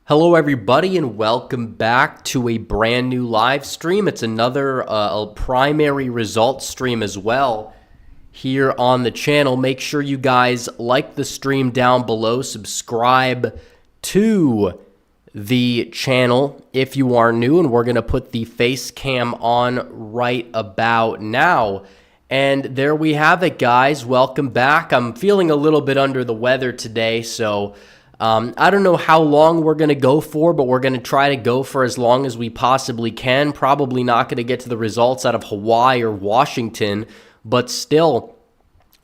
Hello, everybody, and welcome back to a brand new live stream. It's another primary results stream as well here on the channel. Make sure you guys like the stream down below. Subscribe to the channel if you are new, and we're going to put the face cam on right about now. And there we have it, guys. Welcome back. I'm feeling a little bit under the weather today, so I don't know how long we're going to go for, but we're going to try to go for as long as we possibly can. Probably not going to get to the results out of Hawaii or Washington, but still,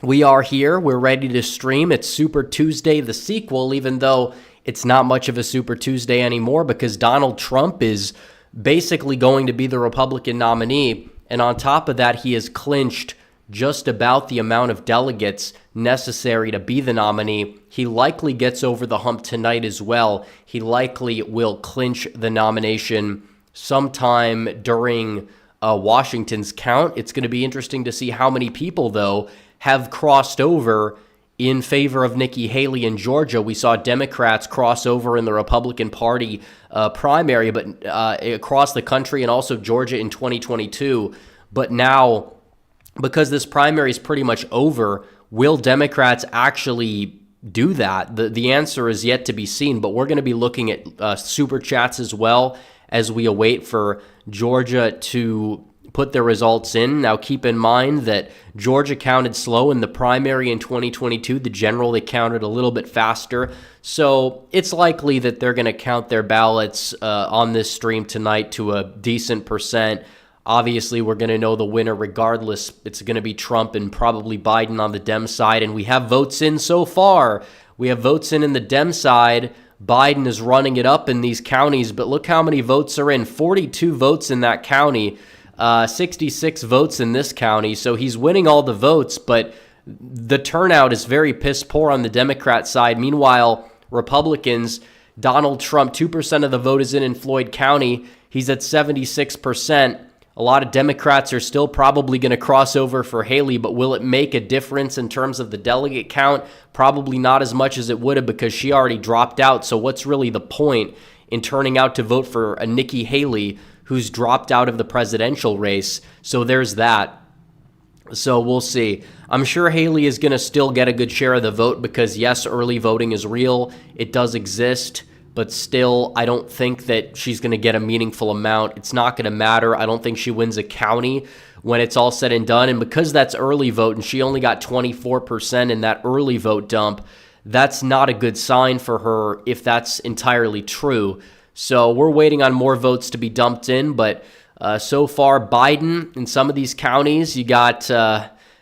we are here. We're ready to stream. It's Super Tuesday, the sequel, even though it's not much of a Super Tuesday anymore because Donald Trump is basically going to be the Republican nominee. And on top of that, he has clinched just about the amount of delegates necessary to be the nominee. He likely gets over the hump tonight as well. He likely will clinch the nomination sometime during Washington's count. It's going to be interesting to see how many people, though, have crossed over in favor of Nikki Haley in Georgia. We saw Democrats cross over in the Republican Party primary, but across the country, and also Georgia in 2022. But now, because this primary is pretty much over, will Democrats actually do that? The answer is yet to be seen, but we're going to be looking at super chats as well as we await for Georgia to put their results in. Now, keep in mind that Georgia counted slow in the primary in 2022. The general, they counted a little bit faster. So it's likely that they're going to count their ballots on this stream tonight to a decent percent. Obviously, we're going to know the winner regardless. It's going to be Trump and probably Biden on the Dem side. And we have votes in so far. We have votes in the Dem side. Biden is running it up in these counties. But look how many votes are in. 42 votes in that county. 66 votes in this county. So he's winning all the votes. But the turnout is very piss poor on the Democrat side. Meanwhile, Republicans, Donald Trump, 2% of the vote is in Floyd County. He's at 76%. A lot of Democrats are still probably going to cross over for Haley, but will it make a difference in terms of the delegate count? Probably not as much as it would have because she already dropped out. So what's really the point in turning out to vote for a Nikki Haley who's dropped out of the presidential race? So there's that. So we'll see. I'm sure Haley is going to still get a good share of the vote because, yes, early voting is real. It does exist. But still, I don't think that she's going to get a meaningful amount. It's not going to matter. I don't think she wins a county when it's all said and done. And because that's early vote and she only got 24% in that early vote dump, that's not a good sign for her if that's entirely true. So we're waiting on more votes to be dumped in. But so far, Biden in some of these counties, you got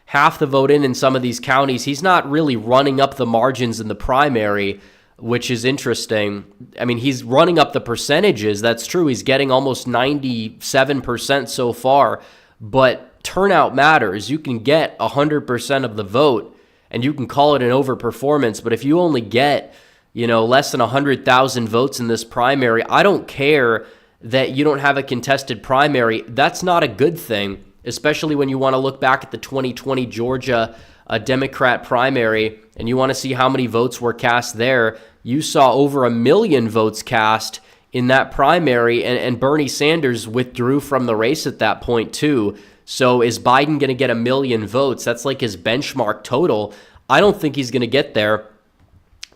half the vote in some of these counties. He's not really running up the margins in the primary, which is interesting. I mean, he's running up the percentages. That's true. He's getting almost 97% so far, but turnout matters. You can get 100% of the vote and you can call it an overperformance, but if you only get, less than 100,000 votes in this primary, I don't care that you don't have a contested primary. That's not a good thing, especially when you want to look back at the 2020 Georgia Democrat primary and you want to see how many votes were cast there. You saw over 1 million votes cast in that primary, and Bernie Sanders withdrew from the race at that point too. So is Biden going to get 1 million votes? That's like his benchmark total. I don't think he's going to get there.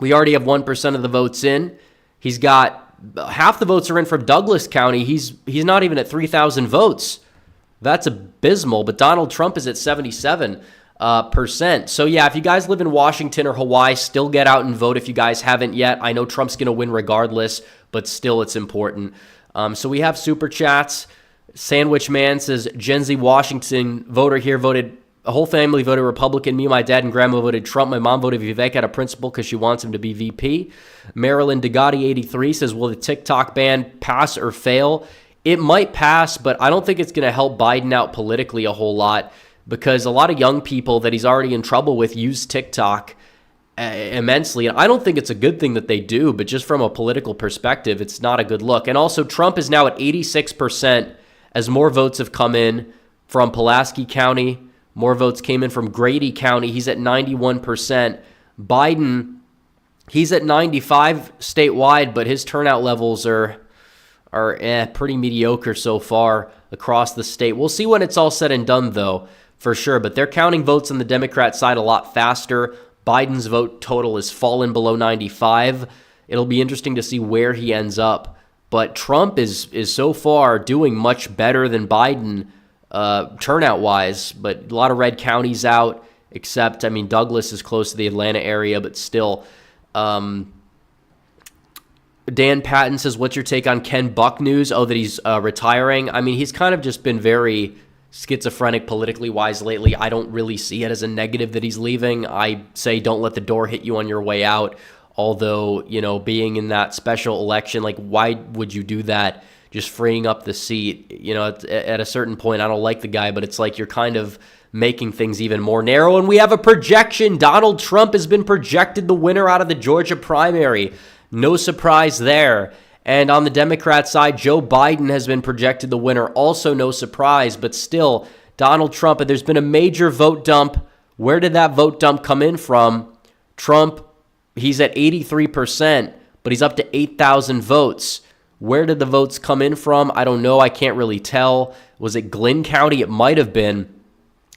We already have 1% of the votes in. He's got half the votes are in from Douglas County. He's not even at 3,000 votes. That's abysmal, but Donald Trump is at 77%. So yeah, if you guys live in Washington or Hawaii, still get out and vote if you guys haven't yet. I know Trump's going to win regardless, but still it's important. So we have super chats. Sandwich Man says, Gen Z Washington voter here voted, a whole family voted Republican. Me, my dad, and grandma voted Trump. My mom voted Vivek out of principle because she wants him to be VP. Marilyn Degatti 83 says, will the TikTok ban pass or fail? It might pass, but I don't think it's going to help Biden out politically a whole lot, because a lot of young people that he's already in trouble with use TikTok immensely. And I don't think it's a good thing that they do, but just from a political perspective, it's not a good look. And also, Trump is now at 86% as more votes have come in from Pulaski County. More votes came in from Grady County. He's at 91%. Biden He's at 95 statewide, but his turnout levels are pretty mediocre so far across the state. We'll see when it's all said and done, though, for sure. But they're counting votes on the Democrat side a lot faster. Biden's vote total has fallen below 95. It'll be interesting to see where he ends up. But Trump is so far doing much better than Biden turnout-wise. But a lot of red counties out, except, Douglas is close to the Atlanta area, but still. Dan Patton says, what's your take on Ken Buck news? Oh, that he's retiring. He's kind of just been very schizophrenic politically wise lately. I don't really see it as a negative that he's leaving. I say don't let the door hit you on your way out. Although, being in that special election, why would you do that? Just freeing up the seat. At a certain point, I don't like the guy, but it's like you're kind of making things even more narrow. And we have a projection. Donald Trump has been projected the winner out of the Georgia primary. No surprise there. And on the Democrat side, Joe Biden has been projected the winner. Also no surprise, but still, Donald Trump. And there's been a major vote dump. Where did that vote dump come in from? Trump, he's at 83%, but he's up to 8,000 votes. Where did the votes come in from? I don't know. I can't really tell. Was it Glynn County? It might have been.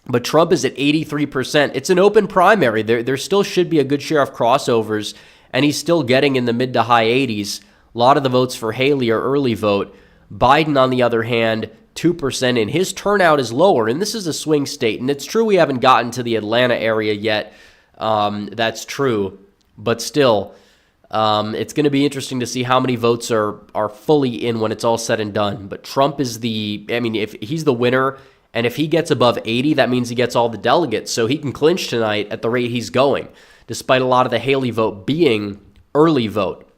But Trump is at 83%. It's an open primary. There still should be a good share of crossovers, and he's still getting in the mid to high 80s. A lot of the votes for Haley are early vote. Biden, on the other hand, 2%, and his turnout is lower, and this is a swing state. And it's true we haven't gotten to the Atlanta area yet. That's true. But still, it's going to be interesting to see how many votes are fully in when it's all said and done. But Trump is if he's the winner, and if he gets above 80, that means he gets all the delegates. So he can clinch tonight at the rate he's going, despite a lot of the Haley vote being early vote.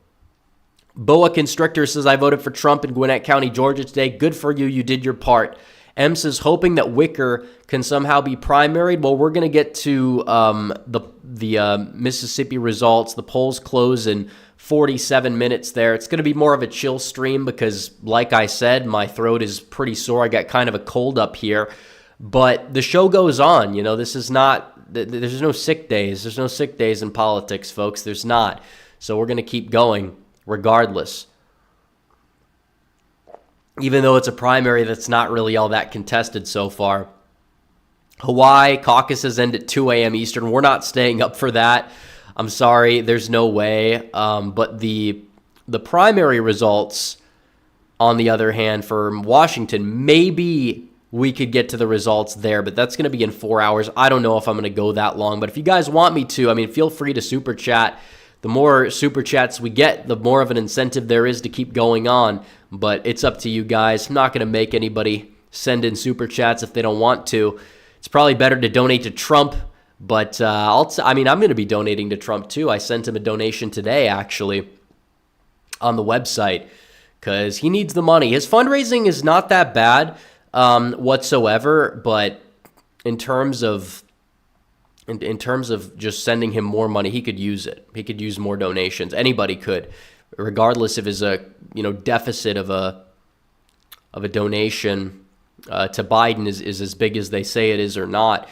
Boa Constrictor says, I voted for Trump in Gwinnett County, Georgia today. Good for you. You did your part. M says, hoping that Wicker can somehow be primaried. Well, we're going to get to the Mississippi results. The polls close in 47 minutes there. It's going to be more of a chill stream because, like I said, my throat is pretty sore. I got kind of a cold up here. But the show goes on. This is not, there's no sick days. There's no sick days in politics, folks. There's not. So we're going to keep going regardless. Even though it's a primary that's not really all that contested so far. Hawaii caucuses end at 2 a.m. Eastern. We're not staying up for that. I'm sorry, there's no way. But the primary results, on the other hand, for Washington, maybe we could get to the results there, but that's going to be in 4 hours. I don't know if I'm going to go that long, but if you guys want me to, feel free to super chat. The more super chats we get, the more of an incentive there is to keep going on. But it's up to you guys. I'm not going to make anybody send in super chats if they don't want to. It's probably better to donate to Trump, but I'm going to be donating to Trump too. I sent him a donation today, actually, on the website because he needs the money. His fundraising is not that bad whatsoever, but in terms of just sending him more money, he could use it. He could use more donations. Anybody could, regardless if his deficit of a donation to Biden is as big as they say it is or not.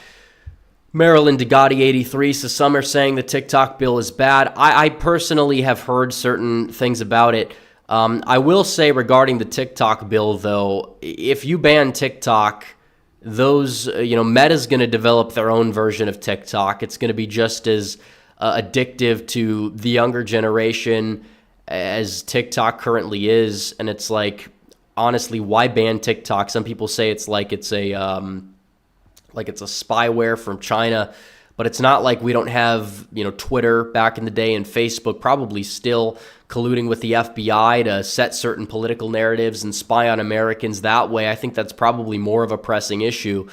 Maryland Degati 83 says, some are saying the TikTok bill is bad. I personally have heard certain things about it. I will say regarding the TikTok bill, though, if you ban TikTok, those, Meta's going to develop their own version of TikTok. It's going to be just as addictive to the younger generation as TikTok currently is. And it's like, honestly, why ban TikTok? Some people say it's like it's a spyware from China, but it's not like we don't have, Twitter back in the day and Facebook probably still colluding with the FBI to set certain political narratives and spy on Americans that way. I think that's probably more of a pressing issue.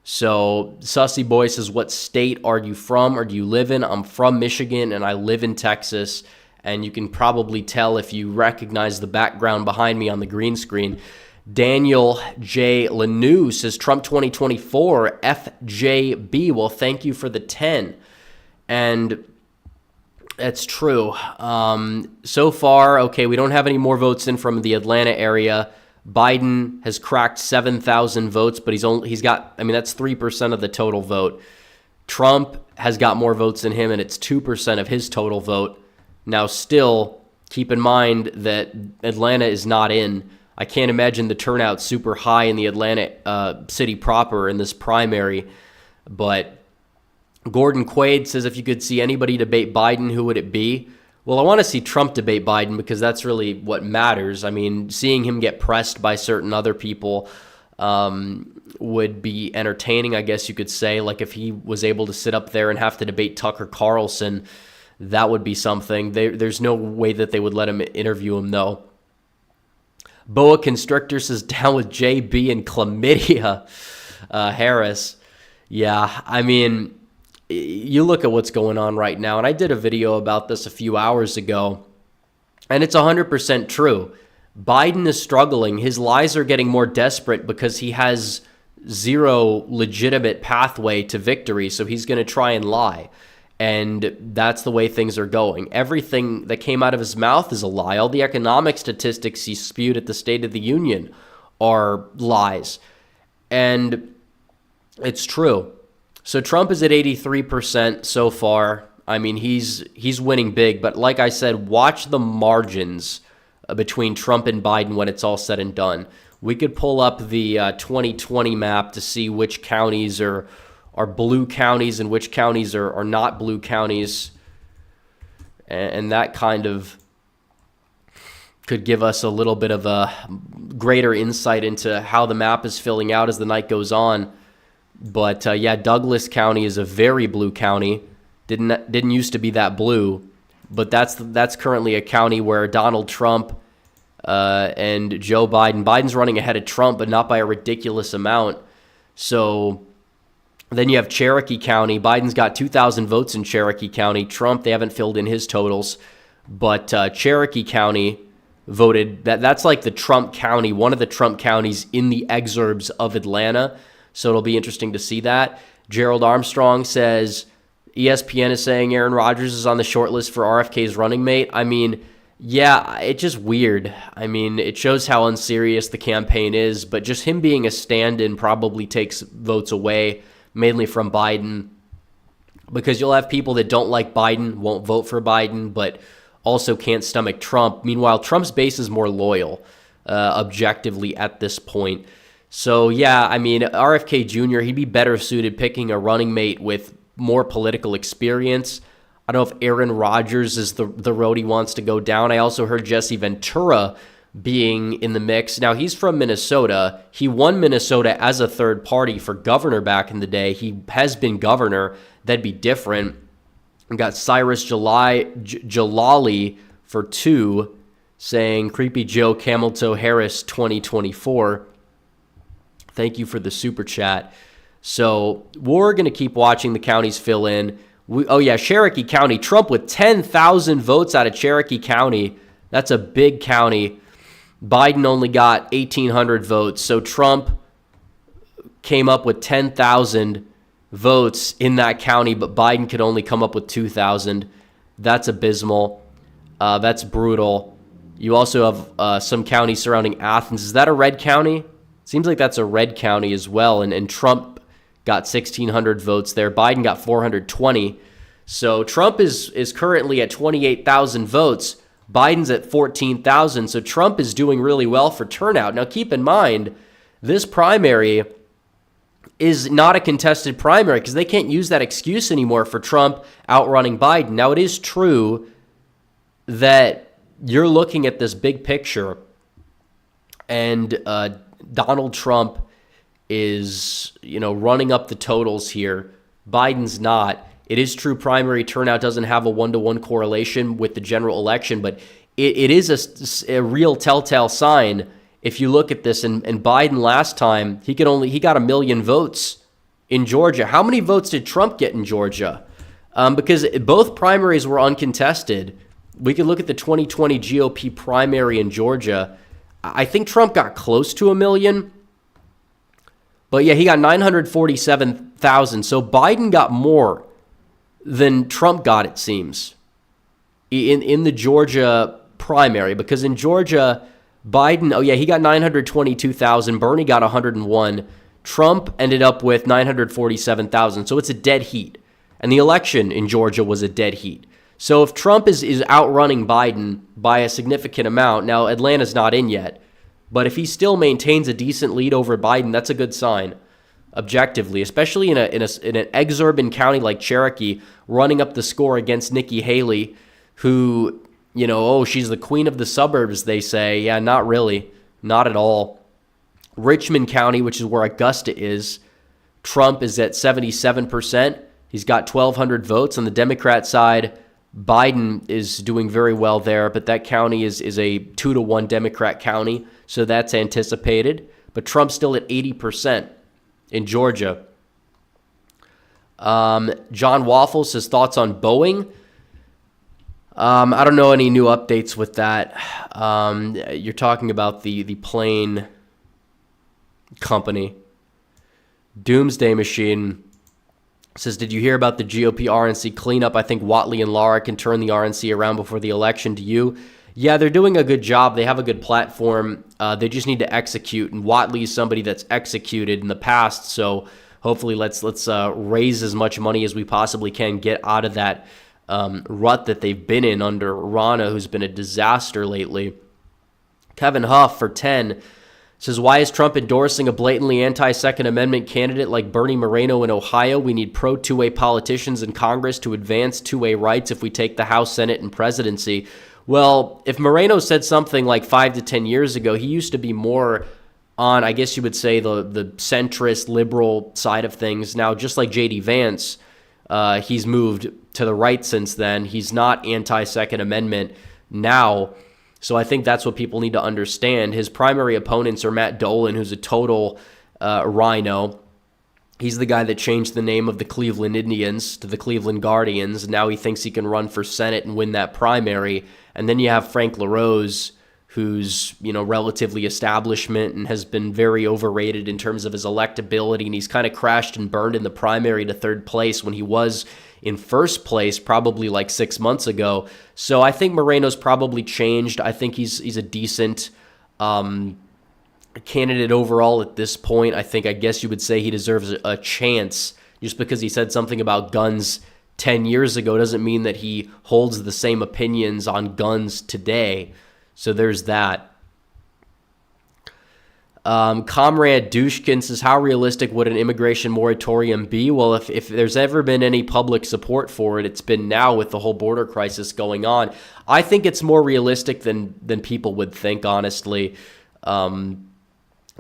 So Sussy Boy says, what state are you from or do you live in? I'm from Michigan and I live in Texas. And you can probably tell if you recognize the background behind me on the green screen. Daniel J. Lanou says, Trump 2024, FJB. Well, thank you for the 10. And that's true. So far, okay, we don't have any more votes in from the Atlanta area. Biden has cracked 7,000 votes, but he's got, that's 3% of the total vote. Trump has got more votes than him, and it's 2% of his total vote. Now, still, keep in mind that Atlanta is not in. I can't imagine the turnout super high in the Atlanta city proper in this primary. But Gordon Quaid says, if you could see anybody debate Biden, who would it be? Well, I want to see Trump debate Biden because that's really what matters. I mean, seeing him get pressed by certain other people would be entertaining, I guess you could say. Like if he was able to sit up there and have to debate Tucker Carlson, that would be something. There's no way that they would let him interview him, though. Boa Constrictor says, down with JB and chlamydia. Harris. Yeah, I mean, you look at what's going on right now, and I did a video about this a few hours ago, and it's 100% true. Biden is struggling. His lies are getting more desperate because he has zero legitimate pathway to victory, so he's going to try and lie. And that's the way things are going. Everything that came out of his mouth is a lie. All the economic statistics he spewed at the State of the Union are lies. And it's true. So Trump is at 83% so far. I mean, he's winning big. But like I said, watch the margins between Trump and Biden when it's all said and done. We could pull up the 2020 map to see which counties are blue counties and which counties are not blue counties. And that kind of could give us a little bit of a greater insight into how the map is filling out as the night goes on. But yeah, Douglas County is a very blue county. Didn't used to be that blue, but that's currently a county where Donald Trump and Joe Biden's running ahead of Trump, but not by a ridiculous amount. So then you have Cherokee County. Biden's got 2,000 votes in Cherokee County. Trump, they haven't filled in his totals, but Cherokee County voted. That's like the Trump county, one of the Trump counties in the exurbs of Atlanta. So it'll be interesting to see that. Gerald Armstrong says, ESPN is saying Aaron Rodgers is on the short list for RFK's running mate. I mean, yeah, it's just weird. I mean, it shows how unserious the campaign is, but just him being a stand-in probably takes votes away, mainly from Biden, because you'll have people that don't like Biden, won't vote for Biden, but also can't stomach Trump. Meanwhile, Trump's base is more loyal, objectively at this point. So, yeah, I mean, RFK Jr., he'd be better suited picking a running mate with more political experience. I don't know if Aaron Rodgers is the road he wants to go down. I also heard Jesse Ventura being in the mix. Now, he's from Minnesota. He won Minnesota as a third party for governor back in the day. He has been governor. That'd be different. We got Cyrus Jalali for 2, saying Creepy Joe Camelto Harris 2024. Thank you for the super chat. So we're going to keep watching the counties fill in. Cherokee County. Trump with 10,000 votes out of Cherokee County. That's a big county. Biden only got 1,800 votes. So Trump came up with 10,000 votes in that county, but Biden could only come up with 2,000. That's abysmal. That's brutal. You also have some counties surrounding Athens. Is that a red county? Seems like that's a red county as well, and Trump got 1,600 votes there. Biden got 420. So Trump is currently at 28,000 votes. Biden's at 14,000. So Trump is doing really well for turnout. Now, keep in mind, this primary is not a contested primary because they can't use that excuse anymore for Trump outrunning Biden. Now, it is true that you're looking at this big picture, and Donald Trump is, running up the totals here. Biden's not. It is true primary turnout doesn't have a 1-to-1 correlation with the general election, but it is a real telltale sign. If you look at this, and Biden last time, he got 1 million votes in Georgia. How many votes did Trump get in Georgia? Because both primaries were uncontested. We could look at the 2020 GOP primary in Georgia. I think Trump got close to 1 million. But yeah, he got 947,000. So Biden got more than Trump got, it seems, in the Georgia primary. Because in Georgia, Biden, he got 922,000. Bernie got 101. Trump ended up with 947,000. So it's a dead heat. And the election in Georgia was a dead heat. So if Trump is outrunning Biden by a significant amount, now Atlanta's not in yet, but if he still maintains a decent lead over Biden, that's a good sign, objectively, especially in an exurban county like Cherokee, running up the score against Nikki Haley, who, she's the queen of the suburbs, they say. Yeah, not really. Not at all. Richmond County, which is where Augusta is, Trump is at 77%. He's got 1,200 votes. On the Democrat side, Biden is doing very well there, but that county is a 2-1 Democrat county, so that's anticipated. But Trump's still at 80% in Georgia. John Waffle says thoughts on Boeing. I don't know any new updates with that. You're talking about the plane company. Doomsday Machine says, did you hear about the GOP RNC cleanup? I think Whatley and Lara can turn the RNC around before the election. To you? Yeah, they're doing a good job. They have a good platform. They just need to execute. And Whatley is somebody that's executed in the past. So hopefully let's raise as much money as we possibly can, get out of that rut that they've been in under Rana, who's been a disaster lately. Kevin Huff for 10 says, why is Trump endorsing a blatantly anti-Second Amendment candidate like Bernie Moreno in Ohio? We need pro-two-way politicians in Congress to advance two-way rights if we take the House, Senate, and presidency. Well, if Moreno said something like 5 to 10 years ago, he used to be more on, I guess you would say, the centrist, liberal side of things. Now, just like J.D. Vance, he's moved to the right since then. He's not anti-Second Amendment now. So I think that's what people need to understand. His primary opponents are Matt Dolan, who's a total rhino. He's the guy that changed the name of the Cleveland Indians to the Cleveland Guardians. Now he thinks he can run for Senate and win that primary. And then you have Frank LaRose, who's, relatively establishment and has been very overrated in terms of his electability. And he's kind of crashed and burned in the primary to third place when he was in first place probably like 6 months ago. So I think Moreno's probably changed. I think he's a decent candidate overall at this point. I guess you would say he deserves a chance. Just because he said something about guns 10 years ago doesn't mean that he holds the same opinions on guns today. So there's that. Comrade Dushkin says, how realistic would an immigration moratorium be? Well, if there's ever been any public support for it, it's been now with the whole border crisis going on. I think it's more realistic than people would think, honestly,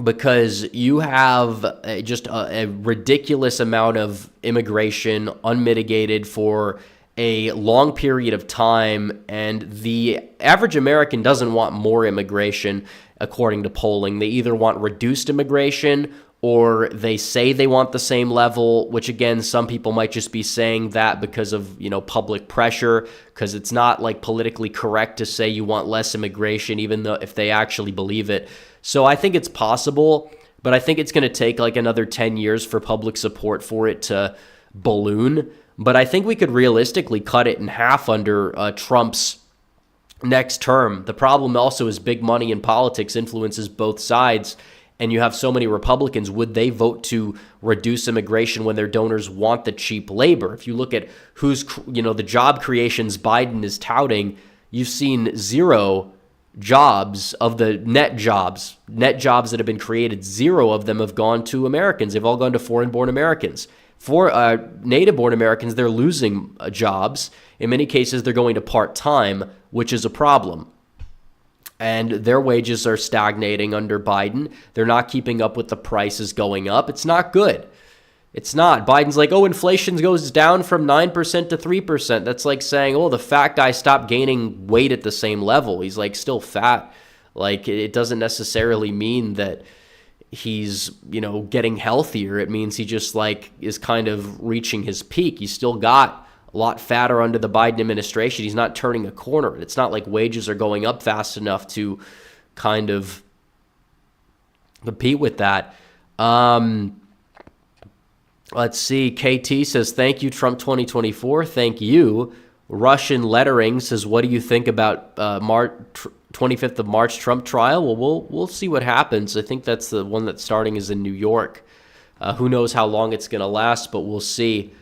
because you have just a ridiculous amount of immigration unmitigated for a long period of time, and the average American doesn't want more immigration. According to polling, they either want reduced immigration or they say they want the same level, which again, some people might just be saying that because of, public pressure, because it's not like politically correct to say you want less immigration, even though if they actually believe it. So I think it's possible, but I think it's going to take like another 10 years for public support for it to balloon. But I think we could realistically cut it in half under Trump's next term. The problem also is big money in politics influences both sides, and you have so many Republicans. Would they vote to reduce immigration when their donors want the cheap labor? If you look at who's, the job creations Biden is touting, you've seen zero jobs of the net jobs that have been created. Zero of them have gone to Americans. They've all gone to foreign-born Americans. For native-born Americans, they're losing jobs. In many cases, they're going to part-time, which is a problem. And their wages are stagnating under Biden. They're not keeping up with the prices going up. It's not good. It's not. Biden's like, inflation goes down from 9% to 3%. That's like saying, the fat guy stopped gaining weight at the same level. He's like still fat. Like, it doesn't necessarily mean that he's, getting healthier. It means he just is kind of reaching his peak. He's still got a lot fatter under the Biden administration. He's not turning a corner. It's not like wages are going up fast enough to kind of compete with that. Let's see. KT says, thank you, Trump 2024. Thank you. Russian Lettering says, what do you think about 25th of March Trump trial? Well, we'll see what happens. I think that's the one that's starting is in New York. Who knows how long it's going to last, but we'll see.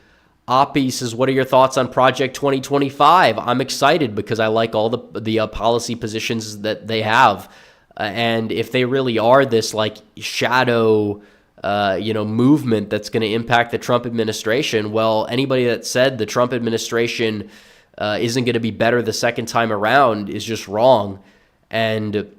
Oppie says, what are your thoughts on Project 2025? I'm excited because I like all the policy positions that they have. And if they really are this like shadow, movement that's going to impact the Trump administration, well, anybody that said the Trump administration isn't going to be better the second time around is just wrong. And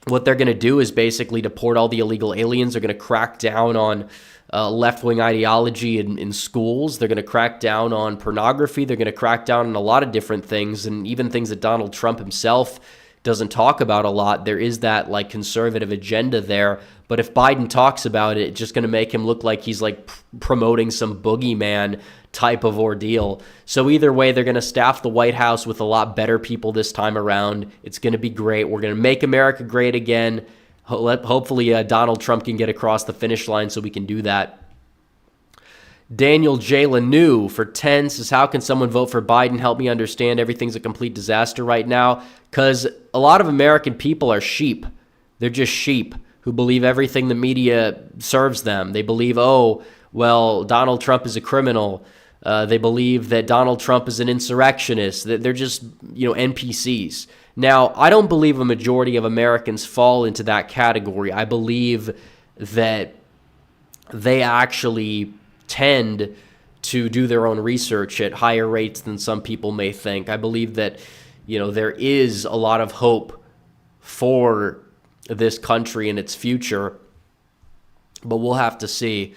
what they're going to do is basically deport all the illegal aliens. They're going to crack down on left-wing ideology in schools. They're going to crack down on pornography. They're going to crack down on a lot of different things, and even things that Donald Trump himself doesn't talk about a lot. There is that like conservative agenda there. But if Biden talks about it, it's just going to make him look like he's like promoting some boogeyman type of ordeal. So either way, they're going to staff the White House with a lot better people this time around. It's going to be great. We're going to make America great again. Hopefully Donald Trump can get across the finish line so we can do that. Daniel J. Lanou for 10 says, how can someone vote for Biden? Help me understand. Everything's a complete disaster right now. Because a lot of American people are sheep. They're just sheep who believe everything the media serves them. They believe, oh, well, Donald Trump is a criminal. They believe that Donald Trump is an insurrectionist. They're just, NPCs. Now, I don't believe a majority of Americans fall into that category. I believe that they actually tend to do their own research at higher rates than some people may think. I believe that, there is a lot of hope for this country and its future, but we'll have to see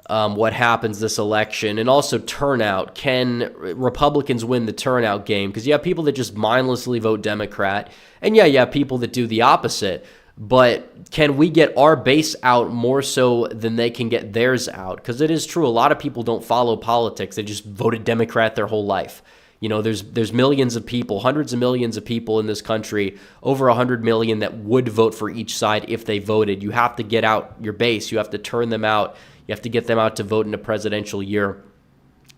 what happens this election. And also turnout. Can Republicans win the turnout game? Because you have people that just mindlessly vote Democrat, and you have people that do the opposite. But can we get our base out more so than they can get theirs out? Because it is true, a lot of people don't follow politics. They just voted Democrat their whole life. There's millions of people, hundreds of millions of people in this country, over 100 million that would vote for each side if they voted. You have to get out your base. You have to turn them out. You have to get them out to vote in a presidential year.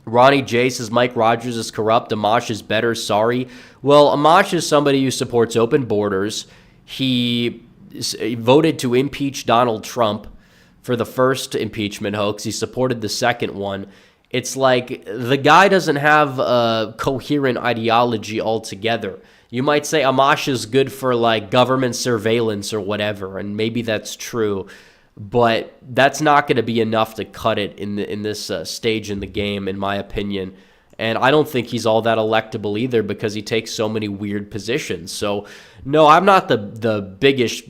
Ronnie J says, Mike Rogers is corrupt. Amash is better. Sorry. Well, Amash is somebody who supports open borders. He voted to impeach Donald Trump for the first impeachment hoax. He supported the second one. It's like the guy doesn't have a coherent ideology altogether. You might say Amash is good for like government surveillance or whatever, and maybe that's true, but that's not going to be enough to cut it in this stage in the game, in my opinion. And I don't think he's all that electable either because he takes so many weird positions. So, no, I'm not the biggest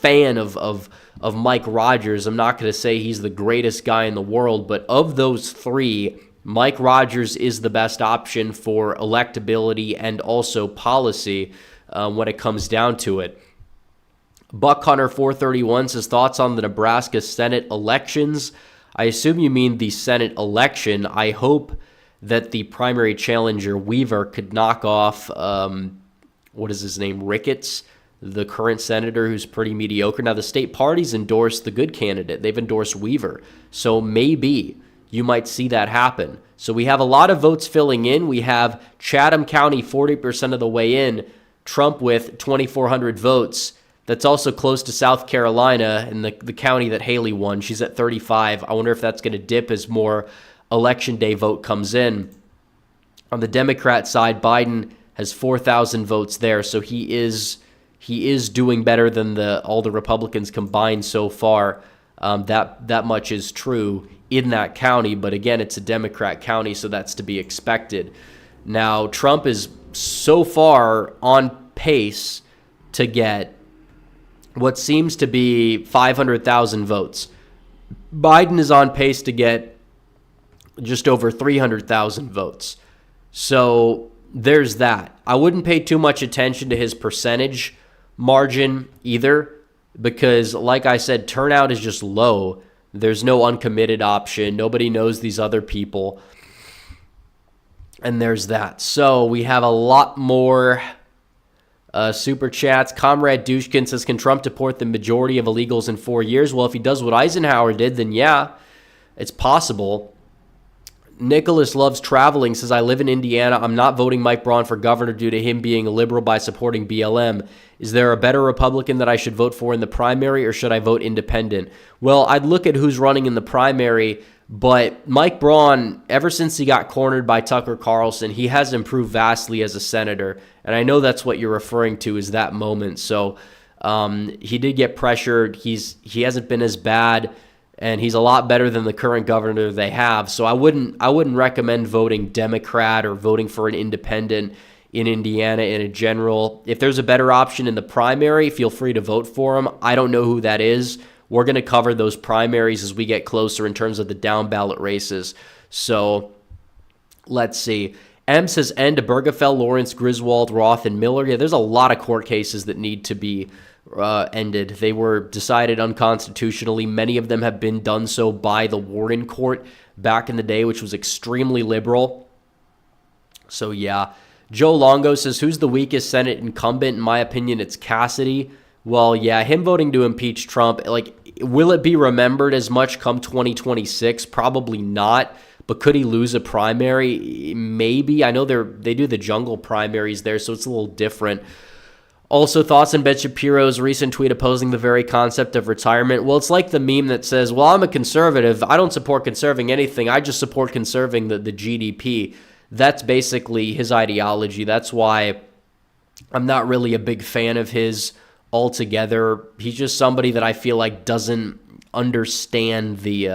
fan of Mike Rogers. I'm not going to say he's the greatest guy in the world, but of those three, Mike Rogers is the best option for electability and also policy when it comes down to it. Buck Hunter 431 says, thoughts on the Nebraska Senate elections. I assume you mean the Senate election. I hope that the primary challenger, Weaver, could knock off, what is his name, Ricketts, the current senator who's pretty mediocre. Now, the state parties endorsed the good candidate. They've endorsed Weaver. So maybe you might see that happen. So we have a lot of votes filling in. We have Chatham County 40% of the way in, Trump with 2,400 votes. That's also close to South Carolina and the county that Haley won. She's at 35. I wonder if that's going to dip as more election day vote comes in. On the Democrat side, Biden has 4,000 votes there, so he is doing better than all the Republicans combined so far. That much is true in that county, but again, it's a Democrat county, so that's to be expected. Now, Trump is so far on pace to get what seems to be 500,000 votes. Biden is on pace to get just over 300,000 votes. So there's that. I wouldn't pay too much attention to his percentage margin either because, like I said, turnout is just low. There's no uncommitted option. Nobody knows these other people. And there's that. So we have a lot more super chats. Comrade Dushkin says, can Trump deport the majority of illegals in 4 years? Well, if he does what Eisenhower did, then yeah, it's possible. Nicholas Loves Traveling says, I live in Indiana. I'm not voting Mike Braun for governor due to him being a liberal by supporting BLM. Is there a better Republican that I should vote for in the primary, or should I vote independent? Well, I'd look at who's running in the primary, But Mike Braun, ever since he got cornered by Tucker Carlson, he has improved vastly as a senator. And I know that's what you're referring to, is that moment. So he did get pressured. He hasn't been as bad, and he's a lot better than the current governor they have. So I wouldn't recommend voting Democrat or voting for an independent in Indiana in a general. If there's a better option in the primary, feel free to vote for him. I don't know who that is. We're going to cover those primaries as we get closer in terms of the down ballot races. So let's see. M says end to Bergefell, Lawrence, Griswold, Roth, and Miller. Yeah, there's a lot of court cases that need to be ended. They were decided unconstitutionally. Many of them have been done so by the Warren Court back in the day, which was extremely liberal. So yeah. Joe Longo says, who's the weakest Senate incumbent? In my opinion, it's Cassidy. Well, yeah, him voting to impeach Trump, like, will it be remembered as much come 2026? Probably not. But could he lose a primary? Maybe. I know they do the jungle primaries there, so it's a little different. Also, thoughts on Ben Shapiro's recent tweet opposing the very concept of retirement. Well, it's like the meme that says, well, I'm a conservative. I don't support conserving anything. I just support conserving the GDP. That's basically his ideology. That's why I'm not really a big fan of his altogether. He's just somebody that I feel like doesn't understand the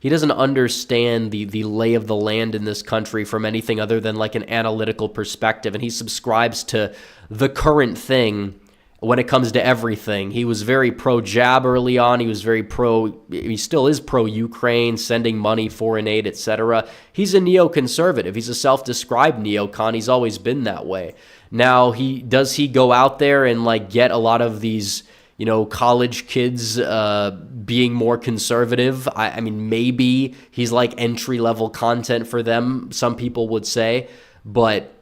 lay of the land in this country from anything other than like an analytical perspective. And he subscribes to the current thing when it comes to everything. He was very pro-jab early on. He was he still is pro-Ukraine, sending money, foreign aid, etc. He's a neoconservative. He's a self-described neocon. He's always been that way. Now, does he go out there and like get a lot of these, college kids being more conservative? I mean, maybe he's like entry-level content for them, some people would say. But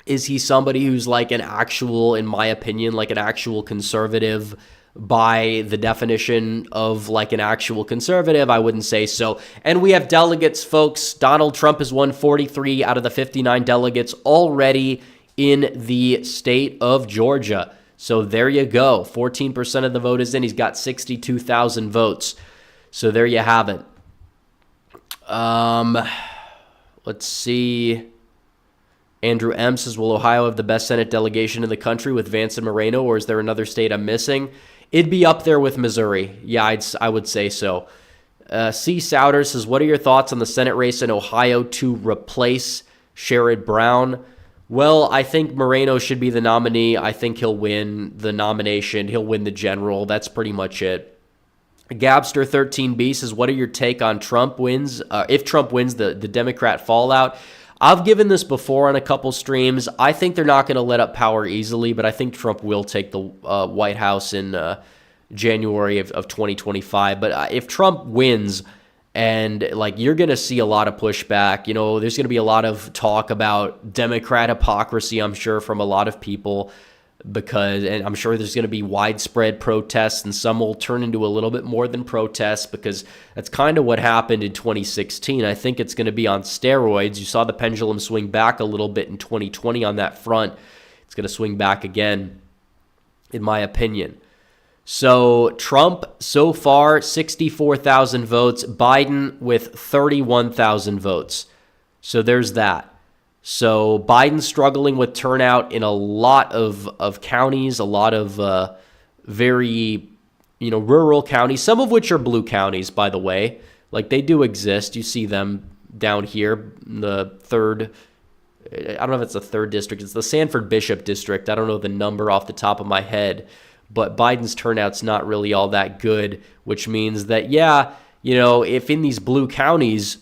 is he somebody who's like an actual, in my opinion, like an actual conservative by the definition of like an actual conservative? I wouldn't say so. And we have delegates, folks. Donald Trump has won 43 out of the 59 delegates already in the state of Georgia. So there you go. 14% of the vote is in. He's got 62,000 votes. So there you have it. Let's see. Andrew M. says, will Ohio have the best Senate delegation in the country with Vance and Moreno, or is there another state I'm missing? It'd be up there with Missouri. Yeah, I would say so. C. Souter says, what are your thoughts on the Senate race in Ohio to replace Sherrod Brown? Well, I think Moreno should be the nominee. I think he'll win the nomination. He'll win the general. That's pretty much it. Gabster 13B says, what are your take on Trump wins? If Trump wins, the Democrat fallout. I've given this before on a couple streams. I think they're not going to let up power easily, but I think Trump will take the White House in January of 2025. But if Trump wins, and like you're going to see a lot of pushback, there's going to be a lot of talk about Democrat hypocrisy, I'm sure, from a lot of people, and I'm sure there's going to be widespread protests, and some will turn into a little bit more than protests, because that's kind of what happened in 2016. I think it's going to be on steroids. You saw the pendulum swing back a little bit in 2020 on that front. It's going to swing back again, in my opinion. So Trump, so far, 64,000 votes. Biden with 31,000 votes. So there's that. So Biden's struggling with turnout in a lot of counties, a lot of very, rural counties, some of which are blue counties, by the way. Like, they do exist. You see them down here in the third, I don't know if it's the third district. It's the Sanford Bishop district. I don't know the number off the top of my head. But Biden's turnout's not really all that good, which means that, if in these blue counties,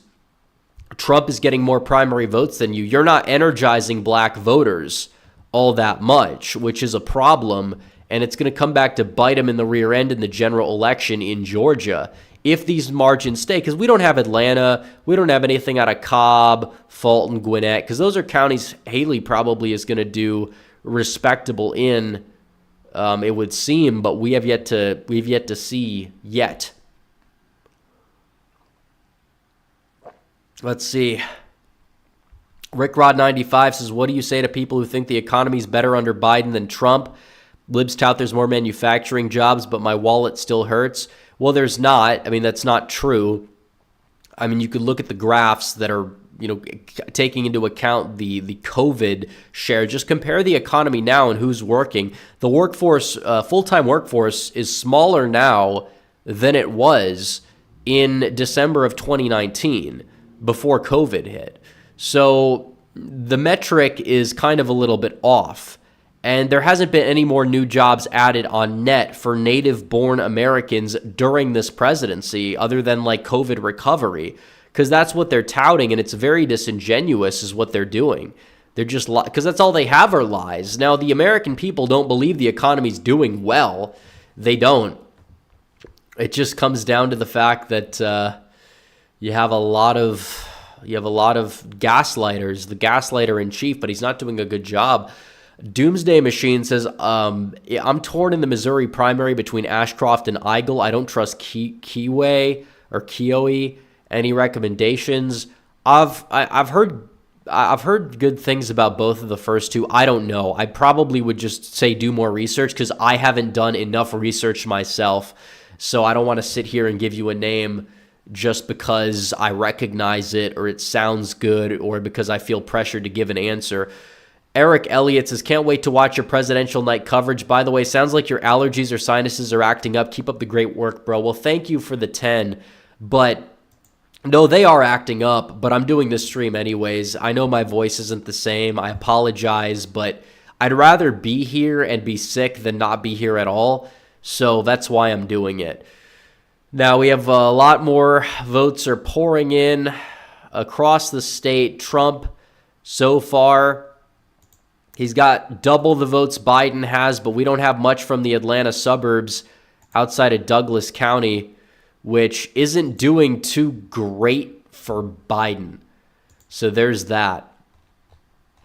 Trump is getting more primary votes than you, you're not energizing black voters all that much, which is a problem. And it's going to come back to bite him in the rear end in the general election in Georgia if these margins stay. Because we don't have Atlanta. We don't have anything out of Cobb, Fulton, Gwinnett, because those are counties Haley probably is going to do respectable in. It would seem, but we've yet to see yet. Let's see. RickRod95 says, what do you say to people who think the economy's better under Biden than Trump? Libs tout there's more manufacturing jobs, but my wallet still hurts. Well, there's not. I mean, that's not true. I mean, you could look at the graphs that are, taking into account the COVID share. Just compare the economy now and who's working. The workforce, full-time workforce, is smaller now than it was in December of 2019 before COVID hit. So the metric is kind of a little bit off. And there hasn't been any more new jobs added on net for native-born Americans during this presidency other than like COVID recovery, because that's what they're touting, and it's very disingenuous is what they're doing. They're just, because that's all they have are lies. Now, the American people don't believe the economy's doing well. They don't. It just comes down to the fact that you have a lot of gaslighters, the gaslighter in chief, but he's not doing a good job. Doomsday Machine says, I'm torn in the Missouri primary between Ashcroft and Eigel. I don't trust Kioe. Any recommendations? I've heard good things about both of the first two. I don't know. I probably would just say do more research because I haven't done enough research myself. So I don't want to sit here and give you a name just because I recognize it or it sounds good or because I feel pressured to give an answer. Eric Elliott says, can't wait to watch your presidential night coverage. By the way, sounds like your allergies or sinuses are acting up. Keep up the great work, bro. Well, thank you for the 10. But no, they are acting up, but I'm doing this stream anyways. I know my voice isn't the same. I apologize, but I'd rather be here and be sick than not be here at all. So that's why I'm doing it. Now we have a lot more votes are pouring in across the state. Trump, so far, he's got double the votes Biden has, but we don't have much from the Atlanta suburbs outside of Douglas County, which isn't doing too great for Biden. So there's that.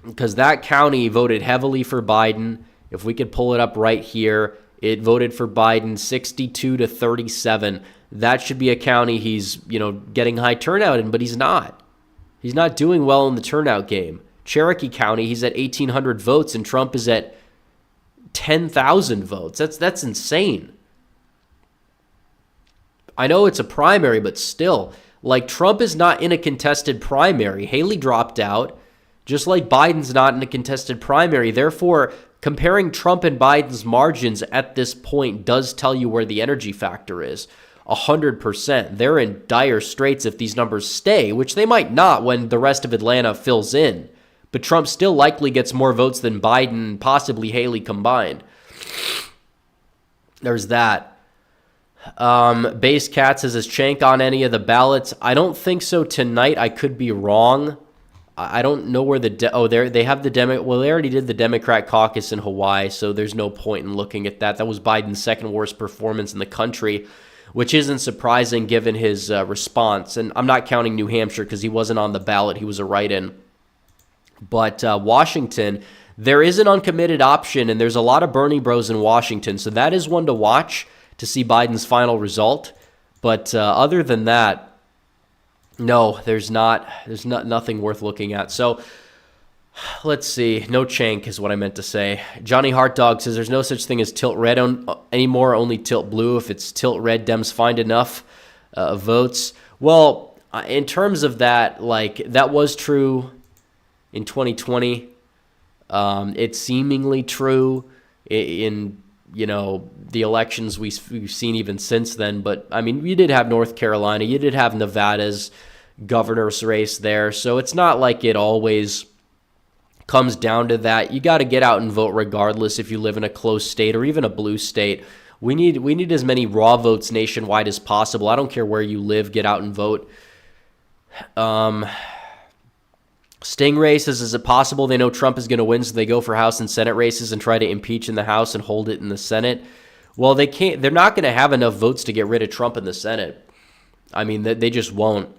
Because that county voted heavily for Biden. If we could pull it up right here, it voted for Biden 62-37. That should be a county he's, getting high turnout in, but he's not. He's not doing well in the turnout game. Cherokee County, he's at 1,800 votes, and Trump is at 10,000 votes. That's insane. I know it's a primary, but still, Trump is not in a contested primary. Haley dropped out, just like Biden's not in a contested primary. Therefore, comparing Trump and Biden's margins at this point does tell you where the energy factor is. 100%. They're in dire straits if these numbers stay, which they might not when the rest of Atlanta fills in. But Trump still likely gets more votes than Biden, possibly Haley combined. There's that. Base Cat says, is Cenk on any of the ballots? I don't think so tonight. I could be wrong. I don't know where they have the they already did the Democrat caucus in Hawaii, so there's no point in looking at that. That was Biden's second worst performance in the country, which isn't surprising given his response. And I'm not counting New Hampshire because he wasn't on the ballot. He was a write-in. But Washington, there is an uncommitted option, and there's a lot of Bernie bros in Washington, so that is one to watch to see Biden's final result. But other than that, no, there's nothing worth looking at. So let's see. No Cenk is what I meant to say. Johnny Heartdog says there's no such thing as tilt red anymore, only tilt blue. If it's tilt red, Dems find enough votes. Well, in terms of that, that was true in 2020. It's seemingly true in the elections we've seen even since then. But, I mean, you did have North Carolina. You did have Nevada's governor's race there. So it's not like it always comes down to that. You got to get out and vote regardless if you live in a close state or even a blue state. We need as many raw votes nationwide as possible. I don't care where you live. Get out and vote. Stingray says, is it possible they know Trump is going to win, so they go for House and Senate races and try to impeach in the House and hold it in the Senate? Well, they can't. They're not going to have enough votes to get rid of Trump in the Senate. I mean, they just won't.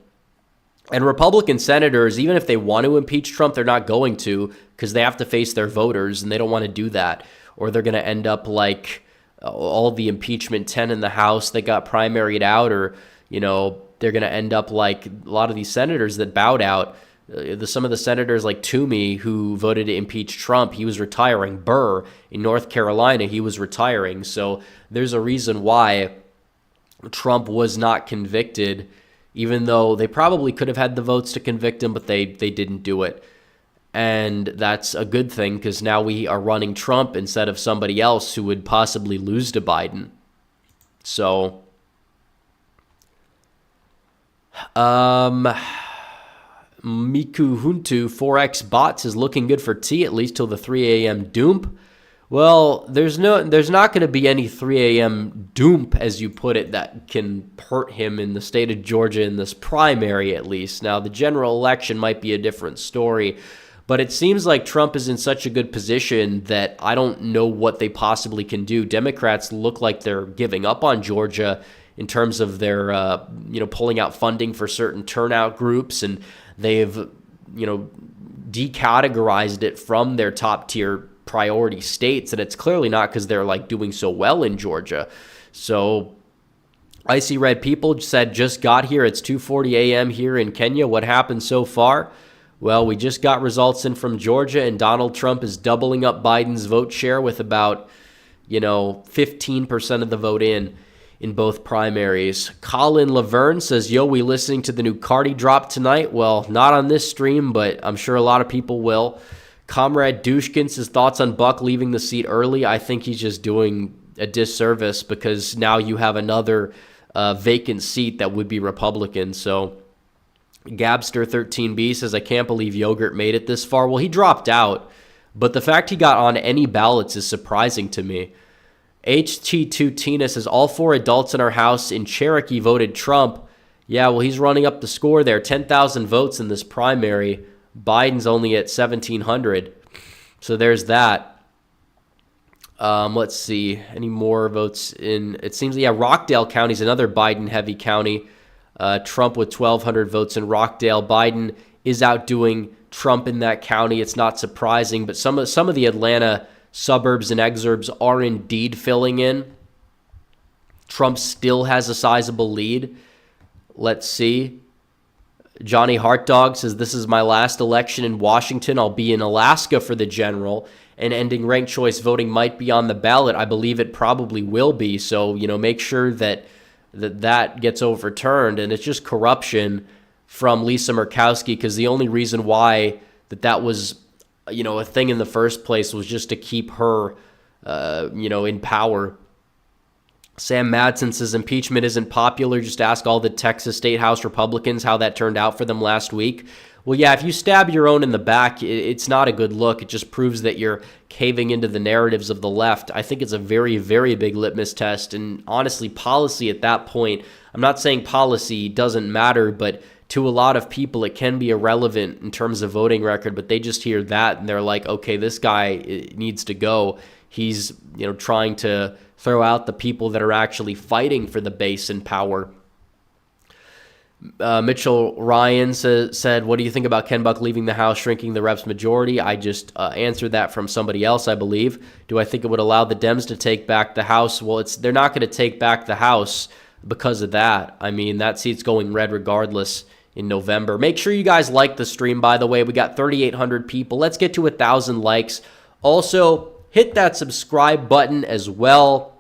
And Republican senators, even if they want to impeach Trump, they're not going to because they have to face their voters, and they don't want to do that. Or they're going to end up like all the impeachment 10 in the House that got primaried out, or, they're going to end up like a lot of these senators that bowed out. Some of the senators like Toomey who voted to impeach Trump, he was retiring. Burr in North Carolina, he was retiring. So there's a reason why Trump was not convicted even though they probably could have had the votes to convict him, but they didn't do it. And that's a good thing because now we are running Trump instead of somebody else who would possibly lose to Biden. So, Miku Huntu 4X Bots is looking good for T at least till the 3 a.m. doom. Well, there's not going to be any 3 a.m. doom, as you put it, that can hurt him in the state of Georgia in this primary at least. Now, the general election might be a different story, but it seems like Trump is in such a good position that I don't know what they possibly can do. Democrats look like they're giving up on Georgia in terms of their, pulling out funding for certain turnout groups, and they've, decategorized it from their top tier priority states, and it's clearly not because they're like doing so well in Georgia. So Icy Red People said, just got here. It's 2:40 a.m. here in Kenya. What happened so far? Well, we just got results in from Georgia, and Donald Trump is doubling up Biden's vote share with about, 15% of the vote in both primaries. Colin Laverne says, yo, we listening to the new Cardi drop tonight? Well, not on this stream, but I'm sure a lot of people will. Comrade Dushkin says, thoughts on Buck leaving the seat early? I think he's just doing a disservice because now you have another vacant seat that would be Republican. So Gabster13B says, I can't believe Yogurt made it this far. Well, he dropped out, but the fact he got on any ballots is surprising to me. HT2 Tina says, all 4 adults in our house in Cherokee voted Trump. Yeah, well, he's running up the score there. 10,000 votes in this primary. Biden's only at 1,700. So there's that. Let's see. Any more votes in? It seems, Rockdale County is another Biden-heavy county. Trump with 1,200 votes in Rockdale. Biden is outdoing Trump in that county. It's not surprising, but some of the Atlanta suburbs and exurbs are indeed filling in. Trump still has a sizable lead. Let's see. Johnny Heartdog says, this is my last election in Washington. I'll be in Alaska for the general, and ending ranked choice voting might be on the ballot. I believe it probably will be. So, make sure that gets overturned. And it's just corruption from Lisa Murkowski, because the only reason why that was, a thing in the first place was just to keep her, in power. Sam Madsen says, impeachment isn't popular. Just ask all the Texas State House Republicans how that turned out for them last week. Well, yeah, if you stab your own in the back, it's not a good look. It just proves that you're caving into the narratives of the left. I think it's a very, very big litmus test. And honestly, policy at that point, I'm not saying policy doesn't matter, but to a lot of people, it can be irrelevant in terms of voting record. But they just hear that and they're like, okay, this guy needs to go. He's, trying to throw out the people that are actually fighting for the base and power. Mitchell Ryan said, what do you think about Ken Buck leaving the House, shrinking the reps majority? I just answered that from somebody else, I believe. Do I think it would allow the Dems to take back the House? Well, they're not going to take back the House because of that. I mean, that seat's going red regardless in November. Make sure you guys like the stream, by the way. We got 3,800 people. Let's get to 1,000 likes. Also, hit that subscribe button as well.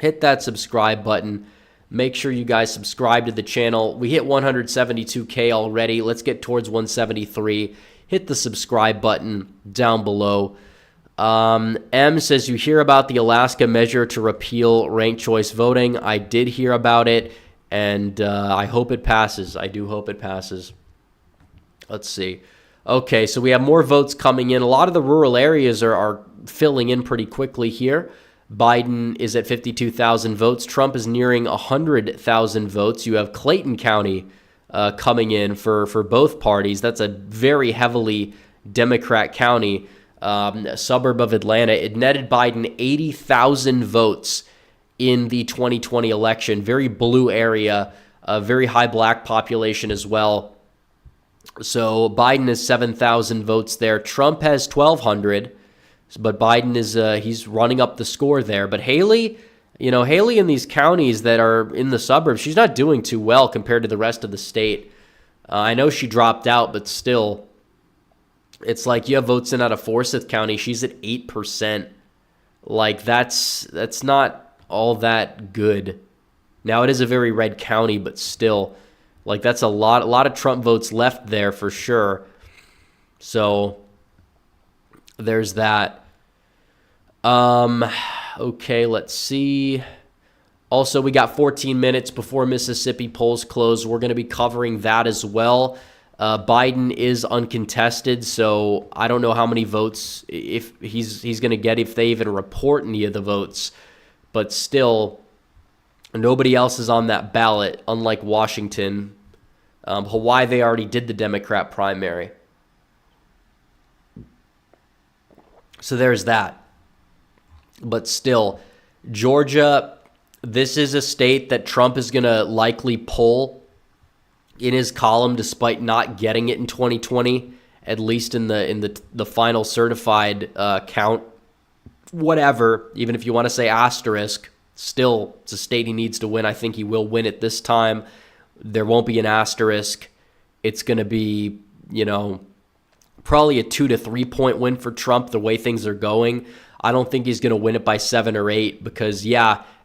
Hit that subscribe button. Make sure you guys subscribe to the channel. We hit 172K already. Let's get towards 173. Hit the subscribe button down below. M says, you hear about the Alaska measure to repeal ranked choice voting. I did hear about it, and I hope it passes. I do hope it passes. Let's see. Okay, so we have more votes coming in. A lot of the rural areas are filling in pretty quickly here. Biden is at 52,000 votes. Trump is nearing 100,000 votes. You have Clayton County coming in for both parties. That's a very heavily Democrat county, a suburb of Atlanta. It netted Biden 80,000 votes in the 2020 election. Very blue area, a very high black population as well. So Biden is 7,000 votes there. Trump has 1,200. But Biden is he's running up the score there. But Haley, Haley in these counties that are in the suburbs, she's not doing too well compared to the rest of the state. I know she dropped out, but still, it's like you have votes in out of Forsyth County. She's at 8%. Like that's not all that good. Now, it is a very red county, but still, like, that's a lot of Trump votes left there for sure. So there's that. Okay, let's see. Also, we got 14 minutes before Mississippi polls close. We're going to be covering that as well. Biden is uncontested, so I don't know how many votes if he's going to get, if they even report any of the votes. But still, nobody else is on that ballot, unlike Washington. Hawaii, they already did the Democrat primary. So there's that. But still, Georgia, this is a state that Trump is going to likely pull in his column despite not getting it in 2020, at least in the final certified count. Whatever, even if you want to say asterisk, still, it's a state he needs to win. I think he will win it this time. There won't be an asterisk. It's going to be, probably a 2 to 3 point win for Trump the way things are going. I don't think he's going to win it by 7 or 8 because,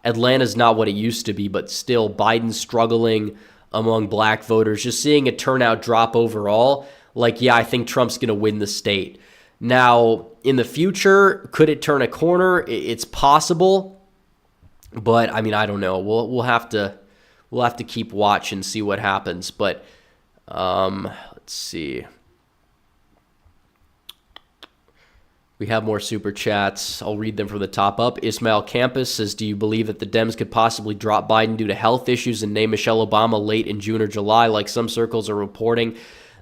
Atlanta's not what it used to be, but still, Biden's struggling among black voters. Just seeing a turnout drop overall, I think Trump's going to win the state. Now, in the future, could it turn a corner? It's possible, but I don't know. We'll have to keep watch and see what happens. But let's see. We have more super chats. I'll read them from the top up. Ismail Campus says, do you believe that the Dems could possibly drop Biden due to health issues and name Michelle Obama late in June or July, like some circles are reporting?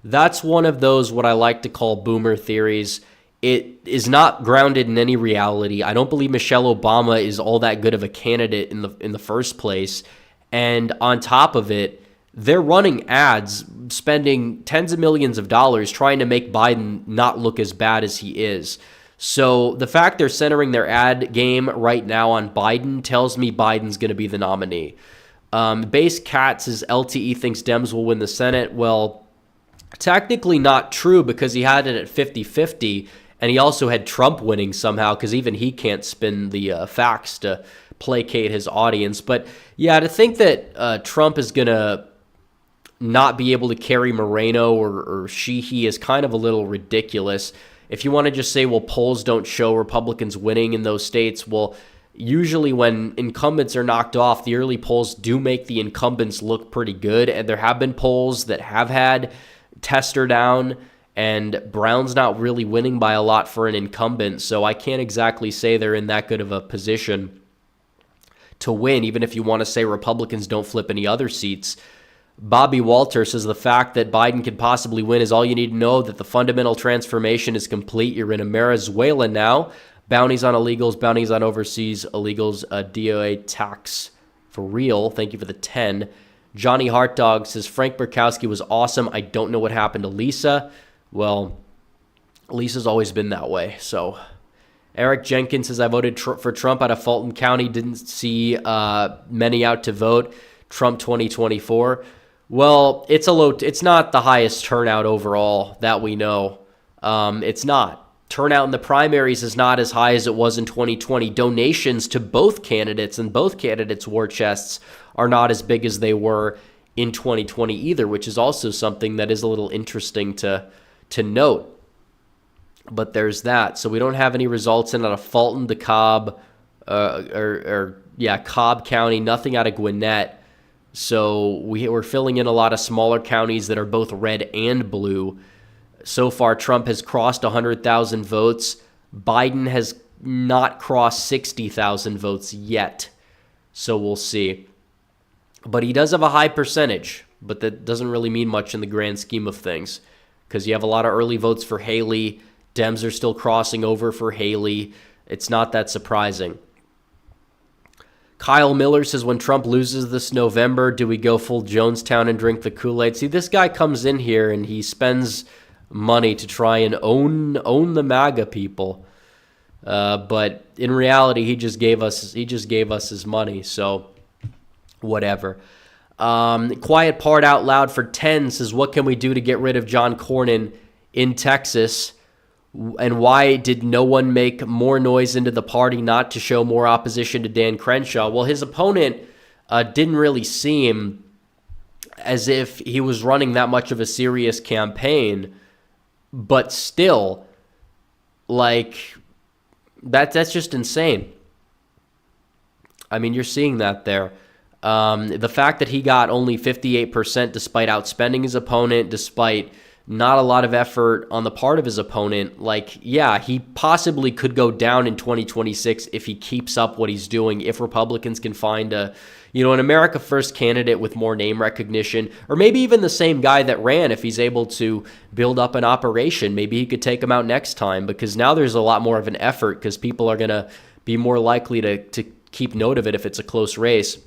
That's one of those what I like to call boomer theories. It is not grounded in any reality. I don't believe Michelle Obama is all that good of a candidate in the first place. And on top of it, they're running ads, spending tens of millions of dollars trying to make Biden not look as bad as he is. So the fact they're centering their ad game right now on Biden tells me Biden's going to be the nominee. Base Cat says LTE thinks Dems will win the Senate. Well, technically not true because he had it at 50-50, and he also had Trump winning somehow because even he can't spin the facts to placate his audience. But yeah, to think that Trump is going to not be able to carry Moreno or Sheehy is kind of a little ridiculous. If you want to just say, well, polls don't show Republicans winning in those states, well, usually when incumbents are knocked off, the early polls do make the incumbents look pretty good. And there have been polls that have had Tester down, and Brown's not really winning by a lot for an incumbent. So I can't exactly say they're in that good of a position to win, even if you want to say Republicans don't flip any other seats. Bobby Walter says the fact that Biden could possibly win is all you need to know, that the fundamental transformation is complete. You're in a Venezuela now. Bounties on illegals, bounties on overseas illegals, DOA tax for real. Thank you for the 10. Johnny Hartdog says Frank Burkowski was awesome. I don't know what happened to Lisa. Well, Lisa's always been that way. So Eric Jenkins says I voted for Trump out of Fulton County. Didn't see many out to vote. Trump 2024. Well, it's not the highest turnout overall that we know. It's not. Turnout in the primaries is not as high as it was in 2020. Donations to both candidates and both candidates' war chests are not as big as they were in 2020 either, which is also something that is a little interesting to note. But there's that. So we don't have any results in out of Fulton, DeKalb, Cobb County, nothing out of Gwinnett. So we're filling in a lot of smaller counties that are both red and blue. So far, Trump has crossed 100,000 votes. Biden has not crossed 60,000 votes yet. So we'll see. But he does have a high percentage, but that doesn't really mean much in the grand scheme of things because you have a lot of early votes for Haley. Dems are still crossing over for Haley. It's not that surprising. Kyle Miller says, when Trump loses this November, do we go full Jonestown and drink the Kool-Aid? See, this guy comes in here and he spends money to try and own the MAGA people. But in reality, he just gave us his money. So whatever. Quiet Part Out Loud for 10 says, what can we do to get rid of John Cornyn in Texas? And why did no one make more noise into the party not to show more opposition to Dan Crenshaw? Well, his opponent, didn't really seem as if he was running that much of a serious campaign. But still, like, that's just insane. I mean, you're seeing that there. The fact that he got only 58% despite outspending his opponent, despite not a lot of effort on the part of his opponent, like, yeah, he possibly could go down in 2026 if he keeps up what he's doing, if Republicans can find an America First candidate with more name recognition, or maybe even the same guy that ran, if he's able to build up an operation, maybe he could take him out next time, because now there's a lot more of an effort because people are going to be more likely to keep note of it if it's a close race.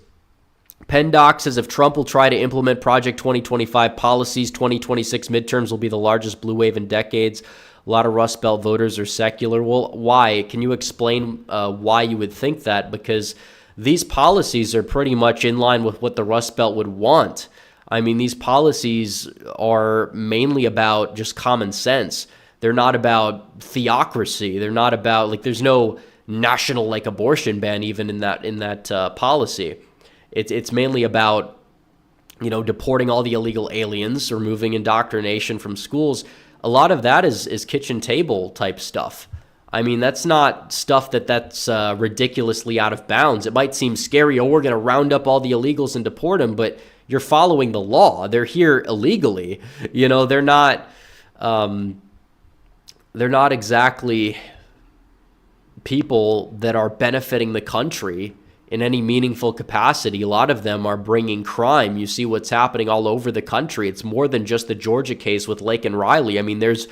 PennDoc says if Trump will try to implement Project 2025 policies, 2026 midterms will be the largest blue wave in decades. A lot of Rust Belt voters are secular. Well, why? Can you explain why you would think that? Because these policies are pretty much in line with what the Rust Belt would want. I mean, these policies are mainly about just common sense. They're not about theocracy. They're not about, like, there's no national, like, abortion ban even in that policy. It's mainly about, deporting all the illegal aliens, removing indoctrination from schools. A lot of that is kitchen table type stuff. I mean, that's not stuff that's ridiculously out of bounds. It might seem scary, we're going to round up all the illegals and deport them, but you're following the law. They're here illegally. They're not exactly people that are benefiting the country in any meaningful capacity. A lot of them are bringing crime. You see what's happening all over the country. It's more than just the Georgia case with Lake and Riley. I mean, there's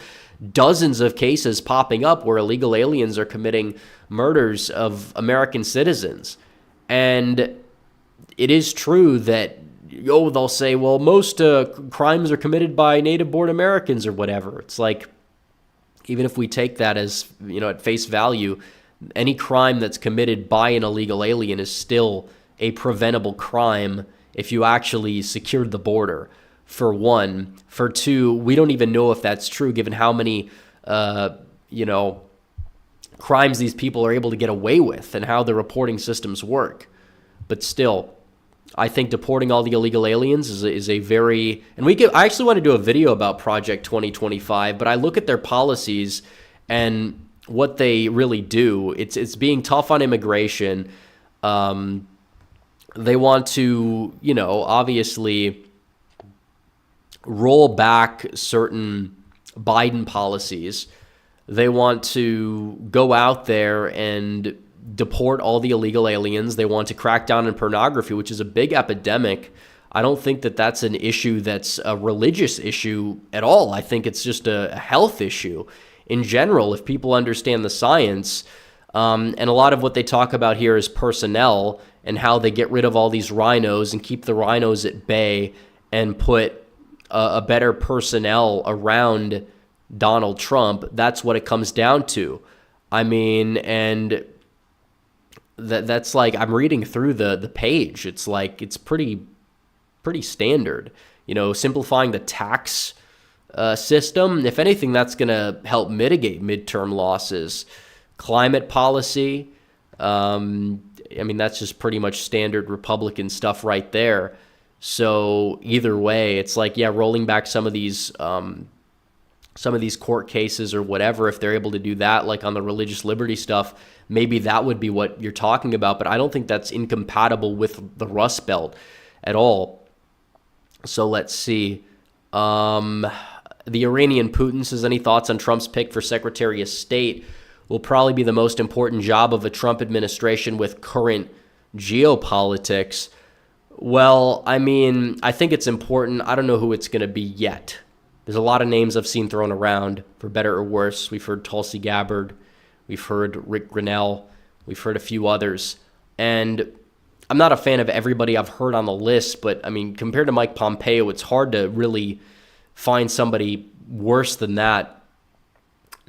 dozens of cases popping up where illegal aliens are committing murders of American citizens. And it is true that, they'll say, well, most crimes are committed by native-born Americans or whatever. It's like, even if we take that as, at face value, any crime that's committed by an illegal alien is still a preventable crime if you actually secured the border, for one. For two, we don't even know if that's true given how many, crimes these people are able to get away with and how the reporting systems work. But still, I think deporting all the illegal aliens is a very... And I actually want to do a video about Project 2025, but I look at their policies and what they really do. It's being tough on immigration. They want to, obviously roll back certain Biden policies. They want to go out there and deport all the illegal aliens. They want to crack down on pornography, which is a big epidemic. I don't think that that's an issue that's a religious issue at all. I think it's just a health issue in general, if people understand the science. And a lot of what they talk about here is personnel and how they get rid of all these rhinos and keep the rhinos at bay and put a better personnel around Donald Trump. That's what it comes down to. I mean, and that's like, I'm reading through the page. It's like, it's pretty standard. Simplifying the tax system. If anything, that's going to help mitigate midterm losses. Climate policy. That's just pretty much standard Republican stuff right there. So either way, it's like, rolling back some of these court cases or whatever, if they're able to do that, like on the religious liberty stuff, maybe that would be what you're talking about. But I don't think that's incompatible with the Rust Belt at all. So let's see. The Iranian Putin says, any thoughts on Trump's pick for Secretary of State? Will probably be the most important job of a Trump administration with current geopolitics. Well, I think it's important. I don't know who it's going to be yet. There's a lot of names I've seen thrown around, for better or worse. We've heard Tulsi Gabbard. We've heard Rick Grinnell. We've heard a few others. And I'm not a fan of everybody I've heard on the list, but, compared to Mike Pompeo, it's hard to really find somebody worse than that.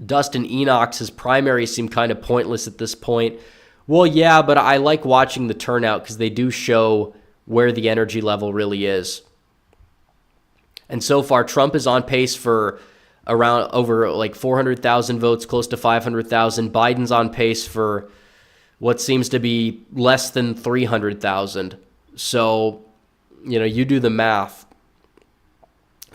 Dustin Enoch's primaries seem kind of pointless at this point. Well, yeah, but I like watching the turnout because they do show where the energy level really is. And so far, Trump is on pace for around over like 400,000 votes, close to 500,000. Biden's on pace for what seems to be less than 300,000. So, you do the math.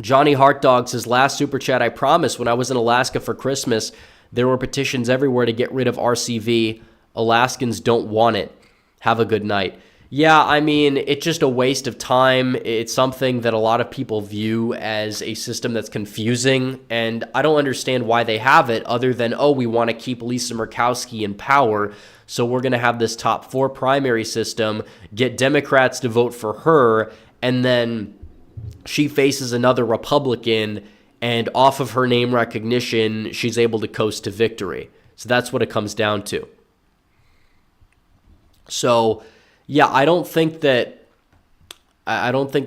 Johnny Heartdog says, last super chat, I promise when I was in Alaska for Christmas, there were petitions everywhere to get rid of RCV. Alaskans don't want it. Have a good night. Yeah, I mean, it's just a waste of time. It's something that a lot of people view as a system that's confusing, and I don't understand why they have it other than, we want to keep Lisa Murkowski in power, so we're going to have this top 4 primary system, get Democrats to vote for her, and then she faces another Republican, and off of her name recognition, she's able to coast to victory. So that's what it comes down to. So, yeah, I don't think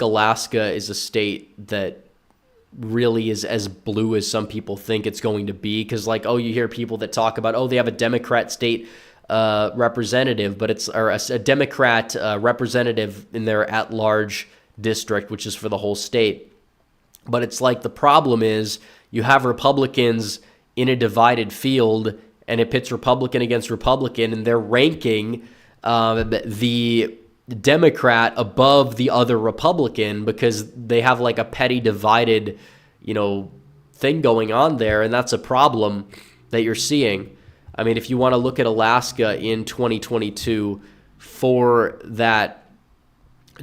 Alaska is a state that really is as blue as some people think it's going to be. Because, you hear people that talk about, they have a Democrat state representative, but it's a Democrat representative in their at-large district, which is for the whole state. But it's the problem is you have Republicans in a divided field, and it pits Republican against Republican, and they're ranking the Democrat above the other Republican because they have a petty divided, thing going on there, and that's a problem that you're seeing. I mean, if you want to look at Alaska in 2022 for that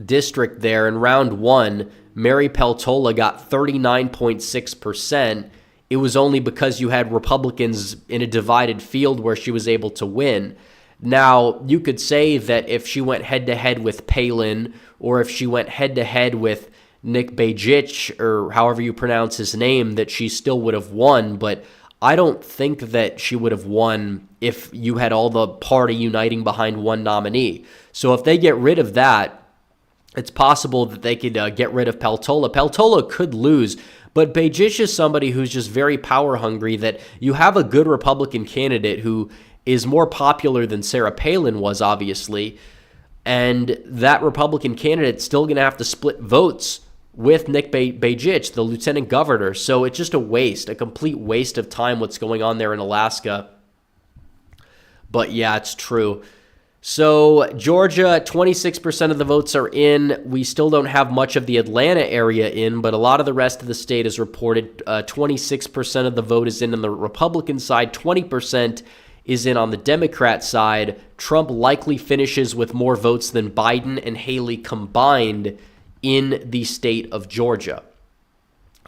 district there, in round 1, Mary Peltola got 39.6%. It was only because you had Republicans in a divided field where she was able to win. Now, you could say that if she went head-to-head with Palin, or if she went head-to-head with Nick Bajich, or however you pronounce his name, that she still would have won, but I don't think that she would have won if you had all the party uniting behind one nominee. So if they get rid of that, it's possible that they could get rid of Peltola. Peltola could lose, but Bajich is somebody who's just very power-hungry, that you have a good Republican candidate who is more popular than Sarah Palin was, obviously, and that Republican candidate's still going to have to split votes with Nick Bajich, the lieutenant governor. So it's just a complete waste of time what's going on there in Alaska. But yeah, it's true. So Georgia, 26% of the votes are in. We still don't have much of the Atlanta area in, but a lot of the rest of the state is reported. 26% of the vote is in on the Republican side, 20% is in on the Democrat side. Trump likely finishes with more votes than Biden and Haley combined in the state of Georgia.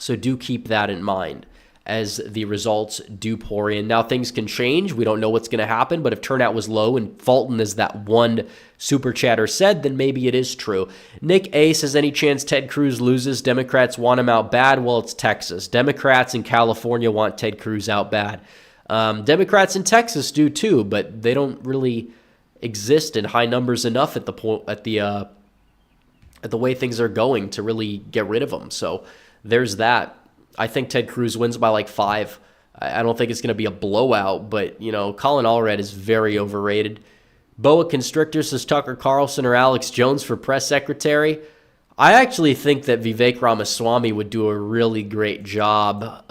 So do keep that in mind as the results do pour in. Now, things can change. We don't know what's going to happen, but if turnout was low and Fulton, as that one super chatter said, then maybe it is true. Nick A says, any chance Ted Cruz loses? Democrats want him out bad? Well, it's Texas. Democrats in California want Ted Cruz out bad. Democrats in Texas do too, but they don't really exist in high numbers enough at the way things are going to really get rid of them. So there's that. I think Ted Cruz wins by 5. I don't think it's going to be a blowout, but Colin Allred is very overrated. Boa Constrictor says Tucker Carlson or Alex Jones for press secretary. I actually think that Vivek Ramaswamy would do a really great job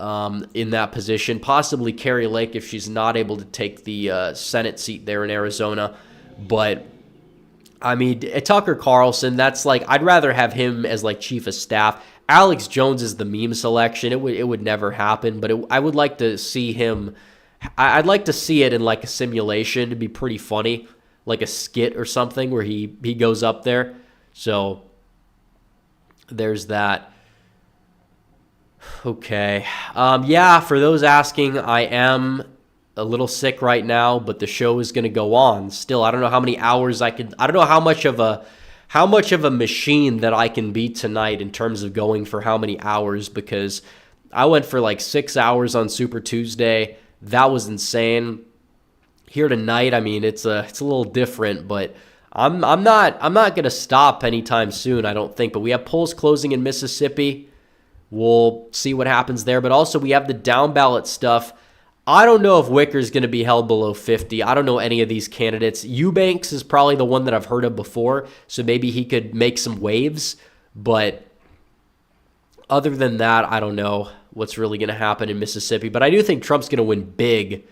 in that position. Possibly Carrie Lake if she's not able to take the Senate seat there in Arizona. But, I mean, Tucker Carlson, that's I'd rather have him as chief of staff. Alex Jones is the meme selection. It would never happen, but I would like to see him. I'd like to see it in a simulation. It'd be pretty funny, like a skit or something where he goes up there. So there's that. Okay. Yeah, for those asking, I am a little sick right now, but the show is going to go on. Still, I don't know how many hours I don't know how much of a machine that I can be tonight in terms of going for how many hours, because I went for 6 hours on Super Tuesday. That was insane. Here tonight, I mean, it's a little different, but I'm not going to stop anytime soon, I don't think. But we have polls closing in Mississippi. We'll see what happens there. But also we have the down ballot stuff. I don't know if Wicker's going to be held below 50. I don't know any of these candidates. Eubanks is probably the one that I've heard of before, so maybe he could make some waves. But other than that, I don't know what's really going to happen in Mississippi. But I do think Trump's going to win big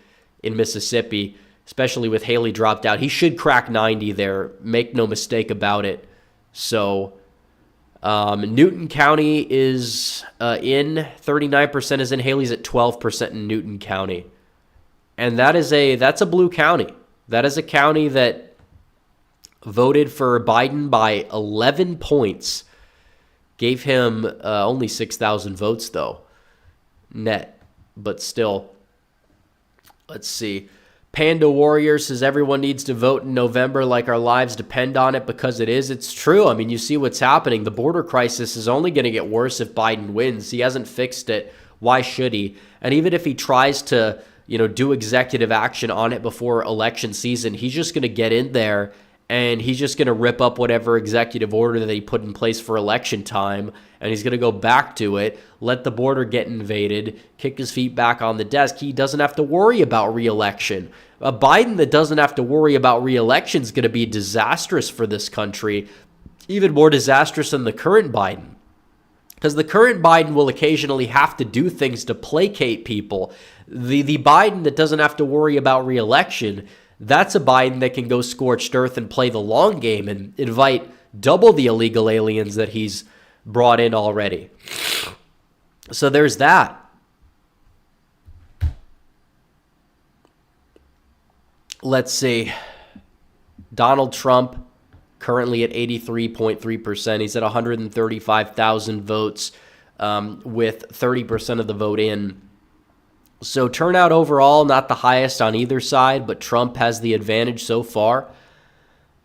in Mississippi, especially with Haley dropped out. He should crack 90 there. Make no mistake about it. So Newton County is in, 39% is in. Haley's at 12% in Newton County. And that's a blue county. That is a county that voted for Biden by 11 points. Gave him only 6,000 votes, though, net. But still, let's see. Panda Warrior says everyone needs to vote in November like our lives depend on it, because it is. It's true. I mean, you see what's happening. The border crisis is only going to get worse if Biden wins. He hasn't fixed it. Why should he? And even if he tries to, do executive action on it before election season, he's just going to get in there and he's just going to rip up whatever executive order that he put in place for election time, and he's going to go back to it, let the border get invaded, kick his feet back on the desk. He doesn't have to worry about re-election. A Biden that doesn't have to worry about re-election is going to be disastrous for this country, even more disastrous than the current Biden. Because the current Biden will occasionally have to do things to placate people. The Biden that doesn't have to worry about re-election, that's a Biden that can go scorched earth and play the long game and invite double the illegal aliens that he's brought in already. So there's that. Let's see. Donald Trump, currently at 83.3%. He's at 135,000 votes with 30% of the vote in. So turnout overall, not the highest on either side, but Trump has the advantage so far.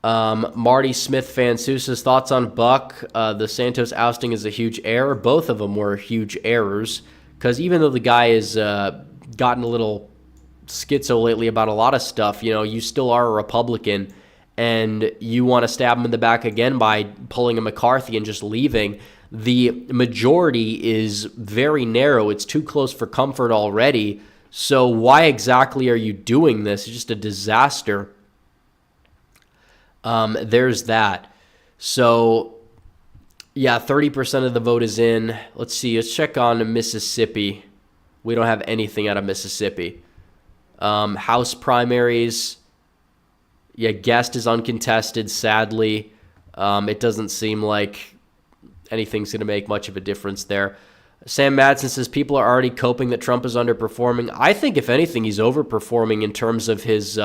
Marty Smith Fansusa's thoughts on Buck. The Santos ousting is a huge error. Both of them were huge errors, because even though the guy has gotten a little schizo lately about a lot of stuff, you still are a Republican, and you want to stab him in the back again by pulling a McCarthy and just leaving. The majority is very narrow. It's too close for comfort already. So why exactly are you doing this? It's just a disaster. There's that. So, yeah, 30% of the vote is in. Let's see. Let's check on Mississippi. We don't have anything out of Mississippi. House primaries. Yeah, Guest is uncontested, sadly. It doesn't seem like anything's going to make much of a difference there. Sam Madsen says people are already coping that Trump is underperforming. I think, if anything, he's overperforming in terms of his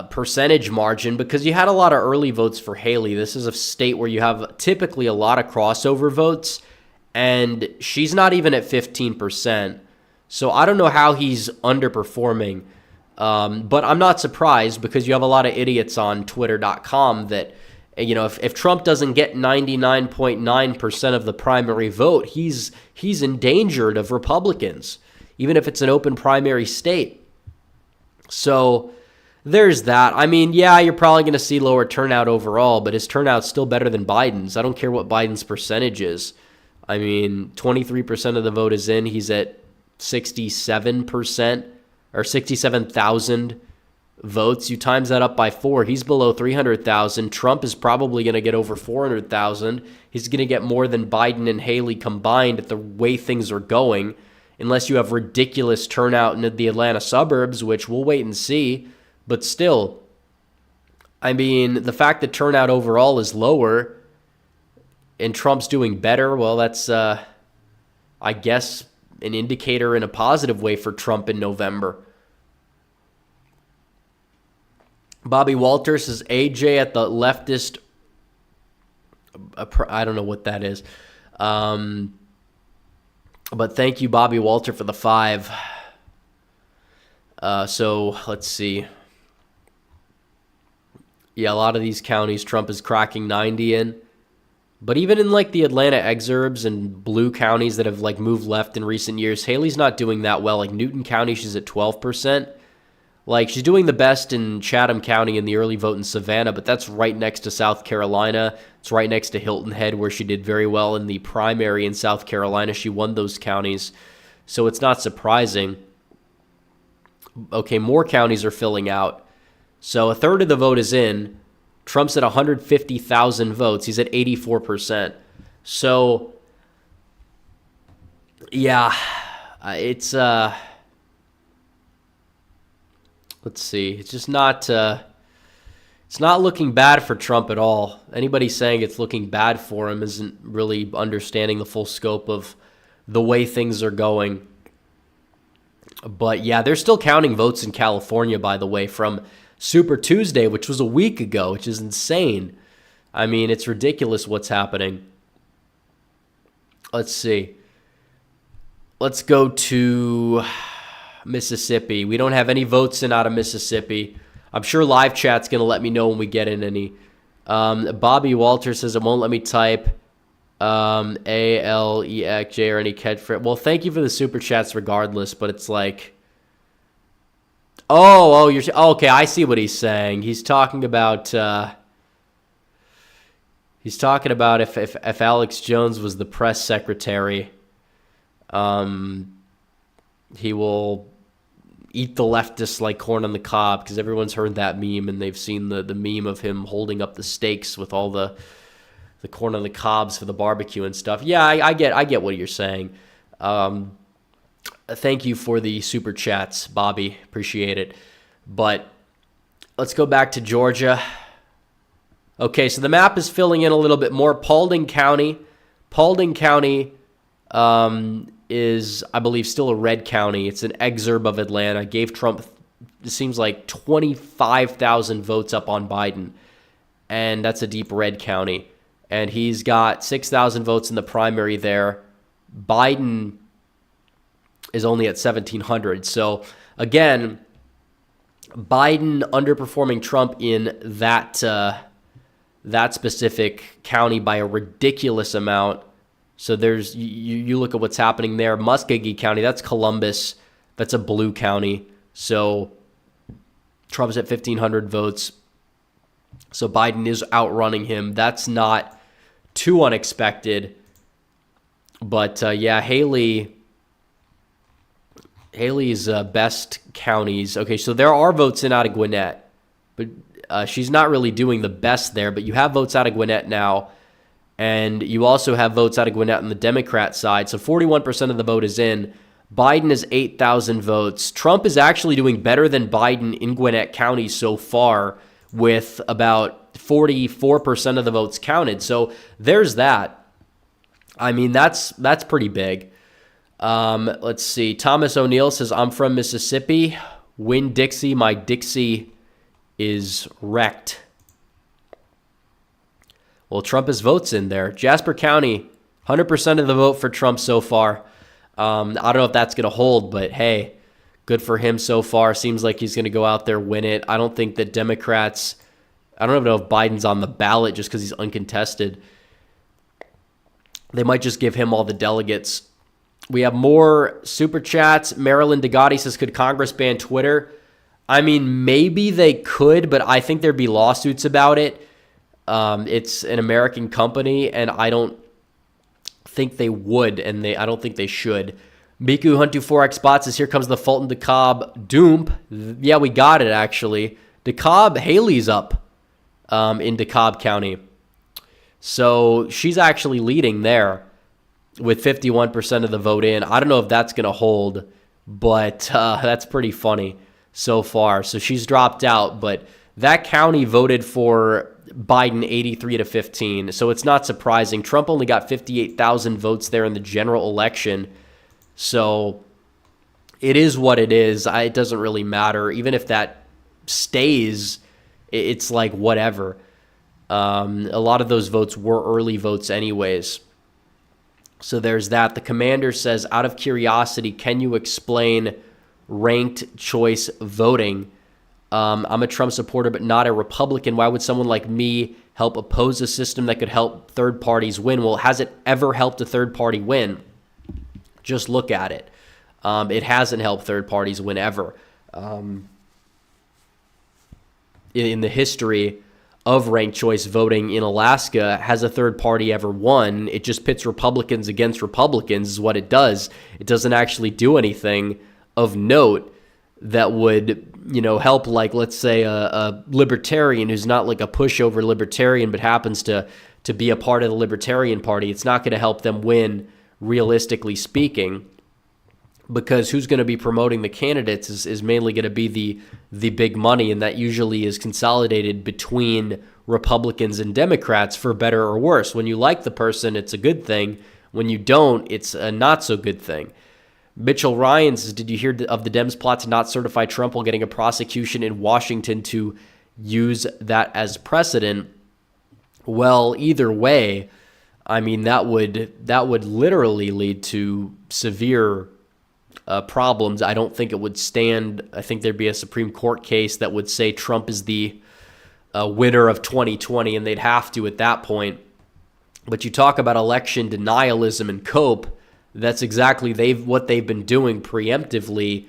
percentage margin, because you had a lot of early votes for Haley. This is a state where you have typically a lot of crossover votes, and she's not even at 15%. So I don't know how he's underperforming. But I'm not surprised, because you have a lot of idiots on Twitter.com that, if Trump doesn't get 99.9% of the primary vote, he's endangered of Republicans, even if it's an open primary state. So there's that. I mean, yeah, you're probably going to see lower turnout overall, but his turnout's still better than Biden's. I don't care what Biden's percentage is. I mean, 23% of the vote is in. He's at 67%. Or 67,000 votes. You times that up by 4. He's below 300,000. Trump is probably going to get over 400,000. He's going to get more than Biden and Haley combined at the way things are going, unless you have ridiculous turnout in the Atlanta suburbs, which we'll wait and see. But still, I mean, the fact that turnout overall is lower and Trump's doing better, well, that's, I guess, an indicator in a positive way for Trump in November. Bobby Walters says AJ at the leftist. I don't know what that is. But thank you, Bobby Walter, for the 5. So let's see. Yeah, a lot of these counties Trump is cracking 90 in. But even in like the Atlanta exurbs and blue counties that have like moved left in recent years, Haley's not doing that well. Like Newton County, she's at 12%. Like she's doing the best in Chatham County in the early vote in Savannah, but that's right next to South Carolina. It's right next to Hilton Head, where she did very well in the primary in South Carolina. She won those counties, so it's not surprising. Okay, more counties are filling out. So a third of the vote is in. Trump's at 150,000 votes. He's at 84%. So, yeah, it's, let's see. It's just not, It's not looking bad for Trump at all. Anybody saying it's looking bad for him isn't really understanding the full scope of the way things are going. But yeah, they're still counting votes in California, by the way, from Super Tuesday, which was a week ago, which is insane. I mean, it's ridiculous what's happening. Let's see. Let's go to Mississippi. We don't have any votes in out of Mississippi. I'm sure live chat's going to let me know when we get in any. Bobby Walter says it won't let me type ALEXJ or any catchphrase. Well, thank you for the super chats regardless, but it's like, okay, I see what he's saying. He's talking about if Alex Jones was the press secretary, he will eat the leftists like corn on the cob, because everyone's heard that meme and they've seen the meme of him holding up the steaks with all the corn on the cobs for the barbecue and stuff. Yeah, I get what you're saying. Thank you for the super chats, Bobby. Appreciate it. But let's go back to Georgia. Okay, so the map is filling in a little bit more. Paulding County is, I believe, still a red county. It's an exurb of Atlanta. Gave Trump, it seems like, 25,000 votes up on Biden, and that's a deep red county. And he's got 6,000 votes in the primary there. Biden is only at 1,700. So, again, Biden underperforming Trump in that specific county by a ridiculous amount. So there's you look at what's happening there. Muskogee County, that's Columbus. That's a blue county. So Trump's at 1,500 votes. So Biden is outrunning him. That's not too unexpected. But yeah, Haley's best counties. Okay, so there are votes in out of Gwinnett, but she's not really doing the best there. But you have votes out of Gwinnett now. And you also have votes out of Gwinnett on the Democrat side. So 41% of the vote is in. Biden is 8,000 votes. Trump is actually doing better than Biden in Gwinnett County so far, with about 44% of the votes counted. So there's that. I mean, that's pretty big. Let's see. Thomas O'Neill says, I'm from Mississippi. Win Dixie. My Dixie is wrecked. Well, Trump has votes in there. Jasper County, 100% of the vote for Trump so far. I don't know if that's going to hold, but hey, good for him so far. Seems like he's going to go out there, win it. I don't think that Democrats, I don't even know if Biden's on the ballot just because he's uncontested. They might just give him all the delegates. We have more super chats. Marilyn Degatti says, could Congress ban Twitter? I mean, maybe they could, but I think there'd be lawsuits about it. It's an American company, and I don't think they would, and I don't think they should. Miku Huntu 4X Bot says, here comes the Fulton DeKalb Doomp. Yeah, we got it, actually. DeKalb, Haley's up in DeKalb County. So she's actually leading there with 51% of the vote in. I don't know if that's going to hold, but that's pretty funny so far. So she's dropped out, but that county voted for Biden 83-15. So it's not surprising. Trump only got 58,000 votes there in the general election. So it is what it is. It doesn't really matter. Even if that stays, it's like whatever. A lot of those votes were early votes anyways. So there's that. The commander says, out of curiosity, can you explain ranked choice voting? I'm a Trump supporter, but not a Republican. Why would someone like me help oppose a system that could help third parties win? Well, has it ever helped a third party win? Just look at it. It hasn't helped third parties win ever. In the history of ranked choice voting in Alaska, has a third party ever won? It just pits Republicans against Republicans is what it does. It doesn't actually do anything of note that would, help, like, let's say a libertarian who's not like a pushover libertarian but happens to be a part of the Libertarian Party. It's not going to help them win, realistically speaking. because who's going to be promoting the candidates is mainly going to be the big money, and that usually is consolidated between Republicans and Democrats for better or worse. When you like the person, it's a good thing. When you don't, it's a not so good thing. Mitchell Ryan says, did you hear of the Dems plot to not certify Trump while getting a prosecution in Washington to use that as precedent? Well, either way, I mean, that would literally lead to severe problems. I don't think it would stand. I think there'd be a Supreme Court case that would say Trump is the winner of 2020, and they'd have to at that point. But you talk about election denialism and cope, that's exactly what they've been doing preemptively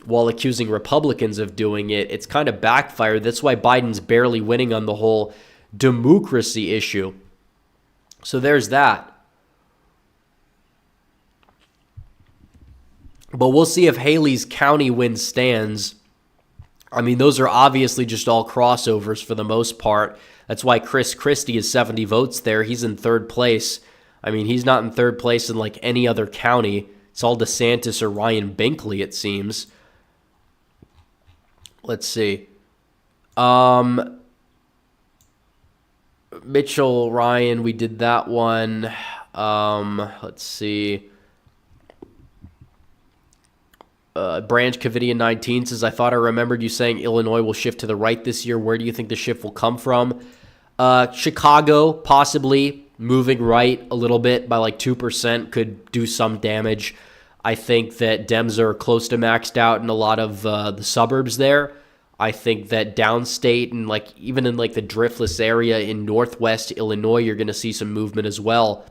while accusing Republicans of doing it. It's kind of backfired. That's why Biden's barely winning on the whole democracy issue. So there's that. But we'll see if Haley's county win stands. I mean, those are obviously just all crossovers for the most part. That's why Chris Christie is 70 votes there. He's in third place. I mean, he's not in third place in like any other county. It's all DeSantis or Ryan Binkley, it seems. Let's see. Mitchell Ryan, we did that one. Let's see. Branch Covidian 19 says, I thought I remembered you saying Illinois will shift to the right this year. Where do you think the shift will come from? Chicago, possibly moving right a little bit by like 2% could do some damage. I think that Dems are close to maxed out in a lot of the suburbs there. I think that downstate and like even in like the driftless area in northwest Illinois, you're going to see some movement as well.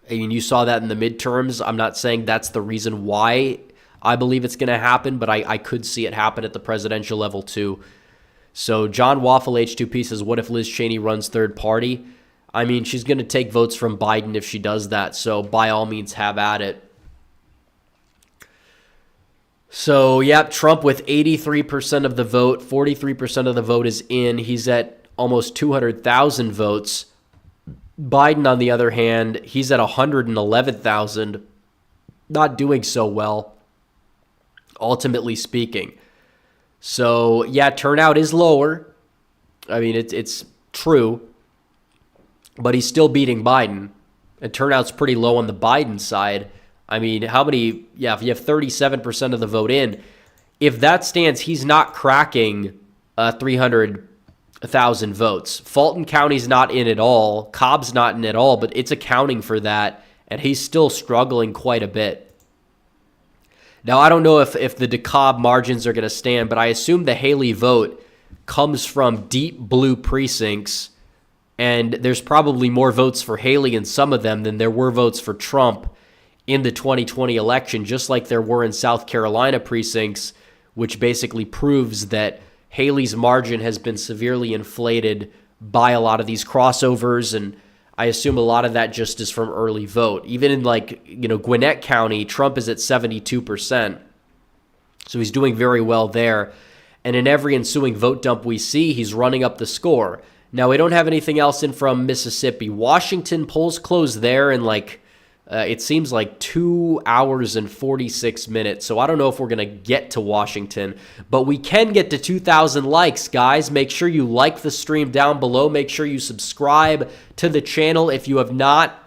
I mean, you saw that in the midterms. I'm not saying that's the reason why I believe it's going to happen, but I could see it happen at the presidential level too. So John Waffle H2P says, what if Liz Cheney runs third party? I mean, she's going to take votes from Biden if she does that, so by all means have at it. So, yeah, Trump with 83% of the vote, 43% of the vote is in. He's at almost 200,000 votes. Biden, on the other hand, he's at 111,000. Not doing so well, ultimately speaking. So, yeah, turnout is lower. I mean, it's true. But he's still beating Biden. And turnout's pretty low on the Biden side. I mean, how many, if you have 37% of the vote in, if that stands, he's not cracking 300,000 votes. Fulton County's not in at all. Cobb's not in at all, but it's accounting for that, and he's still struggling quite a bit. Now, I don't know if the DeKalb margins are going to stand, but I assume the Haley vote comes from deep blue precincts, and there's probably more votes for Haley in some of them than there were votes for Trump in the 2020 election, just like there were in South Carolina precincts, which basically proves that Haley's margin has been severely inflated by a lot of these crossovers, and I assume a lot of that just is from early vote. Even in Gwinnett County, Trump is at 72%, so he's doing very well there. And in every ensuing vote dump we see, he's running up the score. Now, we don't have anything else in from Mississippi. Washington, polls close there in it seems like 2 hours and 46 minutes. So I don't know if we're going to get to Washington, but we can get to 2,000 likes, guys. Make sure you like the stream down below. Make sure you subscribe to the channel. If you have not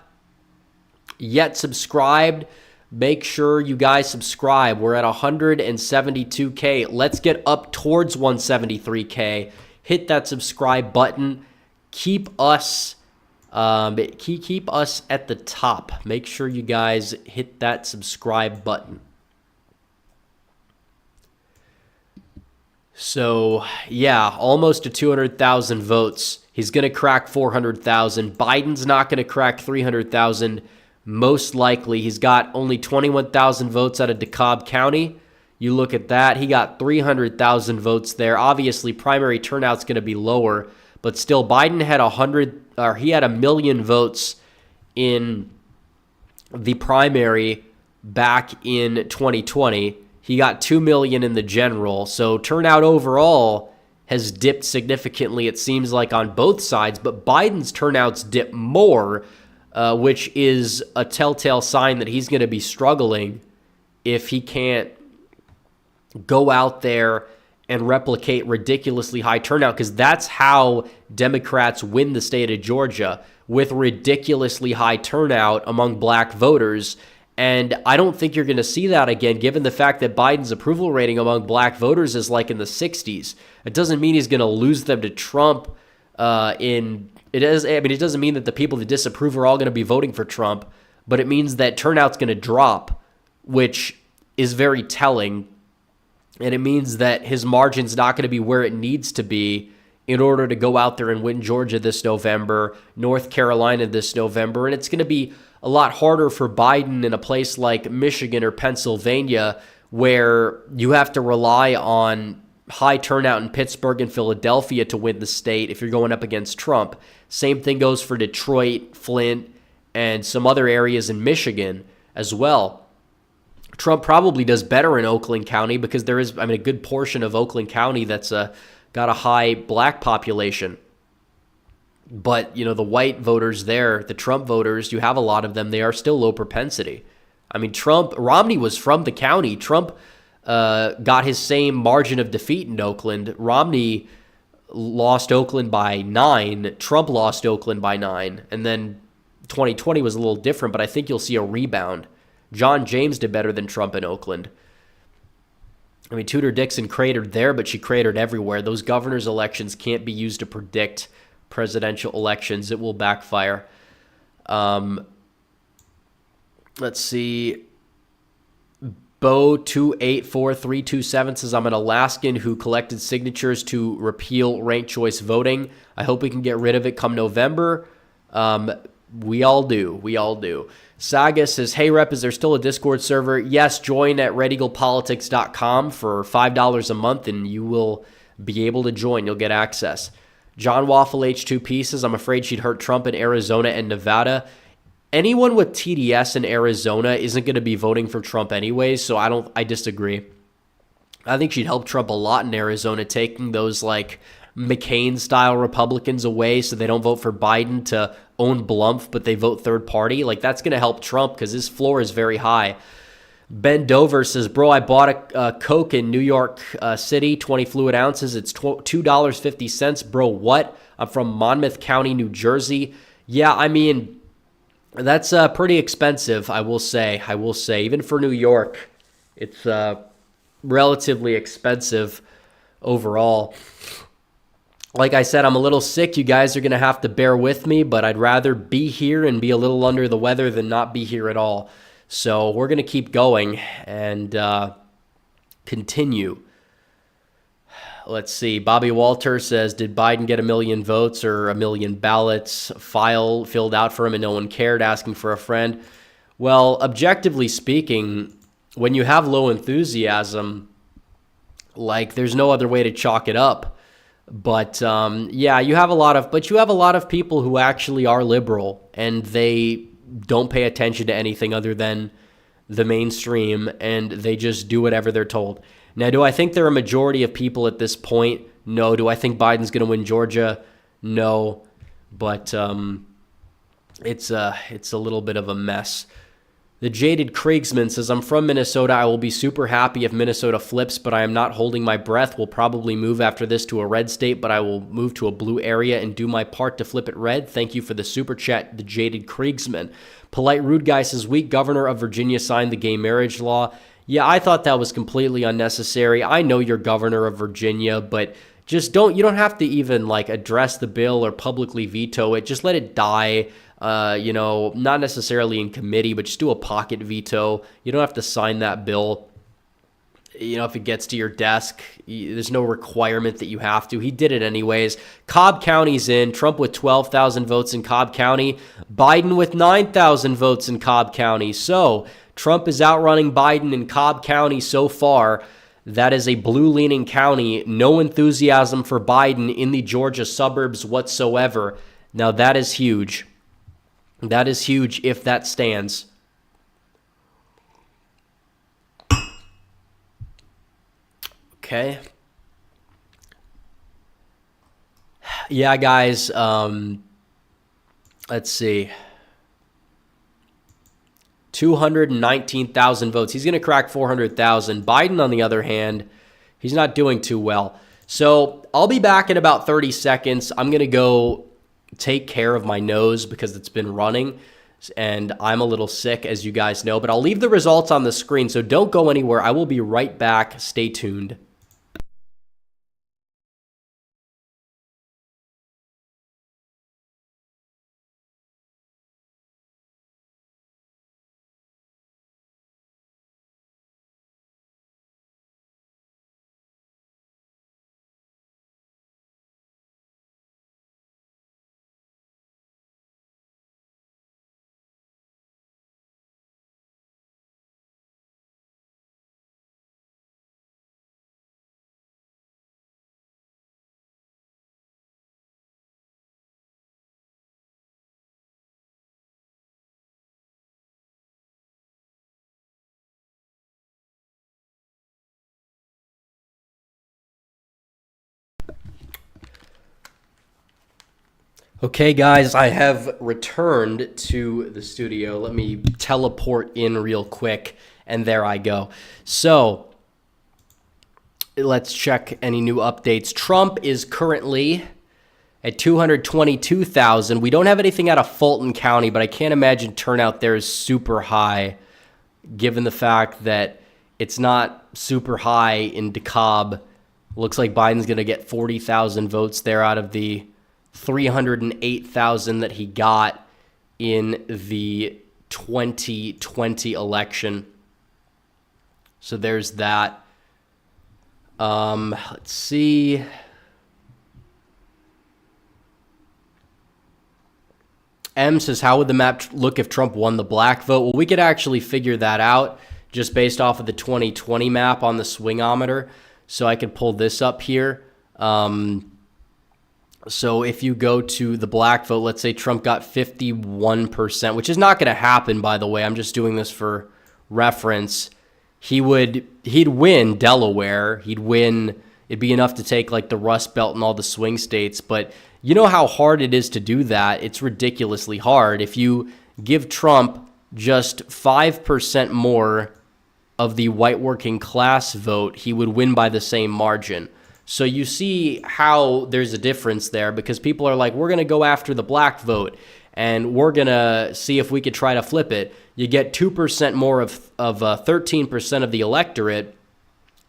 yet subscribed, make sure you guys subscribe. We're at 172K. Let's get up towards 173K. Hit that subscribe button. Keep us at the top. Make sure you guys hit that subscribe button. So, yeah, almost to 200,000 votes. He's going to crack 400,000. Biden's not going to crack 300,000. Most likely, he's got only 21,000 votes out of DeKalb County. You look at that, he got 300,000 votes there. Obviously, primary turnout's going to be lower, but still, Biden had 1 million votes in the primary back in 2020. He got 2 million in the general. So turnout overall has dipped significantly, it seems like, on both sides, but Biden's turnout's dipped more, which is a telltale sign that he's going to be struggling if he can't go out there and replicate ridiculously high turnout, because that's how Democrats win the state of Georgia, with ridiculously high turnout among black voters. And I don't think you're going to see that again, given the fact that Biden's approval rating among black voters is like in the 60s. It doesn't mean he's going to lose them to Trump. It doesn't mean that the people that disapprove are all going to be voting for Trump, but it means that turnout's going to drop, which is very telling. And it means that his margin's not going to be where it needs to be in order to go out there and win Georgia this November, North Carolina this November. And it's going to be a lot harder for Biden in a place like Michigan or Pennsylvania, where you have to rely on high turnout in Pittsburgh and Philadelphia to win the state if you're going up against Trump. Same thing goes for Detroit, Flint, and some other areas in Michigan as well. Trump probably does better in Oakland County because there is, a good portion of Oakland County that's got a high black population. But, the white voters there, the Trump voters, you have a lot of them. They are still low propensity. Romney was from the county. Trump got his same margin of defeat in Oakland. Romney lost Oakland by 9. Trump lost Oakland by 9. And then 2020 was a little different, but I think you'll see a rebound. John James did better than Trump in Oakland. Tudor Dixon cratered there, but she cratered everywhere. Those governor's elections can't be used to predict presidential elections. It will backfire. Let's see. Bo284327 says, I'm an Alaskan who collected signatures to repeal ranked choice voting. I hope we can get rid of it come November. We all do. Saga says, hey, Rep, is there still a Discord server? Yes, join at redeaglepolitics.com for $5 a month, and you will be able to join. You'll get access. John Waffle H2P says, I'm afraid she'd hurt Trump in Arizona and Nevada. Anyone with TDS in Arizona isn't going to be voting for Trump anyways, so I disagree. I think she'd help Trump a lot in Arizona, taking those McCain-style Republicans away so they don't vote for Biden to own Blumph, but they vote third party. That's going to help Trump because his floor is very high. Ben Dover says, bro, I bought a Coke in New York City, 20 fluid ounces. It's $2.50. Bro, what? I'm from Monmouth County, New Jersey. Yeah, that's pretty expensive, I will say. Even for New York, it's relatively expensive overall. Like I said, I'm a little sick. You guys are going to have to bear with me, but I'd rather be here and be a little under the weather than not be here at all. So we're going to keep going and continue. Let's see. Bobby Walter says, did Biden get 1 million votes or 1 million ballots file filled out for him and no one cared, asking for a friend? Well, objectively speaking, when you have low enthusiasm, there's no other way to chalk it up. But you have a lot of people who actually are liberal and they don't pay attention to anything other than the mainstream, and they just do whatever they're told. Now, do I think there are a majority of people at this point? No. Do I think Biden's going to win Georgia? No. But it's a little bit of a mess. The Jaded Kriegsman says, I'm from Minnesota. I will be super happy if Minnesota flips, but I am not holding my breath. We'll probably move after this to a red state, but I will move to a blue area and do my part to flip it red. Thank you for the super chat, the Jaded Kriegsman. Polite Rude Guy says, weak governor of Virginia signed the gay marriage law. Yeah, I thought that was completely unnecessary. I know you're governor of Virginia, but you don't have to even address the bill or publicly veto it. Just let it die. Not necessarily in committee, but just do a pocket veto. You don't have to sign that bill. If it gets to your desk, there's no requirement that you have to. He did it anyways. Cobb County's in. Trump with 12,000 votes in Cobb County. Biden with 9,000 votes in Cobb County. So Trump is outrunning Biden in Cobb County so far. That is a blue-leaning county. No enthusiasm for Biden in the Georgia suburbs whatsoever. Now, that is huge. That is huge if that stands. Okay. Yeah, guys. Let's see. 219,000 votes. He's going to crack 400,000. Biden, on the other hand, he's not doing too well. So I'll be back in about 30 seconds. I'm going to go take care of my nose because it's been running, and I'm a little sick, as you guys know. But I'll leave the results on the screen, so don't go anywhere. I will be right back. Stay tuned. Okay, guys, I have returned to the studio. Let me teleport in real quick, and there I go. So let's check any new updates. Trump is currently at 222,000. We don't have anything out of Fulton County, but I can't imagine turnout there is super high, given the fact that it's not super high in DeKalb. Looks like Biden's going to get 40,000 votes there out of the 308,000 that he got in the 2020 election. So there's that. Let's see. M says, how would the map look if Trump won the black vote? Well, we could actually figure that out just based off of the 2020 map on the swingometer. So I could pull this up here. So if you go to the black vote, let's say Trump got 51%, which is not going to happen, by the way. I'm just doing this for reference. He'd win Delaware. He'd win. It'd be enough to take like the Rust Belt and all the swing states. But you know how hard it is to do that? It's ridiculously hard. If you give Trump just 5% more of the white working class vote, he would win by the same margin. So you see how there's a difference there, because people are like, we're going to go after the black vote and we're going to see if we could try to flip it. You get 2% more of 13% of the electorate.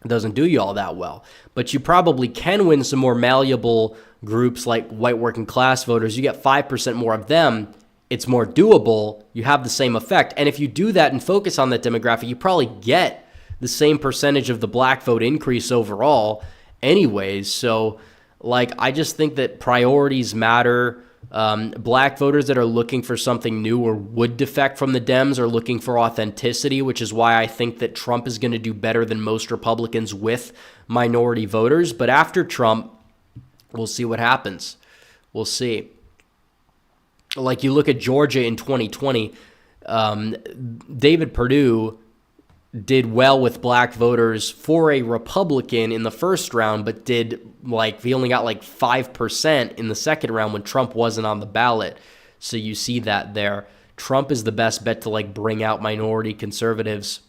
It doesn't do you all that well. But you probably can win some more malleable groups like white working class voters. You get 5% more of them. It's more doable. You have the same effect. And if you do that and focus on that demographic, you probably get the same percentage of the black vote increase overall anyways. So like, I just think that priorities matter. Black voters that are looking for something new or would defect from the Dems are looking for authenticity, which is why I think that Trump is going to do better than most Republicans with minority voters. But after Trump, we'll see what happens. We'll see. Like, you look at Georgia in 2020, David Perdue did well with black voters for a Republican in the first round, but he only got like 5% in the second round when Trump wasn't on the ballot. So you see that there. Trump is the best bet to like bring out minority conservatives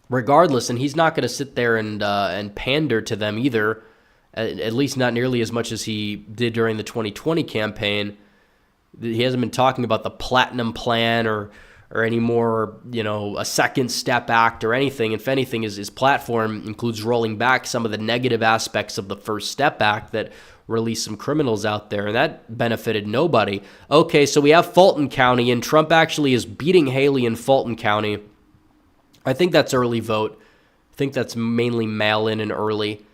regardless. And he's not going to sit there and pander to them either, at least not nearly as much as he did during the 2020 campaign. He hasn't been talking about the Platinum Plan or any more, a Second Step Act or anything. If anything, his platform includes rolling back some of the negative aspects of the First Step Act that released some criminals out there, and that benefited nobody. Okay, so we have Fulton County, and Trump actually is beating Haley in Fulton County. I think that's early vote. I think that's mainly mail-in and early.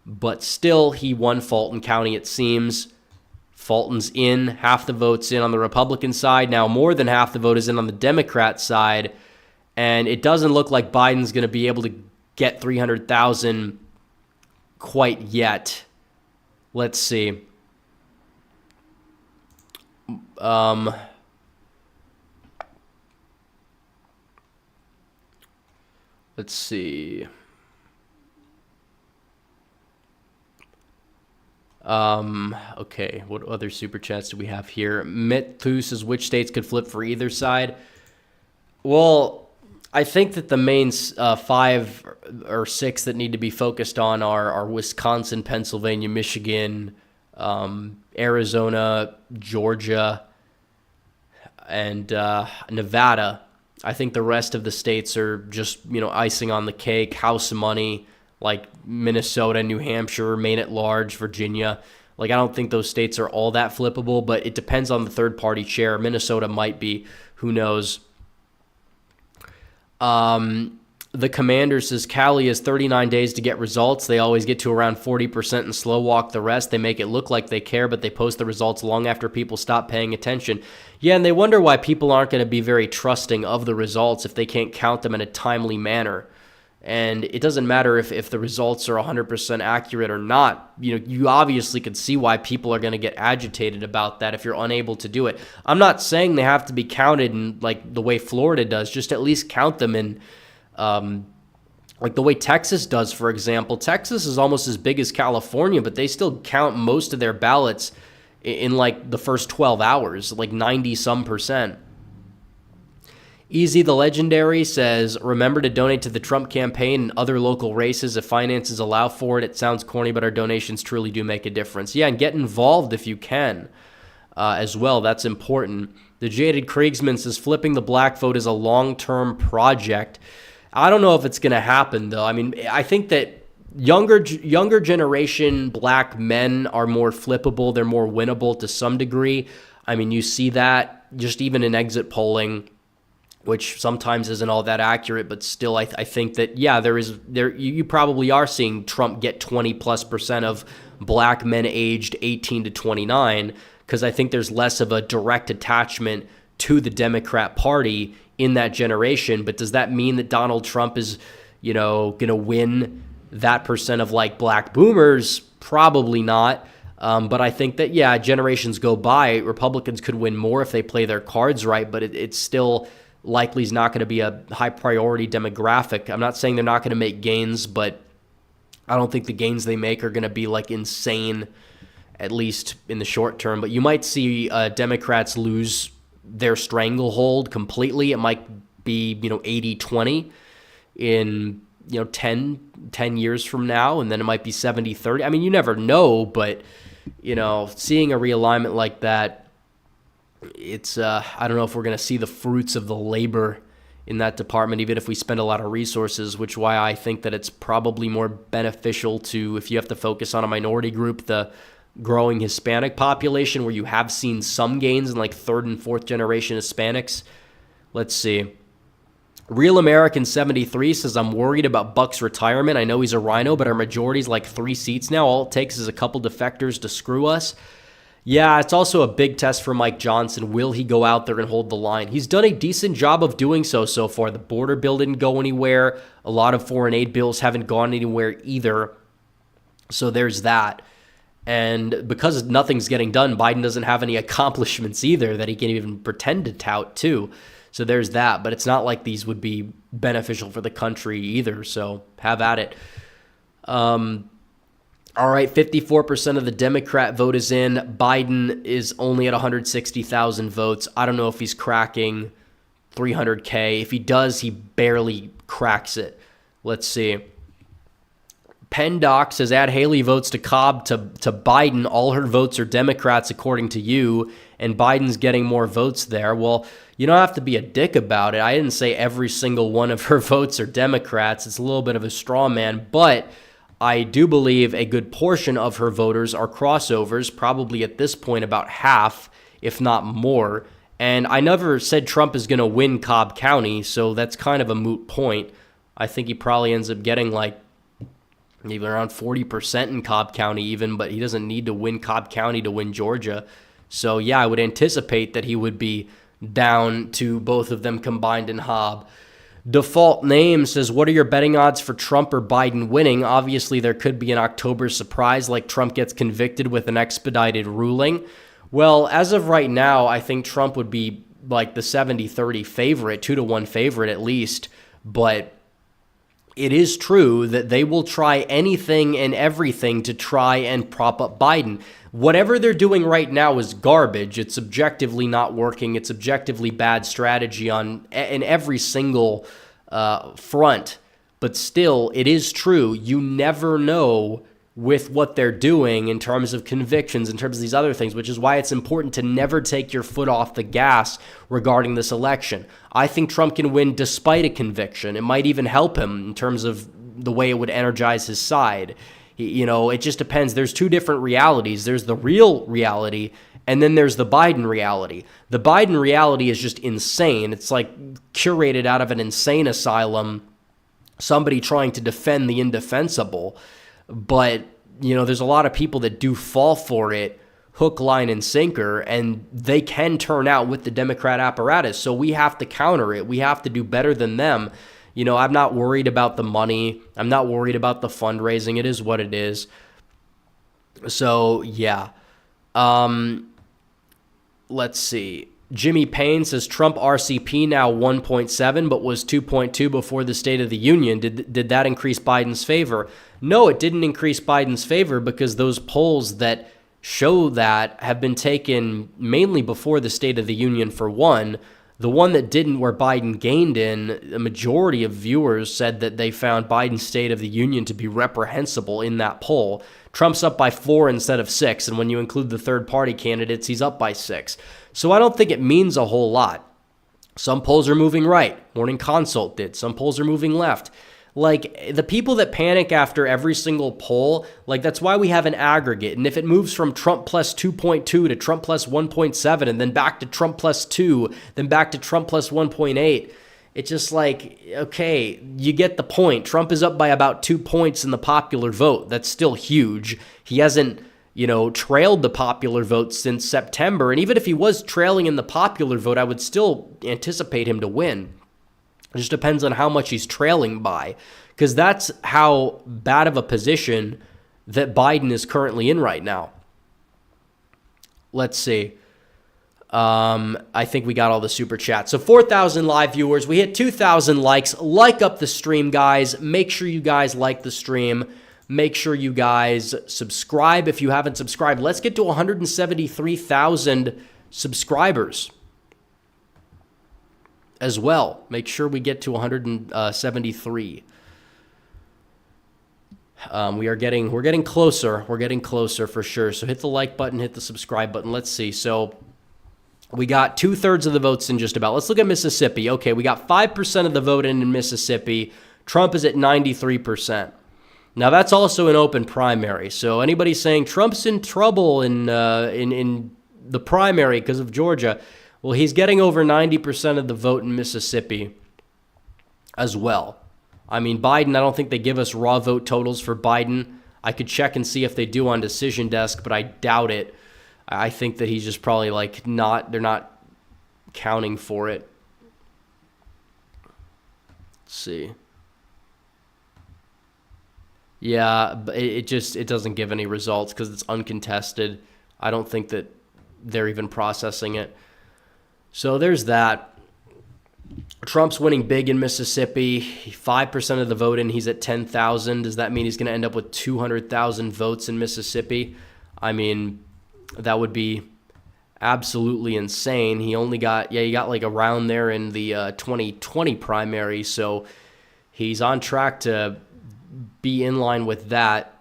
But still, he won Fulton County, it seems. Fulton's in, half the vote's in on the Republican side. Now more than half the vote is in on the Democrat side. And it doesn't look like Biden's going to be able to get 300,000 quite yet. Let's see. Let's see. Okay, what other super chats do we have here? Mithus says, which states could flip for either side? Well, I think that the main five or six that need to be focused on are Wisconsin, Pennsylvania, Michigan, Arizona, Georgia, and Nevada. I think the rest of the states are just, icing on the cake, house money, like Minnesota, New Hampshire, Maine at large, Virginia. Like, I don't think those states are all that flippable, but it depends on the third-party chair. Minnesota might be. Who knows? The Commander says Cali has 39 days to get results. They always get to around 40% and slow walk the rest. They make it look like they care, but they post the results long after people stop paying attention. Yeah, and they wonder why people aren't going to be very trusting of the results if they can't count them in a timely manner. And it doesn't matter if the results are 100% accurate or not. You obviously can see why people are going to get agitated about that if you're unable to do it. I'm not saying they have to be counted in like the way Florida does, just at least count them in like the way Texas does, for example. Texas is almost as big as California, but they still count most of their ballots in like the first 12 hours, like 90-some%. Easy the Legendary says, remember to donate to the Trump campaign and other local races if finances allow for it. It sounds corny, but our donations truly do make a difference. Yeah, and get involved if you can as well. That's important. The Jaded Kriegsman says, flipping the black vote is a long-term project. I don't know if it's going to happen, though. I mean, I think that younger generation black men are more flippable. They're more winnable to some degree. I mean, you see that just even in exit polling, which sometimes isn't all that accurate, but still I think that, yeah, you probably are seeing Trump get 20+% of black men aged 18 to 29, because I think there's less of a direct attachment to the Democrat Party in that generation. But does that mean that Donald Trump is, going to win that percent of like black boomers? Probably not. But I think that, yeah, generations go by, Republicans could win more if they play their cards right, but it's still likely is not going to be a high priority demographic. I'm not saying they're not going to make gains, but I don't think the gains they make are going to be like insane, at least in the short term. But you might see Democrats lose their stranglehold completely. It might be, 80-20 in, 10 years from now, and then it might be 70-30. I mean, you never know, but, seeing a realignment like that, it's I don't know if we're going to see the fruits of the labor in that department, even if we spend a lot of resources, which why I think that it's probably more beneficial to, if you have to focus on a minority group, the growing Hispanic population, where you have seen some gains in like third and fourth generation Hispanics. Let's see. Real American 73 says, I'm worried about Buck's retirement. I know he's a rhino, but our majority's like 3 seats now. All it takes is a couple defectors to screw us. Yeah, it's also a big test for Mike Johnson. Will he go out there and hold the line? He's done a decent job of doing so far. The border bill didn't go anywhere. A lot of foreign aid bills haven't gone anywhere either. So there's that. And because nothing's getting done, Biden doesn't have any accomplishments either that he can even pretend to tout too. So there's that. But it's not like these would be beneficial for the country either. So have at it. All right, 54% of the Democrat vote is in. Biden is only at 160,000 votes. I don't know if he's cracking 300K. If he does, he barely cracks it. Let's see. PennDoc says, add Haley votes to Cobb to Biden. All her votes are Democrats, according to you, and Biden's getting more votes there. Well, you don't have to be a dick about it. I didn't say every single one of her votes are Democrats. It's a little bit of a straw man, but I do believe a good portion of her voters are crossovers, probably at this point about half, if not more. And I never said Trump is going to win Cobb County, so that's kind of a moot point. I think he probably ends up getting like maybe around 40% in Cobb County even, but he doesn't need to win Cobb County to win Georgia. So yeah, I would anticipate that he would be down to both of them combined in Hobb. Default Name says, what are your betting odds for Trump or Biden winning? Obviously, there could be an October surprise, like Trump gets convicted with an expedited ruling. Well, as of right now, I think Trump would be like the 70-30 favorite, 2-1 favorite at least. But it is true that they will try anything and everything to try and prop up Biden. Whatever they're doing right now is garbage. It's objectively not working. It's objectively bad strategy in every single front. But still, it is true. You never know with what they're doing in terms of convictions, in terms of these other things, which is why it's important to never take your foot off the gas regarding this election. I think Trump can win despite a conviction. It might even help him in terms of the way it would energize his side. It just depends. There's two different realities. There's the real reality, and then there's the Biden reality. The Biden reality is just insane. It's like curated out of an insane asylum, somebody trying to defend the indefensible. But, there's a lot of people that do fall for it, hook, line, and sinker, and they can turn out with the Democrat apparatus. So we have to counter it. We have to do better than them. I'm not worried about the money. I'm not worried about the fundraising. It is what it is. So, yeah. Let's see. Jimmy Payne says Trump RCP now 1.7, but was 2.2 before the State of the Union. Did that increase Biden's favor? No, it didn't increase Biden's favor because those polls that show that have been taken mainly before the State of the Union for one. The one that didn't, where Biden gained in, a majority of viewers said that they found Biden's State of the Union to be reprehensible in that poll. Trump's up by 4 instead of 6, and when you include the third-party candidates, he's up by 6. So I don't think it means a whole lot. Some polls are moving right. Morning Consult did. Some polls are moving left. Like, the people that panic after every single poll, that's why we have an aggregate. And if it moves from Trump plus 2.2 to Trump plus 1.7, and then back to Trump plus 2, then back to Trump plus 1.8, it's just okay, you get the point. Trump is up by about 2 points in the popular vote. That's still huge. He hasn't, trailed the popular vote since September. And even if he was trailing in the popular vote, I would still anticipate him to win. It just depends on how much he's trailing by, because that's how bad of a position that Biden is currently in right now. Let's see. I think we got all the super chats. So 4,000 live viewers. We hit 2,000 likes. Like up the stream, guys. Make sure you guys like the stream. Make sure you guys subscribe if you haven't subscribed. Let's get to 173,000 subscribers as well. Make sure we get to 173. We're getting closer. We're getting closer for sure. So hit the like button, hit the subscribe button. Let's see. So we got 2/3 of the votes in just about. Let's look at Mississippi. Okay, we got 5% of the vote in Mississippi. Trump is at 93%. Now that's also an open primary. So anybody saying Trump's in trouble in the primary because of Georgia, well, he's getting over 90% of the vote in Mississippi as well. I mean, Biden, I don't think they give us raw vote totals for Biden. I could check and see if they do on Decision Desk, but I doubt it. I think that he's just probably they're not counting for it. Let's see. Yeah, but it doesn't give any results because it's uncontested. I don't think that they're even processing it. So there's that. Trump's winning big in Mississippi. 5% of the vote in. He's at 10,000. Does that mean he's going to end up with 200,000 votes in Mississippi? I mean, that would be absolutely insane. He got around there in the 2020 primary. So he's on track to be in line with that.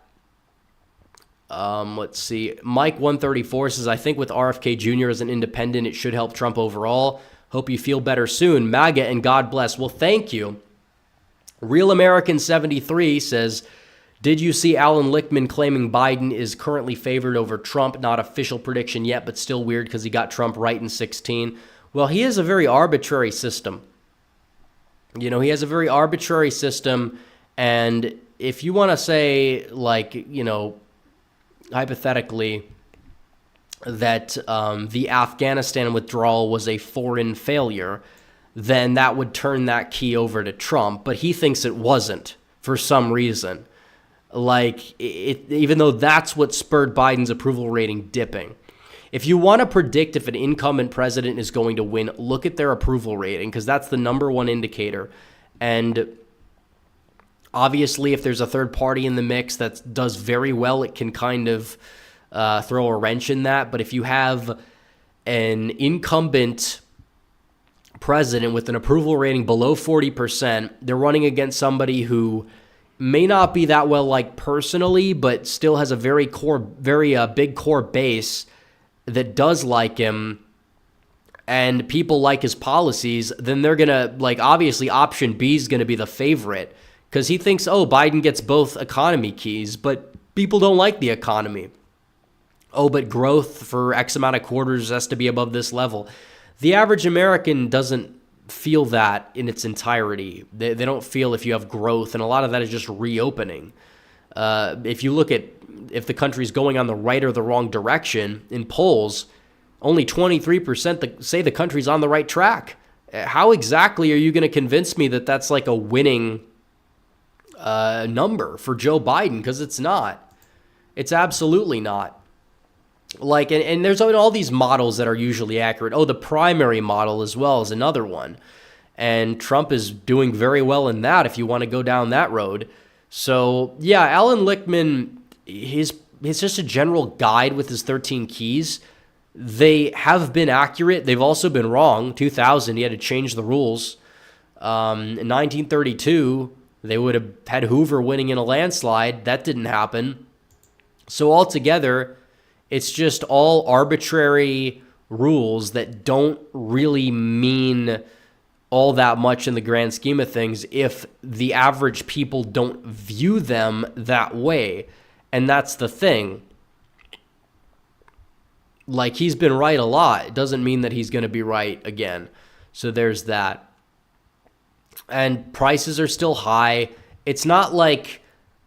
Let's see. Mike134 says, I think with RFK Jr. as an independent, it should help Trump overall. Hope you feel better soon. MAGA and God bless. Well, thank you. Real American 73 says, did you see Alan Lichtman claiming Biden is currently favored over Trump? Not official prediction yet, but still weird because he got Trump right in 2016. Well, he has a very arbitrary system. He has a very arbitrary system. And if you want to say, hypothetically, that the Afghanistan withdrawal was a foreign failure, then that would turn that key over to Trump. But he thinks it wasn't for some reason. Even though that's what spurred Biden's approval rating dipping. If you want to predict if an incumbent president is going to win, look at their approval rating because that's the number one indicator. And Obviously, if there's a third party in the mix that does very well, it can kind of throw a wrench in that. But if you have an incumbent president with an approval rating below 40%, they're running against somebody who may not be that well liked personally, but still has a very big core base that does like him, and people like his policies, then they're going to, like, obviously option B is going to be the favorite because he thinks, oh, Biden gets both economy keys, but people don't like the economy. Oh, but growth for X amount of quarters has to be above this level. The average American doesn't feel that in its entirety. They don't feel if you have growth, and a lot of that is just reopening. If you look at if the country's going on the right or the wrong direction in polls, only 23% say the country's on the right track. How exactly are you going to convince me that that's like a winning number for Joe Biden? Because it's not. It's absolutely not. Like, and there's all these models that are usually accurate. Oh, the primary model as well is another one. And Trump is doing very well in that if you want to go down that road. So, yeah, Alan Lichtman, he's just a general guide with his 13 keys. They have been accurate. They've also been wrong. 2000, he had to change the rules. In 1932, they would have had Hoover winning in a landslide. That didn't happen. So altogether, it's just all arbitrary rules that don't really mean all that much in the grand scheme of things if the average people don't view them that way. And that's the thing. Like, he's been right a lot. It doesn't mean that he's going to be right again. So there's that. And prices are still high. It's not like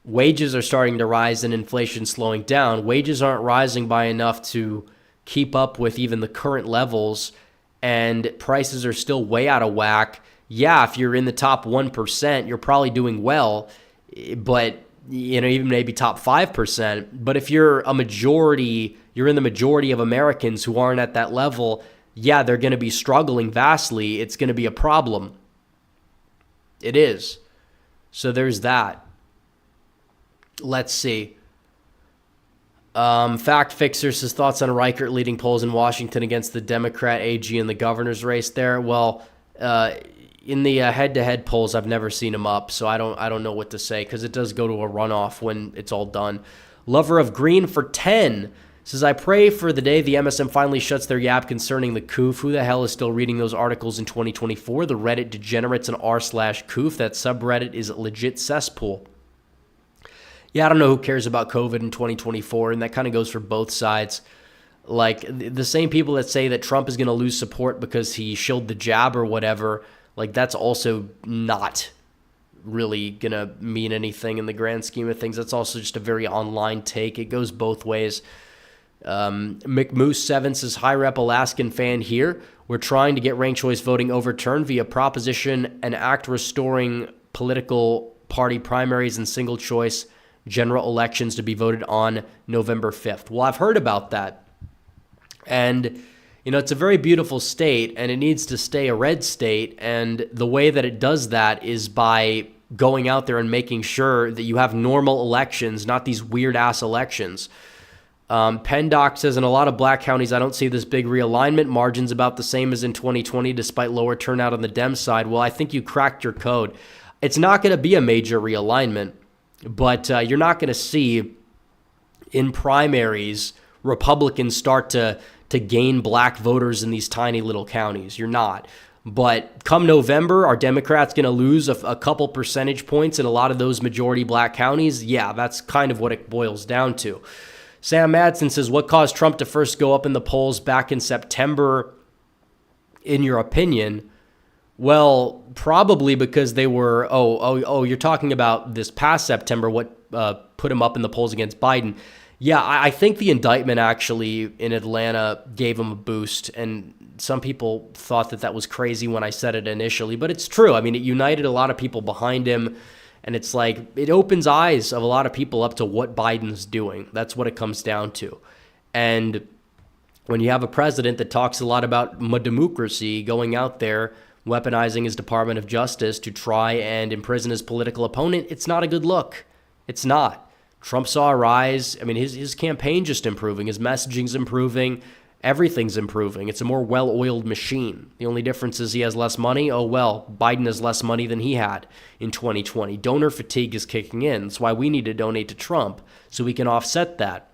wages are starting to rise and inflation slowing down. Wages aren't rising by enough to keep up with even the current levels, and prices are still way out of whack. Yeah, if you're in the top 1%, you're probably doing well, but even maybe top 5%. But if you're a majority, you're in the majority of Americans who aren't at that level, yeah, they're going to be struggling vastly. It's going to be a problem. It is. So there's that. Let's see. Fact Fixer says thoughts on Reichert leading polls in Washington against the Democrat AG in the governor's race there. Well, in the head-to-head polls, I've never seen him up, so I don't know what to say because it does go to a runoff when it's all done. Lover of Green for 10 says, I pray for the day the MSM finally shuts their yap concerning the COOF. Who the hell is still reading those articles in 2024? The Reddit degenerates and r/COOF. That subreddit is a legit cesspool. Yeah, I don't know who cares about COVID in 2024, and that kind of goes for both sides. Like, the same people that say that Trump is going to lose support because he shilled the jab or whatever, like, that's also not really going to mean anything in the grand scheme of things. That's also just a very online take. It goes both ways. McMoose7 says, Hi Rep Alaskan fan here. We're trying to get ranked choice voting overturned via proposition and act restoring political party primaries and single choice general elections to be voted on November 5th. Well, I've heard about that. And, it's a very beautiful state, and it needs to stay a red state. And the way that it does that is by going out there and making sure that you have normal elections, not these weird-ass elections. PennDoc says, in a lot of black counties, I don't see this big realignment. Margins about the same as in 2020, despite lower turnout on the Dem side. Well, I think you cracked your code. It's not going to be a major realignment. But you're not going to see in primaries Republicans start to gain black voters in these tiny little counties. You're not. But come November, are Democrats going to lose a couple percentage points in a lot of those majority black counties? Yeah, that's kind of what it boils down to. Sam Madsen says, what caused Trump to first go up in the polls back in September, in your opinion? Well, probably because they were, you're talking about this past September, what put him up in the polls against Biden. Yeah, I think the indictment actually in Atlanta gave him a boost, and some people thought that was crazy when I said it initially, but it's true. I mean, it united a lot of people behind him, and it's like, it opens eyes of a lot of people up to what Biden's doing. That's what it comes down to. And when you have a president that talks a lot about democracy, going out there weaponizing his Department of Justice to try and imprison his political opponent, it's not a good look. It's not. Trump saw a rise. I mean, his campaign just improving. His messaging's improving. Everything's improving. It's a more well-oiled machine. The only difference is he has less money. Oh, well, Biden has less money than he had in 2020. Donor fatigue is kicking in. That's why we need to donate to Trump, so we can offset that.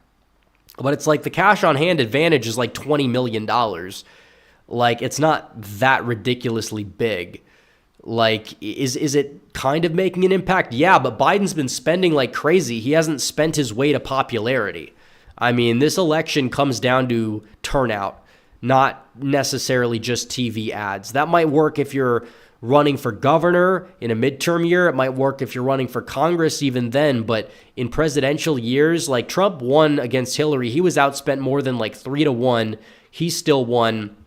But it's like the cash on hand advantage is like $20 million. Like, it's not that ridiculously big. Like, is it kind of making an impact? Yeah, but Biden's been spending like crazy. He hasn't spent his way to popularity. I mean, this election comes down to turnout, not necessarily just TV ads. That might work if you're running for governor in a midterm year. It might work if you're running for Congress even then. But in presidential years, like Trump won against Hillary. He was outspent more than like 3-1. He still won.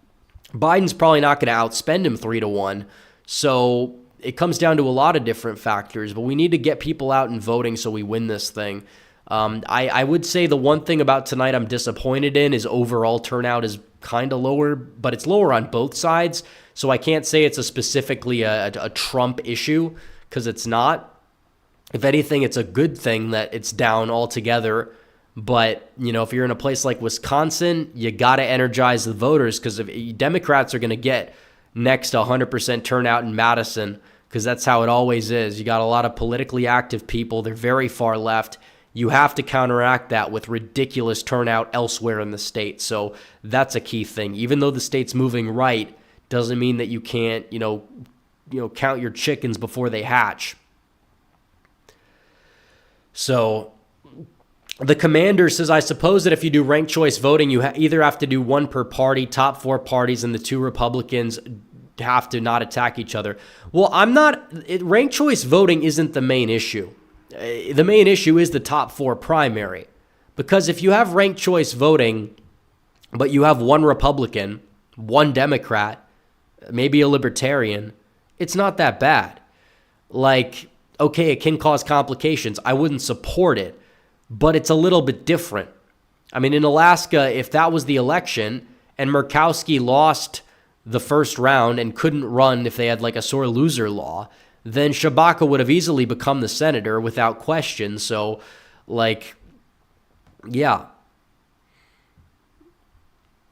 Biden's probably not going to outspend him 3-1. So it comes down to a lot of different factors, but we need to get people out and voting so we win this thing. I would say the one thing about tonight I'm disappointed in is overall turnout is kind of lower, but it's lower on both sides. So I can't say it's specifically a Trump issue, because it's not. If anything, it's a good thing that it's down altogether. But, you know, if you're in a place like Wisconsin, you got to energize the voters, because if Democrats are going to get next to 100% turnout in Madison, because that's how it always is. You got a lot of politically active people. They're very far left. You have to counteract that with ridiculous turnout elsewhere in the state. So that's a key thing. Even though the state's moving right, doesn't mean that you can't, count your chickens before they hatch. So the commander says, I suppose that if you do ranked choice voting, you either have to do one per party, top 4 parties, and the 2 Republicans have to not attack each other. Well, ranked choice voting isn't the main issue. The main issue is the top 4 primary. Because if you have ranked choice voting, but you have 1 Republican, 1 Democrat, maybe a Libertarian, it's not that bad. Like, okay, it can cause complications. I wouldn't support it, but it's a little bit different. I mean, in Alaska, if that was the election and Murkowski lost the first round and couldn't run if they had like a sore loser law, then Shabaka would have easily become the senator without question. So, like, yeah.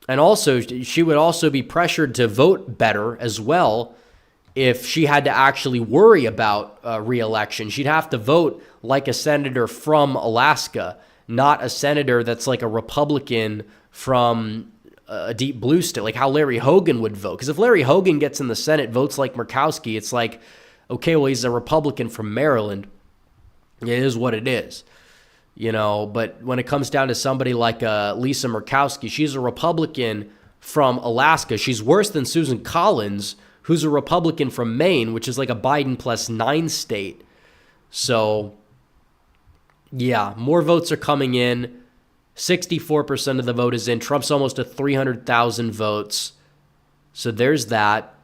And also, she would also be pressured to vote better as well if she had to actually worry about re-election. She'd have to vote like a senator from Alaska, not a senator that's like a Republican from a deep blue state, like how Larry Hogan would vote. Because if Larry Hogan gets in the Senate, votes like Murkowski, it's like, okay, well, he's a Republican from Maryland. It is what it is. But when it comes down to somebody like Lisa Murkowski, she's a Republican from Alaska. She's worse than Susan Collins, who's a Republican from Maine, which is like a Biden plus 9 state. So, yeah, more votes are coming in. 64% of the vote is in. Trump's almost at 300,000 votes. So there's that.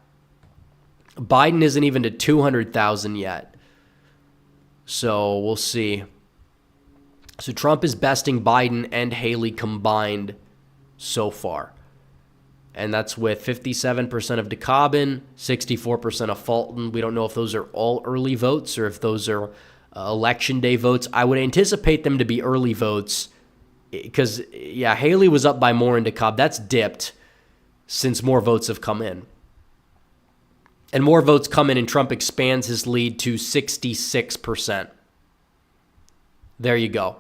Biden isn't even to 200,000 yet. So we'll see. So Trump is besting Biden and Haley combined so far. And that's with 57% of DeKalb, 64% of Fulton. We don't know if those are all early votes or if those are election day votes. I would anticipate them to be early votes because, yeah, Haley was up by more in DeKalb. That's dipped since more votes have come in. And more votes come in and Trump expands his lead to 66%. There you go.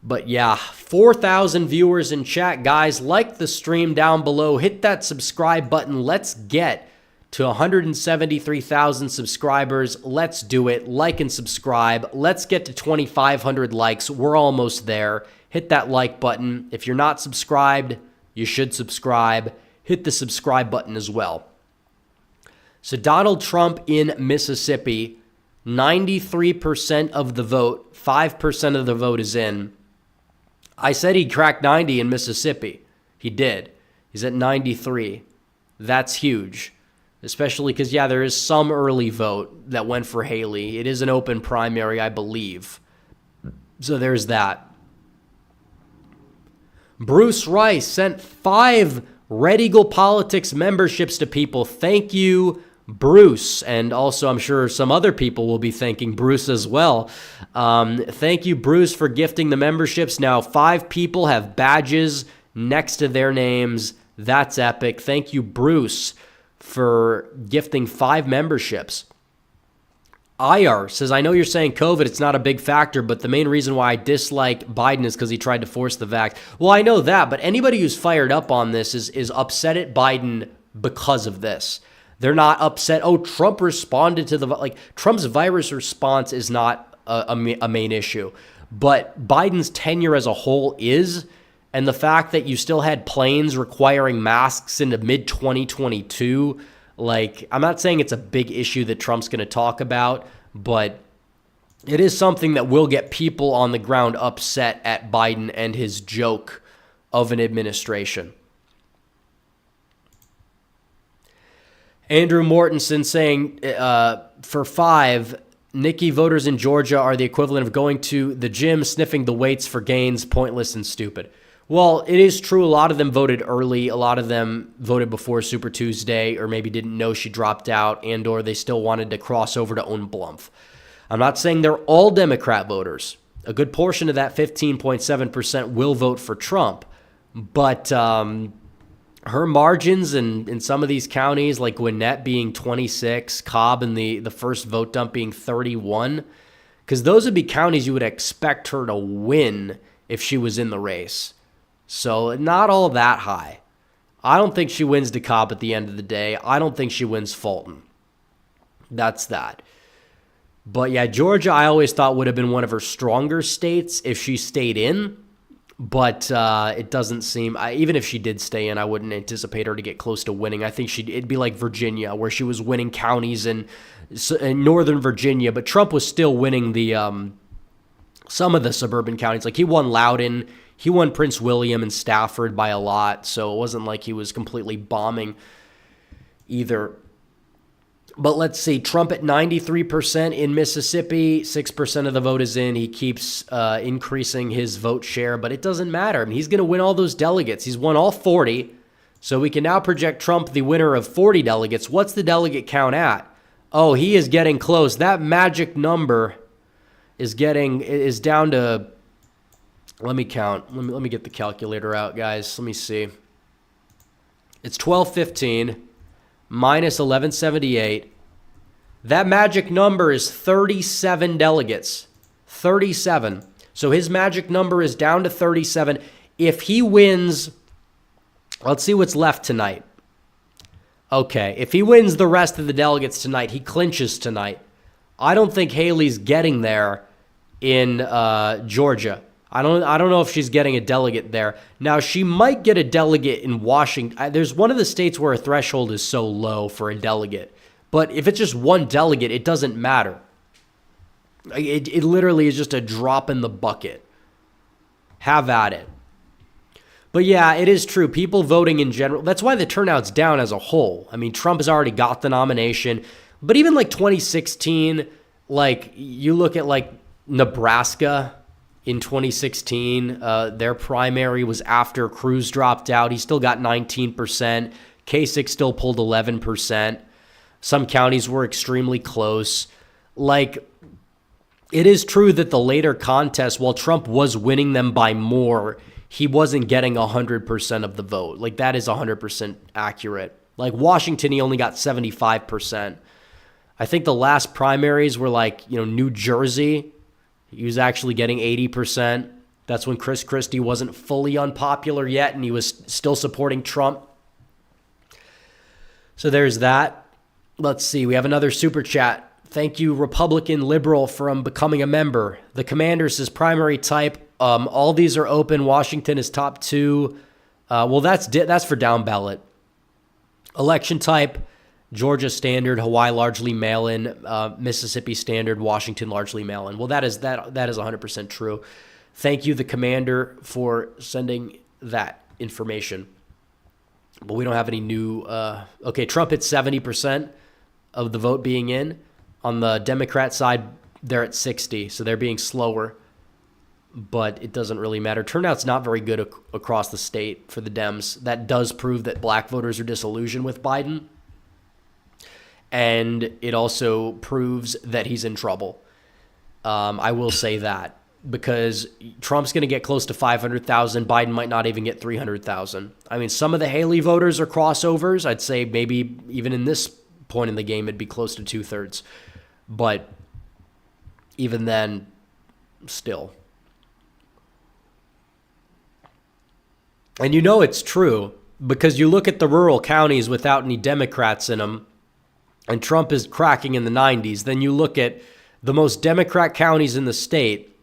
But yeah, 4,000 viewers in chat. Guys, like the stream down below. Hit that subscribe button. Let's get to 173,000 subscribers. Let's do it. Like and subscribe. Let's get to 2,500 likes. We're almost there. Hit that like button. If you're not subscribed, you should subscribe. Hit the subscribe button as well. So Donald Trump in Mississippi, 93% of the vote, 5% of the vote is in. I said he cracked 90 in Mississippi. He did. He's at 93. That's huge, especially because, yeah, there is some early vote that went for Haley. It is an open primary, I believe. So there's that. Bruce Rice sent 5 Red Eagle Politics memberships to people. Thank you, Bruce. And also, I'm sure some other people will be thanking Bruce as well. Thank you, Bruce, for gifting the memberships. Now, 5 people have badges next to their names. That's epic. Thank you, Bruce, for gifting 5 memberships. IR says, I know you're saying COVID, it's not a big factor, but the main reason why I dislike Biden is because he tried to force the vax. Well, I know that, but anybody who's fired up on this is upset at Biden because of this. They're not upset, oh, Trump responded to Trump's virus response is not a main issue. But Biden's tenure as a whole is, and the fact that you still had planes requiring masks into mid-2022, I'm not saying it's a big issue that Trump's going to talk about, but it is something that will get people on the ground upset at Biden and his joke of an administration. Andrew Mortensen saying, for 5, Nikki, voters in Georgia are the equivalent of going to the gym, sniffing the weights for gains, pointless and stupid. Well, it is true. A lot of them voted early. A lot of them voted before Super Tuesday, or maybe didn't know she dropped out, and or they still wanted to cross over to own Blumph. I'm not saying they're all Democrat voters. A good portion of that 15.7% will vote for Trump. But her margins in some of these counties, like Gwinnett being 26, Cobb and the first vote dump being 31, because those would be counties you would expect her to win if she was in the race. So not all that high. I don't think she wins DeKalb at the end of the day. I don't think she wins Fulton. That's that. But yeah, Georgia I always thought would have been one of her stronger states if she stayed in. But it doesn't seem, even if she did stay in, I wouldn't anticipate her to get close to winning. I think it'd be like Virginia, where she was winning counties in Northern Virginia, but Trump was still winning some of the suburban counties. Like he won Loudoun, he won Prince William and Stafford by a lot, so it wasn't like he was completely bombing either. But let's see, Trump at 93% in Mississippi, 6% of the vote is in. He keeps increasing his vote share, but it doesn't matter. I mean, he's going to win all those delegates. He's won all 40, so we can now project Trump the winner of 40 delegates. What's the delegate count at? Oh, he is getting close. That magic number is down to, let me count. Let me get the calculator out, guys. Let me see. It's 1215 minus 1178. That magic number is 37 delegates. 37. So his magic number is down to 37. If he wins, let's see what's left tonight. Okay, if he wins the rest of the delegates tonight, he clinches tonight. I don't think Haley's getting there in Georgia. I don't know if she's getting a delegate there. Now, she might get a delegate in Washington. There's one of the states where a threshold is so low for a delegate. But if it's just one delegate, it doesn't matter. It literally is just a drop in the bucket. Have at it. But yeah, it is true. People voting in general, that's why the turnout's down as a whole. I mean, Trump has already got the nomination. But even like 2016, like you look at like Nebraska in 2016, their primary was after Cruz dropped out. He still got 19%. Kasich still pulled 11%. Some counties were extremely close. Like, it is true that the later contests, while Trump was winning them by more, he wasn't getting 100% of the vote. Like, that is 100% accurate. Like, Washington, he only got 75%. I think the last primaries were like, New Jersey. He was actually getting 80%. That's when Chris Christie wasn't fully unpopular yet, and he was still supporting Trump. So there's that. Let's see. We have another super chat. Thank you, Republican Liberal, from becoming a member. The commander says primary type. All these are open. Washington is top 2. Well, that's for down ballot. Election type. Georgia standard, Hawaii largely mail-in, Mississippi standard, Washington largely mail-in. Well, that is 100% true. Thank you, the commander, for sending that information. But we don't have any new. Okay, Trump hit 70% of the vote being in. On the Democrat side, they're at 60, so they're being slower. but it doesn't really matter. Turnout's not very good across the state for the Dems. That does prove that black voters are disillusioned with Biden. And it also proves that he's in trouble. I will say that, because Trump's going to get close to 500,000. Biden might not even get 300,000. I mean, some of the Haley voters are crossovers. I'd say maybe even in this point in the game, it'd be close to 2/3. But even then, still. And you know it's true, because you look at the rural counties without any Democrats in them, and Trump is cracking in the 90s. Then you look at the most Democrat counties in the state,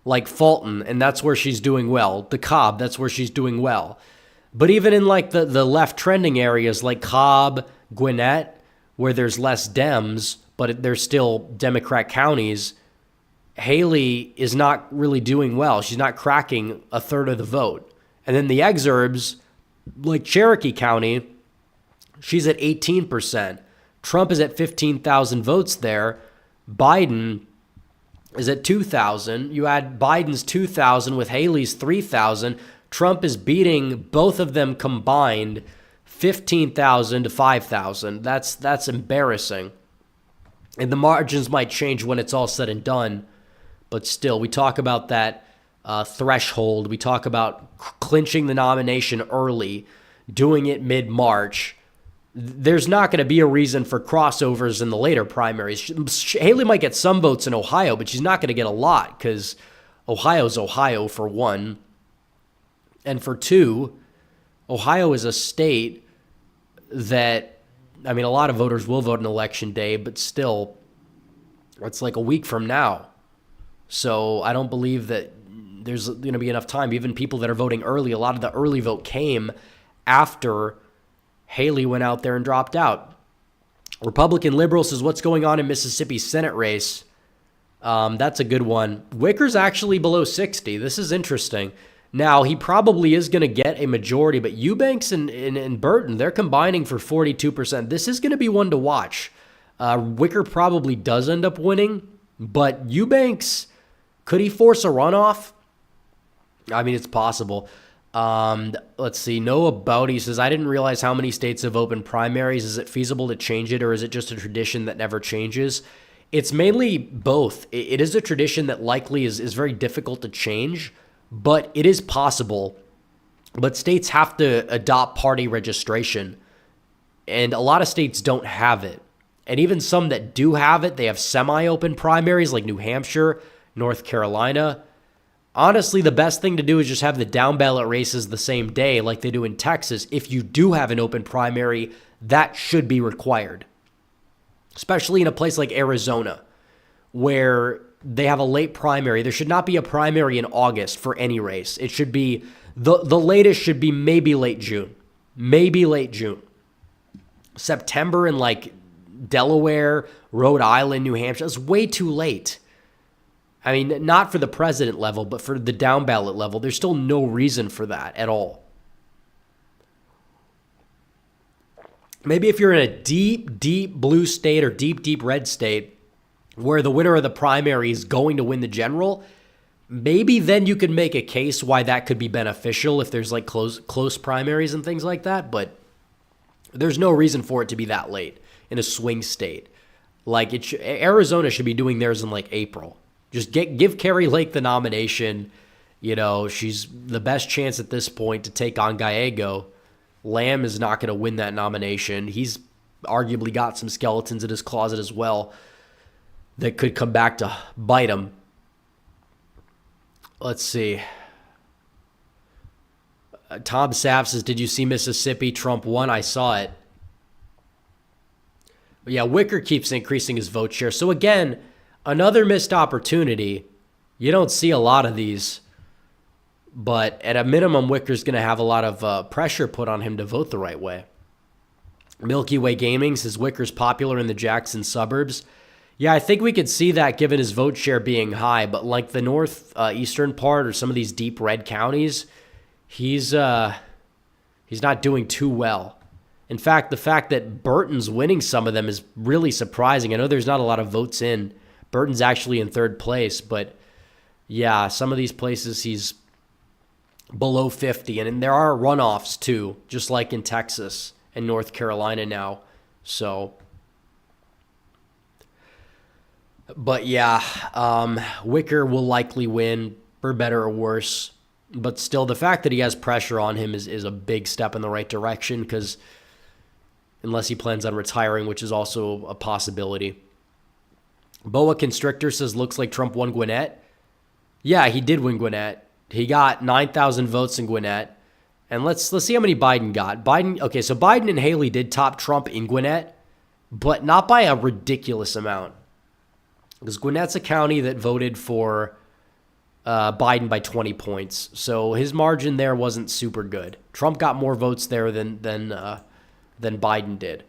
like Fulton, and that's where she's doing well. DeKalb, that's where she's doing well. But even in like the left trending areas like Cobb, Gwinnett, where there's less Dems, but there's still Democrat counties, Haley is not really doing well. She's not cracking a third of the vote. And then the exurbs, like Cherokee County, she's at 18%. Trump is at 15,000 votes there. Biden is at 2,000. You add Biden's 2,000 with Haley's 3,000. Trump is beating both of them combined 15,000 to 5,000. That's embarrassing. And the margins might change when it's all said and done. But still, we talk about that threshold. We talk about clinching the nomination early, doing it mid-March. There's not going to be a reason for crossovers in the later primaries. Haley might get some votes in Ohio, but she's not going to get a lot, because Ohio's Ohio, for one. And for two, Ohio is a state that, I mean, a lot of voters will vote on Election Day, but still, it's like a week from now. So I don't believe that there's going to be enough time. Even people that are voting early, a lot of the early vote came after Haley went out there and dropped out. Republican Liberal says, what's going on in Mississippi's Senate race? That's a good one. Wicker's actually below 60. This is interesting. Now, he probably is going to get a majority, but Eubanks and Burton, they're combining for 42%. This is going to be one to watch. Wicker probably does end up winning, but Eubanks, could he force a runoff? I mean, it's possible. Let's see. Noah Bowdy says, I didn't realize how many states have open primaries. Is it feasible to change it, or is it just a tradition that never changes? It's mainly both. It is a tradition that likely is very difficult to change, but it is possible. But states have to adopt party registration, and a lot of states don't have it. And even some that do have it, they have semi-open primaries like New Hampshire, North Carolina. Honestly, the best thing to do is just have the down ballot races the same day like they do in Texas. If you do have an open primary, that should be required. Especially in a place like Arizona, where they have a late primary. There should not be a primary in August for any race. It should be, the latest should be maybe late June. Maybe late June. September in like Delaware, Rhode Island, New Hampshire, it's way too late. I mean, not for the president level, but for the down ballot level, there's still no reason for that at all. Maybe if you're in a deep, deep blue state or deep, deep red state where the winner of the primary is going to win the general, maybe then you could make a case why that could be beneficial if there's like close primaries and things like that. But there's no reason for it to be that late in a swing state. Like Arizona should be doing theirs in like April. Just give Carrie Lake the nomination. You know, she's the best chance at this point to take on Gallego. Lamb is not going to win that nomination. He's arguably got some skeletons in his closet as well that could come back to bite him. Let's see. Tom Sapp says, did you see Mississippi? Trump won. I saw it. But yeah, Wicker keeps increasing his vote share. So again, another missed opportunity. You don't see a lot of these. But at a minimum, Wicker's going to have a lot of pressure put on him to vote the right way. Milky Way Gaming says Wicker's popular in the Jackson suburbs. Yeah, I think we could see that given his vote share being high. But like the northeastern part or some of these deep red counties, he's not doing too well. In fact, the fact that Burton's winning some of them is really surprising. I know there's not a lot of votes in. Burton's actually in third place, but Yeah, some of these places he's below 50. And there are runoffs too, just like in Texas and North Carolina now. So, but yeah, Wicker will likely win, for better or worse. But still, the fact that he has pressure on him is a big step in the right direction, because unless he plans on retiring, which is also a possibility. Boa Constrictor says, looks like Trump won Gwinnett. Yeah, he did win Gwinnett. He got 9,000 votes in Gwinnett. And let's see how many Biden got. Okay, so Biden and Haley did top Trump in Gwinnett, but not by a ridiculous amount. Because Gwinnett's a county that voted for Biden by 20 points. So his margin there wasn't super good. Trump got more votes there than Biden did.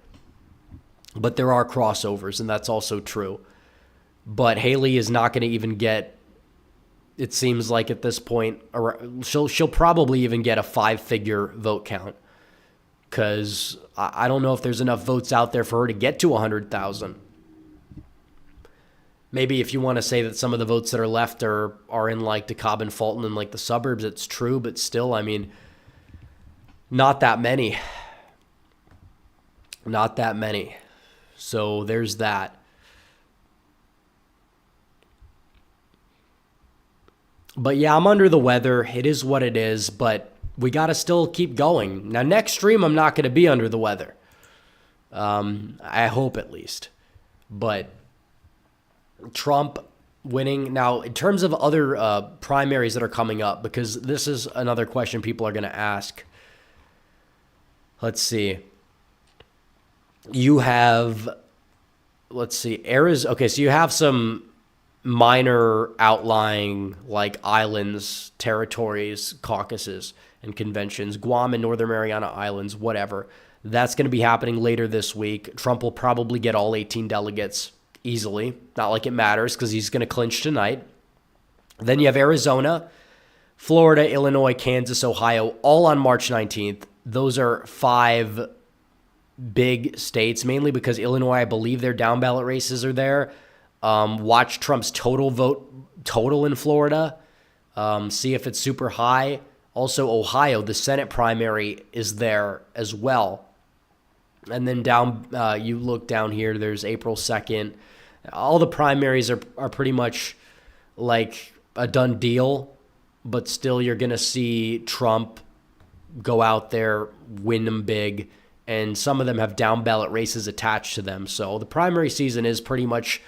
But there are crossovers, and that's also true. But Haley is not going to even get, it seems like at this point, she'll probably even get a 5-figure vote count, because I don't know if there's enough votes out there for her to get to 100,000. Maybe if you want to say that some of the votes that are left are in like DeKalb and Fulton and like the suburbs, it's true, but still, I mean, not that many. Not that many. So there's that. But yeah, I'm under the weather. It is what it is, but we got to still keep going. Now, next stream, I'm not going to be under the weather. I hope at least. But Trump winning. Now, in terms of other primaries that are coming up, because this is another question people are going to ask. Let's see. You have, Arizona. Okay, so you have some minor outlying like islands, territories, caucuses, and conventions, Guam and Northern Mariana Islands, whatever. That's going to be happening later this week. Trump will probably get all 18 delegates easily. Not like it matters, because he's going to clinch tonight. Then you have Arizona, Florida, Illinois, Kansas, Ohio, all on March 19th. Those are 5 big states, mainly because Illinois, I believe their down ballot races are there. Watch Trump's total in Florida. See if it's super high. Also, Ohio, the Senate primary is there as well. And then you look down here, there's April 2nd. All the primaries are pretty much like a done deal, but still you're going to see Trump go out there, win them big, and some of them have down ballot races attached to them. So the primary season is pretty much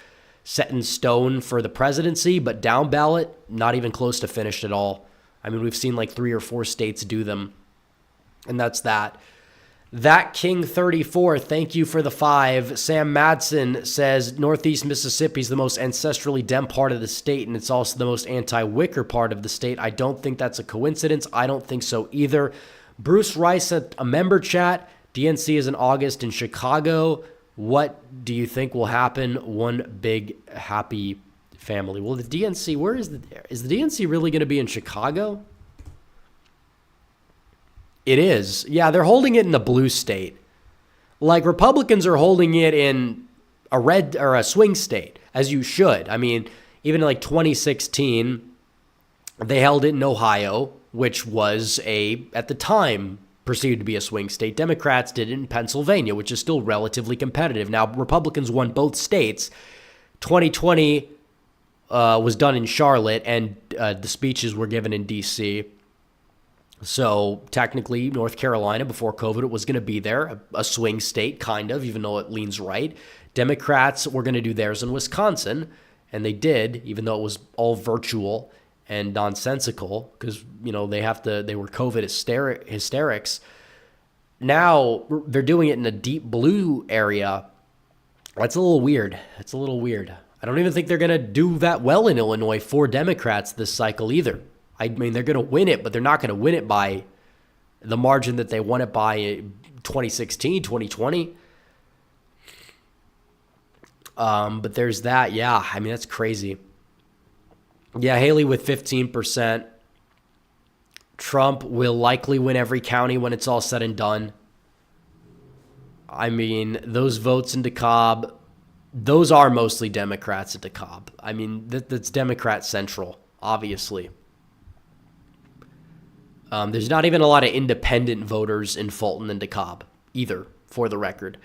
set in stone for the presidency, but down ballot, not even close to finished at all. I mean, we've seen like 3 or 4 states do them, and that's that. That King 34, thank you for the 5. Sam Madsen says Northeast Mississippi is the most ancestrally Dem part of the state, and it's also the most anti-Wicker part of the state. I don't think that's a coincidence. I don't think so either. Bruce Rice sent a member chat. DNC is in August in Chicago. What do you think will happen? One big happy family. Well, the DNC, is the DNC really going to be in Chicago? It is. Yeah, they're holding it in a blue state. Like Republicans are holding it in a red or a swing state, as you should. I mean, even in like 2016, they held it in Ohio, which was at the time, perceived to be a swing state. Democrats did it in Pennsylvania, which is still relatively competitive. Now, Republicans won both states. 2020 was done in Charlotte, and the speeches were given in D.C., so technically, North Carolina, before COVID, it was going to be there, a swing state, kind of, even though it leans right. Democrats were going to do theirs in Wisconsin, and they did, even though it was all virtual and nonsensical, because they were COVID hysterics. Now they're doing it in a deep blue area. That's a little weird. I don't even think they're going to do that well in Illinois for Democrats this cycle either. I mean, they're going to win it, but they're not going to win it by the margin that they won it by in 2016, 2020. But there's that. Yeah, I mean, that's crazy. Yeah, Haley with 15%. Trump will likely win every county when it's all said and done. I mean, those votes in DeKalb, those are mostly Democrats at DeKalb. I mean, that's Democrat central. obviously. There's not even a lot of independent voters in Fulton and DeKalb either, for the record.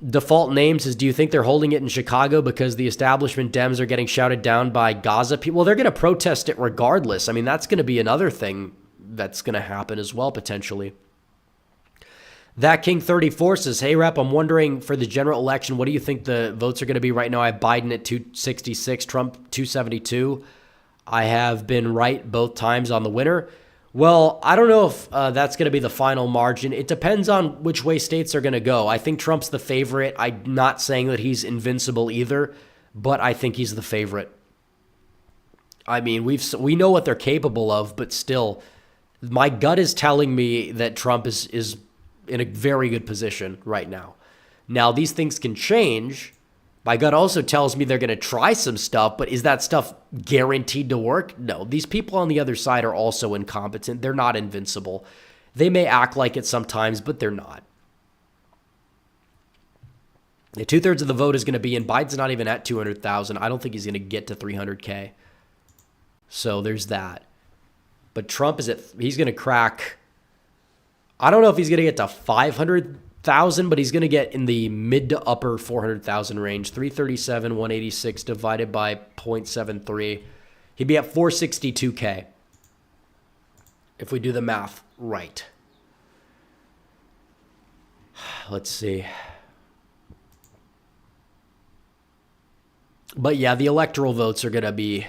Default names is, do you think they're holding it in Chicago because the establishment Dems are getting shouted down by Gaza people? Well, they're going to protest it regardless. I mean, that's going to be another thing that's going to happen as well, potentially. That King 34 says, hey, Rep, I'm wondering for the general election, what do you think the votes are going to be right now? I have Biden at 266, Trump 272. I have been right both times on the winner. Well, I don't know if that's going to be the final margin. It depends on which way states are going to go. I think Trump's the favorite. I'm not saying that he's invincible either, but I think he's the favorite. I mean, we know what they're capable of, but still, my gut is telling me that Trump is in a very good position right now. Now, these things can change. My gut also tells me they're going to try some stuff, but is that stuff guaranteed to work? No. These people on the other side are also incompetent. They're not invincible. They may act like it sometimes, but they're not. The 2/3 of the vote is going to be in. Biden's not even at 200,000. I don't think he's going to get to 300K. So there's that. But Trump he's going to crack, I don't know if he's going to get to 500,000, but he's going to get in the mid to upper 400,000 range. 337, 186 divided by 0.73. He'd be at 462K if we do the math right. Let's see. But yeah, the electoral votes are going to be,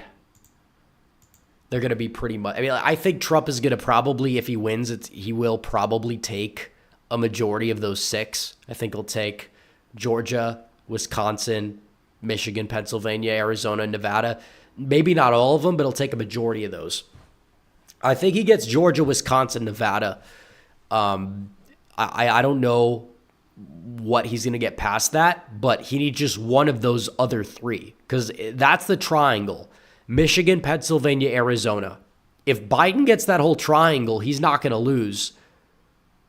they're going to be pretty much, I mean, I think Trump is going to probably, if he wins, he will probably take a majority of those 6. I think he'll take Georgia, Wisconsin, Michigan, Pennsylvania, Arizona, Nevada. Maybe not all of them, but he'll take a majority of those. I think he gets Georgia, Wisconsin, Nevada. I don't know what he's going to get past that, but he needs just one of those other 3 because that's the triangle. Michigan, Pennsylvania, Arizona. If Biden gets that whole triangle, he's not going to lose.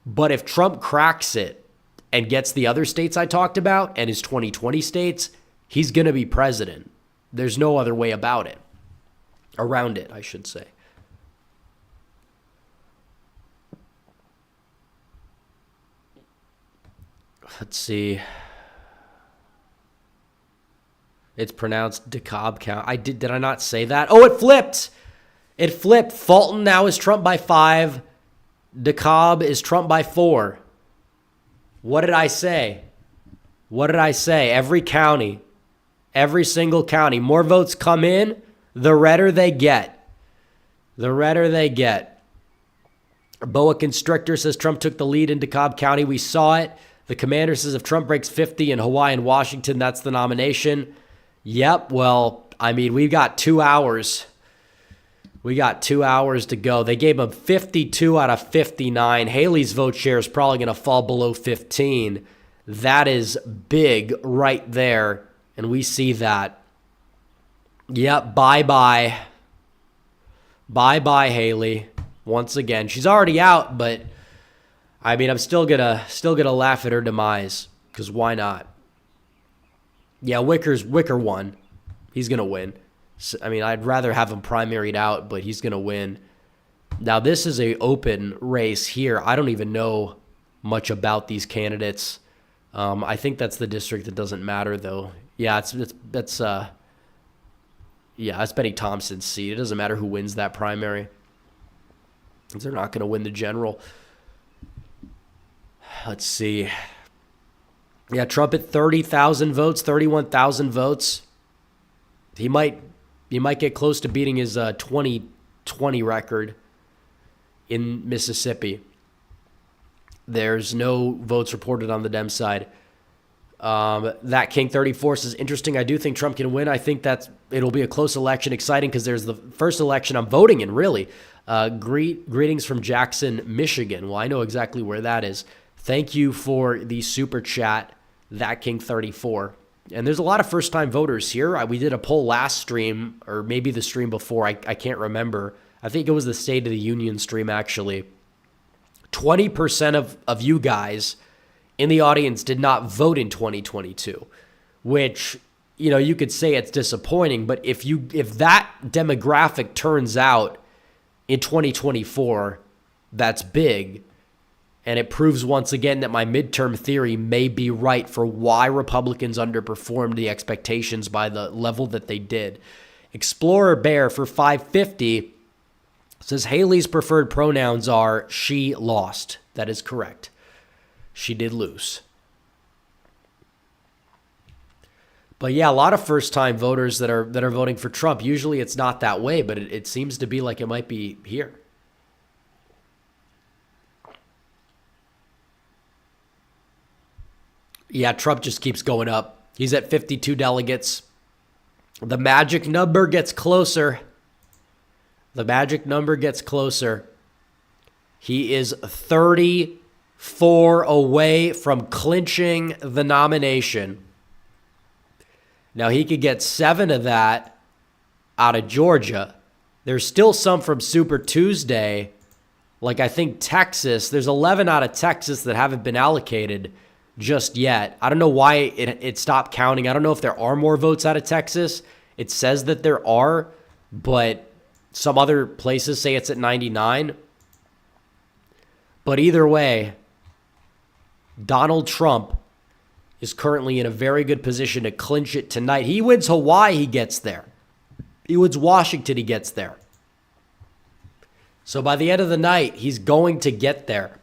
But if Trump cracks it and gets the other states I talked about and his 2020 states, he's going to be president. There's no other way about it. Around it, I should say. Let's see. It's pronounced DeKalb County. Did I not say that? Oh, it flipped. It flipped. Fulton now is Trump by 5. DeKalb is Trump by 4. What did I say? What did I say? Every county. Every single county. More votes come in, the redder they get. The redder they get. Boa Constrictor says Trump took the lead in DeKalb County. We saw it. The commander says if Trump breaks 50 in Hawaii and Washington, that's the nomination. Yep, well, I mean, we've got 2 hours. We got 2 hours to go. They gave him 52 out of 59. Haley's vote share is probably going to fall below 15. That is big right there, and we see that. Yep, bye-bye. Bye-bye, Haley. Once again, she's already out, but I mean, I'm still gonna laugh at her demise, because why not? Yeah, Wicker won. He's going to win. I mean, I'd rather have him primaried out, but he's going to win. Now, this is an open race here. I don't even know much about these candidates. I think that's the district that doesn't matter, though. Yeah, that's Benny Thompson's seat. It doesn't matter who wins that primary. They're not going to win the general. Let's see. Yeah, Trump at 30,000 votes, 31,000 votes. He might get close to beating his 2020 record in Mississippi. There's no votes reported on the Dem side. That King 34 says, interesting. I do think Trump can win. I think it'll be a close election. Exciting because there's the first election I'm voting in, really. Greetings from Jackson, Michigan. Well, I know exactly where that is. Thank you for the super chat, That King 34. And there's a lot of first-time voters here. We did a poll last stream, or maybe the stream before. I can't remember. I think it was the State of the Union stream, actually. 20% of you guys in the audience did not vote in 2022, which, you could say it's disappointing, but if that demographic turns out in 2024, that's big. And it proves once again that my midterm theory may be right for why Republicans underperformed the expectations by the level that they did. Explorer Bear for 550 says Haley's preferred pronouns are she lost. That is correct. She did lose. But yeah, a lot of first-time voters that are voting for Trump. Usually it's not that way, but it seems to be like it might be here. Yeah, Trump just keeps going up. He's at 52 delegates. The magic number gets closer. The magic number gets closer. He is 34 away from clinching the nomination. Now, he could get 7 of that out of Georgia. There's still some from Super Tuesday. Like, I think Texas. There's 11 out of Texas that haven't been allocated just yet. I don't know why it stopped counting. I don't know if there are more votes out of Texas. It says that there are, but some other places say it's at 99. But either way, Donald Trump is currently in a very good position to clinch it tonight. He wins Hawaii, he gets there. He wins Washington, he gets there. So by the end of the night, he's going to get there.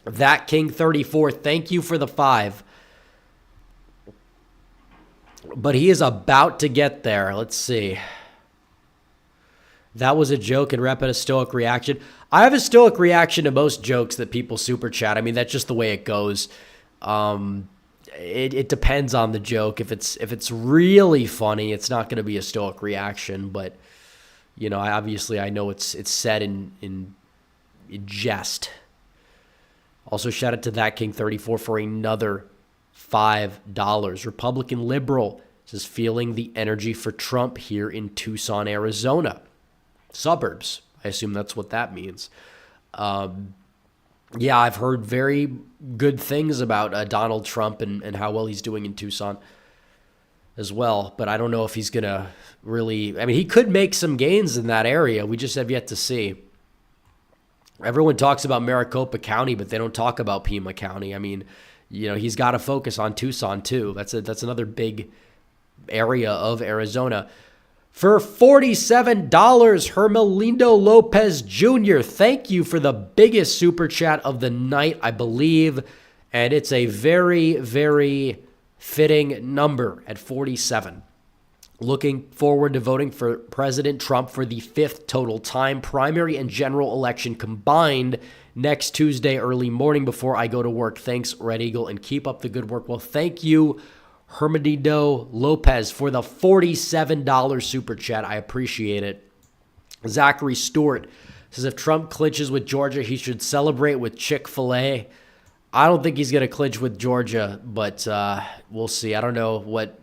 That King 34, thank you for the 5. But he is about to get there. Let's see. That was a joke and rep and a stoic reaction. I have a stoic reaction to most jokes that people super chat. I mean, that's just the way it goes. It depends on the joke. If it's really funny, it's not going to be a stoic reaction. But I know it's said in jest. Also, shout out to That King 34 for another $5. Republican Liberal says feeling the energy for Trump here in Tucson, Arizona. Suburbs. I assume that's what that means. Yeah, I've heard very good things about Donald Trump and how well he's doing in Tucson as well. But I don't know if he's going to really... I mean, he could make some gains in that area. We just have yet to see. Everyone talks about Maricopa County, but they don't talk about Pima County. I mean, he's got to focus on Tucson too. That's another big area of Arizona. For $47, Hermelindo Lopez Jr., thank you for the biggest super chat of the night, I believe. And it's a very, very fitting number at 47. Looking forward to voting for President Trump for the 5th total time, primary and general election combined next Tuesday early morning before I go to work. Thanks, Red Eagle, and keep up the good work. Well, thank you, Hermelindo Lopez, for the $47 super chat. I appreciate it. Zachary Stewart says if Trump clinches with Georgia, he should celebrate with Chick-fil-A. I don't think he's going to clinch with Georgia, but we'll see. I don't know what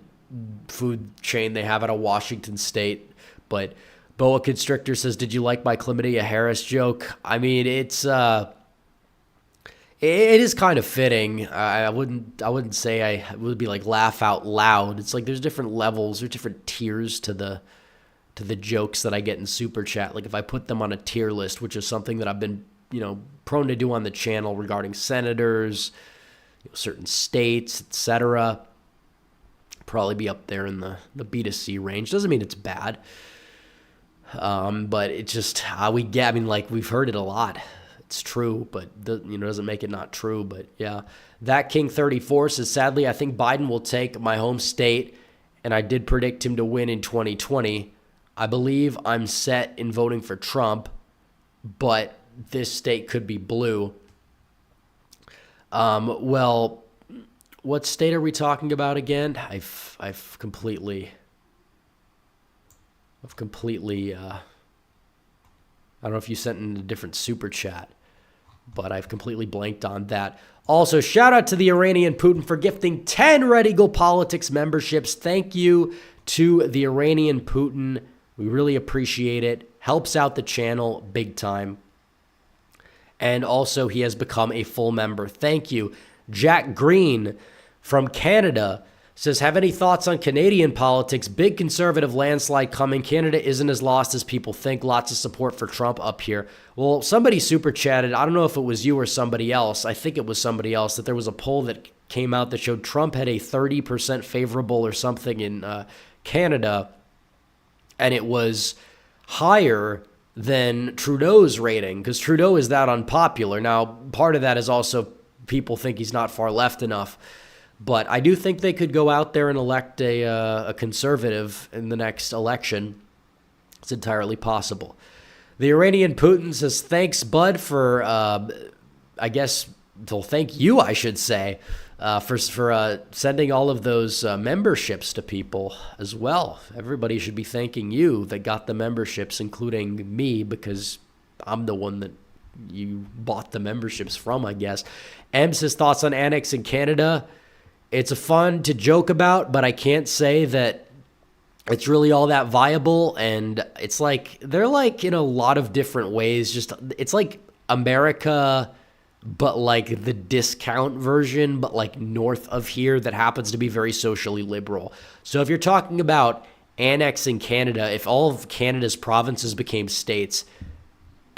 food chain they have out of Washington State, but Boa Constrictor says, did you like my Chlamydia Harris joke? I mean, it is kind of fitting. I wouldn't say I would be like laugh out loud. It's like there's different levels, there's different tiers to the jokes that I get in super chat. Like if I put them on a tier list, which is something that I've been prone to do on the channel regarding senators, certain states, etc. Probably be up there in the B to C range. Doesn't mean it's bad. But it's just how we get. I mean, like we've heard it a lot. It's true, but doesn't make it not true. But yeah, That King 34 says, sadly, I think Biden will take my home state, and I did predict him to win in 2020. I believe I'm set in voting for Trump, but this state could be blue. Well, what state are we talking about again? I've completely I don't know if you sent in a different super chat, but I've completely blanked on that. Also, shout out to the Iranian Putin for gifting 10 Red Eagle Politics memberships. Thank you to the Iranian Putin. We really appreciate it. Helps out the channel big time. And also, he has become a full member. Thank you. Jack Green from Canada Says, have any thoughts on Canadian politics? Big conservative landslide coming. Canada isn't as lost as people think. Lots of support for Trump up here. Well, somebody super chatted. I don't know if it was you or somebody else. I think it was somebody else, that there was a poll that came out that showed Trump had a 30% favorable or something in Canada, and it was higher than Trudeau's rating, because Trudeau is that unpopular. Now, part of that is also people think he's not far left enough. But I do think they could go out there and elect a conservative in the next election. It's entirely possible. The Iranian Putin says, thanks, bud, for, I guess, well, thank you, I should say, for sending all of those memberships to people as well. Everybody should be thanking you that got the memberships, including me, because I'm the one that you bought the memberships from, I guess. M says, thoughts on annexing Canada? It's fun to joke about, but I can't say that it's really all that viable. And it's like, they're like in a lot of different ways. It's like America, but like the discount version, but like north of here, that happens to be very socially liberal. So if you're talking about annexing Canada, if all of Canada's provinces became states,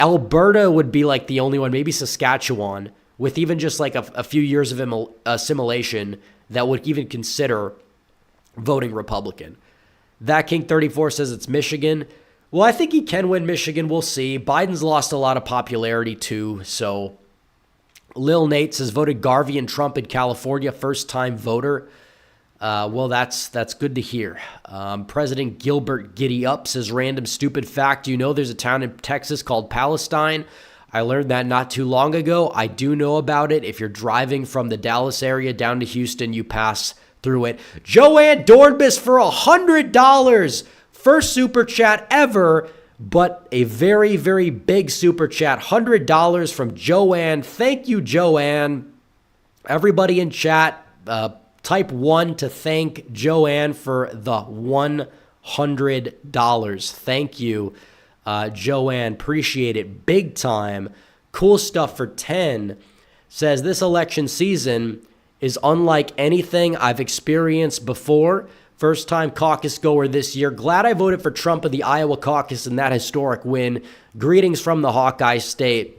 Alberta would be like the only one, maybe Saskatchewan, with even just like a few years of assimilation, that would even consider voting Republican. That King 34 says it's Michigan. Well, I think he can win Michigan. We'll see. Biden's lost a lot of popularity too. So Lil Nate says voted Garvey and Trump in California, first-time voter. Well, that's good to hear. President Gilbert Giddy Up says, random stupid fact. Do you know there's a town in Texas called Palestine? I learned that not too long ago. I do know about it. If you're driving from the Dallas area down to Houston, you pass through it. Joanne Dornbus for $100. First super chat ever, but a very, very big super chat. $100 from Joanne. Thank you, Joanne. Everybody in chat, type 1 to thank Joanne for the $100. Thank you. Joanne, appreciate it big time. Cool stuff for 10. Says this election season is unlike anything I've experienced before. First time caucus goer this year. Glad I voted for Trump in the Iowa caucus in that historic win. Greetings from the Hawkeye State.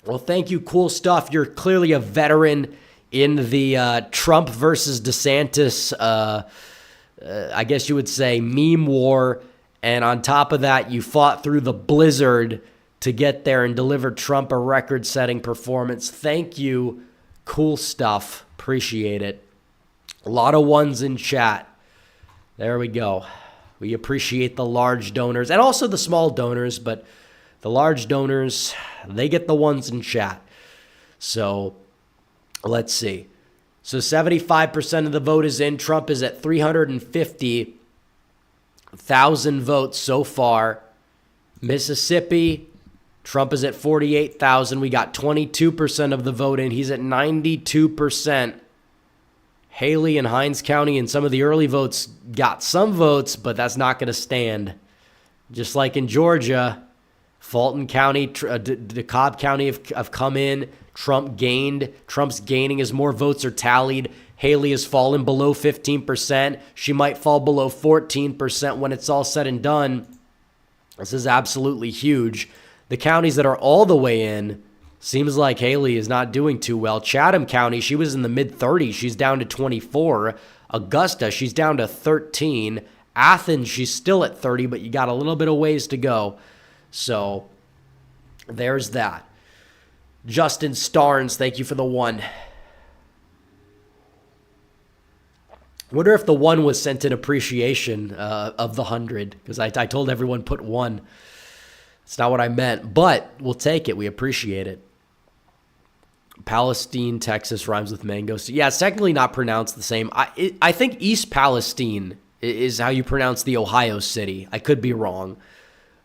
Well, thank you. Cool stuff. You're clearly a veteran in the Trump versus DeSantis, I guess you would say, meme war. And on top of that, you fought through the blizzard to get there and deliver Trump a record-setting performance. Thank you. Cool stuff. Appreciate it. A lot of ones in chat. There we go. We appreciate the large donors and also the small donors, but the large donors, they get the ones in chat. So let's see. So 75% of the vote is in. Trump is at 350,000 votes so far. Mississippi, Trump is at 48,000. We got 22% of the vote in. He's at 92%. Haley and Hinds County and some of the early votes got some votes, but that's not going to stand. Just like in Georgia, Fulton County, DeKalb County have come in. Trump gained. Trump's gaining as more votes are tallied. Haley has fallen below 15%. She might fall below 14% when it's all said and done. This is absolutely huge. The counties that are all the way in, seems like Haley is not doing too well. Chatham County, she was in the mid-30s. She's down to 24. Augusta, she's down to 13. Athens, she's still at 30, but you got a little bit of ways to go. So there's that. Justin Starnes, thank you for the 1. Wonder if the 1 was sent in appreciation of the 100, because I told everyone put 1. It's not what I meant, but we'll take it. We appreciate it. Palestine, Texas rhymes with mango. So yeah, it's technically not pronounced the same. I think East Palestine is how you pronounce the Ohio city. I could be wrong.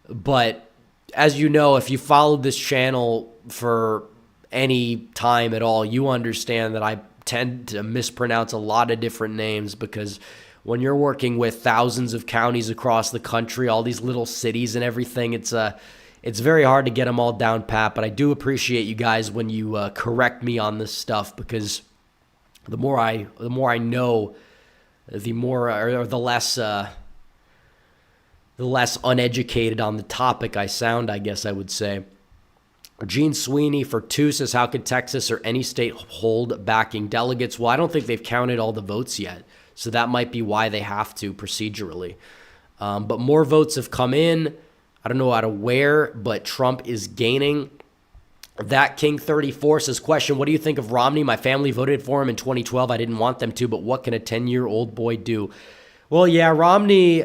But as you know, if you followed this channel for any time at all, you understand that I tend to mispronounce a lot of different names, because when you're working with thousands of counties across the country, all these little cities and everything, it's very hard to get them all down pat. But I do appreciate you guys when you correct me on this stuff, because the more I know the more or the less uneducated on the topic I sound, I guess I would say. Gene Sweeney for 2 says, how could Texas or any state hold backing delegates? Well, I don't think they've counted all the votes yet, so that might be why they have to procedurally. But more votes have come in. I don't know out of where, but Trump is gaining. That King 34 says, question, what do you think of Romney? My family voted for him in 2012. I didn't want them to, but what can a 10-year-old boy do? Well, yeah, Romney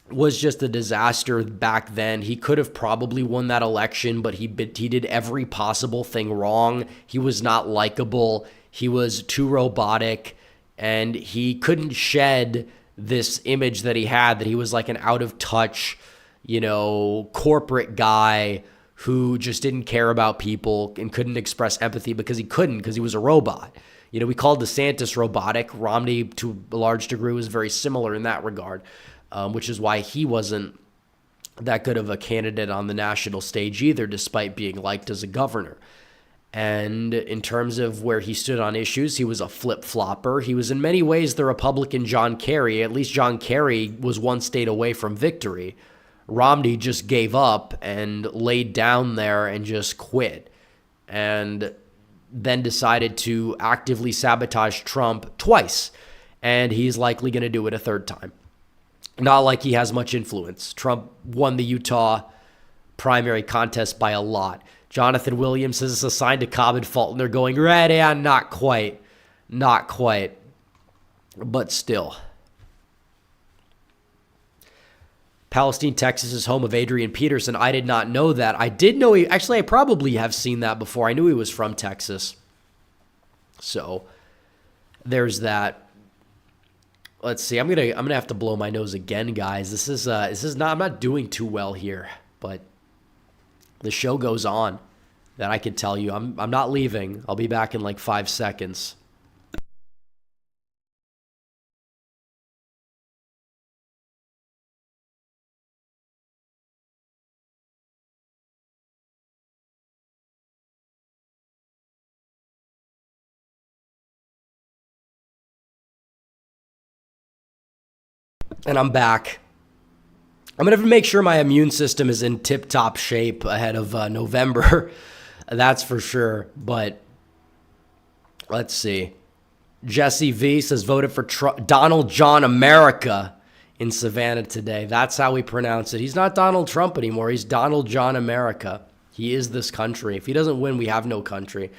was just a disaster back then. He could have probably won that election, but he did every possible thing wrong. He was not likable. He was too robotic, and he couldn't shed this image that he had, that he was like an out-of-touch, corporate guy who just didn't care about people and couldn't express empathy because he was a robot. We called DeSantis robotic. Romney, to a large degree, was very similar in that regard. Which is why he wasn't that good of a candidate on the national stage either, despite being liked as a governor. And in terms of where he stood on issues, he was a flip-flopper. He was in many ways the Republican John Kerry. At least John Kerry was one state away from victory. Romney just gave up and laid down there and just quit. And then decided to actively sabotage Trump twice. And he's likely going to do it a third time. Not like he has much influence. Trump won the Utah primary contest by a lot. Jonathan Williams says it's a sign to Cobb and Fulton. They're going, right, yeah, not quite. Not quite. But still. Palestine, Texas is home of Adrian Peterson. I did not know that. I did know I probably have seen that before. I knew he was from Texas. So there's that. Let's see. I'm gonna have to blow my nose again, guys. This is not. I'm not doing too well here, but the show goes on. That I can tell you. I'm not leaving. I'll be back in like 5 seconds. And I'm back. I'm going to make sure my immune system is in tip-top shape ahead of November. That's for sure. But let's see. Jesse V says, voted for Donald John America in Savannah today. That's how we pronounce it. He's not Donald Trump anymore. He's Donald John America. He is this country. If he doesn't win, we have no country.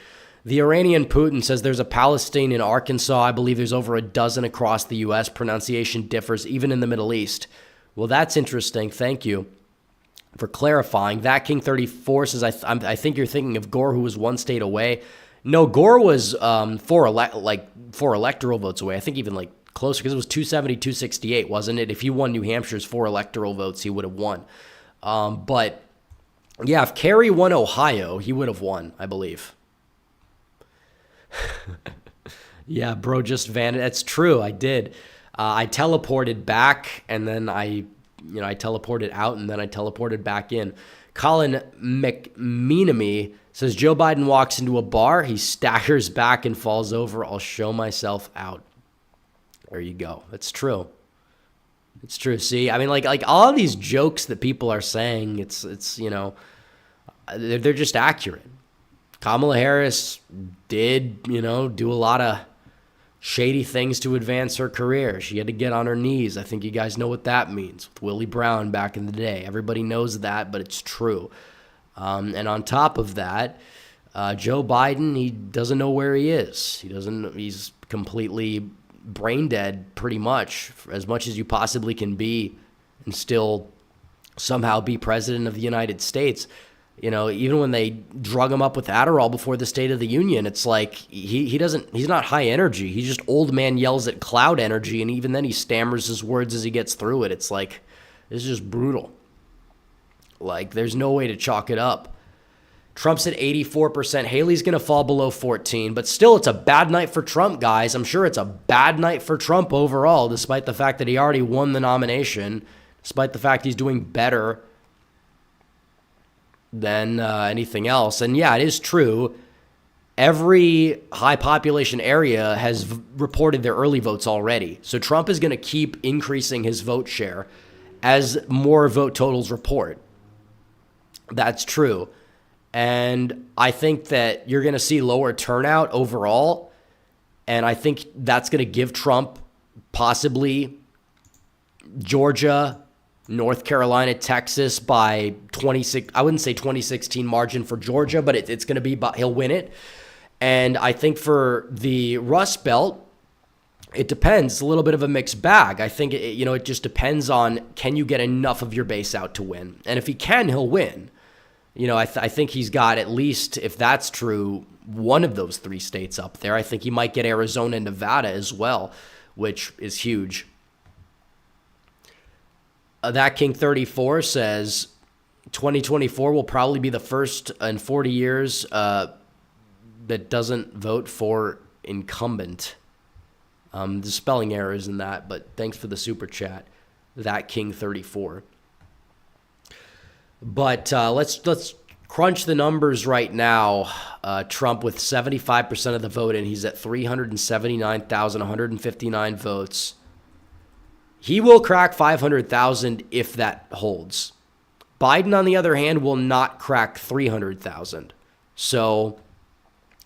The Iranian Putin says there's a Palestine in Arkansas. I believe there's over a dozen across the U.S. Pronunciation differs even in the Middle East. Well, that's interesting. Thank you for clarifying. That King 34 says, I think you're thinking of Gore, who was one state away. No, Gore was four electoral votes away. I think even like closer, because it was 270, 268, wasn't it? If he won New Hampshire's 4 electoral votes, he would have won. But yeah, if Kerry won Ohio, he would have won, I believe. Yeah, bro, just vanished. That's true. I did. I teleported back, and then I teleported out, and then I teleported back in. Colin McMeanamy says, Joe Biden walks into a bar, he staggers back and falls over. I'll show myself out. There you go. That's true. It's true. See, I mean, like all of these jokes that people are saying, it's they're just accurate. Kamala Harris did, do a lot of shady things to advance her career. She had to get on her knees. I think you guys know what that means with Willie Brown back in the day. Everybody knows that, but it's true. And on top of that, Joe Biden, he doesn't know where he is. He's completely brain dead pretty much as you possibly can be and still somehow be president of the United States. Even when they drug him up with Adderall before the State of the Union, it's like he's not high energy. He's just old man yells at cloud energy, and even then he stammers his words as he gets through it. It's like, this is just brutal. Like, there's no way to chalk it up. Trump's at 84%. Haley's going to fall below 14, but still it's a bad night for Trump, guys. I'm sure it's a bad night for Trump overall, despite the fact that he already won the nomination, despite the fact he's doing better than anything else. And yeah, it is true. every high population area has reported their early votes already. So Trump is going to keep increasing his vote share as more vote totals report. That's true. And I think that you're going to see lower turnout overall. And I think that's going to give Trump possibly Georgia, North Carolina, Texas by 26. I wouldn't say 2016 margin for Georgia, but it's going to be, he'll win it. And I think for the Rust Belt, it depends. It's a little bit of a mixed bag. I think, it just depends on, can you get enough of your base out to win? And if he can, he'll win. I think he's got, at least, if that's true, one of those three states up there. I think he might get Arizona and Nevada as well, which is huge. That King 34 says 2024 will probably be the first in 40 years that doesn't vote for incumbent. The spelling errors in that, but thanks for the super chat. That King 34. But let's crunch the numbers right now. Trump with 75% of the vote, and he's at 379,159 votes. He will crack 500,000 if that holds. Biden, on the other hand, will not crack 300,000. So,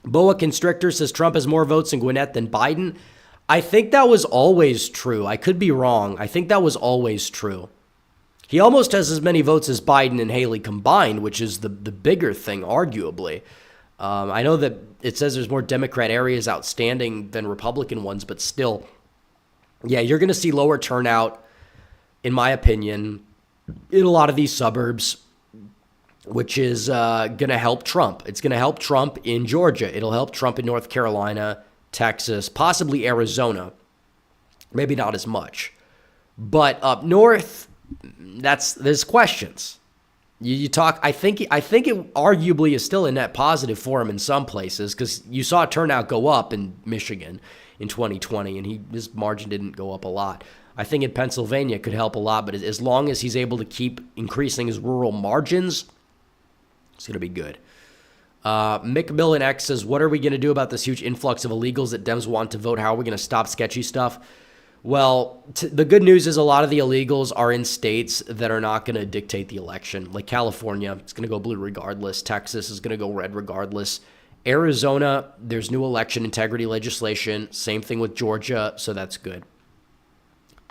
Boa Constrictor says Trump has more votes in Gwinnett than Biden. I think that was always true. I could be wrong. I think that was always true. He almost has as many votes as Biden and Haley combined, which is the bigger thing, arguably. I know that it says there's more Democrat areas outstanding than Republican ones, but still, yeah, you're going to see lower turnout, in my opinion, in a lot of these suburbs, which is going to help Trump. It's going to help Trump in Georgia. It'll help Trump in North Carolina, Texas, possibly Arizona. Maybe not as much. But up north, there's questions. You talk. I think it arguably is still a net positive for him in some places, because you saw turnout go up in Michigan in 2020, and his margin didn't go up a lot. I think in Pennsylvania it could help a lot, but as long as he's able to keep increasing his rural margins, it's going to be good. McMillan X says, what are we going to do about this huge influx of illegals that Dems want to vote? How are we going to stop sketchy stuff? Well, the good news is a lot of the illegals are in states that are not going to dictate the election. Like California, it's going to go blue regardless. Texas is going to go red regardless. Arizona, there's new election integrity legislation. Same thing with Georgia, so that's good.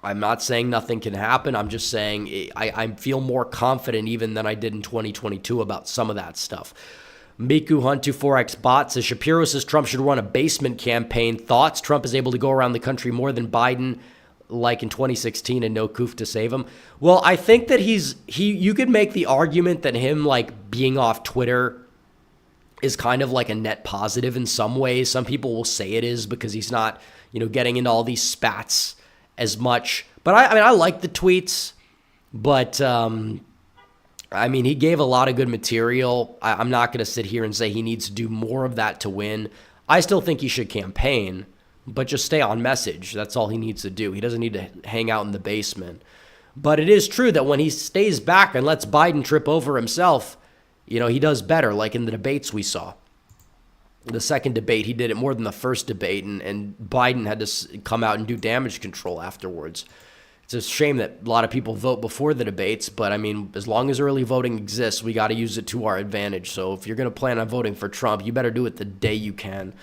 I'm not saying nothing can happen. I'm just saying I feel more confident even than I did in 2022 about some of that stuff. Miku Hunt24X Bot says, Shapiro says Trump should run a basement campaign. Thoughts? Trump is able to go around the country more than Biden, like in 2016, and no coof to save him. Well, I think that you could make the argument that him being off Twitter is kind of like a net positive in some ways. Some people will say it is because he's not, getting into all these spats as much. But I like the tweets, but he gave a lot of good material. I'm not going to sit here and say he needs to do more of that to win. I still think he should campaign, but just stay on message. That's all he needs to do. He doesn't need to hang out in the basement. But it is true that when he stays back and lets Biden trip over himself, he does better, like in the debates we saw. The second debate, he did it more than the first debate, and Biden had to come out and do damage control afterwards. It's a shame that a lot of people vote before the debates, but as long as early voting exists, we got to use it to our advantage. So if you're going to plan on voting for Trump, you better do it the day you can.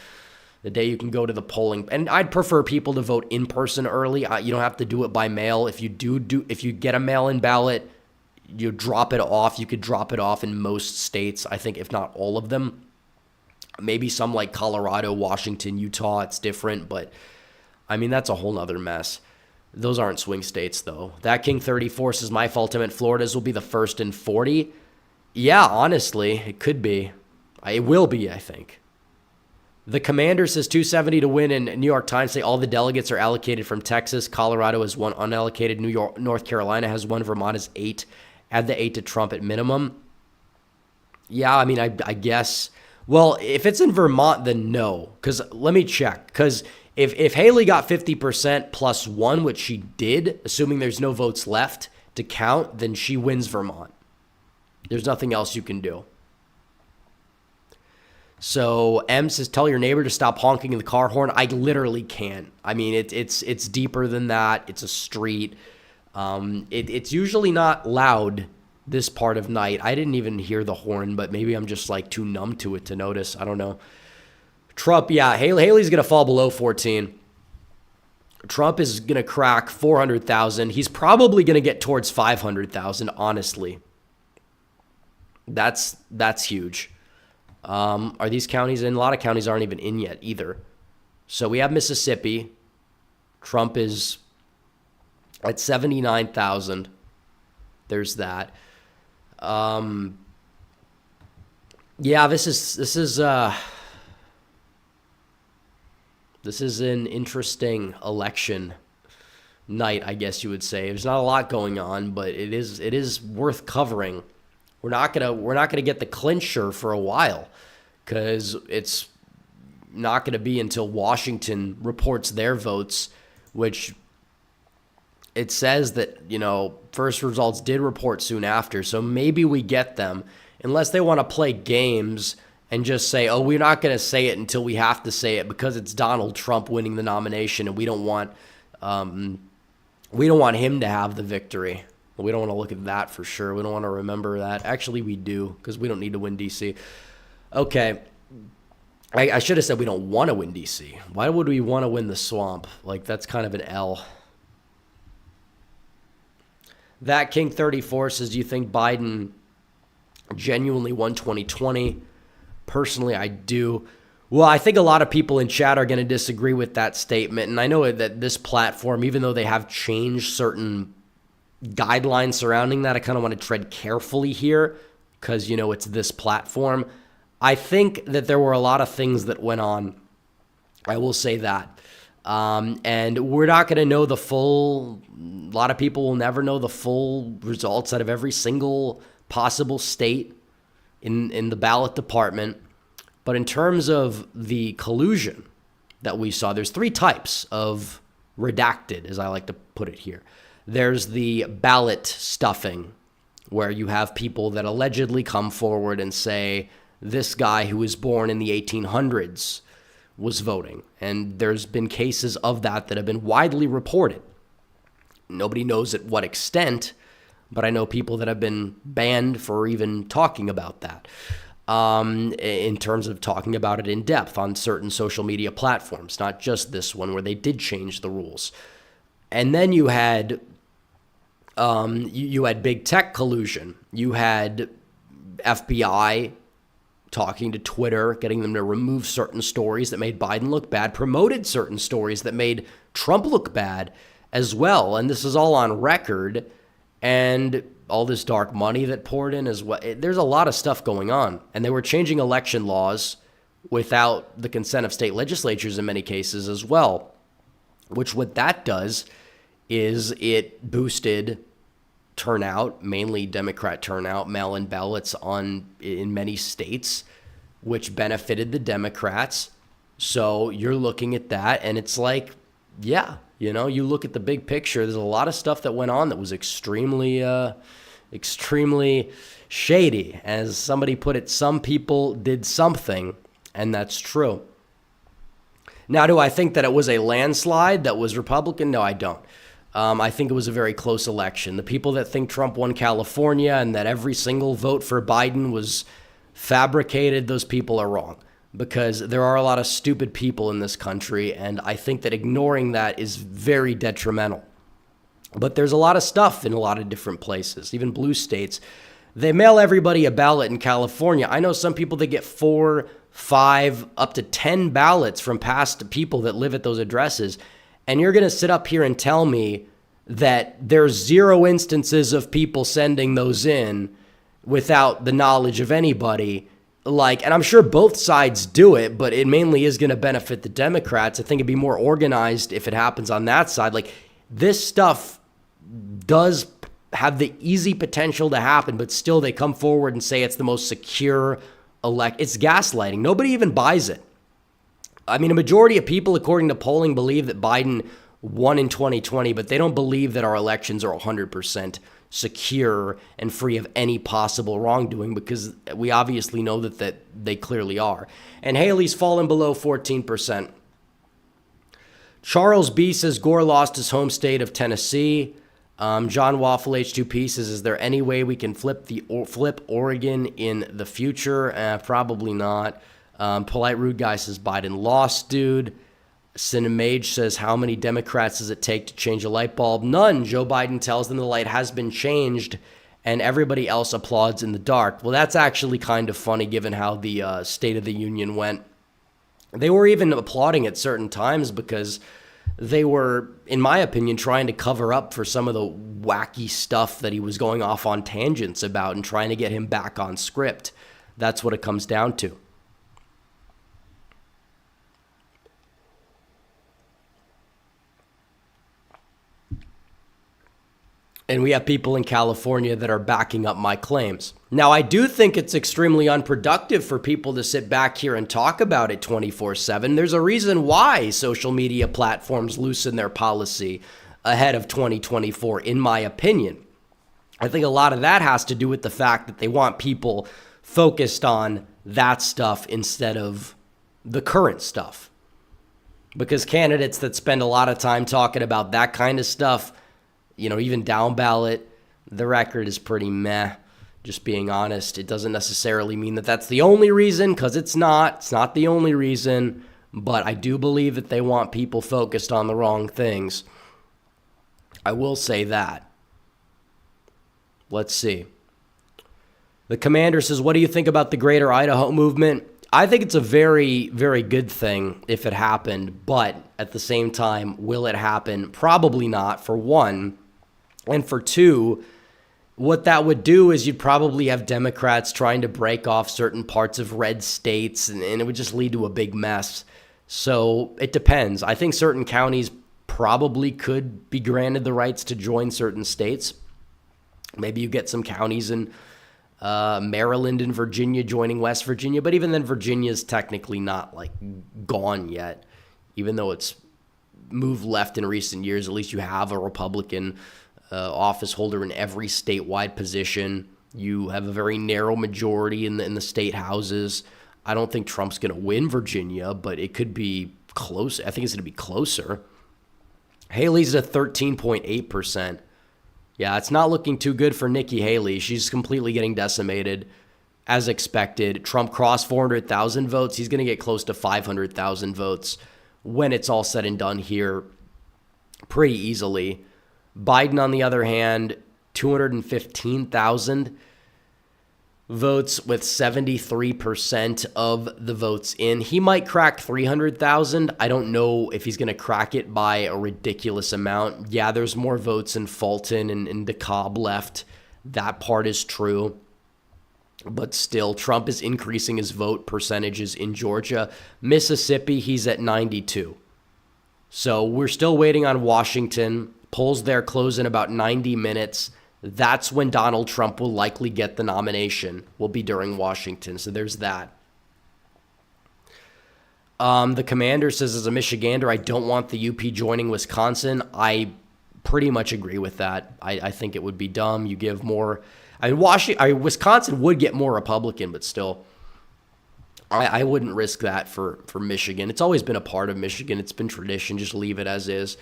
The day you can go to the polling. And I'd prefer people to vote in person early. You don't have to do it by mail. If you if you get a mail-in ballot, you drop it off. You could drop it off in most states, I think, if not all of them. Maybe some like Colorado, Washington, Utah, it's different, but that's a whole nother mess. Those aren't swing states, though. That King 34 says, my fault, I meant Florida's will be the first in 40. Yeah, honestly, it could be. It will be, I think. The Commander says 270 to win, and New York Times say all the delegates are allocated from Texas. Colorado has one unallocated. North Carolina has one. Vermont is 8. Add the 8 to Trump at minimum. Yeah, I guess. Well, if it's in Vermont, then no. Because let me check. Because if Haley got 50% plus 1, which she did, assuming there's no votes left to count, then she wins Vermont. There's nothing else you can do. So M says, tell your neighbor to stop honking in the car horn. I literally can't. I mean, it's deeper than that. It's a street. It's usually not loud this part of night. I didn't even hear the horn, but maybe I'm just like too numb to it to notice. I don't know. Trump, yeah, Haley's going to fall below 14. Trump is going to crack 400,000. He's probably going to get towards 500,000, honestly. That's huge. Are these counties in? A lot of counties aren't even in yet either. So we have Mississippi. Trump is at 79,000. There's that. Yeah, this is an interesting election night, I guess you would say. There's not a lot going on, but it is worth covering. We're not gonna get the clincher for a while, because it's not gonna be until Washington reports their votes, which it says that, first results did report soon after. So maybe we get them, unless they want to play games and just say, oh, we're not going to say it until we have to say it because it's Donald Trump winning the nomination, and we don't want him to have the victory. We don't want to look at that for sure. We don't want to remember that. Actually, we do, because we don't need to win D.C. Okay. I should have said we don't want to win D.C. Why would we want to win the swamp? Like, that's kind of an L. That King 34 says, do you think Biden genuinely won 2020? Personally, I do. Well, I think a lot of people in chat are going to disagree with that statement. And I know that this platform, even though they have changed certain guidelines surrounding that, I kind of want to tread carefully here because, it's this platform. I think that there were a lot of things that went on. I will say that. And we're not going to know the full, a lot of people will never know the full results out of every single possible state in the ballot department. But in terms of the collusion that we saw, there's three types of redacted, as I like to put it here. There's the ballot stuffing, where you have people that allegedly come forward and say, this guy who was born in the 1800s was voting. And there's been cases of that have been widely reported. Nobody knows at what extent, but I know people that have been banned for even talking about that, in terms of talking about it in depth on certain social media platforms, not just this one where they did change the rules. And then you had big tech collusion. You had FBI talking to Twitter, getting them to remove certain stories that made Biden look bad, promoted certain stories that made Trump look bad as well. And this is all on record, and all this dark money that poured in as well. There's a lot of stuff going on, and they were changing election laws without the consent of state legislatures in many cases as well, which what that does is it boosted turnout, mainly Democrat turnout, mail-in ballots in many states, which benefited the Democrats. So you're looking at that, and it's like, yeah, you look at the big picture. There's a lot of stuff that went on that was extremely shady. As somebody put it, some people did something, and that's true. Now, do I think that it was a landslide that was Republican? No, I don't. I think it was a very close election. The people that think Trump won California and that every single vote for Biden was fabricated, those people are wrong, because there are a lot of stupid people in this country, and I think that ignoring that is very detrimental. But there's a lot of stuff in a lot of different places, even blue states. They mail everybody a ballot in California. I know some people that get 4, 5, up to 10 ballots from past people that live at those addresses. And you're going to sit up here and tell me that there's 0 instances of people sending those in without the knowledge of anybody. And I'm sure both sides do it, but it mainly is going to benefit the Democrats. I think it'd be more organized if it happens on that side. This stuff does have the easy potential to happen, but still they come forward and say it's the most secure It's gaslighting. Nobody even buys it. I mean, a majority of people, according to polling, believe that Biden won in 2020, but they don't believe that our elections are 100% secure and free of any possible wrongdoing, because we obviously know that they clearly are. And Haley's fallen below 14%. Charles B says Gore lost his home state of Tennessee. John Waffle H2P says, is there any way we can flip Oregon in the future? Probably not. Polite Rude Guy says Biden lost, dude. Cinemage says, how many Democrats does it take to change a light bulb? None. Joe Biden tells them the light has been changed, and everybody else applauds in the dark. Well, that's actually kind of funny given how the State of the Union went. They were even applauding at certain times because they were, in my opinion, trying to cover up for some of the wacky stuff that he was going off on tangents about and trying to get him back on script. That's what it comes down to. And we have people in California that are backing up my claims. Now, I do think it's extremely unproductive for people to sit back here and talk about it 24/7. There's a reason why social media platforms loosen their policy ahead of 2024, in my opinion. I think a lot of that has to do with the fact that they want people focused on that stuff instead of the current stuff. Because candidates that spend a lot of time talking about that kind of stuff, even down ballot, the record is pretty meh, just being honest. It doesn't necessarily mean that that's the only reason, because it's not. It's not the only reason, but I do believe that they want people focused on the wrong things. I will say that. Let's see. The commander says, what do you think about the Greater Idaho movement? I think it's a very, very good thing if it happened, but at the same time, will it happen? Probably not, for one. And for two, what that would do is you'd probably have Democrats trying to break off certain parts of red states, and it would just lead to a big mess. So it depends. I think certain counties probably could be granted the rights to join certain states. Maybe you get some counties in Maryland and Virginia joining West Virginia, but even then Virginia's technically not gone yet. Even though it's moved left in recent years, at least you have a Republican office holder in every statewide position. You have a very narrow majority in the state houses. I don't think Trump's going to win Virginia, but it could be close. I think it's going to be closer. Haley's at 13.8%. Yeah, it's not looking too good for Nikki Haley. She's completely getting decimated, as expected. Trump crossed 400,000 votes. He's going to get close to 500,000 votes when it's all said and done here pretty easily. Biden, on the other hand, 215,000 votes with 73% of the votes in. He might crack 300,000. I don't know if he's going to crack it by a ridiculous amount. Yeah, there's more votes in Fulton and DeKalb left. That part is true. But still, Trump is increasing his vote percentages in Georgia. Mississippi, he's at 92. So we're still waiting on Washington. Polls there close in about 90 minutes. That's when Donald Trump will likely get the nomination, will be during Washington. So there's that. The commander says, as a Michigander, I don't want the UP joining Wisconsin. I pretty much agree with that. I think it would be dumb. You give more. Wisconsin would get more Republican, but still, I wouldn't risk that for Michigan. It's always been a part of Michigan. It's been tradition. Just leave it as is.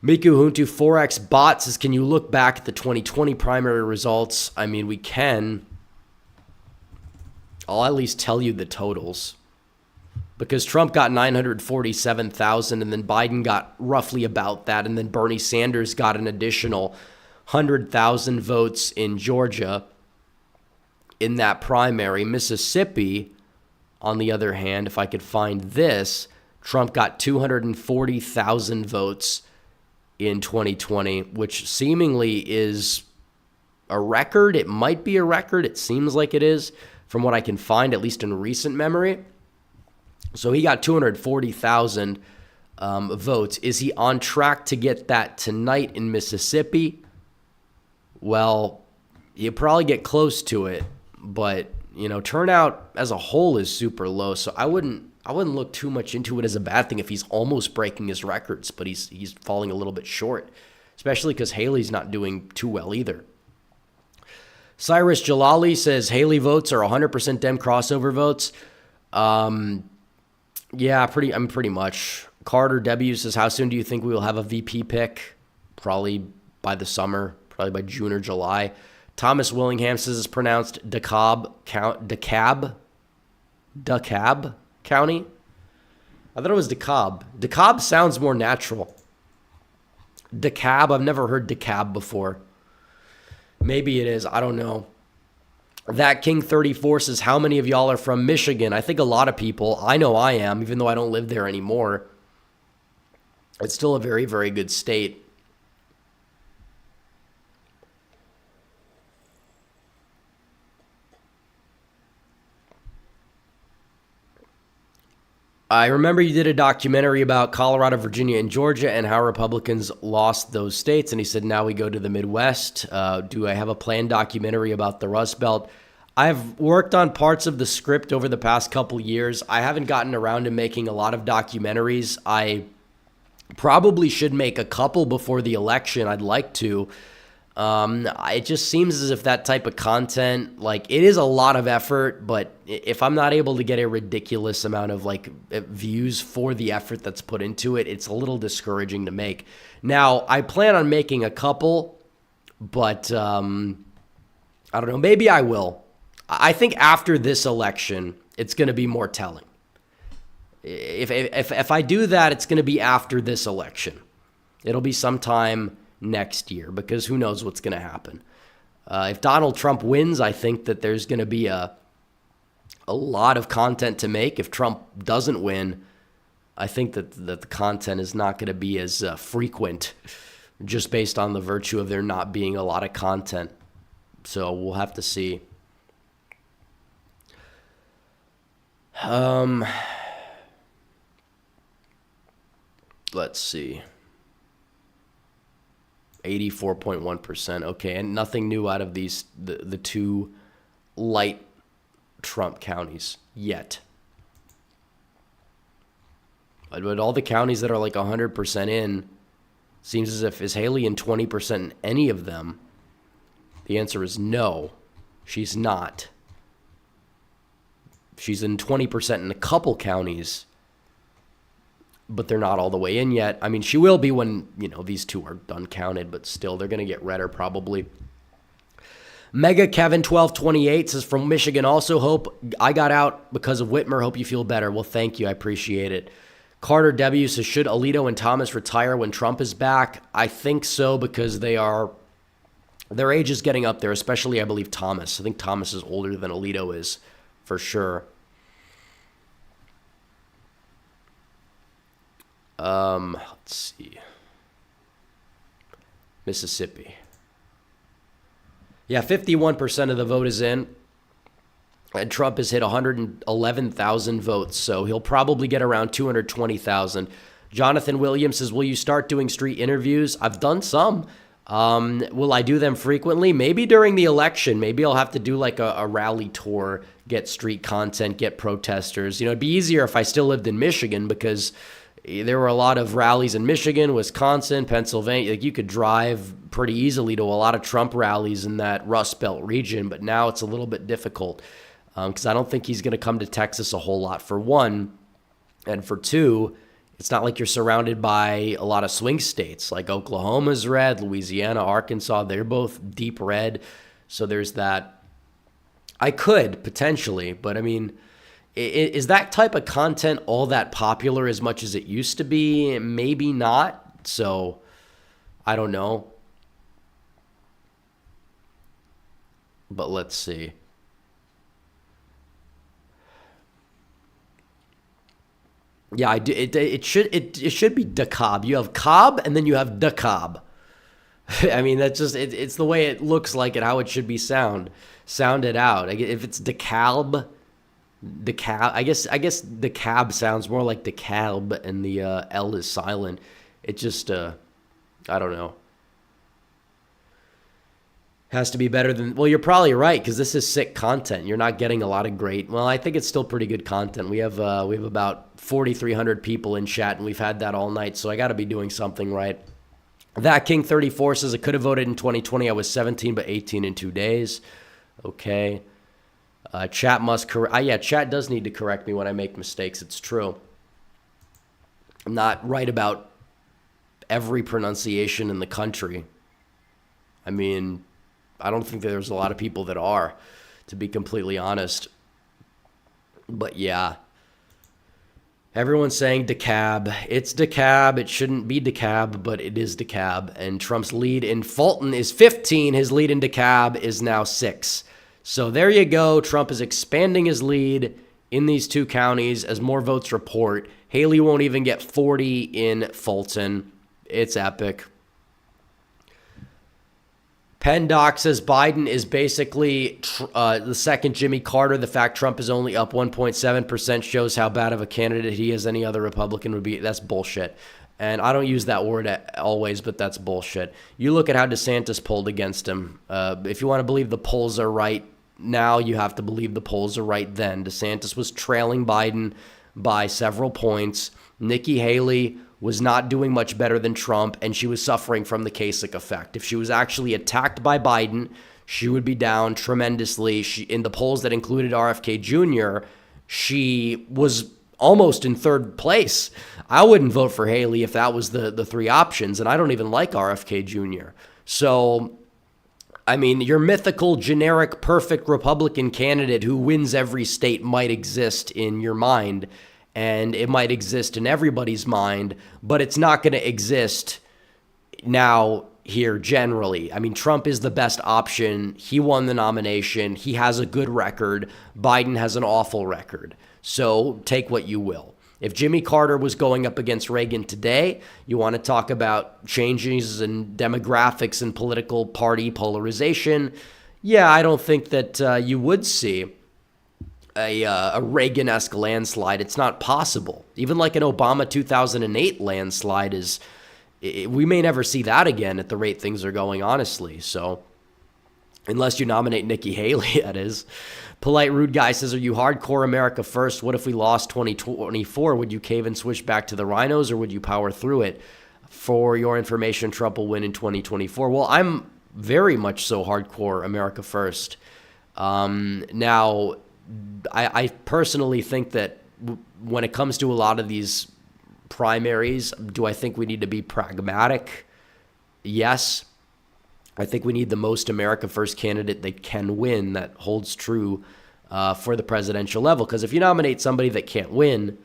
Miku Huntu 4X Bot says, can you look back at the 2020 primary results? I mean, we can. I'll at least tell you the totals. Because Trump got 947,000, and then Biden got roughly about that, and then Bernie Sanders got an additional 100,000 votes in Georgia in that primary. Mississippi, on the other hand, if I could find this, Trump got 240,000 votes in 2020, which seemingly is a record. It might be a record. It seems like it is from what I can find, at least in recent memory. So he got 240,000 votes. Is he on track to get that tonight in Mississippi? Well, you probably get close to it, but turnout as a whole is super low. So I wouldn't I wouldn't look too much into it as a bad thing if he's almost breaking his records, but he's falling a little bit short, especially because Haley's not doing too well either. Cyrus Jalali says Haley votes are 100% Dem crossover votes. Yeah, pretty much. Carter W says, how soon do you think we will have a VP pick? Probably by the summer, probably by June or July. Thomas Willingham says it's pronounced DeKalb County. I thought it was DeKalb. DeKalb sounds more natural. DeKalb, I've never heard DeKalb before. Maybe it is. I don't know. That King 34 says, how many of y'all are from Michigan? I think a lot of people. I know I am, even though I don't live there anymore. It's still a very, very good state. I remember you did a documentary about Colorado, Virginia, and Georgia and how Republicans lost those states. And he said, now we go to the Midwest. Do I have a planned documentary about the Rust Belt? I've worked on parts of the script over the past couple years. I haven't gotten around to making a lot of documentaries. I probably should make a couple before the election. I'd like to. It just seems as if that type of content, like, it is a lot of effort, but if I'm not able to get a ridiculous amount of like views for the effort that's put into it, it's a little discouraging to make. Now, I plan on making a couple, but I don't know. Maybe I will. I think after this election, it's going to be more telling. If I do that, it's going to be after this election. It'll be sometime next year, because who knows what's going to happen. If Donald Trump wins, I think that there's going to be a lot of content to make. If Trump doesn't win, I think that the content is not going to be as frequent, just based on the virtue of there not being a lot of content. So we'll have to see. Let's see. 84.1%. Okay, and nothing new out of these the two light Trump counties yet. But all the counties that are like 100% in, seems as if, is Haley in 20% in any of them? The answer is no, she's not. She's in 20% in a couple counties, but they're not all the way in yet. I mean, she will be when, these two are done counted, but still, they're going to get redder probably. Mega Kevin 1228 says, from Michigan, also hope I got out because of Whitmer. Hope you feel better. Well, thank you. I appreciate it. Carter W says, should Alito and Thomas retire when Trump is back? I think so, because their age is getting up there, especially, I believe, Thomas. I think Thomas is older than Alito is, for sure. Let's see. Mississippi. Yeah, 51% of the vote is in. And Trump has hit 111,000 votes, so he'll probably get around 220,000. Jonathan Williams says, will you start doing street interviews? I've done some. Will I do them frequently? Maybe during the election. Maybe I'll have to do like a rally tour, get street content, get protesters. It'd be easier if I still lived in Michigan, because there were a lot of rallies in Michigan, Wisconsin, Pennsylvania. Like, you could drive pretty easily to a lot of Trump rallies in that Rust Belt region, but now it's a little bit difficult, because I don't think he's going to come to Texas a whole lot, for one. And for two, it's not like you're surrounded by a lot of swing states. Like Oklahoma's red, Louisiana, Arkansas, they're both deep red. So there's that. I could, potentially, but I mean, is that type of content all that popular as much as it used to be? Maybe not. So I don't know. But let's see. Yeah, I do. It should be DeKalb. You have Cobb and then you have DeKalb. I mean, that's just it's the way it looks like it, how it should be sounded out. If it's DeKalb. I guess the cab sounds more like the cab, and the L is silent. It just I don't know. Has to be better than, well, you're probably right, because this is sick content. You're not getting a lot of great, well, I think it's still pretty good content. We have about 4,300 people in chat, and we've had that all night, so I got to be doing something right. That King 34 says, I could have voted in 2020. I was 17, but 18 in 2 days. Okay. Chat must correct. Yeah, chat does need to correct me when I make mistakes. It's true. I'm not right about every pronunciation in the country. I mean, I don't think that there's a lot of people that are, to be completely honest. But yeah. Everyone's saying DeKalb. It's DeKalb. It shouldn't be DeKalb, but it is DeKalb. And Trump's lead in Fulton is 15. His lead in DeKalb is now 6. So there you go. Trump is expanding his lead in these 2 counties as more votes report. Haley won't even get 40 in Fulton. It's epic. PennDoc says Biden is basically the second Jimmy Carter. The fact Trump is only up 1.7% shows how bad of a candidate he as any other Republican would be. That's bullshit. And I don't use that word always, but that's bullshit. You look at how DeSantis polled against him. If you want to believe the polls are right now, you have to believe the polls are right then. DeSantis was trailing Biden by several points. Nikki Haley was not doing much better than Trump, and she was suffering from the Kasich effect. If she was actually attacked by Biden, she would be down tremendously. In the polls that included RFK Jr., she was almost in 3rd place. I wouldn't vote for Haley if that was the 3 options, and I don't even like RFK Jr. So, I mean, your mythical, generic, perfect Republican candidate who wins every state might exist in your mind, and it might exist in everybody's mind, but it's not going to exist now here generally. I mean, Trump is the best option. He won the nomination. He has a good record. Biden has an awful record. So take what you will. If Jimmy Carter was going up against Reagan today, you want to talk about changes in demographics and political party polarization. Yeah, I don't think that you would see a Reagan-esque landslide. It's not possible. Even like an Obama 2008 landslide we may never see that again at the rate things are going, honestly. So unless you nominate Nikki Haley, that is. Polite Rude Guy says, are you hardcore America first? What if we lost 2024? Would you cave and switch back to the rhinos, or would you power through it? For your information, Trump will win in 2024. Well, I'm very much so hardcore America first. Now, I personally think that when it comes to a lot of these primaries, do I think we need to be pragmatic? Yes. I think we need the most America First candidate that can win, that holds true for the presidential level. Because if you nominate somebody that can't win,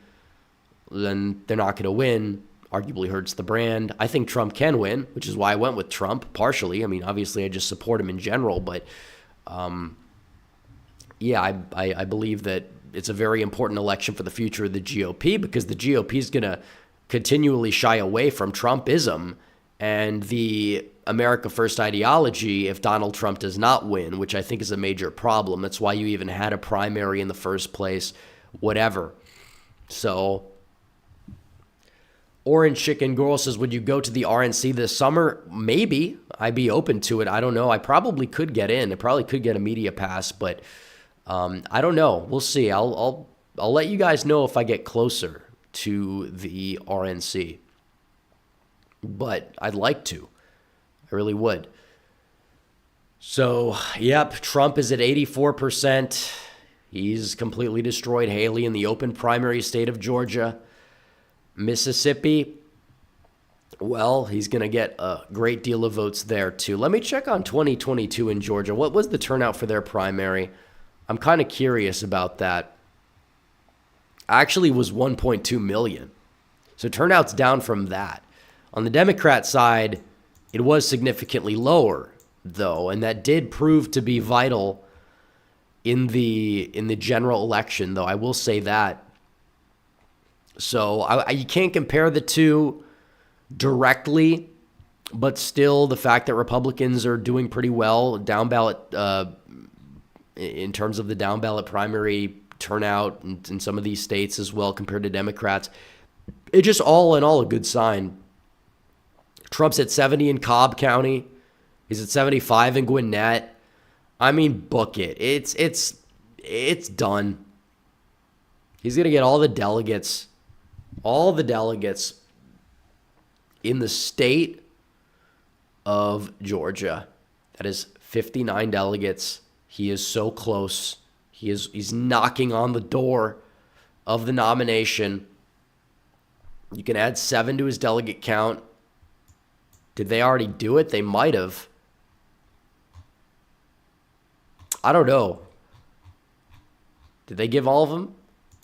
then they're not going to win. Arguably hurts the brand. I think Trump can win, which is why I went with Trump partially. I mean, obviously I just support him in general, but yeah, I believe that it's a very important election for the future of the GOP, because the GOP is going to continually shy away from Trumpism and the America First ideology if Donald Trump does not win, which I think is a major problem. That's why you even had a primary in the first place, whatever. So, Orange Chicken Girl says, would you go to the RNC this summer? Maybe. I'd be open to it. I don't know. I probably could get in. I probably could get a media pass, but I don't know. We'll see. I'll let you guys know if I get closer to the RNC. But I'd like to. I really would. So, yep, Trump is at 84%. He's completely destroyed Haley in the open primary state of Georgia. Mississippi, well, he's going to get a great deal of votes there, too. Let me check on 2022 in Georgia. What was the turnout for their primary? I'm kind of curious about that. Actually was 1.2 million. So turnout's down from that. On the Democrat side, it was significantly lower, though, and that did prove to be vital in the general election, though. I will say that. So you can't compare the two directly, but still the fact that Republicans are doing pretty well down ballot in terms of the down ballot primary turnout in some of these states as well compared to Democrats, it's just all in all a good sign. Trump's at 70 in Cobb County. He's at 75 in Gwinnett. I mean, book it. It's done. He's going to get all the delegates in the state of Georgia. That is 59 delegates. He is so close. He's knocking on the door of the nomination. You can add 7 to his delegate count. Did they already do it? They might have. I don't know. Did they give all of them?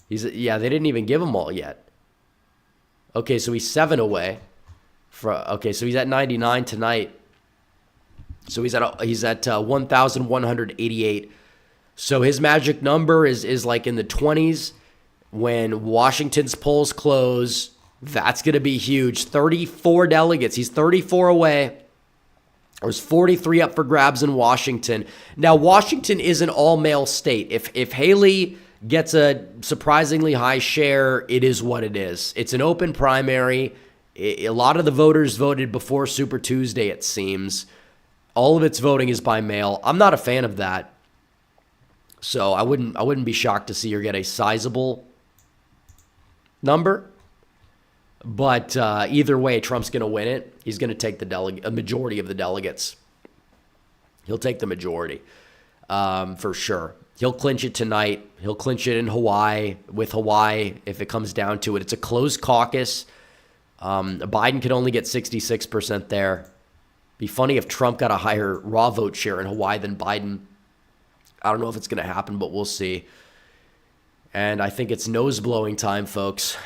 Yeah, they didn't even give them all yet. Okay, so he's 7 away. Okay, so he's at 99 tonight. So he's at 1,188. So his magic number is like in the 20s. When Washington's polls close, that's going to be huge. 34 delegates. He's 34 away. There's 43 up for grabs in Washington. Now, Washington is an all-male state. If Haley gets a surprisingly high share, it is what it is. It's an open primary. A lot of the voters voted before Super Tuesday, it seems. All of its voting is by mail. I'm not a fan of that. So I wouldn't be shocked to see her get a sizable number. But either way, Trump's going to win it. He's going to take a majority of the delegates. He'll take the majority for sure. He'll clinch it tonight. He'll clinch it in Hawaii, with Hawaii, if it comes down to it. It's a closed caucus. Biden could only get 66% there. Be funny if Trump got a higher raw vote share in Hawaii than Biden. I don't know if it's going to happen, but we'll see. And I think it's nose-blowing time, folks.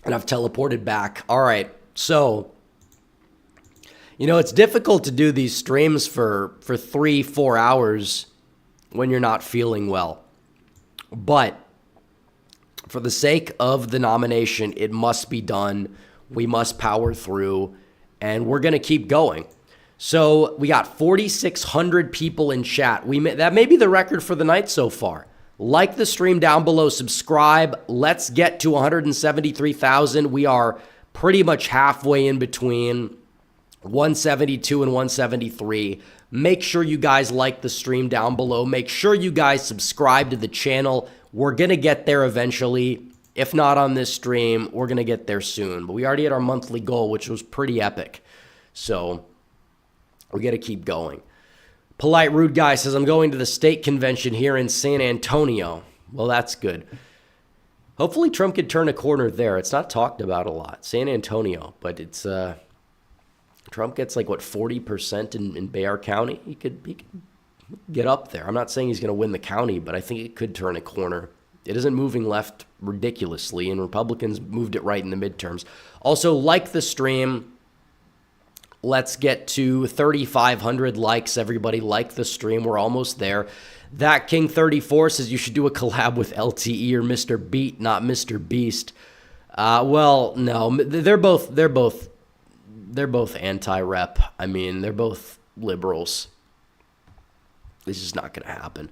And I've teleported back. All right, so, it's difficult to do these streams for 3-4 hours when you're not feeling well. But for the sake of the nomination, it must be done. We must power through, and we're going to keep going. So we got 4,600 people in chat. That may be the record for the night so far. Like the stream down below, subscribe. Let's get to 173,000. We are pretty much halfway in between 172 and 173. Make sure you guys like the stream down below. Make sure you guys subscribe to the channel. We're going to get there eventually. If not on this stream, we're going to get there soon. But we already hit our monthly goal, which was pretty epic. So we got to keep going. Polite Rude Guy says, I'm going to the state convention here in San Antonio. Well, that's good. Hopefully Trump could turn a corner there. It's not talked about a lot, San Antonio, but it's Trump gets like, 40% in Bexar County? He could get up there. I'm not saying he's going to win the county, but I think it could turn a corner. It isn't moving left ridiculously, and Republicans moved it right in the midterms. Also, like the stream. Let's get to 3,500 likes. Everybody like the stream. We're almost there. That King 34 says you should do a collab with LTE or Mr. Beat, not Mr. Beast. Well, no, they're both anti-rep. I mean, they're both liberals. This is not going to happen.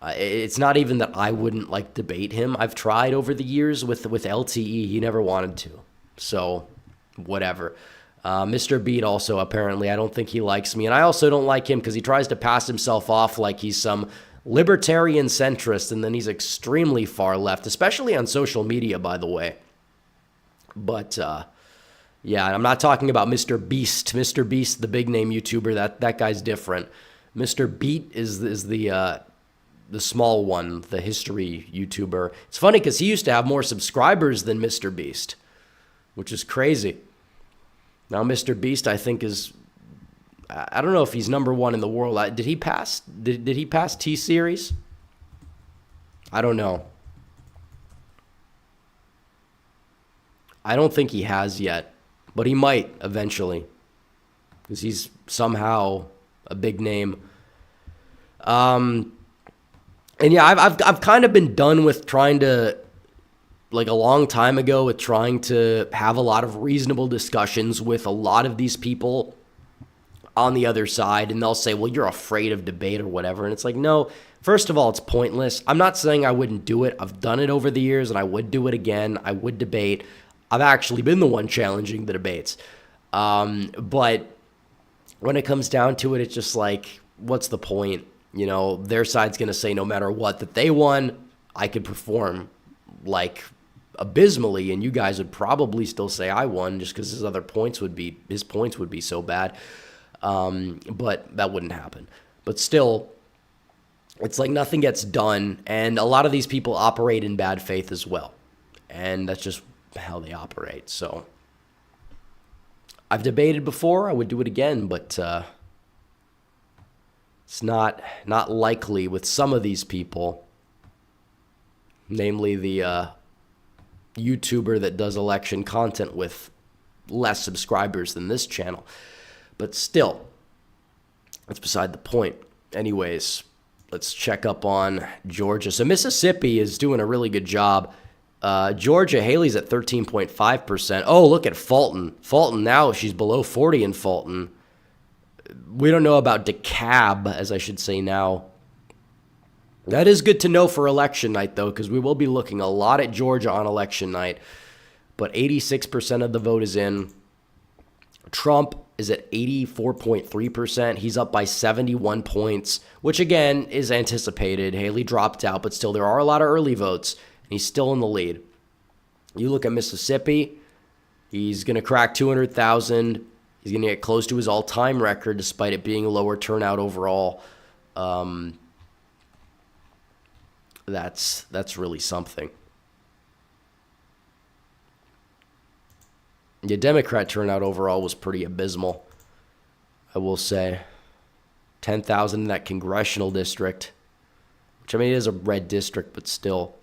It's not even that I wouldn't debate him. I've tried over the years with LTE. He never wanted to. So, whatever. Mr. Beat also, apparently, I don't think he likes me. And I also don't like him because he tries to pass himself off like he's some libertarian centrist, and then he's extremely far left, especially on social media, by the way. But, yeah, I'm not talking about Mr. Beast. Mr. Beast, the big name YouTuber, that guy's different. Mr. Beat is the small one, the history YouTuber. It's funny because he used to have more subscribers than Mr. Beast, which is crazy. Now, Mr. Beast, I think, I don't know if he's number one in the world. Did he pass T-Series? I don't know. I don't think he has yet, but he might eventually because he's somehow a big name. And yeah, I've kind of been done with trying to, a long time ago, with trying to have a lot of reasonable discussions with a lot of these people. on the other side, and they'll say, well, you're afraid of debate or whatever. And it's like, no, first of all, it's pointless. I'm not saying I wouldn't do it. I've done it over the years, and I would do it again. I would debate. I've actually been the one challenging the debates. But when it comes down to it, it's just like, what's the point? You know, their side's going to say no matter what that they won, I could perform like abysmally, and you guys would probably still say I won just because his points would be so bad. But that wouldn't happen. But still, it's like nothing gets done, and a lot of these people operate in bad faith as well, and that's just how they operate. So I've debated before. I would do it again, but it's not likely with some of these people, namely the YouTuber that does election content with less subscribers than this channel. But still, that's beside the point. Anyways, let's check up on Georgia. So Mississippi is doing a really good job. Georgia, Haley's at 13.5%. Oh, look at Fulton. Fulton now, she's below 40 in Fulton. We don't know about DeKalb, as I should say now. That is good to know for election night, though, because we will be looking a lot at Georgia on election night. But 86% of the vote is in. Trump is at 84.3%. He's up by 71 points, which, again, is anticipated. Haley dropped out, but still there are a lot of early votes, and he's still in the lead. You look at Mississippi, he's going to crack 200,000. He's going to get close to his all-time record, despite it being a lower turnout overall. That's really something. The Democrat turnout overall was pretty abysmal, I will say. 10,000 in that congressional district, which, I mean, it is a red district, but still.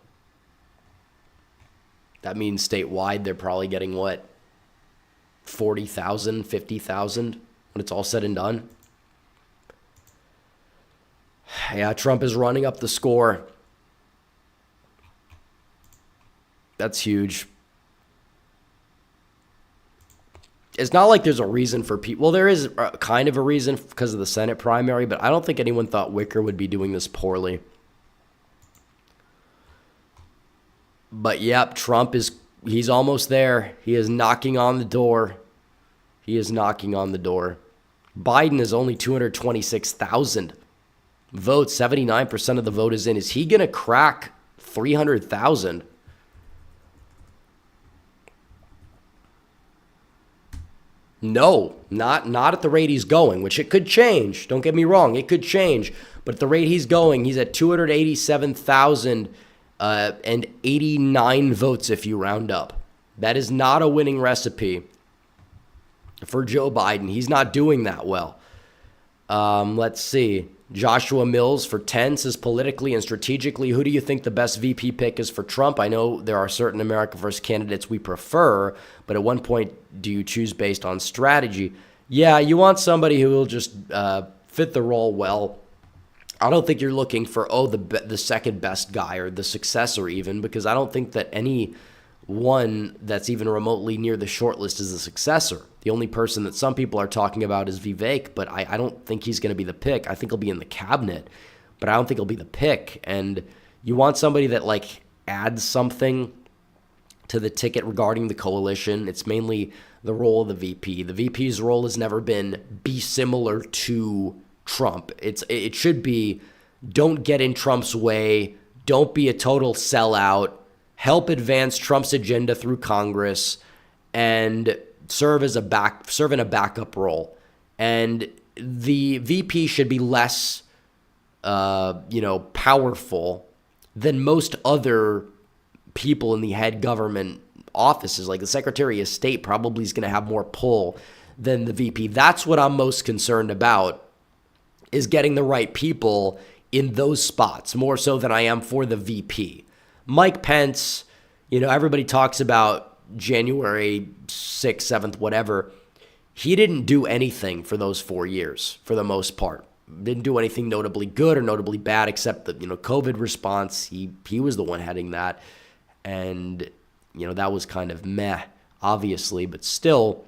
That means statewide they're probably getting, what, 40,000, 50,000 when it's all said and done? Yeah, Trump is running up the score. That's huge. It's not like there's a reason for people. Well, there is kind of a reason because of the Senate primary, but I don't think anyone thought Wicker would be doing this poorly. But yep, Trump he's almost there. He is knocking on the door. He is knocking on the door. Biden is only 226,000 votes. 79% of the vote is in. Is he going to crack 300,000? No, not at the rate he's going, which it could change. Don't get me wrong, it could change. But at the rate he's going, he's at 287,000 and 89 votes if you round up. That is not a winning recipe for Joe Biden. He's not doing that well. Let's see. Joshua Mills for 10 says, politically and strategically, who do you think the best VP pick is for Trump? I know there are certain America First candidates we prefer, but at one point, do you choose based on strategy? Yeah, you want somebody who will just fit the role well. I don't think you're looking for, the second best guy or the successor even, because I don't think that any one that's even remotely near the shortlist is a successor. The only person that some people are talking about is Vivek, but I don't think he's going to be the pick. I think he'll be in the cabinet, but I don't think he'll be the pick. And you want somebody that like adds something to the ticket regarding the coalition. It's mainly the role of the VP. The VP's role has never been be similar to Trump. It should be, don't get in Trump's way, don't be a total sellout, help advance Trump's agenda through Congress, and serve in a backup role. And the VP should be less, powerful than most other people in the head government offices. Like the Secretary of State probably is going to have more pull than the VP. That's what I'm most concerned about, is getting the right people in those spots, more so than I am for the VP. Mike Pence, everybody talks about January 6th, 7th, whatever. He didn't do anything for those 4 years, for the most part. Didn't do anything notably good or notably bad, except the COVID response. He was the one heading that, and that was kind of meh, obviously, but still,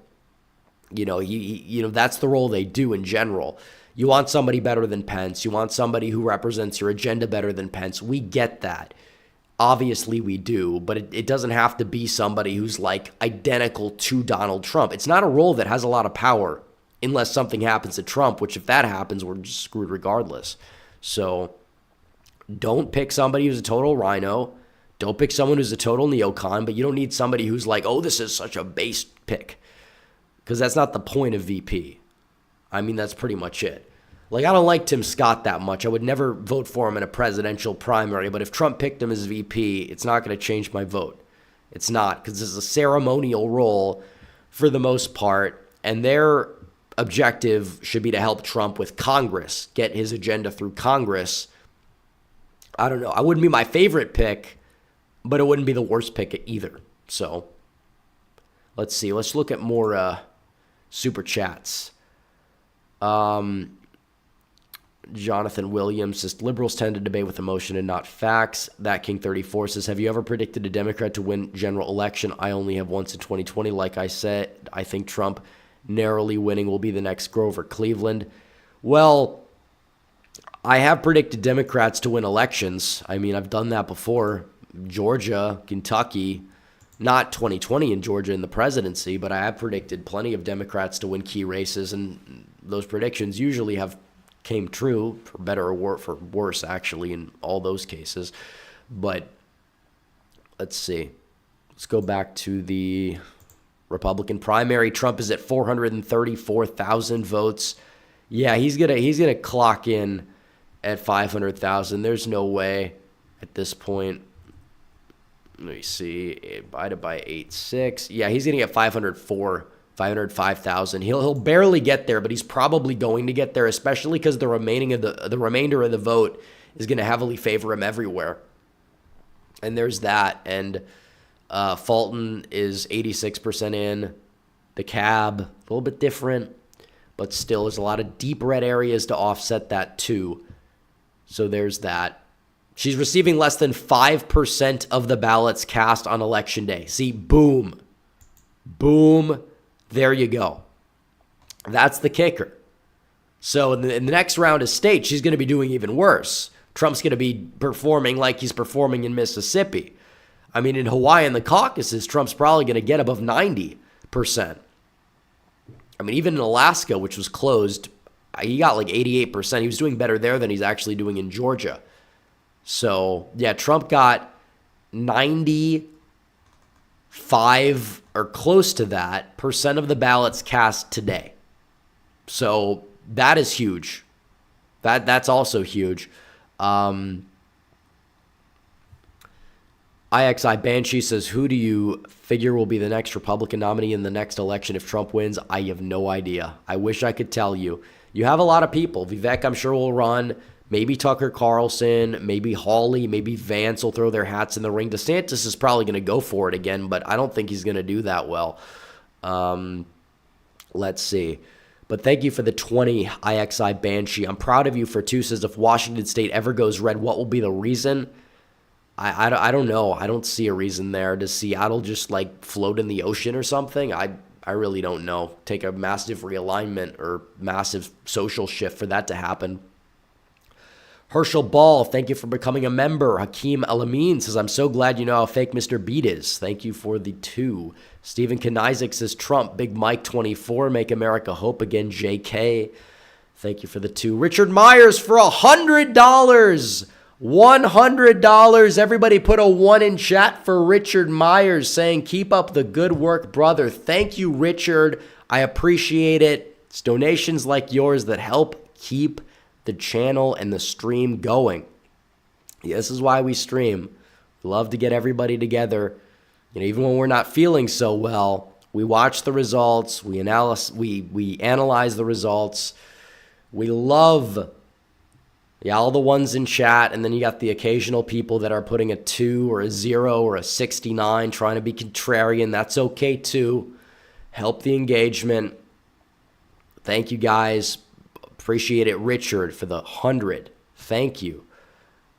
That's the role they do in general. You want somebody better than Pence. You want somebody who represents your agenda better than Pence. We get that. Obviously we do, but it doesn't have to be somebody who's like identical to Donald Trump. It's not a role that has a lot of power unless something happens to Trump, which if that happens, we're just screwed regardless. So don't pick somebody who's a total rhino. Don't pick someone who's a total neocon, but you don't need somebody who's like, oh, this is such a base pick, because that's not the point of VP. I mean, that's pretty much it. Like, I don't like Tim Scott that much. I would never vote for him in a presidential primary, but if Trump picked him as VP, it's not going to change my vote. It's not, because this is a ceremonial role for the most part, and their objective should be to help Trump with Congress, get his agenda through Congress. I don't know. I wouldn't be my favorite pick, but it wouldn't be the worst pick either. So, let's see. Let's look at more super chats. Jonathan Williams says, liberals tend to debate with emotion and not facts. That King 34 says, have you ever predicted a Democrat to win general election? I only have once in 2020. Like I said, I think Trump narrowly winning will be the next Grover Cleveland. Well, I have predicted Democrats to win elections. I mean, I've done that before. Georgia, Kentucky, not 2020 in Georgia in the presidency, but I have predicted plenty of Democrats to win key races, and those predictions usually have came true, for better or for worse, actually, in all those cases. But let's see. Let's go back to the Republican primary. Trump is at 434,000 votes. Yeah, he's gonna clock in at 500,000. There's no way at this point. Let me see. Divided by 8.6. Yeah, he's gonna get 505,000. He'll barely get there, but he's probably going to get there, especially because the remainder of the vote is going to heavily favor him everywhere. And there's that. And Fulton is 86% in. The cab, a little bit different, but still there's a lot of deep red areas to offset that too. So there's that. She's receiving less than 5% of the ballots cast on Election Day. See, boom. Boom. There you go. That's the kicker. So in the next round of states, she's going to be doing even worse. Trump's going to be performing like he's performing in Mississippi. I mean, in Hawaii and the caucuses, Trump's probably going to get above 90%. I mean, even in Alaska, which was closed, he got like 88%. He was doing better there than he's actually doing in Georgia. So, yeah, Trump got 95 or close to that percent of the ballots cast today. So that is huge. That's also huge. IXI Banshee says, who do you figure will be the next Republican nominee in the next election if Trump wins? I have no idea. I wish I could tell you. You have a lot of people. Vivek, I'm sure, will run. Maybe Tucker Carlson, maybe Hawley, maybe Vance will throw their hats in the ring. DeSantis is probably going to go for it again, but I don't think he's going to do that well. Let's see. But thank you for the 20, IXI Banshee. I'm proud of you for two. Says, if Washington State ever goes red, what will be the reason? I don't know. I don't see a reason there. Does Seattle just like float in the ocean or something? I really don't know. Take a massive realignment or massive social shift for that to happen. Herschel Ball, thank you for becoming a member. Hakeem Alamin says, I'm so glad you know how fake Mr. Beat is. Thank you for the 2. Stephen Kanizik says, Trump, Big Mike 24, make America hope again, JK. Thank you for the 2. Richard Myers for $100. $100. Everybody put a 1 in chat for Richard Myers saying, keep up the good work, brother. Thank you, Richard. I appreciate it. It's donations like yours that help keep the channel and the stream going. Yeah, this is why we stream. We love to get everybody together. You know, even when we're not feeling so well, we watch the results, we analyze the results. We love all the ones in chat, and then you got the occasional people that are putting a 2 or a 0 or a 69 trying to be contrarian. That's okay too. Help the engagement. Thank you guys. Appreciate it, Richard, for the 100. Thank you.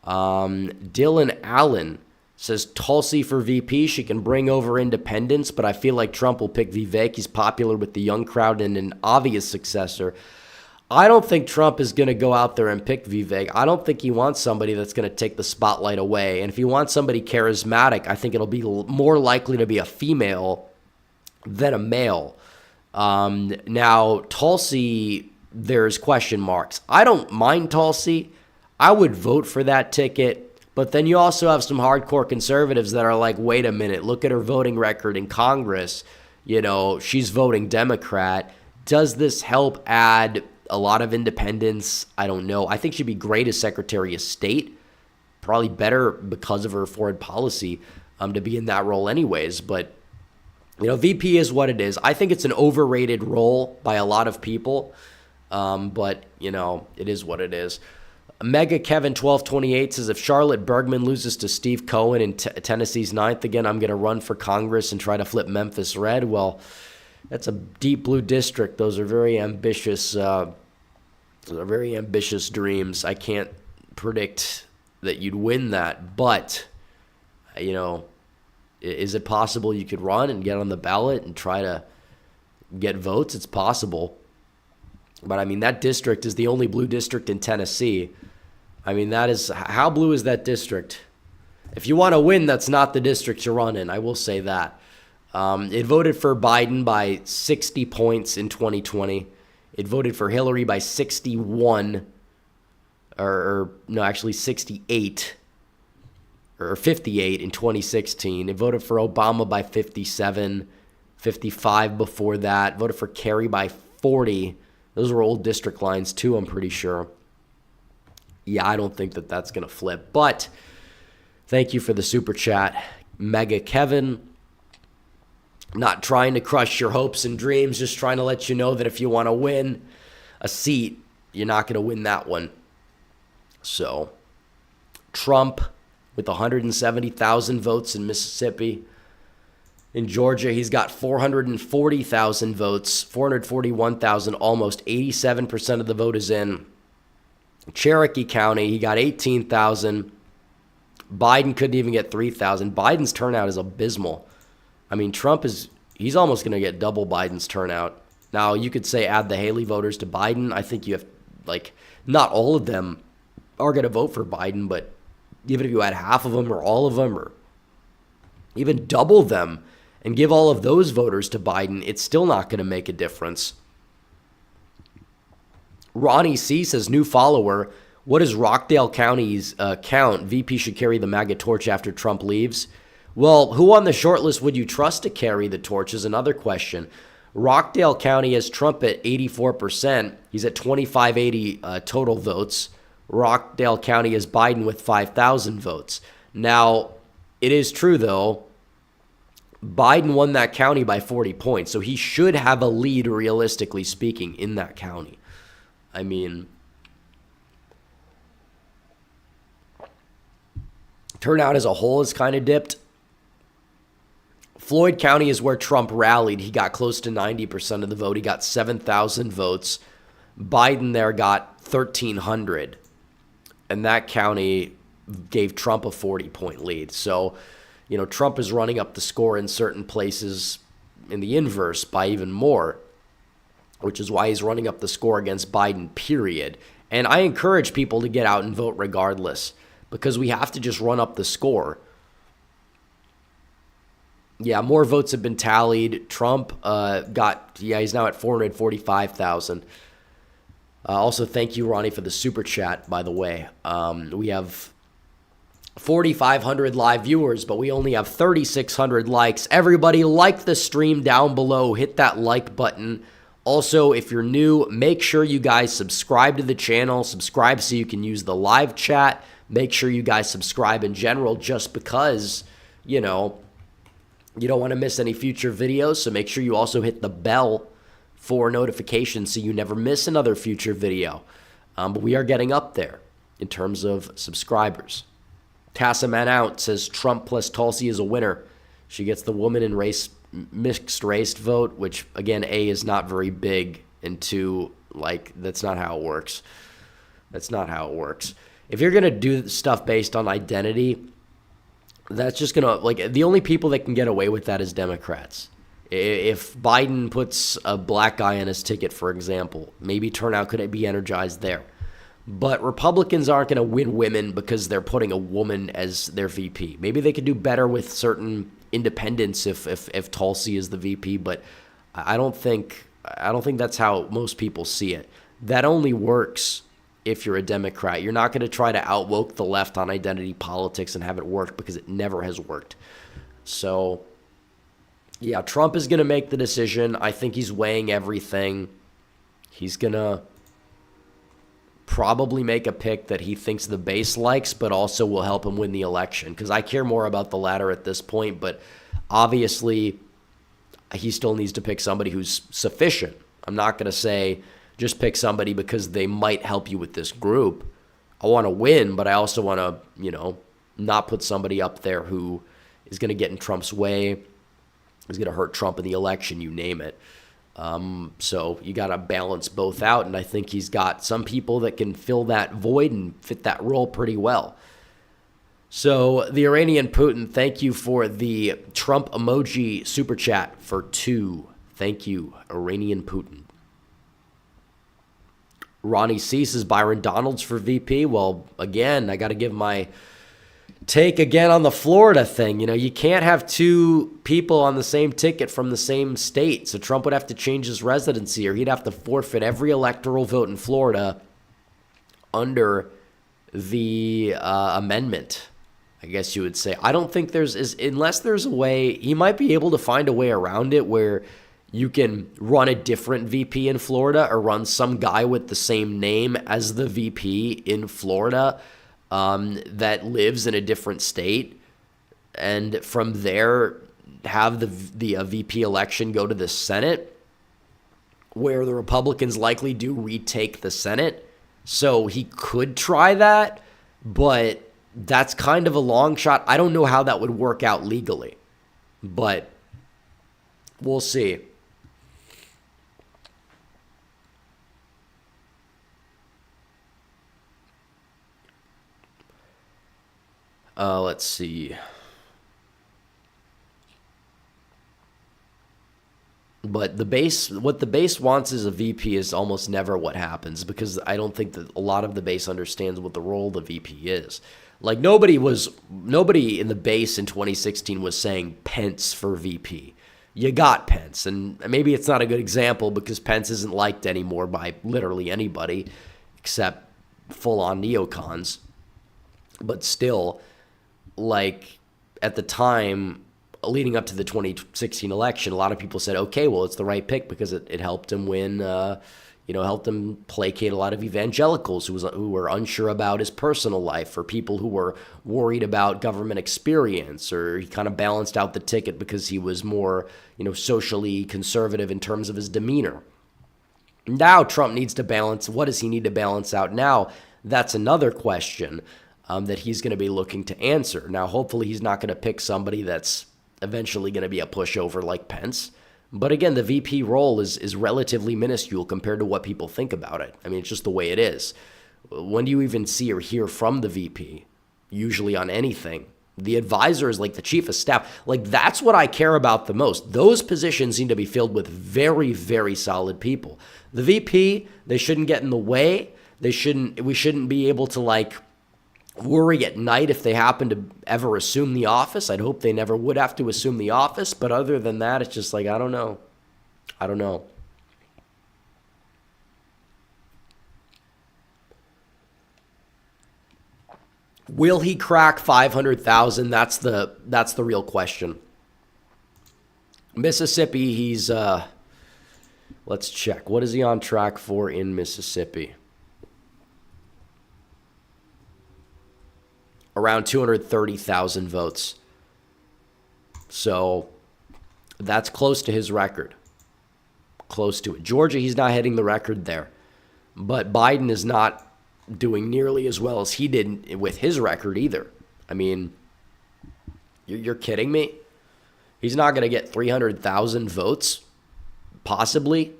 Dylan Allen Says Tulsi for VP. She can bring over independents, but I feel like Trump will pick Vivek. He's popular with the young crowd and an obvious successor. I don't think Trump is going to go out there and pick Vivek. I don't think he wants somebody that's going to take the spotlight away. And if he wants somebody charismatic, I think it'll be more likely to be a female than a male. Now, Tulsi, there's question marks. I don't mind Tulsi. I would vote for that ticket. But then you also have some hardcore conservatives that are like, wait a minute, look at her voting record in Congress. You know, she's voting Democrat. Does this help add a lot of independence? I don't know. I think she'd be great as Secretary of State. Probably better because of her foreign policy to be in that role anyways. But, you know, VP is what it is. I think it's an overrated role by a lot of people. But, you know, it is what it is. Mega Kevin 1228 says, if Charlotte Bergman loses to Steve Cohen in Tennessee's 9th again, I'm going to run for Congress and try to flip Memphis red. Well, that's a deep blue district. Those are very ambitious. Dreams. I can't predict that you'd win that, but you know, is it possible you could run and get on the ballot and try to get votes? It's possible, but I mean that district is the only blue district in Tennessee. I mean, that is, how blue is that district? If you want to win, that's not the district you run in. I will say that. It voted for Biden by 60 points in 2020. It voted for Hillary by 61, or no, actually 68, or 58 in 2016. It voted for Obama by 57, 55 before that. Voted for Kerry by 40. Those were old district lines too, I'm pretty sure. Yeah, I don't think that that's going to flip. But thank you for the super chat, Mega Kevin. Not trying to crush your hopes and dreams, just trying to let you know that if you want to win a seat, you're not going to win that one. So, Trump with 170,000 votes in Mississippi. In Georgia, he's got 440,000 votes, 441,000, almost 87% of the vote is in. Cherokee County, he got 18,000. Biden couldn't even get 3,000. Biden's turnout is abysmal. I mean, he's almost going to get double Biden's turnout. Now, you could say add the Haley voters to Biden. I think you have, like, not all of them are going to vote for Biden, but even if you add half of them or all of them or even double them and give all of those voters to Biden, it's still not going to make a difference. Ronnie C. says, new follower, what is Rockdale County's count? VP should carry the MAGA torch after Trump leaves. Well, who on the short list would you trust to carry the torch is another question. Rockdale County has Trump at 84%. He's at 2,580 total votes. Rockdale County has Biden with 5,000 votes. Now, it is true, though, Biden won that county by 40 points, so he should have a lead, realistically speaking, in that county. I mean, turnout as a whole has kind of dipped. Floyd County is where Trump rallied. He got close to 90% of the vote. He got 7,000 votes. Biden there got 1,300. And that county gave Trump a 40-point lead. So, you know, Trump is running up the score in certain places in the inverse by even more, which is why he's running up the score against Biden, period. And I encourage people to get out and vote regardless, because we have to just run up the score. Yeah, more votes have been tallied. Trump he's now at 445,000. Also, thank you, Ronnie, for the super chat, by the way. We have 4,500 live viewers, but we only have 3,600 likes. Everybody, like the stream down below. Hit that like button. Also, if you're new, make sure you guys subscribe to the channel. Subscribe so you can use the live chat. Make sure you guys subscribe in general just because, you know, you don't want to miss any future videos. So make sure you also hit the bell for notifications so you never miss another future video. But we are getting up there in terms of subscribers. Tassaman Out says Trump plus Tulsi is a winner. She gets the woman in mixed race vote, which again, A, is not very big, and 2, like, that's not how it works. That's not how it works. If you're going to do stuff based on identity, That's just going to, like, the only people that can get away with that is Democrats. If Biden puts a black guy on his ticket, for example, maybe turnout could be energized there. But Republicans aren't going to win women because they're putting a woman as their VP. Maybe they could do better with certain independents if Tulsi is the VP, but I don't think that's how most people see it. That only works if you're a Democrat. You're not going to try to outwoke the left on identity politics and have it work, because it never has worked. So, yeah, Trump is going to make the decision. I think he's weighing everything. He's going to probably make a pick that he thinks the base likes, but also will help him win the election, because I care more about the latter at this point. But obviously, he still needs to pick somebody who's sufficient. I'm not going to say just pick somebody because they might help you with this group. I want to win, but I also want to, not put somebody up there who is going to get in Trump's way, is going to hurt Trump in the election, you name it. So you got to balance both out, and I think he's got some people that can fill that void and fit that role pretty well. So the Iranian Putin, thank you for the Trump emoji super chat for 2. Thank you, Iranian Putin. Ronnie C says Byron Donalds for VP. Well, again, I got to give my take again on the Florida thing. You can't have 2 people on the same ticket from the same state. So Trump would have to change his residency, or he'd have to forfeit every electoral vote in Florida under the amendment, I guess you would say. I don't think unless there's a way, he might be able to find a way around it where you can run a different VP in Florida, or run some guy with the same name as the VP in Florida that lives in a different state, and from there have the VP election go to the Senate, where the Republicans likely do retake the Senate. So he could try that, but that's kind of a long shot. I don't know how that would work out legally, but we'll see. Let's see. But what the base wants as a VP is almost never what happens, because I don't think that a lot of the base understands what the role of the VP is. Like, nobody in the base in 2016 was saying Pence for VP. You got Pence, and maybe it's not a good example because Pence isn't liked anymore by literally anybody except full-on neocons. But still, like, at the time leading up to the 2016 election, a lot of people said, okay, well, it's the right pick because it helped him win, helped him placate a lot of evangelicals who were unsure about his personal life, or people who were worried about government experience, or he kind of balanced out the ticket because he was more, socially conservative in terms of his demeanor. Now Trump needs to balance. What does he need to balance out now? That's another question that he's going to be looking to answer. Now, hopefully he's not going to pick somebody that's eventually going to be a pushover like Pence. But again, the VP role is relatively minuscule compared to what people think about it. I mean, it's just the way it is. When do you even see or hear from the VP? Usually on anything. The advisor is like the chief of staff. Like, that's what I care about the most. Those positions need to be filled with very, very solid people. The VP, they shouldn't get in the way. We shouldn't be able to, worry at night if they happen to ever assume the office. I'd hope they never would have to assume the office. But other than that, it's just I don't know. Will he crack 500,000? That's the real question. Mississippi, he's let's check. What is he on track for in Mississippi? Around 230,000 votes. So that's close to his record. Close to it. Georgia, he's not hitting the record there. But Biden is not doing nearly as well as he did with his record either. I mean, you're kidding me? He's not going to get 300,000 votes, possibly.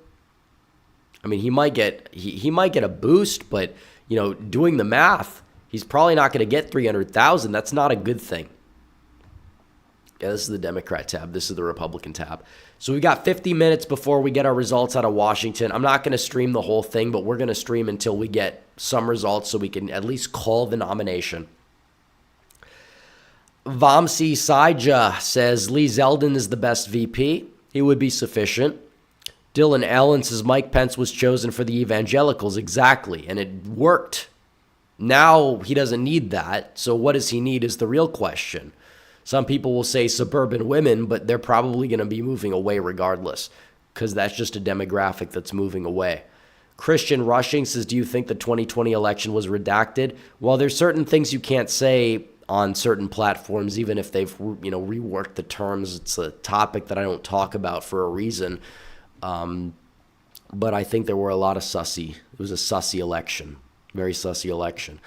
I mean, he might get a boost, but doing the math, he's probably not going to get 300,000. That's not a good thing. Yeah, this is the Democrat tab. This is the Republican tab. So we got 50 minutes before we get our results out of Washington. I'm not going to stream the whole thing, but we're going to stream until we get some results so we can at least call the nomination. Vamsi Saija says Lee Zeldin is the best VP. He would be sufficient. Dylan Allen says Mike Pence was chosen for the evangelicals. Exactly, and it worked. Now he doesn't need that, so what does he need is the real question. Some people will say suburban women, but they're probably going to be moving away regardless because that's just a demographic that's moving away. Christian Rushing says, do you think the 2020 election was redacted? Well, there's certain things you can't say on certain platforms, even if they've reworked the terms. It's a topic that I don't talk about for a reason. But I think there were a lot of sussy. It was a sussy election, very sussy election.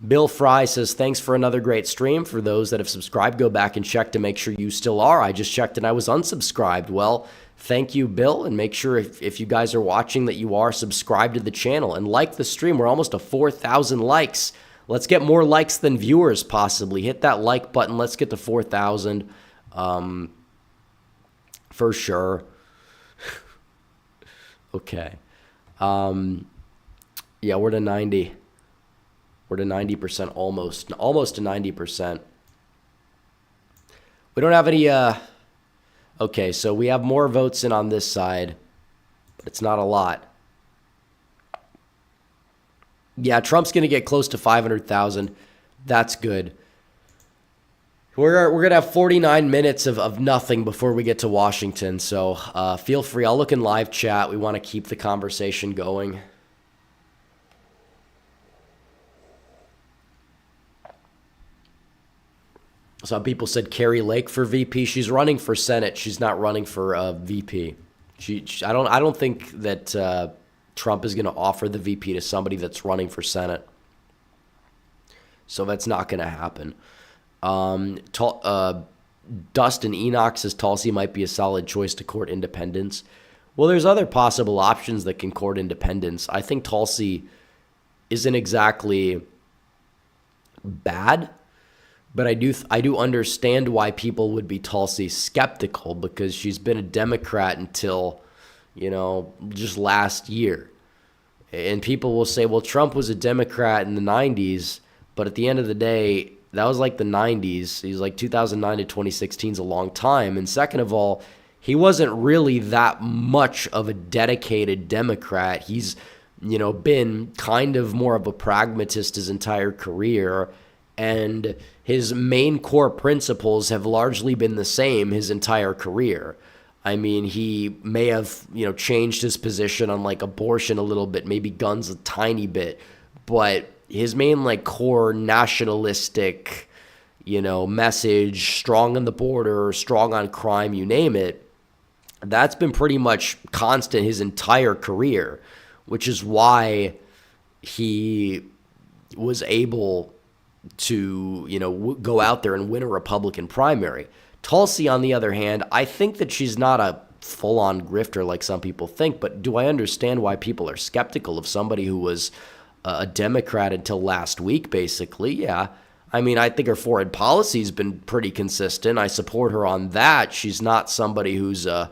Bill Fry says, thanks for another great stream. For those that have subscribed, go back and check to make sure you still are. I just checked and I was unsubscribed. Well, thank you, Bill, and make sure if you guys are watching that you are subscribed to the channel and like the stream. We're almost to 4,000 likes. Let's get more likes than viewers, possibly. Hit that like button. Let's get to 4,000 for sure. Okay. Yeah, we're to 90. We're to 90%, almost to 90%. We don't have any, okay, so we have more votes in on this side, but it's not a lot. Yeah, Trump's going to get close to 500,000. That's good. We're going to have 49 minutes of nothing before we get to Washington, so feel free. I'll look in live chat. We want to keep the conversation going. Some people said Carrie Lake for VP. She's running for Senate. She's not running for VP. I don't think that Trump is going to offer the VP to somebody that's running for Senate. So that's not going to happen. Dustin Enoch says Tulsi might be a solid choice to court independence. Well, there's other possible options that can court independence. I think Tulsi isn't exactly bad. But I do understand why people would be Tulsi skeptical, because she's been a Democrat until, just last year. And people will say, well, Trump was a Democrat in the 90s, but at the end of the day, that was like the 90s. He's like 2009 to 2016 is a long time. And second of all, he wasn't really that much of a dedicated Democrat. He's, been kind of more of a pragmatist his entire career. And his main core principles have largely been the same his entire career. I mean, he may have, changed his position on like abortion a little bit, maybe guns a tiny bit, but his main like core nationalistic, message, strong on the border, strong on crime, you name it, that's been pretty much constant his entire career, which is why he was able to, go out there and win a Republican primary. Tulsi, on the other hand, I think that she's not a full-on grifter like some people think, but do I understand why people are skeptical of somebody who was a Democrat until last week, basically? Yeah. I mean, I think her foreign policy's been pretty consistent. I support her on that. She's not somebody who's a,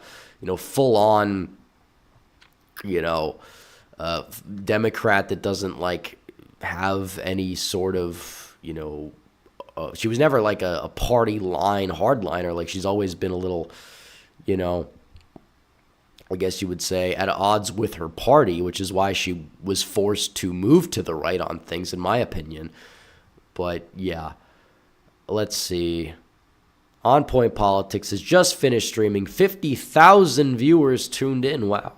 full-on, Democrat that doesn't, like, have any sort of, she was never like a party line hardliner. Like, she's always been a little, I guess you would say, at odds with her party, which is why she was forced to move to the right on things, in my opinion. But yeah, let's see. On Point Politics has just finished streaming. 50,000 viewers tuned in. Wow.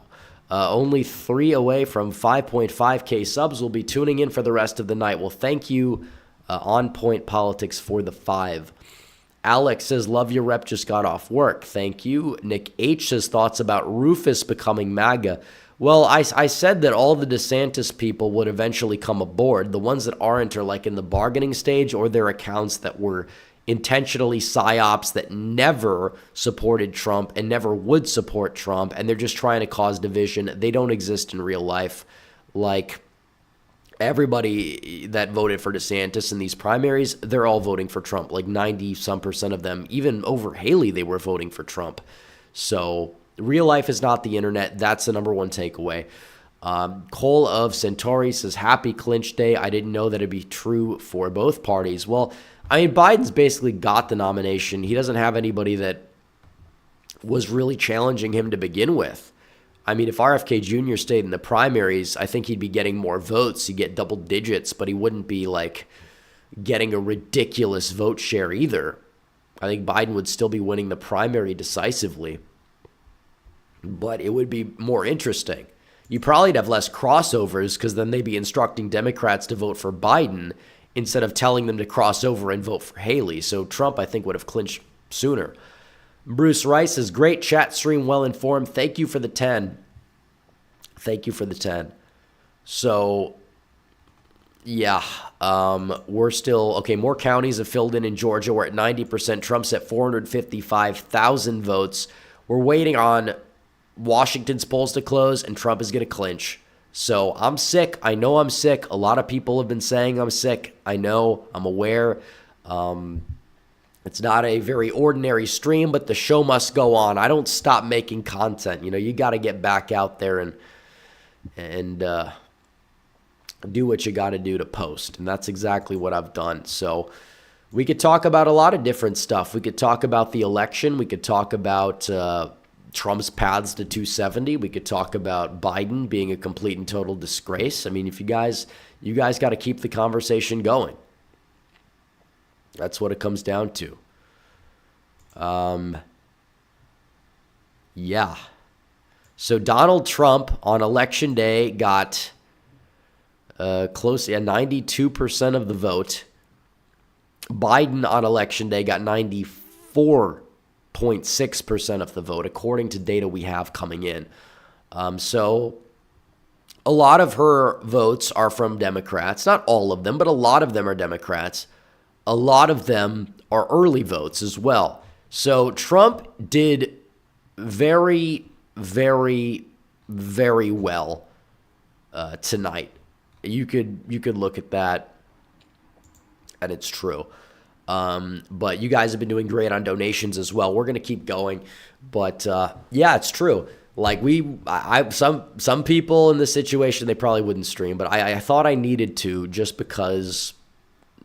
Only 3 away from 5.5K subs will be tuning in for the rest of the night. Well, thank you, On Point Politics, for the 5. Alex says, love your rep, just got off work. Thank you. Nick H says, thoughts about Rufus becoming MAGA. Well, I said that all the DeSantis people would eventually come aboard. The ones that aren't are like in the bargaining stage, or their accounts that were intentionally psyops that never supported Trump and never would support Trump, and they're just trying to cause division. They don't exist in real life. Like, everybody that voted for DeSantis in these primaries, they're all voting for Trump. Like 90-some% of them, even over Haley, they were voting for Trump. So real life is not the internet. That's the number one takeaway. Cole of Centauri says, happy clinch day. I didn't know that it'd be true for both parties. Well, I mean, Biden's basically got the nomination. He doesn't have anybody that was really challenging him to begin with. I mean, if RFK Jr. stayed in the primaries, I think he'd be getting more votes. He'd get double digits, but he wouldn't be like getting a ridiculous vote share either. I think Biden would still be winning the primary decisively, but it would be more interesting. You probably'd have less crossovers because then they'd be instructing Democrats to vote for Biden instead of telling them to cross over and vote for Haley. So Trump, I think, would have clinched sooner. Bruce Rice says, great chat stream, well informed. Thank you for the 10. Thank you for the 10. So, yeah, we're still, okay, more counties have filled in Georgia. We're at 90%. Trump's at 455,000 votes. We're waiting on Washington's polls to close, and Trump is going to clinch. So I'm sick. I know I'm sick. A lot of people have been saying I'm sick. I know. I'm aware. It's not a very ordinary stream, but the show must go on. I don't stop making content. You know, you got to get back out there and do what you got to do to post. And that's exactly what I've done. So we could talk about a lot of different stuff. We could talk about the election. We could talk about Trump's paths to 270. We could talk about Biden being a complete and total disgrace. I mean, if you guys got to keep the conversation going. That's what it comes down to. Yeah. So Donald Trump on election day got close, 92% of the vote. Biden on election day got 94.6% of the vote, according to data we have coming in. So a lot of her votes are from Democrats. Not all of them, but a lot of them are Democrats. A lot of them are early votes as well. So Trump did very, very, very well tonight. You could look at that, and it's true. But you guys have been doing great on donations as well. We're gonna keep going, but yeah, it's true. Like some people in this situation, they probably wouldn't stream, but I thought I needed to, just because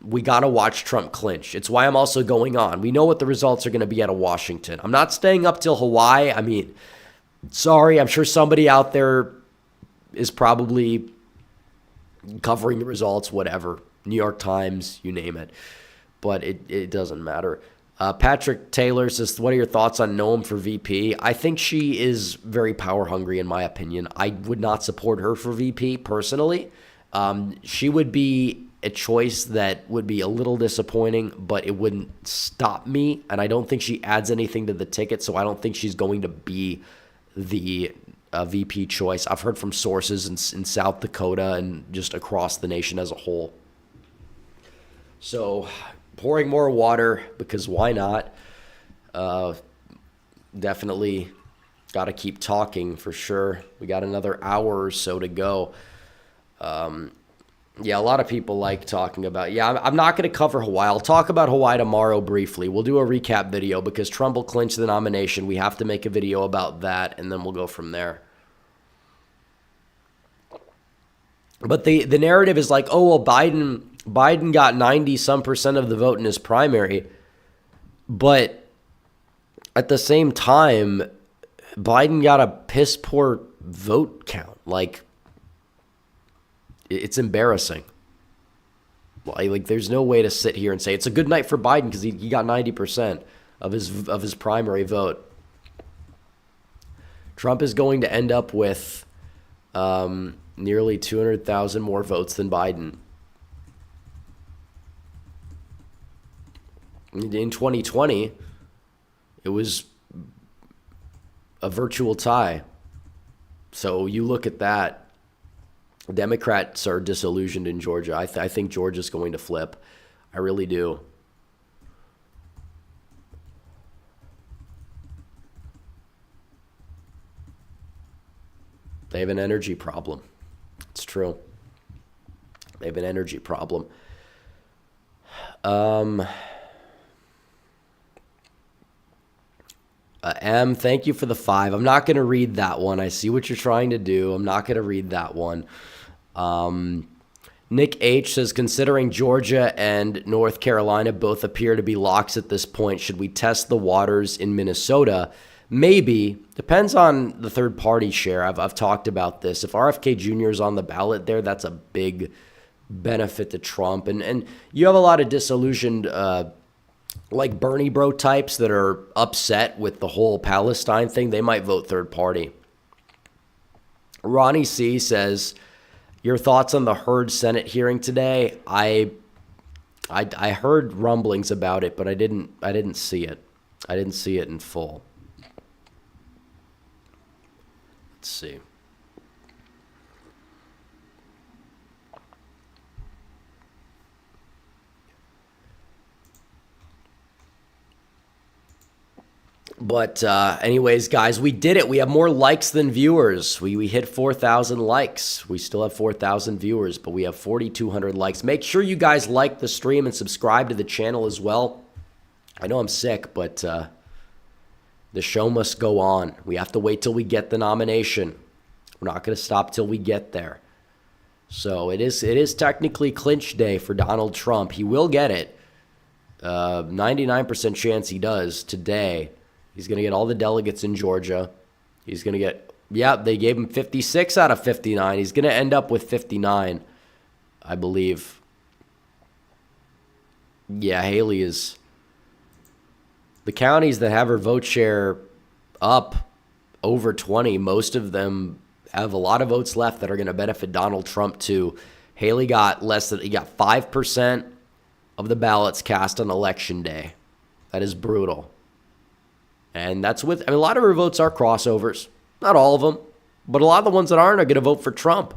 we got to watch Trump clinch. It's why I'm also going on. We know what the results are going to be out of Washington. I'm not staying up till Hawaii. I mean, sorry, I'm sure somebody out there is probably covering the results, whatever. New York Times, you name it. But it doesn't matter. Patrick Taylor says, what are your thoughts on Noam for VP? I think she is very power hungry, in my opinion. I would not support her for VP personally. She would be a choice that would be a little disappointing, but it wouldn't stop me. And I don't think she adds anything to the ticket, so I don't think she's going to be the VP choice. I've heard from sources in South Dakota and just across the nation as a whole. So pouring more water, because why not? Definitely got to keep talking for sure. We got another hour or so to go. Yeah, a lot of people like talking about, I'm not going to cover Hawaii. I'll talk about Hawaii tomorrow briefly. We'll do a recap video because Trump will clinch the nomination. We have to make a video about that, and then we'll go from there. But the narrative is like, oh, well, Biden got 90-some% of the vote in his primary. But at the same time, Biden got a piss poor vote count. Like, it's embarrassing. Like, there's no way to sit here and say it's a good night for Biden because he got 90% of his primary vote. Trump is going to end up with nearly 200,000 more votes than Biden. In 2020, it was a virtual tie. So you look at that. Democrats are disillusioned in Georgia. I think Georgia's going to flip. I really do. They have an energy problem. It's true. They have an energy problem. M, thank you for the 5. I'm not going to read that one. I see what you're trying to do. I'm not going to read that one. Nick H says, considering Georgia and North Carolina both appear to be locks at this point, should we test the waters in Minnesota? Maybe. Depends on the third party share. I've talked about this. If RFK Jr. is on the ballot there, that's a big benefit to Trump. And you have a lot of disillusioned like Bernie bro types that are upset with the whole Palestine thing. They might vote third party. Ronnie C says, your thoughts on the Hurd Senate hearing today? I heard rumblings about it, but I didn't see it. I didn't see it in full. Let's see. But anyways, guys, we did it. We have more likes than viewers. We hit 4,000 likes. We still have 4,000 viewers, but we have 4,200 likes. Make sure you guys like the stream and subscribe to the channel as well. I know I'm sick, but the show must go on. We have to wait till we get the nomination. We're not going to stop till we get there. So it is technically clinch day for Donald Trump. He will get it. 99% chance he does today. He's going to get all the delegates in Georgia. He's going to get, they gave him 56 out of 59. He's going to end up with 59, I believe. Yeah, Haley is. The counties that have her vote share up over 20, most of them have a lot of votes left that are going to benefit Donald Trump too. Haley got he got 5% of the ballots cast on election day. That is brutal. And that's a lot of her votes are crossovers. Not all of them, but a lot of the ones that aren't are going to vote for Trump.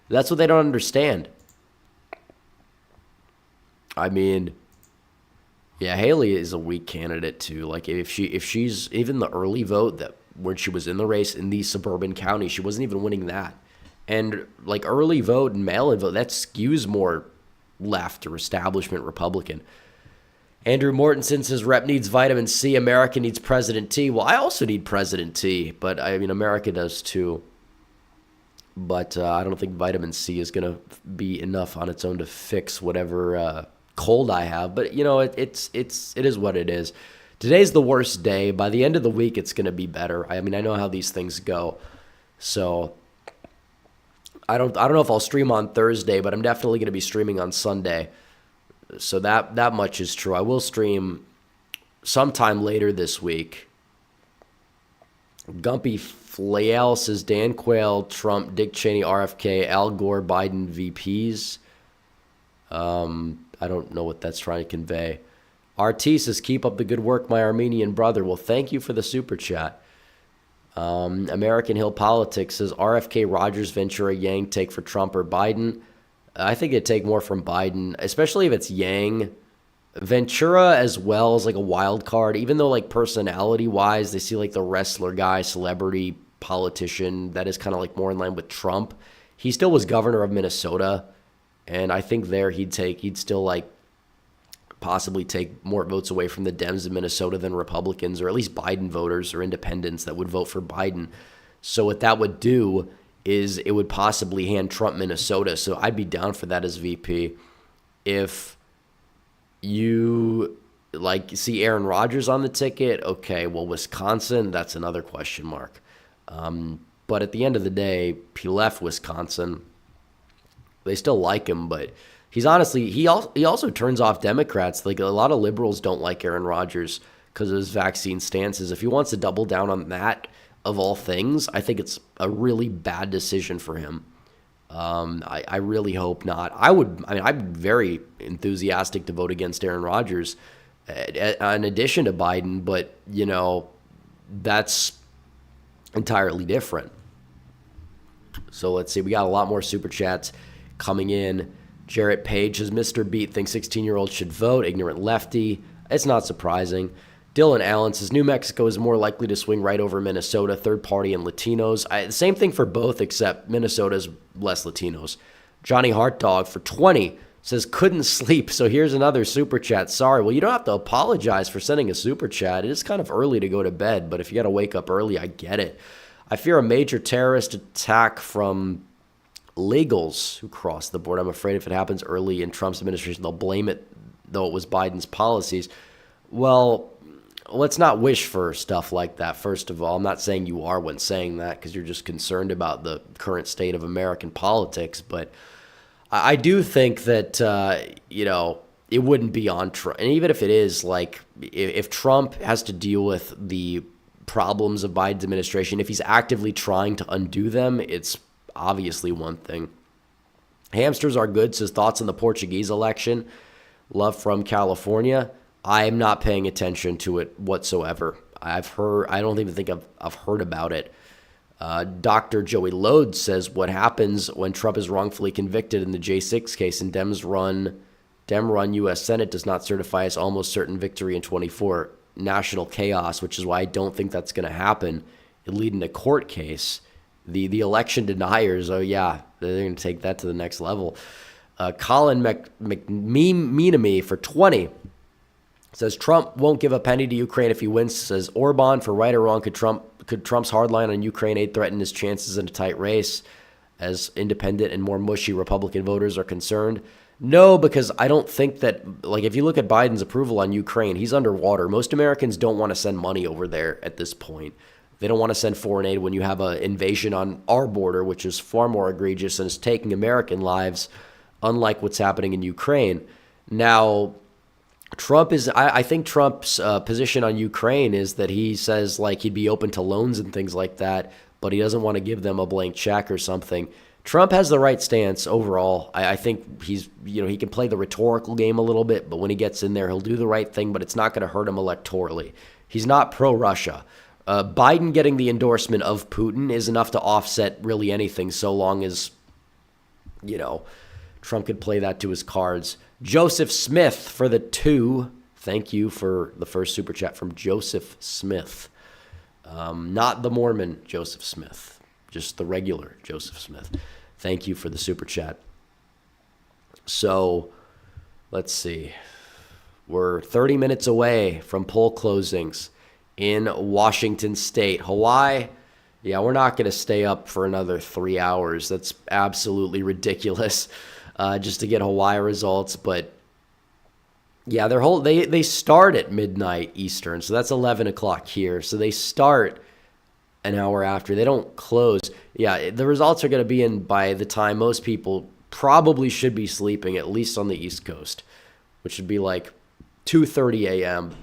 That's what they don't understand. I mean, yeah, Haley is a weak candidate too. Like if she's even the early vote that when she was in the race in these suburban counties, she wasn't even winning that. And like early vote and mail-in vote, that skews more left or establishment Republican. Andrew Mortensen says, Rep needs vitamin C. America needs President T. Well, I also need President T, but I mean, America does too. But I don't think vitamin C is going to be enough on its own to fix whatever cold I have. But, you know, it is what it is. Today's the worst day. By the end of the week, it's going to be better. I mean, I know how these things go. So I don't know if I'll stream on Thursday, but I'm definitely going to be streaming on Sunday. So that much is true. I will stream sometime later this week. Gumpy Flael says Dan Quayle, Trump, Dick Cheney, RFK, Al Gore, Biden, VPs. I don't know what that's trying to convey. RT says, keep up the good work, my Armenian brother. Well, thank you for the super chat. American Hill Politics says, RFK, Rogers, Ventura, Yang take for Trump or Biden. I think it'd take more from Biden, especially if it's Yang. Ventura as well as like a wild card, even though like personality-wise, they see like the wrestler guy, celebrity, politician, that is kind of like more in line with Trump. He still was governor of Minnesota, and I think there he'd still like possibly take more votes away from the Dems in Minnesota than Republicans, or at least Biden voters or independents that would vote for Biden. So what that would do is it would possibly hand Trump Minnesota. So I'd be down for that as VP. If you like see Aaron Rodgers on the ticket, okay, well, Wisconsin, that's another question mark. But at the end of the day, he left Wisconsin. They still like him, but he's honestly, he also turns off Democrats. Like a lot of liberals don't like Aaron Rodgers because of his vaccine stances. If he wants to double down on that, of all things, I think it's a really bad decision for him. I really hope not. I'm very enthusiastic to vote against Aaron Rodgers in addition to Biden, but, you know, that's entirely different. So let's see. We got a lot more super chats coming in. Jarrett Page says, Mr. Beat thinks 16-year-olds should vote. Ignorant lefty. It's not surprising. Dylan Allen says, New Mexico is more likely to swing right over Minnesota, third party and Latinos. The same thing for both, except Minnesota's less Latinos. Johnny Hart Dog for 20 says, couldn't sleep, so here's another super chat. Sorry. Well, you don't have to apologize for sending a super chat. It is kind of early to go to bed, but if you got to wake up early, I get it. I fear a major terrorist attack from illegals who cross the border. I'm afraid if it happens early in Trump's administration, they'll blame it, though it was Biden's policies. Well, let's not wish for stuff like that, first of all. I'm not saying you are when saying that because you're just concerned about the current state of American politics. But I do think that, it wouldn't be on Trump. And even if it is, like, if Trump has to deal with the problems of Biden's administration, if he's actively trying to undo them, it's obviously one thing. Hamsters are good, says thoughts on the Portuguese election. Love from California. I am not paying attention to it whatsoever. I don't even think I've heard about it. Dr. Joey Load says, what happens when Trump is wrongfully convicted in the J6 case and Dem run U.S. Senate does not certify as almost certain victory in 24? National chaos, which is why I don't think that's going to happen. It lead in a court case. The election deniers, oh yeah, they're going to take that to the next level. Colin McMeanamy for 20 says Trump won't give a penny to Ukraine if he wins. Says Orban, for right or wrong, could Trump's hardline on Ukraine aid threaten his chances in a tight race as independent and more mushy Republican voters are concerned? No, because I don't think that, like, if you look at Biden's approval on Ukraine, he's underwater. Most Americans don't want to send money over there at this point. They don't want to send foreign aid when you have an invasion on our border, which is far more egregious and is taking American lives, unlike what's happening in Ukraine. Now, I think Trump's position on Ukraine is that he says, like, he'd be open to loans and things like that, but he doesn't want to give them a blank check or something. Trump has the right stance overall. I think he can play the rhetorical game a little bit, but when he gets in there, he'll do the right thing, but it's not going to hurt him electorally. He's not pro-Russia. Biden getting the endorsement of Putin is enough to offset really anything, so long as, Trump could play that to his cards. Joseph Smith for the 2. Thank you for the first super chat from Joseph Smith. Not the Mormon Joseph Smith, just the regular Joseph Smith. Thank you for the super chat. So, let's see. We're 30 minutes away from poll closings in Washington State. Hawaii, yeah, we're not going to stay up for another 3 hours. That's absolutely ridiculous just to get Hawaii results. But, yeah, they start at midnight Eastern, so that's 11 o'clock here. So they start an hour after. They don't close. Yeah, the results are going to be in by the time most people probably should be sleeping, at least on the East Coast, which would be like 2:30 a.m.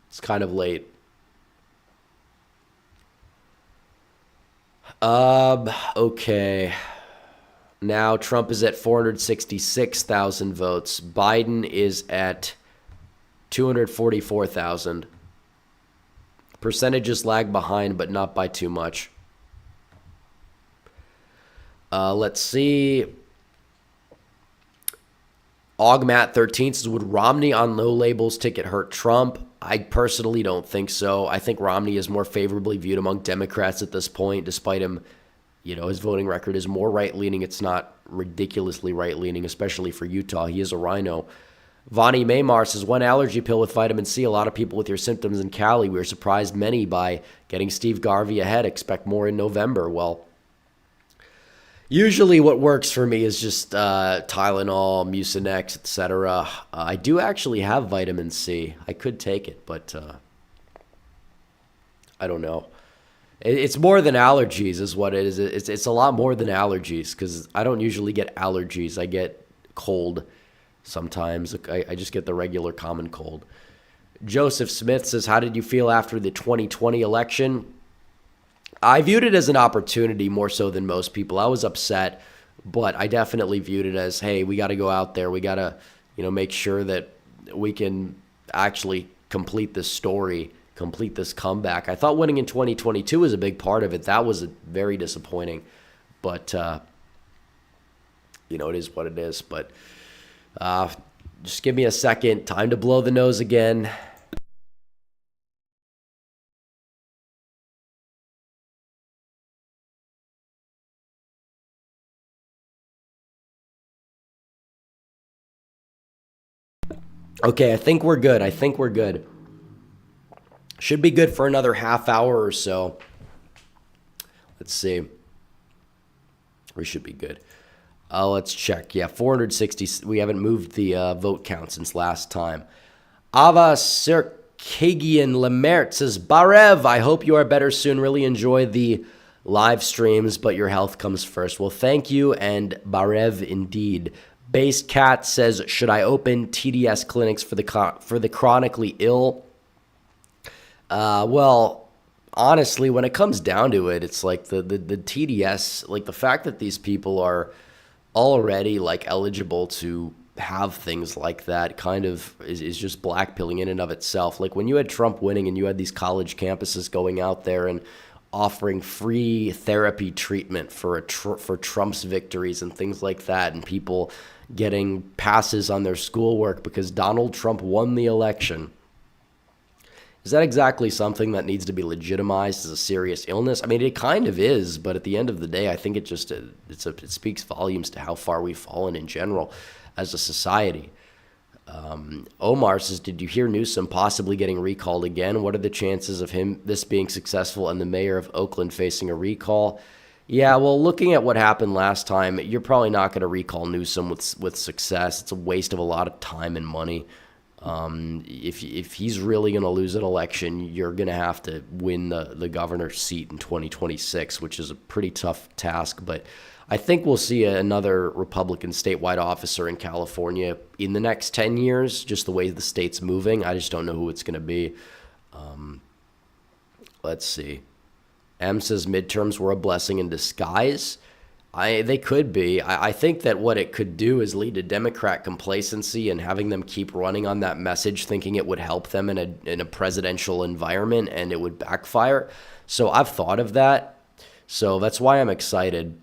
It's kind of late. Okay. Now Trump is at 466,000 votes. Biden is at 244,000. Percentages lag behind, but not by too much. Let's see. Augmat13 says, would Romney on no labels ticket hurt Trump? I personally don't think so. I think Romney is more favorably viewed among Democrats at this point, despite him, his voting record is more right-leaning. It's not ridiculously right-leaning, especially for Utah. He is a rhino. Vonnie Maymar says, one allergy pill with vitamin C. A lot of people with your symptoms in Cali. We were surprised many by getting Steve Garvey ahead. Expect more in November. Well, usually what works for me is just Tylenol, Mucinex, etc. I do actually have vitamin C. I could take it, but I don't know. It's more than allergies is what it is. It's a lot more than allergies because I don't usually get allergies. I get cold sometimes. I just get the regular common cold. Joseph Smith says, how did you feel after the 2020 election? I viewed it as an opportunity more so than most people. I was upset, but I definitely viewed it as, hey, we got to go out there. We got to, make sure that we can actually complete this story, complete this comeback. I thought winning in 2022 was a big part of it. That was very disappointing, but, it is what it is. But just give me a second. Time to blow the nose again. Okay, I think we're good. I think we're good. Should be good for another half hour or so. Let's see. We should be good. Let's check. Yeah, 460. We haven't moved the vote count since last time. Ava Circagian Lemert says, Barev, I hope you are better soon. Really enjoy the live streams, but your health comes first. Well, thank you, and Barev indeed. Base Cat says, should I open TDS clinics for the chronically ill? Well, honestly, when it comes down to it, it's like the TDS, like the fact that these people are already like eligible to have things like that kind of is just blackpilling in and of itself. Like when you had Trump winning and you had these college campuses going out there and offering free therapy treatment for Trump's victories and things like that, and people getting passes on their schoolwork because Donald Trump won the election. Is that exactly something that needs to be legitimized as a serious illness? I mean, it kind of is, but at the end of the day, I think it speaks volumes to how far we've fallen in general as a society. Omar says, did you hear Newsom possibly getting recalled again? What are the chances of this being successful and the mayor of Oakland facing a recall? Yeah, well, looking at what happened last time, you're probably not going to recall Newsom with success. It's a waste of a lot of time and money. If he's really going to lose an election, you're going to have to win the governor's seat in 2026, which is a pretty tough task. But I think we'll see another Republican statewide officer in California in the next 10 years, just the way the state's moving. I just don't know who it's going to be. Let's see. M says midterms were a blessing in disguise. They could be. I think that what it could do is lead to Democrat complacency and having them keep running on that message, thinking it would help them in a presidential environment, and it would backfire. So I've thought of that. So that's why I'm excited.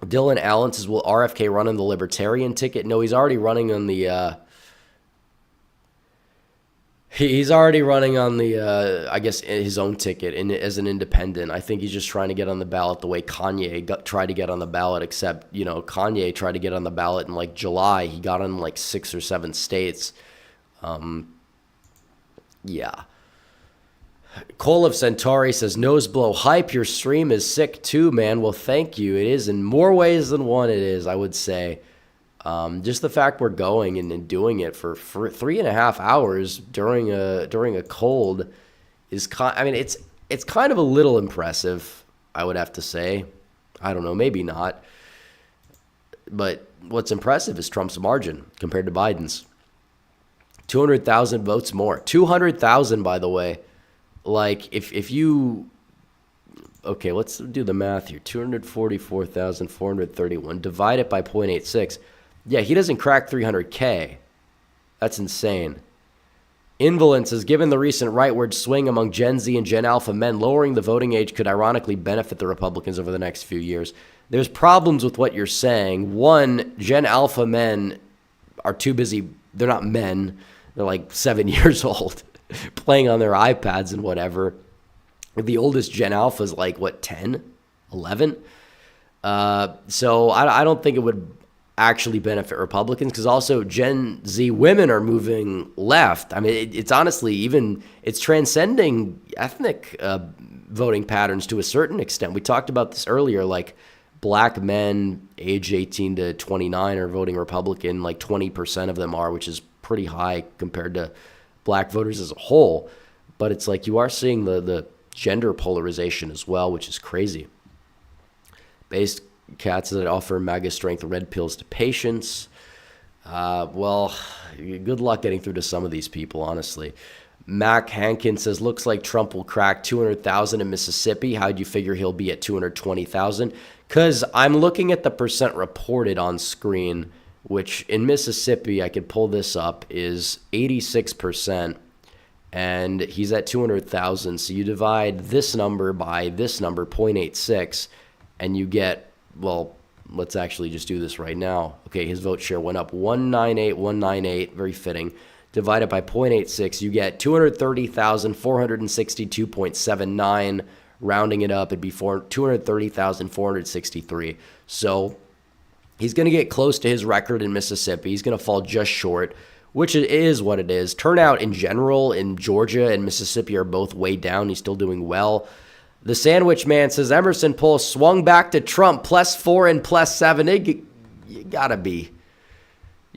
Dylan Allen says, will RFK run on the Libertarian ticket? No, he's already running on the... He's already running on the, I guess, his own ticket as an independent. I think he's just trying to get on the ballot the way Kanye tried to get on the ballot, except, Kanye tried to get on the ballot in, like, July. He got in, like, 6 or 7 states. Yeah. Cole of Centauri says, nose blow hype, your stream is sick too, man. Well, thank you. It is in more ways than one, it is, I would say. Just the fact we're going and doing it for 3.5 hours during a cold is it's kind of a little impressive, I would have to say. I don't know, maybe not. But what's impressive is Trump's margin compared to Biden's. 200,000 votes more. 200,000, by the way. Like if you okay, let's do the math here. 244,431 divide it by 0.86. Yeah, he doesn't crack 300K. That's insane. Invalent says, given the recent rightward swing among Gen Z and Gen Alpha men, lowering the voting age could ironically benefit the Republicans over the next few years. There's problems with what you're saying. One, Gen Alpha men are too busy. They're not men. They're like 7 years old, playing on their iPads and whatever. The oldest Gen Alpha is like, 10, 11? So I don't think it would actually benefit Republicans, because also Gen Z women are moving left. I mean, it's honestly it's transcending ethnic voting patterns to a certain extent. We talked about this earlier, like black men age 18 to 29 are voting Republican, like 20% of them are, which is pretty high compared to black voters as a whole. But it's like you are seeing the gender polarization as well, which is crazy. Based cats that offer MAGA strength red pills to patients. Well, good luck getting through to some of these people, honestly. Mac Hankin says, looks like Trump will crack 200,000 in Mississippi. How'd you figure he'll be at 220,000? Because I'm looking at the percent reported on screen, which in Mississippi, I could pull this up, is 86%. And he's at 200,000. So you divide this number by this number, 0.86, and you get, well, let's actually just do this right now. Okay, his vote share went up 198, very fitting. Divided by 0.86, you get 230,462.79. Rounding it up, it'd be 230,463. So he's going to get close to his record in Mississippi. He's going to fall just short, which it is what it is. Turnout in general in Georgia and Mississippi are both way down. He's still doing well. The Sandwich Man says Emerson poll swung back to Trump, +4 and +7. You gotta be.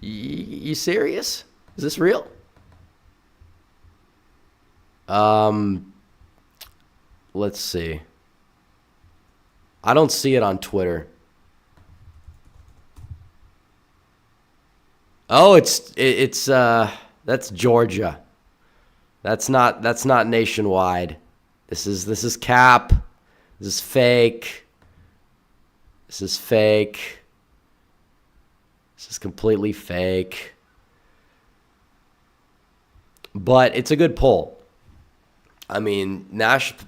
You serious? Is this real? Let's see. I don't see it on Twitter. Oh, it's that's Georgia. That's not nationwide. This is cap. This is fake. This is fake. This is completely fake. But it's a good poll. I mean,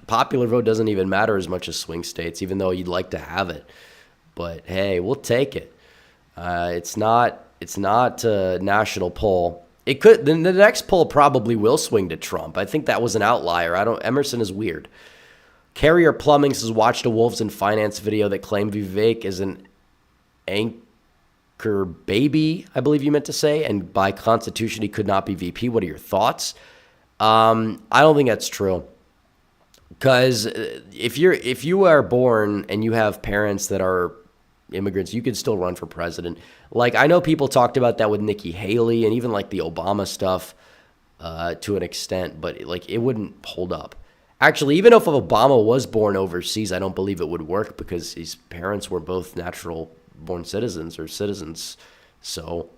popular vote doesn't even matter as much as swing states, even though you'd like to have it. But hey, we'll take it. It's not a national poll. It could. The next poll probably will swing to Trump. I think that was an outlier. Emerson is weird. Carrier Plumbing says watched a Wolves in Finance video that claimed Vivek is an anchor baby, I believe you meant to say, and by constitution he could not be VP. What are your thoughts? I don't think that's true. Because if you are born and you have parents that are immigrants, you could still run for president. Like, I know people talked about that with Nikki Haley and even like the Obama stuff to an extent, but like it wouldn't hold up. Actually, even if Obama was born overseas, I don't believe it would work because his parents were both natural born citizens or citizens. So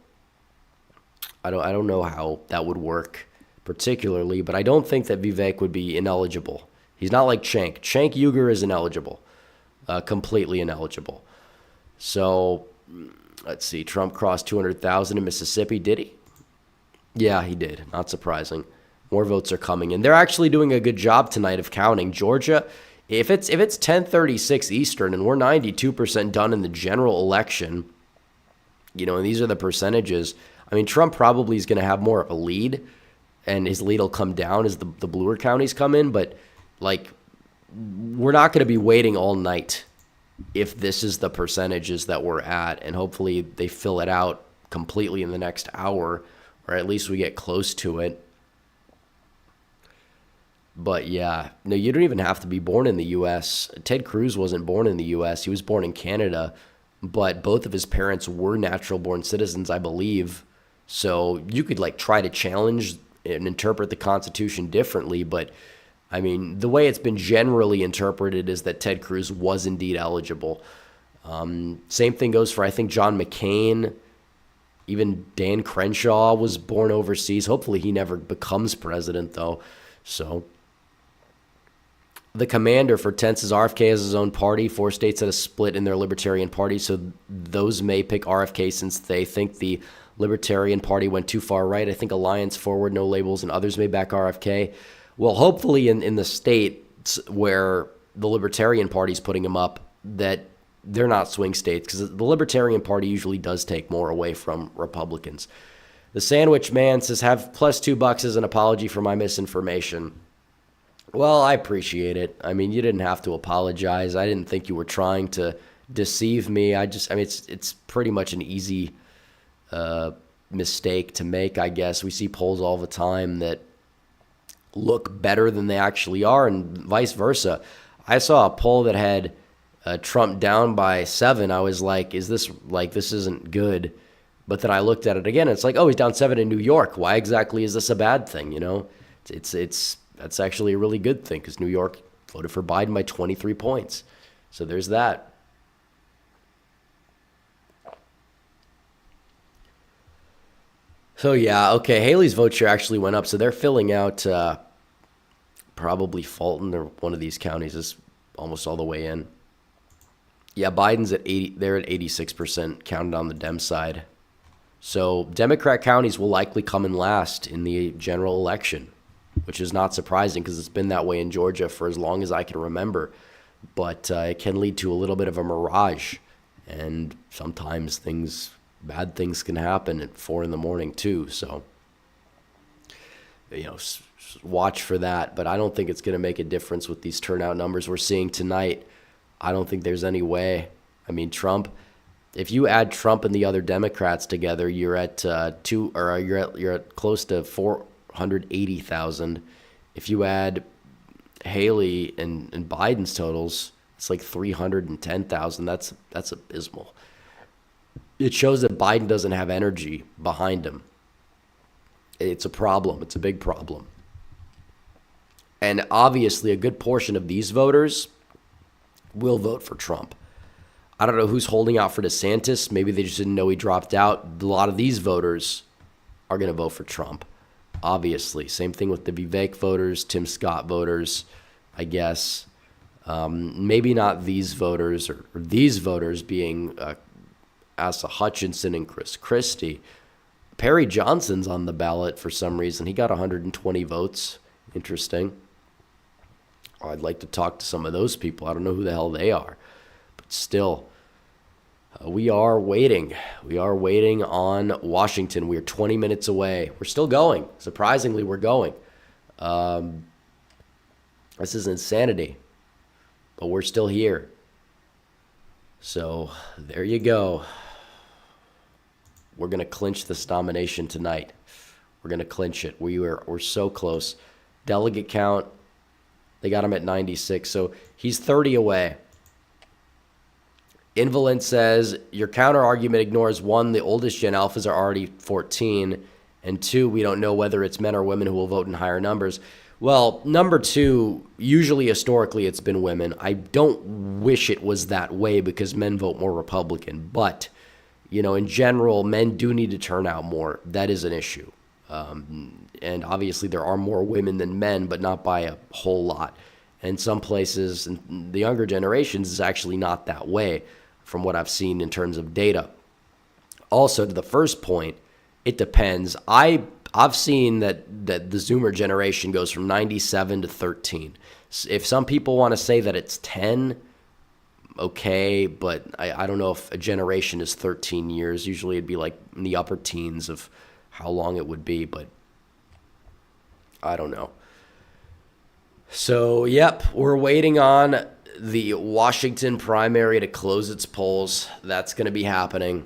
I don't know how that would work particularly, but I don't think that Vivek would be ineligible. He's not like Cenk. Cenk Uygur is ineligible, completely ineligible. So let's see. Trump crossed 200,000 in Mississippi. Did he? Yeah, he did. Not surprising. More votes are coming in. They're actually doing a good job tonight of counting. Georgia, if it's 10:36 Eastern and we're 92% done in the general election, and these are the percentages. I mean, Trump probably is going to have more of a lead, and his lead will come down as the bluer counties come in. But like, we're not going to be waiting all night if this is the percentages that we're at, and hopefully they fill it out completely in the next hour, or at least we get close to it. But yeah, no, you don't even have to be born in the U.S. Ted Cruz wasn't born in the U.S. He was born in Canada, but both of his parents were natural-born citizens, I believe. So you could like try to challenge and interpret the Constitution differently, but I mean, the way it's been generally interpreted is that Ted Cruz was indeed eligible. Same thing goes for, I think, John McCain. Even Dan Crenshaw was born overseas. Hopefully he never becomes president, though. So the commander for 10 says RFK has his own party. 4 states had a split in their Libertarian Party, so those may pick RFK since they think the Libertarian Party went too far right. I think Alliance, Forward, No Labels, and others may back RFK. Well, hopefully in the states where the Libertarian Party's putting him up, that they're not swing states, because the Libertarian Party usually does take more away from Republicans. The Sandwich Man says, have +$2 as an apology for my misinformation. Well, I appreciate it. I mean, you didn't have to apologize. I didn't think you were trying to deceive me. It's pretty much an easy mistake to make, I guess. We see polls all the time that look better than they actually are, and vice versa. I saw a poll that had Trump down by 7. I was like, this isn't good. But then I looked at it again, and it's like, oh, he's down 7 in New York. Why exactly is this a bad thing? That's actually a really good thing, because New York voted for Biden by 23 points. So there's that. So yeah, okay, Haley's vote share actually went up, so they're filling out probably Fulton or one of these counties is almost all the way in. Yeah, Biden's at 80. They're at 86% counted on the Dem side. So Democrat counties will likely come in last in the general election, which is not surprising because it's been that way in Georgia for as long as I can remember. But it can lead to a little bit of a mirage, and sometimes bad things can happen at 4 a.m. too. So, watch for that. But I don't think it's going to make a difference with these turnout numbers we're seeing tonight. I don't think there's any way. I mean, Trump, If you add Trump and the other Democrats together, you're at you're at close to 480,000. If you add Haley and Biden's totals, it's like 310,000. That's abysmal. It shows that Biden doesn't have energy behind him. It's a problem. It's a big problem. And obviously, a good portion of these voters will vote for Trump. I don't know who's holding out for DeSantis. Maybe they just didn't know he dropped out. A lot of these voters are going to vote for Trump, obviously. Same thing with the Vivek voters, Tim Scott voters, I guess. Maybe not these voters or these voters being Asa Hutchinson and Chris Christie. Perry Johnson's on the ballot for some reason. He got 120 votes. Interesting. I'd like to talk to some of those people. I don't know who the hell they are. But still, we are waiting. We are waiting on Washington. We're 20 minutes away. We're still going. Surprisingly, we're going. This is insanity. But we're still here. So there you go. We're going to clinch this nomination tonight. We're going to clinch it. We're so close. Delegate count, they got him at 96. So he's 30 away. Invalent says, your counter argument ignores one, the oldest Gen Alphas are already 14, and two, we don't know whether it's men or women who will vote in higher numbers. Well, number two, usually historically it's been women. I don't wish it was that way because men vote more Republican, but in general, men do need to turn out more. That is an issue. And obviously there are more women than men, but not by a whole lot. And some places, in the younger generations, is actually not that way from what I've seen in terms of data. Also, to the first point, it depends. I've seen that the Zoomer generation goes from 97 to 13. If some people want to say that it's 10, okay, but I don't know if a generation is 13 years. Usually it'd be like in the upper teens of how long it would be, but I don't know. So, yep, we're waiting on the Washington primary to close its polls. That's going to be happening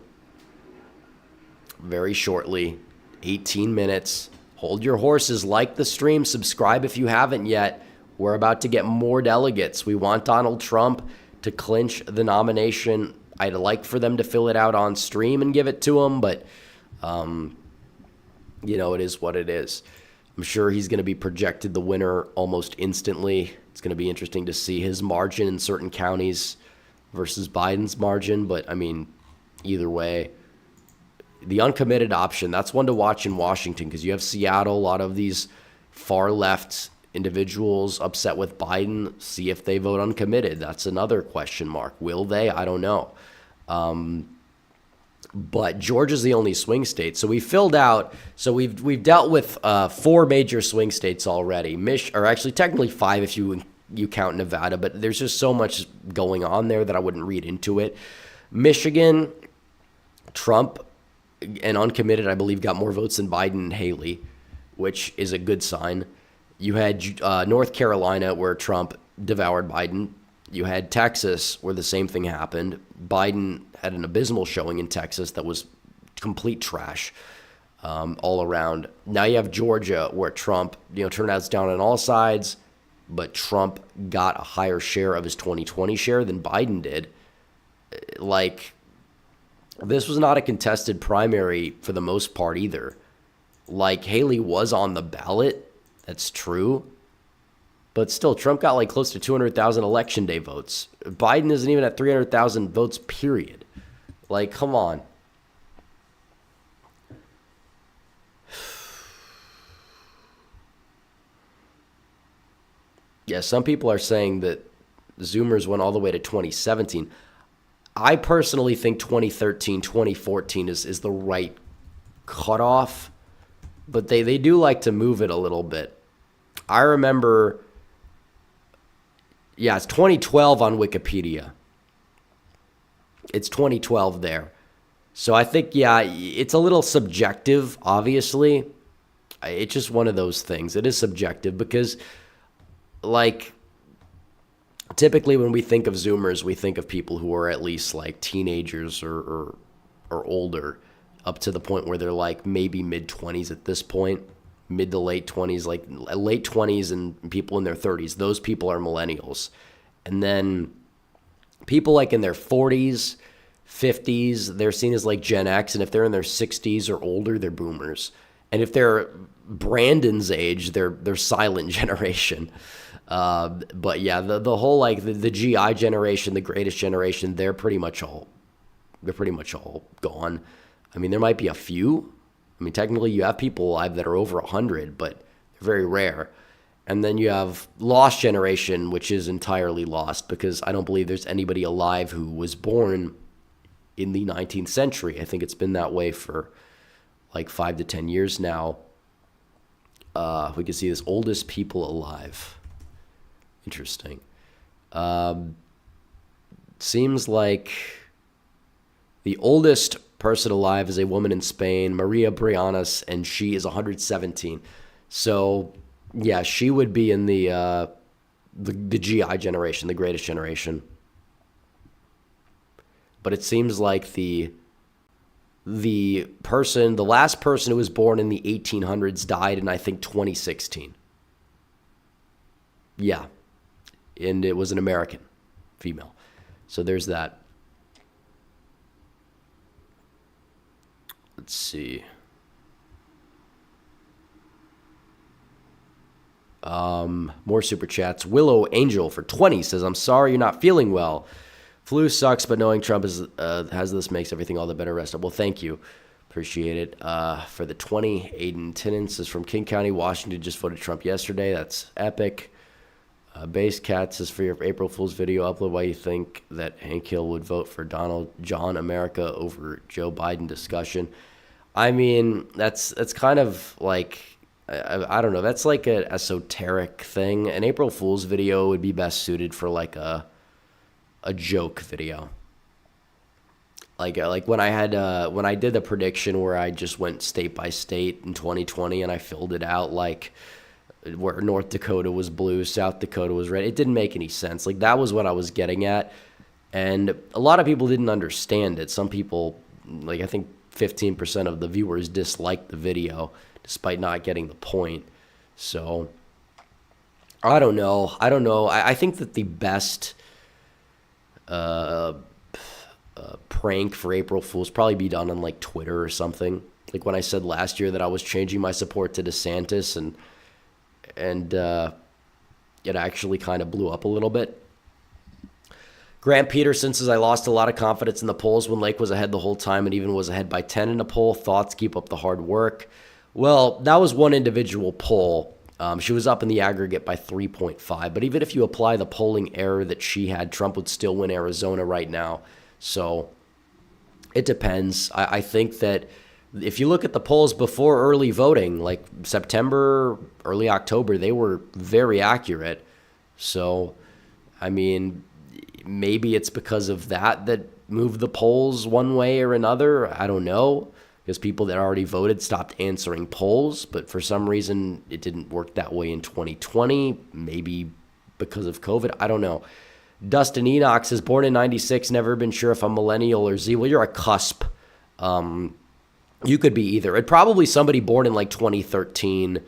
very shortly. 18 minutes. Hold your horses. Like the stream. Subscribe if you haven't yet. We're about to get more delegates. We want Donald Trump to clinch the nomination. I'd like for them to fill it out on stream and give it to him, but it is what it is. I'm sure he's going to be projected the winner almost instantly. It's going to be interesting to see his margin in certain counties versus Biden's margin, but either way, the uncommitted option, that's one to watch in Washington because you have Seattle, a lot of these far left individuals upset with Biden. See if they vote uncommitted. That's another question mark. Will they? I don't know. But Georgia's the only swing state. So we filled out. So we've dealt with 4 major swing states already. Or actually technically 5 if you count Nevada. But there's just so much going on there that I wouldn't read into it. Michigan, Trump and uncommitted, I believe, got more votes than Biden and Haley, which is a good sign. You had North Carolina where Trump devoured Biden. You had Texas where the same thing happened. Biden had an abysmal showing in Texas that was complete trash all around. Now you have Georgia where Trump, turnout's down on all sides, but Trump got a higher share of his 2020 share than Biden did. This was not a contested primary for the most part either. Haley was on the ballot. That's true. But still, Trump got close to 200,000 election day votes. Biden isn't even at 300,000 votes, period. Come on. Yeah, some people are saying that Zoomers went all the way to 2017. I personally think 2013, 2014 is the right cutoff. But they do like to move it a little bit. I remember... Yeah, it's 2012 on Wikipedia. It's 2012 there. So I think, it's a little subjective, obviously. It's just one of those things. It is subjective because, typically when we think of Zoomers, we think of people who are at least like teenagers or older, up to the point where they're like maybe mid-20s at this point, mid to late 20s, like late 20s and people in their 30s. Those people are millennials. And then people like in their 40s, 50s, they're seen as like Gen X. And if they're in their 60s or older, they're boomers. And if they're Brandon's age, they're silent generation. But yeah, the whole like the GI generation, the greatest generation, they're pretty much all gone. I mean, there might be a few. I mean, technically you have people alive that are over 100, but they're very rare. And then you have lost generation, which is entirely lost, because I don't believe there's anybody alive who was born in the 19th century. I think it's been that way for like 5 to 10 years now. We can see this oldest people alive. Interesting. Seems like the oldest person alive is a woman in Spain, Maria Brianas, and she is 117. So, yeah, she would be in the GI generation, the greatest generation. But it seems like the last person who was born in the 1800s died in, I think, 2016. Yeah. And it was an American female. So there's that. Let's see. More super chats. Willow Angel for 20 says, I'm sorry you're not feeling well. Flu sucks, but knowing Trump has this makes everything all the better. Rest up. Well, thank you. Appreciate it. For the 20, Aiden Tinnance is from King County, Washington. Just voted Trump yesterday. That's epic. Base Cat says, for your April Fool's video, upload why you think that Hank Hill would vote for Donald John America over Joe Biden discussion. I mean, that's kind of like, I don't know. That's like an esoteric thing. An April Fool's video would be best suited for like a joke video. Like when I did the prediction where I just went state by state in 2020 and I filled it out like where North Dakota was blue, South Dakota was red. It didn't make any sense. Like that was what I was getting at. And a lot of people didn't understand it. Some people, like I think 15% of the viewers disliked the video despite not getting the point. So I don't know. I think that the best prank for April Fool's probably be done on like Twitter or something. Like when I said last year that I was changing my support to DeSantis and it actually kind of blew up a little bit. Grant Peterson says, I lost a lot of confidence in the polls when Lake was ahead the whole time and even was ahead by 10 in a poll. Thoughts, keep up the hard work. Well, that was one individual poll. She was up in the aggregate by 3.5. But even if you apply the polling error that she had, Trump would still win Arizona right now. So it depends. I think that if you look at the polls before early voting, like September, early October, they were very accurate. So, I mean, maybe it's because of that moved the polls one way or another. I don't know, because people that already voted stopped answering polls. But for some reason, it didn't work that way in 2020. Maybe because of COVID. I don't know. Dustin Enoch says, born in 96, never been sure if I'm millennial or Z. Well, you're a cusp. You could be either. It'd probably somebody born in like 2013.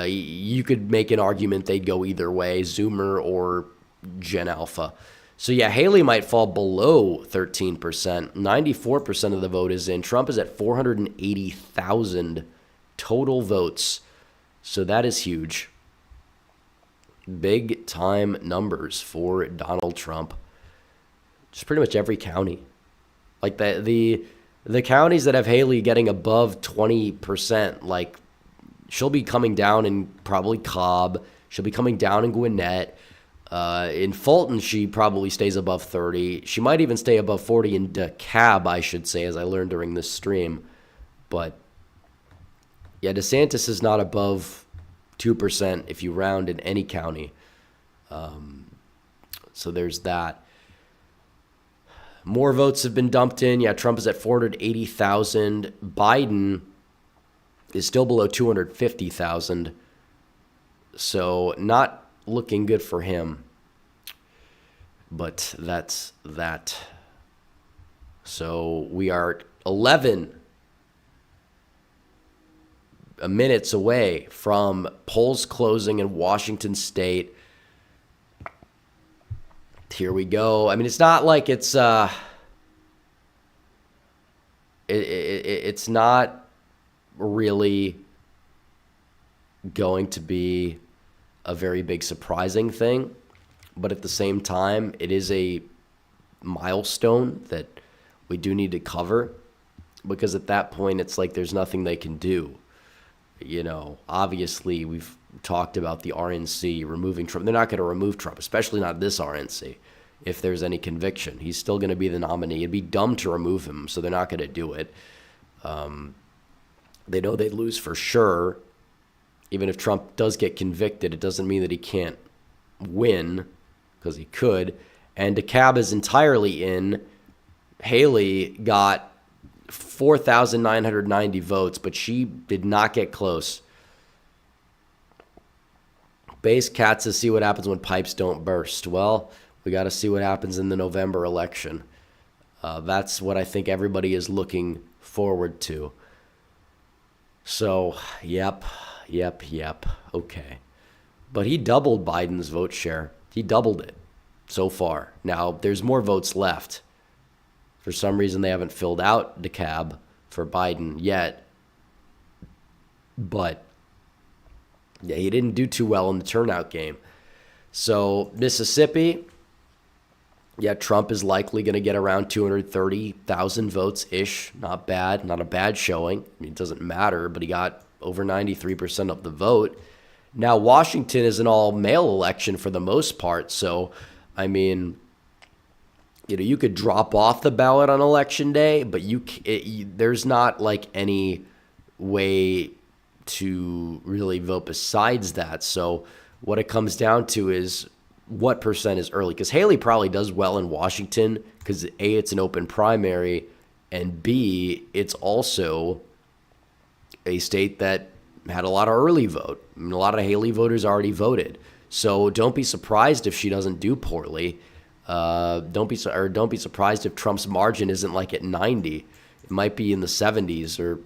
You could make an argument they'd go either way, Zoomer or Gen Alpha. So yeah, Haley might fall below 13%. 94% of the vote is in. Trump is at 480,000 total votes. So that is huge. Big time numbers for Donald Trump. Just pretty much every county. Like the counties that have Haley getting above 20%, like she'll be coming down in probably Cobb. She'll be coming down in Gwinnett. In Fulton, she probably stays above 30. She might even stay above 40 in DeKalb, I should say, as I learned during this stream. But yeah, DeSantis is not above 2% if you round in any county. So there's that. More votes have been dumped in. Yeah, Trump is at 480,000. Biden is still below 250,000. So not looking good for him. But that's that. So we are 11 minutes away from polls closing in Washington State. Here we go. I mean, it's not like it's it's not really going to be a very big surprising thing, but at the same time, it is a milestone that we do need to cover, because at that point, it's like there's nothing they can do. You know, obviously, we've talked about the RNC removing Trump. They're not going to remove Trump, especially not this RNC, if there's any conviction. He's still going to be the nominee. It'd be dumb to remove him, so they're not going to do it. They know they'd lose for sure. Even if Trump does get convicted, it doesn't mean that he can't win, because he could. And DeKalb is entirely in. Haley got 4,990 votes, but she did not get close. Base Cat says, see what happens when pipes don't burst. Well, we got to see what happens in the November election. That's what I think everybody is looking forward to. So, yep. Okay. But he doubled Biden's vote share. He doubled it so far. Now, there's more votes left. For some reason, they haven't filled out DeKalb for Biden yet. But, yeah, he didn't do too well in the turnout game. So, Mississippi, yeah, Trump is likely going to get around 230,000 votes-ish. Not bad. Not a bad showing. I mean, it doesn't matter, but he got over 93% of the vote. Now, Washington is an all-male election for the most part. So, I mean, you know, you could drop off the ballot on election day, but there's not like any way to really vote besides that. So what it comes down to is what percent is early, because Haley probably does well in Washington because A, it's an open primary, and B, it's also a state that had a lot of early vote. I mean, a lot of Haley voters already voted. So don't be surprised if she doesn't do poorly. Don't be surprised if Trump's margin isn't like at 90. It might be in the 70s, or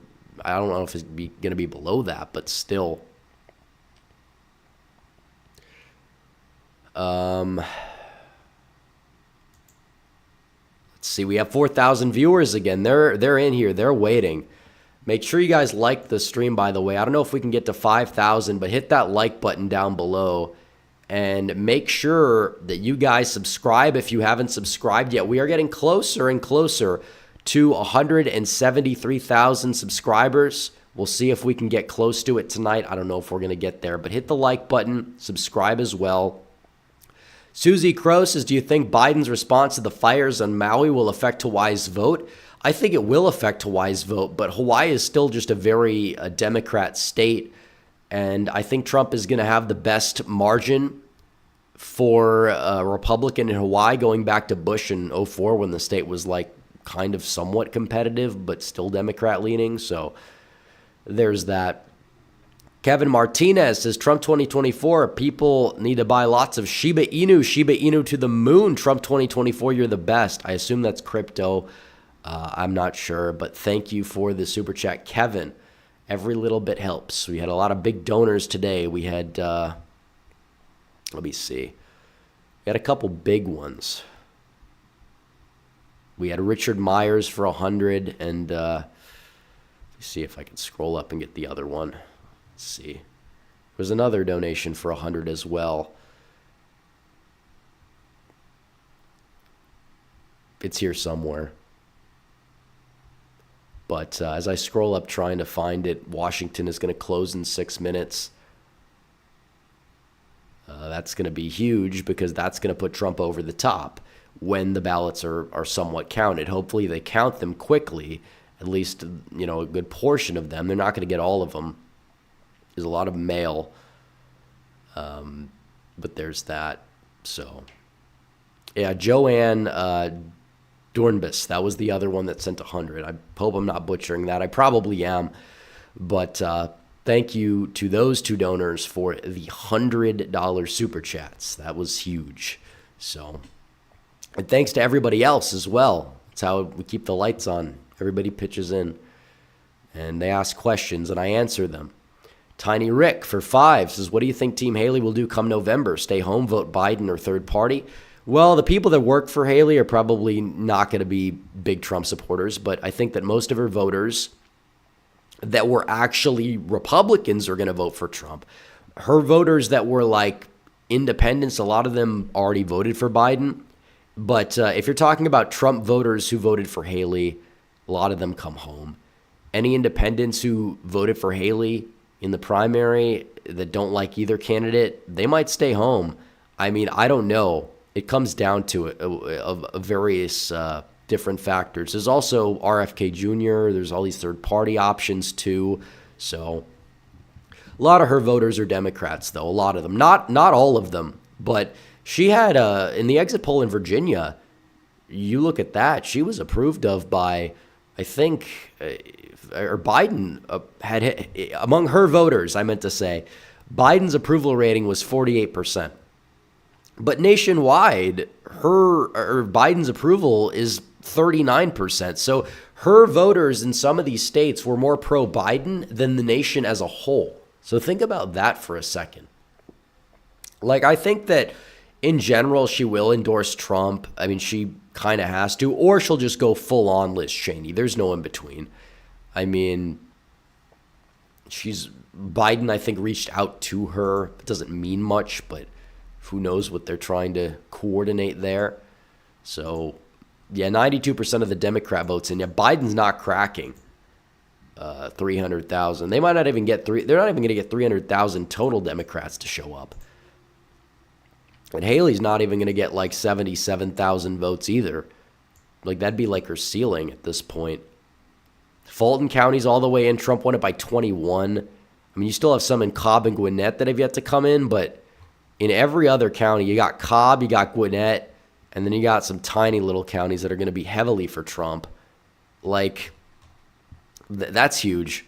I don't know if it's going to be below that, but still. Let's see. We have 4,000 viewers again. They're in here. They're waiting. Make sure you guys like the stream, by the way. I don't know if we can get to 5,000, but hit that like button down below. And make sure that you guys subscribe if you haven't subscribed yet. We are getting closer and closer to 173,000 subscribers. We'll see if we can get close to it tonight. I don't know if we're going to get there, but hit the like button, subscribe as well. Susie Crow says, do you think Biden's response to the fires on Maui will affect Hawaii's vote? I think it will affect Hawaii's vote, but Hawaii is still just a very Democrat state. And I think Trump is going to have the best margin for a Republican in Hawaii, going back to Bush in 2004 when the state was like kind of somewhat competitive, but still Democrat leaning. So there's that. Kevin Martinez says, Trump 2024, people need to buy lots of Shiba Inu to the moon. Trump 2024, you're the best. I assume that's crypto. I'm not sure, but thank you for the super chat, Kevin. Every little bit helps. We had a lot of big donors today. We had, let me see. We had a couple big ones. We had Richard Myers for 100, and let's see if I can scroll up and get the other one. Let's see. There's another donation for 100 as well. It's here somewhere. But as I scroll up trying to find it, Washington is going to close in 6 minutes. That's going to be huge because that's going to put Trump over the top when the ballots are somewhat counted. Hopefully they count them quickly, at least, you know, a good portion of them. They're not going to get all of them. There's a lot of mail, but there's that. So, yeah, Joanne Dornbus, that was the other one that sent 100. I hope I'm not butchering that. I probably am. But thank you to those two donors for the $100 super chats. That was huge. So, And thanks to everybody else as well. That's how we keep the lights on. Everybody pitches in, and they ask questions, and I answer them. Tiny Rick for 5 says, what do you think Team Haley will do come November? Stay home, vote Biden, or third party? Well, the people that work for Haley are probably not going to be big Trump supporters, but I think that most of her voters that were actually Republicans are going to vote for Trump. Her voters that were like independents, a lot of them already voted for Biden. But if you're talking about Trump voters who voted for Haley, a lot of them come home. Any independents who voted for Haley in the primary that don't like either candidate, they might stay home. I mean, I don't know. It comes down to various different factors. There's also RFK Jr. There's all these third-party options too. So a lot of her voters are Democrats, though. A lot of them, not all of them, but she had in the exit poll in Virginia. You look at that; she was approved of by, I think, or Biden had among her voters. I meant to say, Biden's approval rating was 48%. But nationwide, Biden's approval is 39%. So her voters in some of these states were more pro-Biden than the nation as a whole. So think about that for a second. Like, I think that in general, she will endorse Trump. I mean, she kind of has to, or she'll just go full on Liz Cheney. There's no in between. I mean, Biden, I think, reached out to her. It doesn't mean much, but who knows what they're trying to coordinate there. So, yeah, 92% of the Democrat votes in. Yeah, Biden's not cracking 300,000. They might not even get they're not even going to get 300,000 total Democrats to show up. And Haley's not even going to get like 77,000 votes either. Like, that'd be like her ceiling at this point. Fulton County's all the way in. Trump won it by 21. I mean, you still have some in Cobb and Gwinnett that have yet to come in, but in every other county, you got Cobb, you got Gwinnett, and then you got some tiny little counties that are going to be heavily for Trump. Like, that's huge.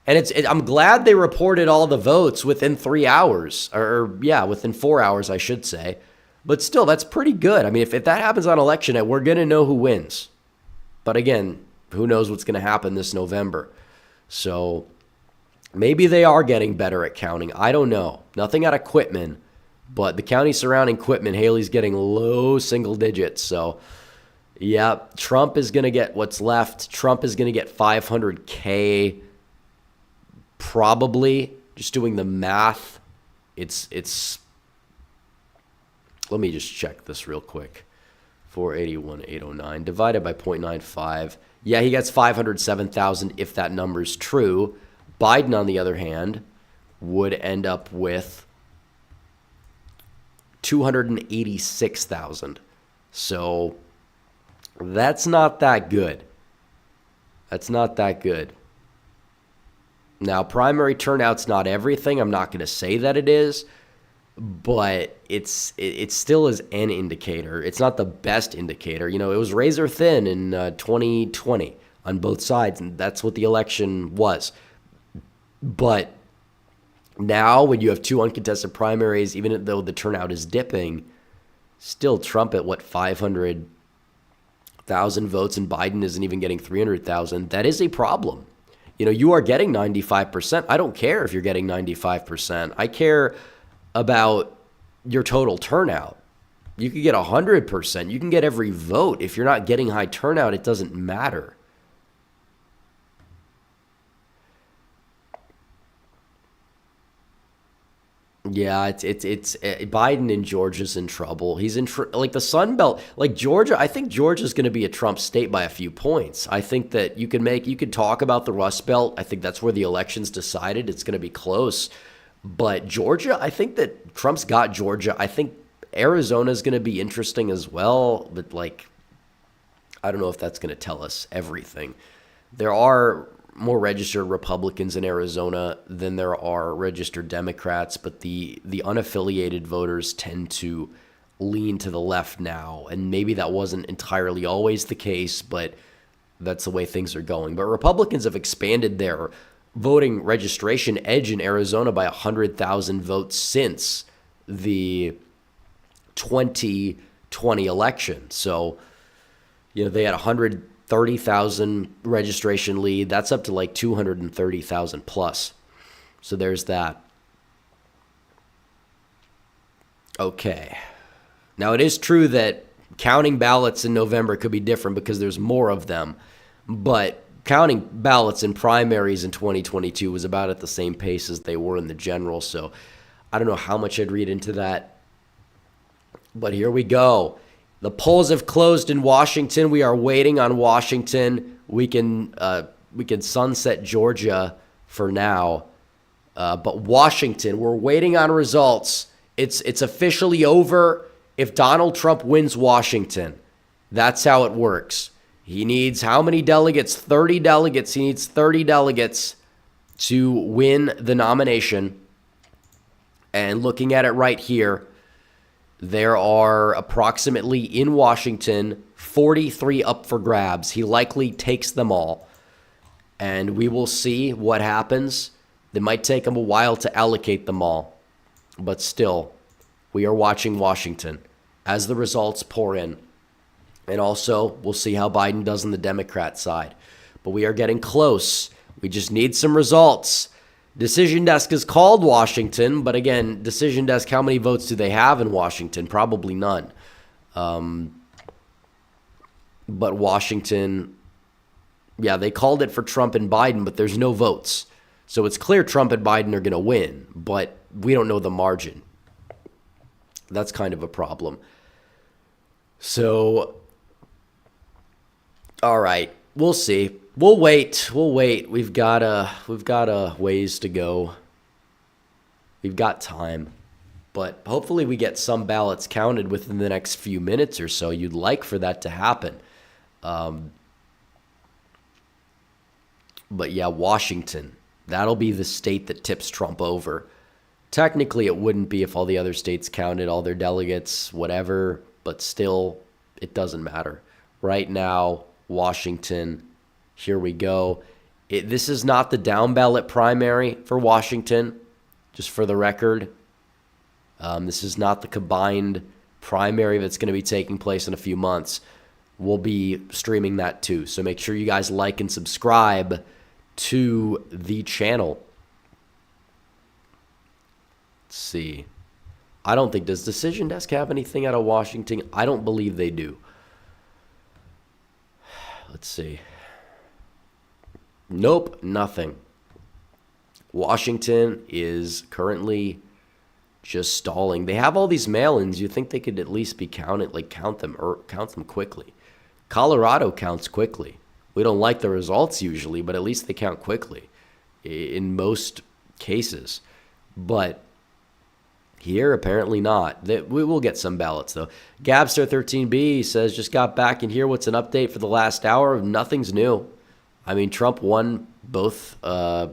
And I'm glad they reported all the votes within 3 hours, within 4 hours, I should say. But still, that's pretty good. I mean, if that happens on election night, we're going to know who wins. But again, who knows what's going to happen this November. So maybe they are getting better at counting. I don't know. Nothing out of Quitman. But the county surrounding Quitman, Haley's getting low single digits. So, yeah, Trump is going to get what's left. Trump is going to get 500K. Probably, just doing the math, it's let me just check this real quick. 481,809 divided by 0.95. Yeah, he gets 507,000 if that number's true. Biden, on the other hand, would end up with 286,000. So that's not that good. That's not that good. Now, primary turnout's not everything. I'm not going to say that it is, but it still is an indicator. It's not the best indicator. You know, it was razor thin in 2020 on both sides, and that's what the election was. But now, when you have two uncontested primaries, even though the turnout is dipping, still Trump at 500,000 votes, and Biden isn't even getting 300,000. That is a problem. You know, you are getting 95%. I don't care if you're getting 95%. I care about your total turnout. You could get 100%. You can get every vote. If you're not getting high turnout, it doesn't matter. Yeah, it's Biden in Georgia's in trouble. He's in like the Sun Belt, like Georgia. I think Georgia's going to be a Trump state by a few points. I think that you could talk about the Rust Belt. I think that's where the election's decided. It's going to be close. But Georgia, I think that Trump's got Georgia. I think Arizona's going to be interesting as well, but like I don't know if that's going to tell us everything. There are more registered Republicans in Arizona than there are registered Democrats, but the unaffiliated voters tend to lean to the left now, and maybe that wasn't entirely always the case, but that's the way things are going. But Republicans have expanded their voting registration edge in Arizona by 100,000 votes since the 2020 2020 election. So, they had 130,000 registration lead. That's up to like 230,000 plus. So there's that. Okay. Now, it is true that counting ballots in November could be different because there's more of them. But counting ballots in primaries in 2022 was about at the same pace as they were in the general. So I don't know how much I'd read into that. But here we go. The polls have closed in Washington. We are waiting on Washington. We can sunset Georgia for now. But Washington, we're waiting on results. It's officially over if Donald Trump wins Washington. That's how it works. He needs how many delegates? 30 delegates. He needs 30 delegates to win the nomination. And looking at it right here, there are approximately in Washington 43 up for grabs. He likely takes them all. And we will see what happens. It might take him a while to allocate them all. But still, we are watching Washington as the results pour in. And also, we'll see how Biden does on the Democrat side. But we are getting close. We just need some results. Decision Desk has called Washington, but again, Decision Desk, how many votes do they have in Washington? Probably none. But Washington, yeah, they called it for Trump and Biden, but there's no votes. So it's clear Trump and Biden are going to win, but we don't know the margin. That's kind of a problem. So, all right, we'll see. We'll wait. We've got a ways to go. We've got time. But hopefully we get some ballots counted within the next few minutes or so. You'd like for that to happen. But yeah, Washington. That'll be the state that tips Trump over. Technically, it wouldn't be if all the other states counted all their delegates, whatever. But still, it doesn't matter. Right now, Washington, here we go. This is not the down ballot primary for Washington, just for the record. This is not the combined primary that's going to be taking place in a few months. We'll be streaming that too. So make sure you guys like and subscribe to the channel. Let's see. I don't think, does Decision Desk have anything out of Washington? I don't believe they do. Let's see. Nope, nothing. Washington is currently just stalling. They have all these mail-ins. You think they could at least be counted, like count them quickly. Colorado counts quickly. We don't like the results usually, but at least they count quickly in most cases. But here, apparently not. We will get some ballots, though. Gabster13B says, just got back in here. What's an update for the last hour? Nothing's new. I mean, Trump won both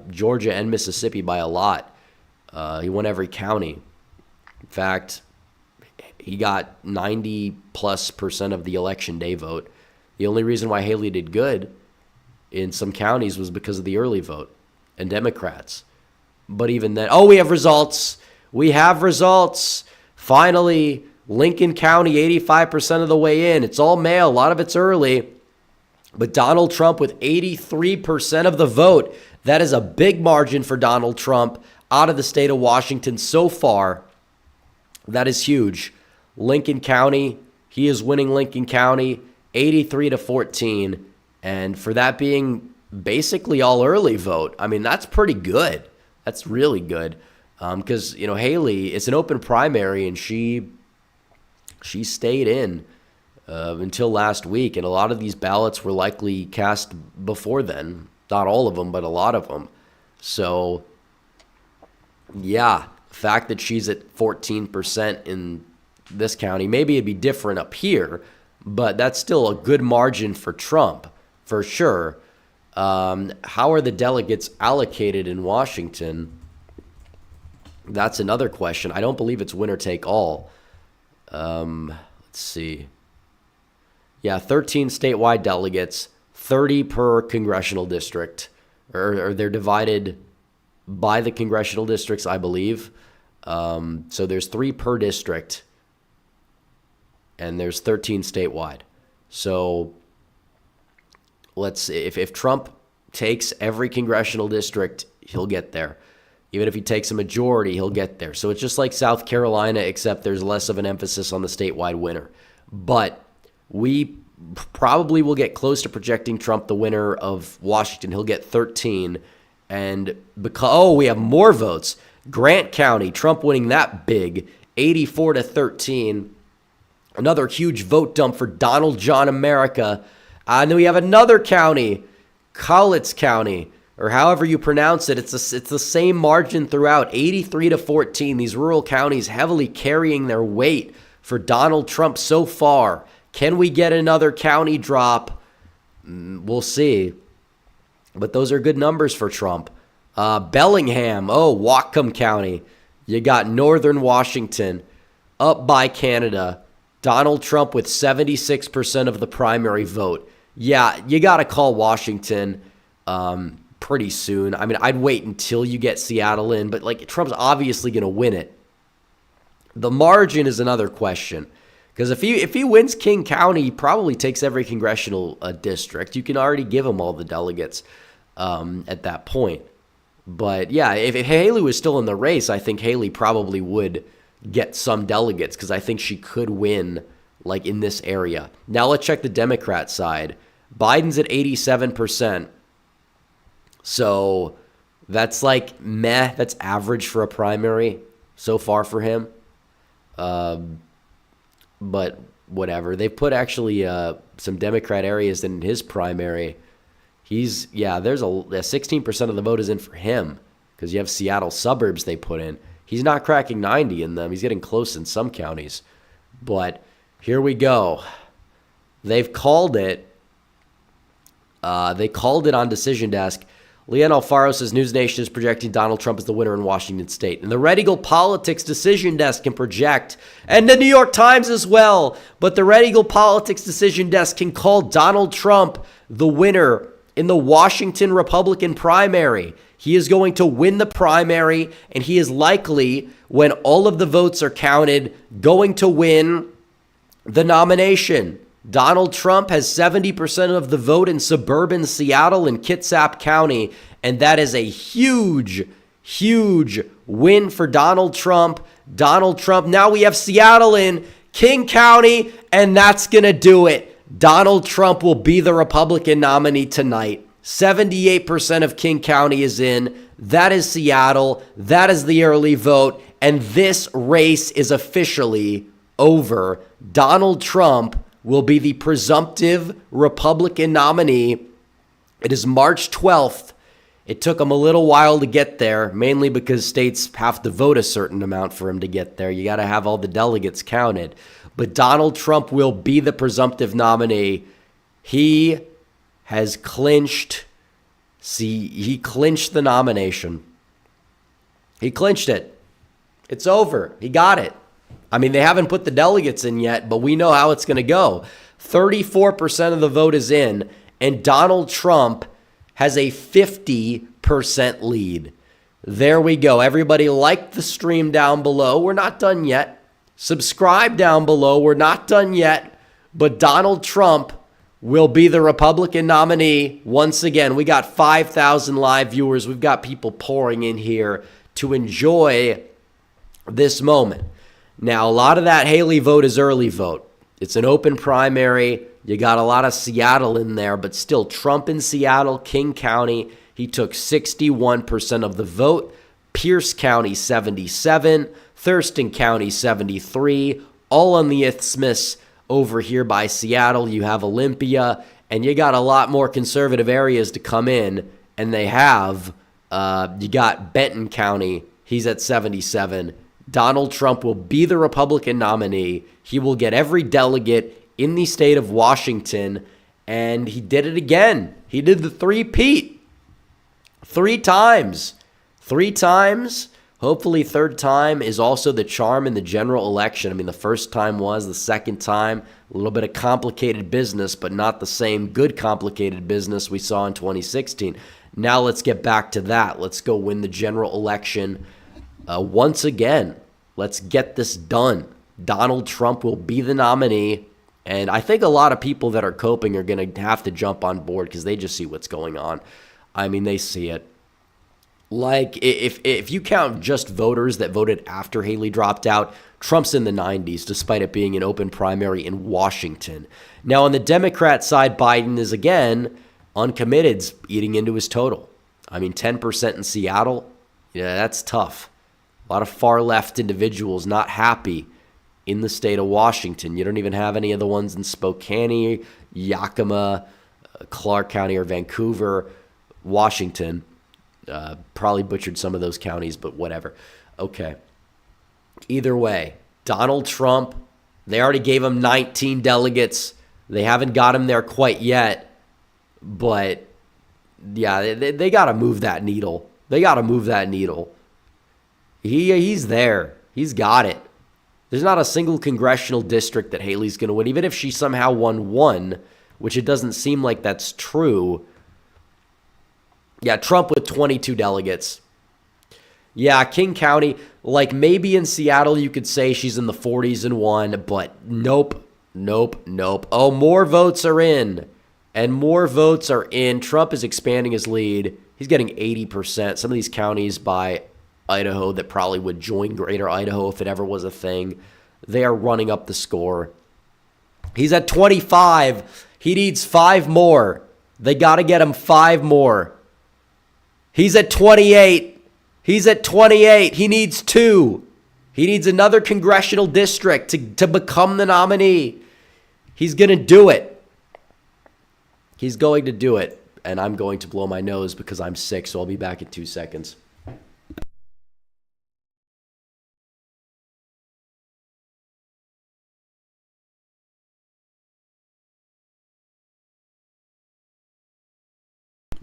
Georgia and Mississippi by a lot. He won every county. In fact, he got 90+% of the election day vote. The only reason why Haley did good in some counties was because of the early vote and Democrats. But even then, we have results. We have results. Finally, Lincoln County, 85% of the way in. It's all mail. A lot of it's early. But Donald Trump with 83% of the vote. That is a big margin for Donald Trump out of the state of Washington so far. That is huge. Lincoln County, he is winning Lincoln County 83-14. And for that being basically all early vote, I mean, that's pretty good. That's really good. Because, Haley, it's an open primary, and she stayed in until last week. And a lot of these ballots were likely cast before then. Not all of them, but a lot of them. So, yeah, the fact that she's at 14% in this county, maybe it'd be different up here, but that's still a good margin for Trump, for sure. How are the delegates allocated in Washington? That's another question. I don't believe it's winner take all. Let's see. Yeah, 13 statewide delegates, 30 per congressional district. Or they're divided by the congressional districts, I believe. So there's 3 per district. and there's 13 statewide. So if Trump takes every congressional district, he'll get there. Even if he takes a majority, he'll get there. So it's just like South Carolina, except there's less of an emphasis on the statewide winner. But we probably will get close to projecting Trump the winner of Washington. He'll get 13. And because we have more votes. Grant County, Trump winning that big, 84-13. Another huge vote dump for Donald John America. And then we have another county, Cowlitz County, or however you pronounce it. It's the same margin throughout, 83-14. These rural counties heavily carrying their weight for Donald Trump so far. Can we get another county drop? We'll see. But those are good numbers for Trump. Bellingham, Whatcom County. You got Northern Washington up by Canada. Donald Trump with 76% of the primary vote. Yeah, you got to call Washington pretty soon. I mean, I'd wait until you get Seattle in, but Trump's obviously going to win it. The margin is another question. Because if he wins King County, he probably takes every congressional district. You can already give him all the delegates at that point. But yeah, if Haley was still in the race, I think Haley probably would get some delegates because I think she could win in this area. Now let's check the Democrat side. Biden's at 87%. So that's meh. That's average for a primary so far for him. But whatever. They put actually some Democrat areas in his primary. There's a 16% of the vote is in for him because you have Seattle suburbs they put in. He's not cracking 90 in them. He's getting close in some counties. But here we go. They've called it. They called it on Decision Desk. Leanne Alfaro says News Nation is projecting Donald Trump as the winner in Washington State. And the Red Eagle Politics Decision Desk can project, and the New York Times as well. But the Red Eagle Politics Decision Desk can call Donald Trump the winner in the Washington Republican primary. He is going to win the primary, and he is likely, when all of the votes are counted, going to win the nomination. Donald Trump has 70% of the vote in suburban Seattle and Kitsap County, and that is a huge, huge win for Donald Trump. Now we have Seattle in King County, and that's going to do it. Donald Trump will be the Republican nominee tonight. 78% of King County is in. That is Seattle. That is the early vote, and this race is officially over. Donald Trump will be the presumptive Republican nominee. It is March 12th. It took him a little while to get there, mainly because states have to vote a certain amount for him to get there. You got to have all the delegates counted. But Donald Trump will be the presumptive nominee. He has clinched. He clinched the nomination. He clinched it. It's over. He got it. I mean, they haven't put the delegates in yet, but we know how it's going to go. 34% of the vote is in, and Donald Trump has a 50% lead. There we go. Everybody like the stream down below. We're not done yet. Subscribe down below. We're not done yet, but Donald Trump will be the Republican nominee. Once again, we got 5,000 live viewers. We've got people pouring in here to enjoy this moment. Now, a lot of that Haley vote is early vote. It's an open primary. You got a lot of Seattle in there, but still Trump in Seattle, King County, he took 61% of the vote. Pierce County, 77. Thurston County, 73. All on the isthmus over here by Seattle. You have Olympia, and you got a lot more conservative areas to come in, and they have. You got Benton County. He's at 77. Donald Trump will be the Republican nominee. He will get every delegate in the state of Washington, and he did it again. He did the three-peat. 3 times. 3 times. Hopefully third time is also the charm in the general election. I mean, the first time was, the second time, a little bit of complicated business, but not the same good complicated business we saw in 2016. Now let's get back to that. Let's go win the general election once again. Let's get this done. Donald Trump will be the nominee. And I think a lot of people that are coping are going to have to jump on board because they just see what's going on. I mean, they see it. Like, if you count just voters that voted after Haley dropped out, Trump's in the 90s, despite it being an open primary in Washington. Now, on the Democrat side, Biden is, again, uncommitted, eating into his total. I mean, 10% in Seattle, yeah, that's tough. A lot of far-left individuals not happy in the state of Washington. You don't even have any of the ones in Spokane, Yakima, Clark County, or Vancouver, Washington. Probably butchered some of those counties, but whatever. Okay. Either way, Donald Trump, they already gave him 19 delegates. They haven't got him there quite yet. But, yeah, they got to move that needle. They got to move that needle. He's there. He's got it. There's not a single congressional district that Haley's going to win, even if she somehow won one, which it doesn't seem like that's true. Yeah, Trump with 22 delegates. Yeah, King County, like maybe in Seattle you could say she's in the 40s and won, but nope. Oh, more votes are in. And more votes are in. Trump is expanding his lead. He's getting 80%. Some of these counties by Idaho that probably would join Greater Idaho if it ever was a thing, they are running up the score. He's at 25. He needs 5 more. They got to get him 5 more. He's at 28. He's at 28. He needs 2. He needs another congressional district to become the nominee. He's going to do it. He's going to do it. And I'm going to blow my nose because I'm sick, so I'll be back in 2 seconds.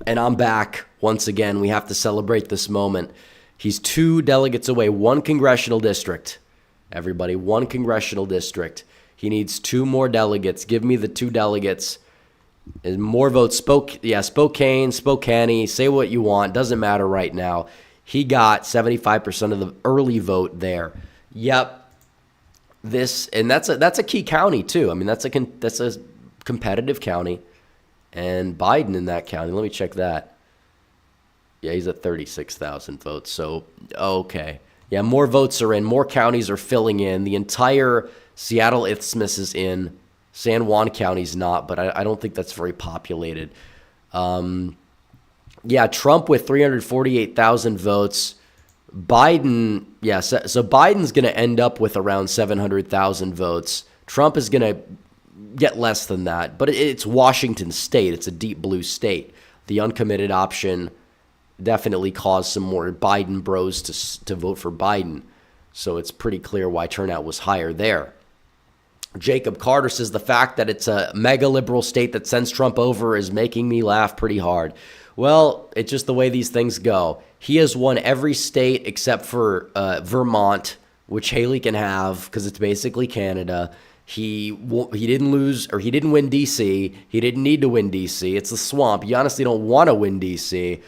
And I'm back. Once again, we have to celebrate this moment. He's 2 delegates away, 1 congressional district. Everybody, 1 congressional district. He needs 2 more delegates. Give me the 2 delegates. And more votes. Spokane, say what you want. Doesn't matter right now. He got 75% of the early vote there. Yep. That's a key county too. I mean, that's a competitive county. And Biden in that county, let me check that. Yeah, he's at 36,000 votes. So, okay. Yeah, more votes are in. More counties are filling in. The entire Seattle Isthmus is in. San Juan County's not, but I don't think that's very populated. Yeah, Trump with 348,000 votes. Biden, yeah, so Biden's going to end up with around 700,000 votes. Trump is going to get less than that, but it's Washington State. It's a deep blue state. The uncommitted option definitely caused some more Biden bros to vote for Biden. So it's pretty clear why turnout was higher there. Jacob Carter says the fact that it's a mega liberal state that sends Trump over is making me laugh pretty hard. Well, it's just the way these things go. He has won every state except for Vermont, which Haley can have because it's basically Canada. He didn't lose, or he didn't win D.C. He didn't need to win D.C. It's the swamp. You honestly don't want to win D.C.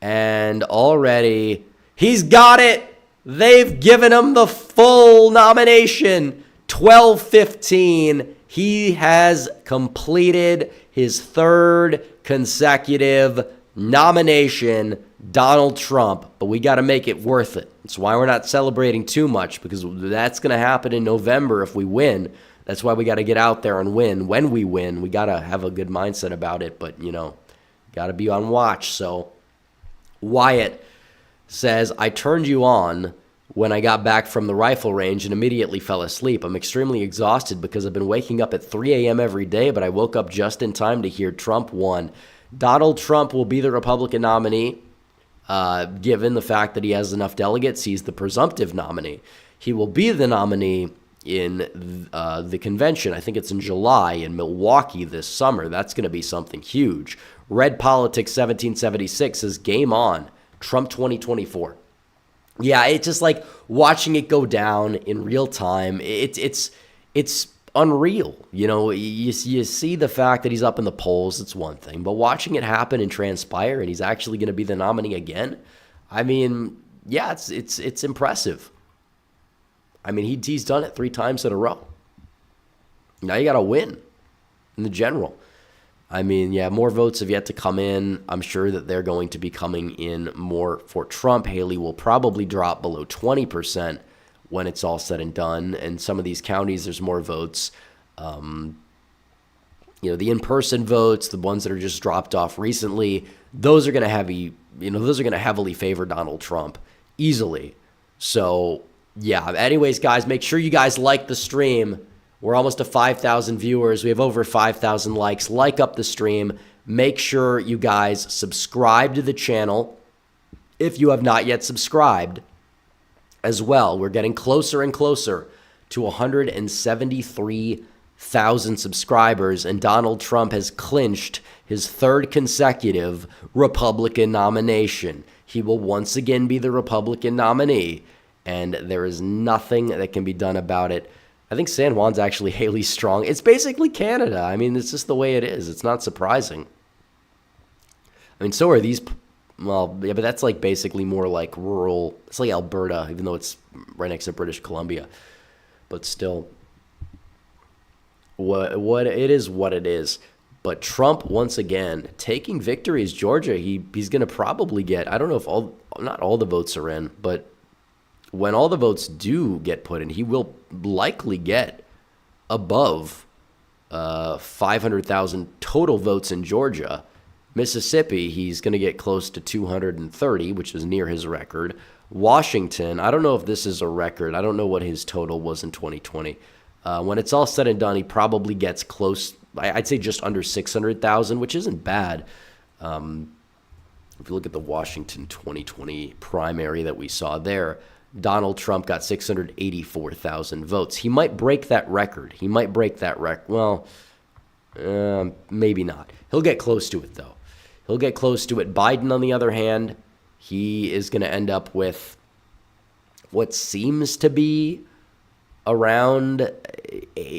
And already, he's got it. They've given him the full nomination. 12-15. He has completed his 3rd consecutive nomination, Donald Trump. But we got to make it worth it. That's why we're not celebrating too much, because that's going to happen in November if we win. That's why we got to get out there and win. When we win, we got to have a good mindset about it, but, got to be on watch. So Wyatt says, I turned you on when I got back from the rifle range and immediately fell asleep. I'm extremely exhausted because I've been waking up at 3 a.m. every day, but I woke up just in time to hear Trump won. Donald Trump will be the Republican nominee, given the fact that he has enough delegates. He's the presumptive nominee. He will be the nominee in the convention. I think it's in July in Milwaukee this summer. That's going to be something huge. Red Politics 1776 says, game on, Trump 2024. Yeah, it's just like watching it go down in real time. It's unreal. You see the fact that he's up in the polls, it's one thing, but watching it happen and transpire, and he's actually going to be the nominee again. I mean, yeah, it's impressive. I mean, he's done it 3 times in a row. Now you got to win in the general. I mean, yeah, more votes have yet to come in. I'm sure that they're going to be coming in more for Trump. Haley will probably drop below 20% when it's all said and done. And some of these counties, there's more votes. The in-person votes, the ones that are just dropped off recently, those are going to heavily favor Donald Trump easily. So, yeah. Anyways, guys, make sure you guys like the stream. We're almost to 5,000 viewers. We have over 5,000 likes. Like up the stream. Make sure you guys subscribe to the channel if you have not yet subscribed as well. We're getting closer and closer to 173,000 subscribers, and Donald Trump has clinched his 3rd consecutive Republican nomination. He will once again be the Republican nominee, and there is nothing that can be done about it. I think San Juan's actually Haley's strong. It's basically Canada. I mean, it's just the way it is. It's not surprising. I mean, so are these. Well, yeah, but that's like basically more like rural. It's like Alberta, even though it's right next to British Columbia. But still, what it is, what it is. But Trump, once again, taking victories. Georgia, he's going to probably get, I don't know if not all the votes are in, but when all the votes do get put in, he will likely get above 500,000 total votes in Georgia. Mississippi, he's going to get close to 230, which is near his record. Washington, I don't know if this is a record. I don't know what his total was in 2020. When it's all said and done, he probably gets close, I'd say just under 600,000, which isn't bad. If you look at the Washington 2020 primary that we saw there, Donald Trump got 684,000 votes. He might break that record. Well, maybe not. He'll get close to it, though. He'll get close to it. Biden, on the other hand, he is going to end up with what seems to be around,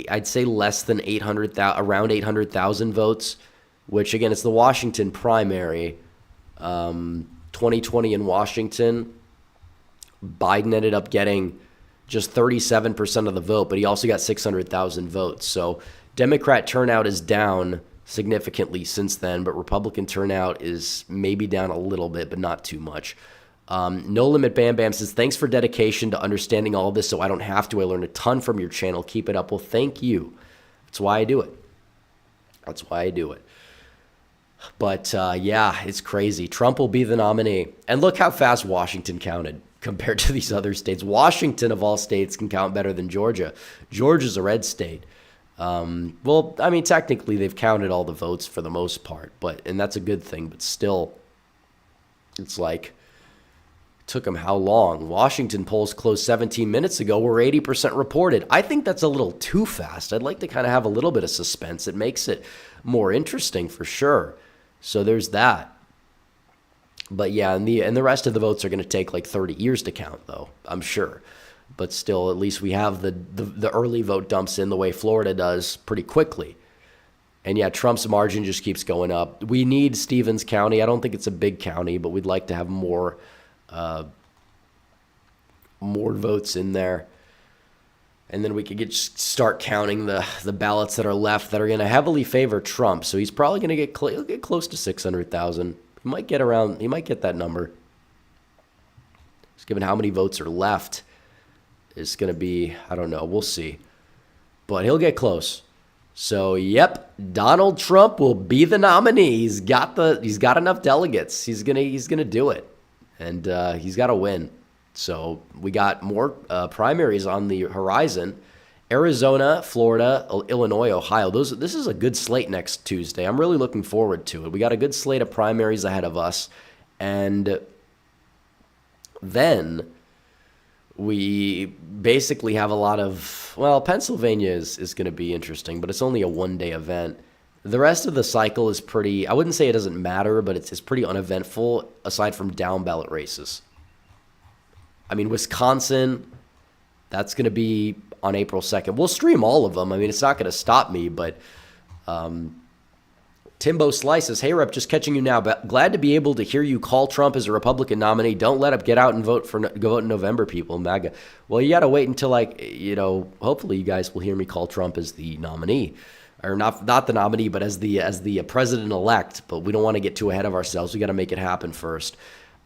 I'd say less than 800,000, around 800,000 votes, which, again, it's the Washington primary. 2020 in Washington, Biden ended up getting just 37% of the vote, but he also got 600,000 votes. So Democrat turnout is down significantly since then, but Republican turnout is maybe down a little bit, but not too much. No Limit Bam Bam says, thanks for dedication to understanding all of this so I don't have to. I learned a ton from your channel. Keep it up. Well, thank you. That's why I do it. But, yeah, it's crazy. Trump will be the nominee. And look how fast Washington counted compared to these other states. Washington, of all states, can count better than Georgia. Georgia's a red state. Well, I mean, technically, they've counted all the votes for the most part, and that's a good thing. But still, it's like, it took them how long? Washington polls closed 17 minutes ago. We're 80% reported. I think that's a little too fast. I'd like to kind of have a little bit of suspense. It makes it more interesting for sure. So there's that. But yeah, and the rest of the votes are going to take like 30 years to count, though, I'm sure. But still, at least we have the early vote dumps in the way Florida does pretty quickly. And yeah, Trump's margin just keeps going up. We need Stevens County. I don't think it's a big county, but we'd like to have more votes in there. And then we could start counting the ballots that are left that are going to heavily favor Trump. So he's probably going to get close to 600,000. He might get that number. Just given how many votes are left, it's going to be, I don't know, we'll see. But he'll get close. So, yep, Donald Trump will be the nominee. He's got enough delegates. He's gonna do it, and he's got to win. So we got more primaries on the horizon. Arizona, Florida, Illinois, Ohio. This is a good slate next Tuesday. I'm really looking forward to it. We got a good slate of primaries ahead of us. And then we basically have a lot of, well, Pennsylvania is going to be interesting, but it's only a one-day event. The rest of the cycle is pretty, I wouldn't say it doesn't matter, but it's pretty uneventful aside from down-ballot races. I mean, Wisconsin, that's going to be on April 2nd. We'll stream all of them. I mean, it's not going to stop me, but Timbo Slices, hey Rep, just catching you now, but glad to be able to hear you call Trump as a Republican nominee. Don't let him get out and go vote in November, people. MAGA. Well, you got to wait until hopefully you guys will hear me call Trump as the nominee, or not the nominee, but as the president-elect. But we don't want to get too ahead of ourselves. We got to make it happen first.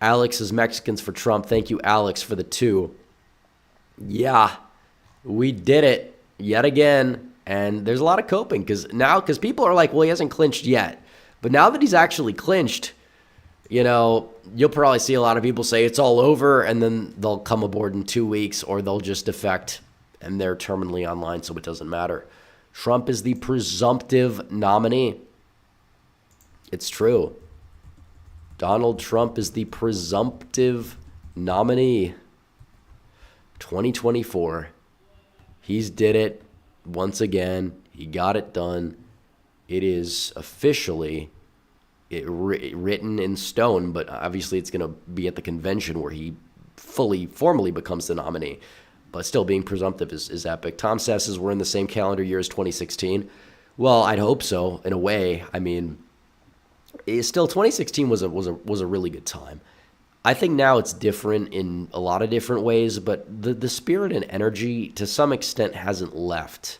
Alex is Mexicans for Trump. Thank you, Alex, for the 2. Yeah, we did it yet again. And there's a lot of coping because people are like, well, he hasn't clinched yet. But now that he's actually clinched, you'll probably see a lot of people say it's all over, and then they'll come aboard in 2 weeks, or they'll just defect and they're terminally online, so it doesn't matter. Trump is the presumptive nominee. It's true. Donald Trump is the presumptive nominee. 2024. He's did it. Once again, he got it done. It is officially written in stone, but obviously it's going to be at the convention where he formally becomes the nominee. But still, being presumptive is epic. Tom says we're in the same calendar year as 2016. Well, I'd hope so, in a way. I mean, still, 2016 was a really good time. I think now it's different in a lot of different ways, but the spirit and energy, to some extent, hasn't left.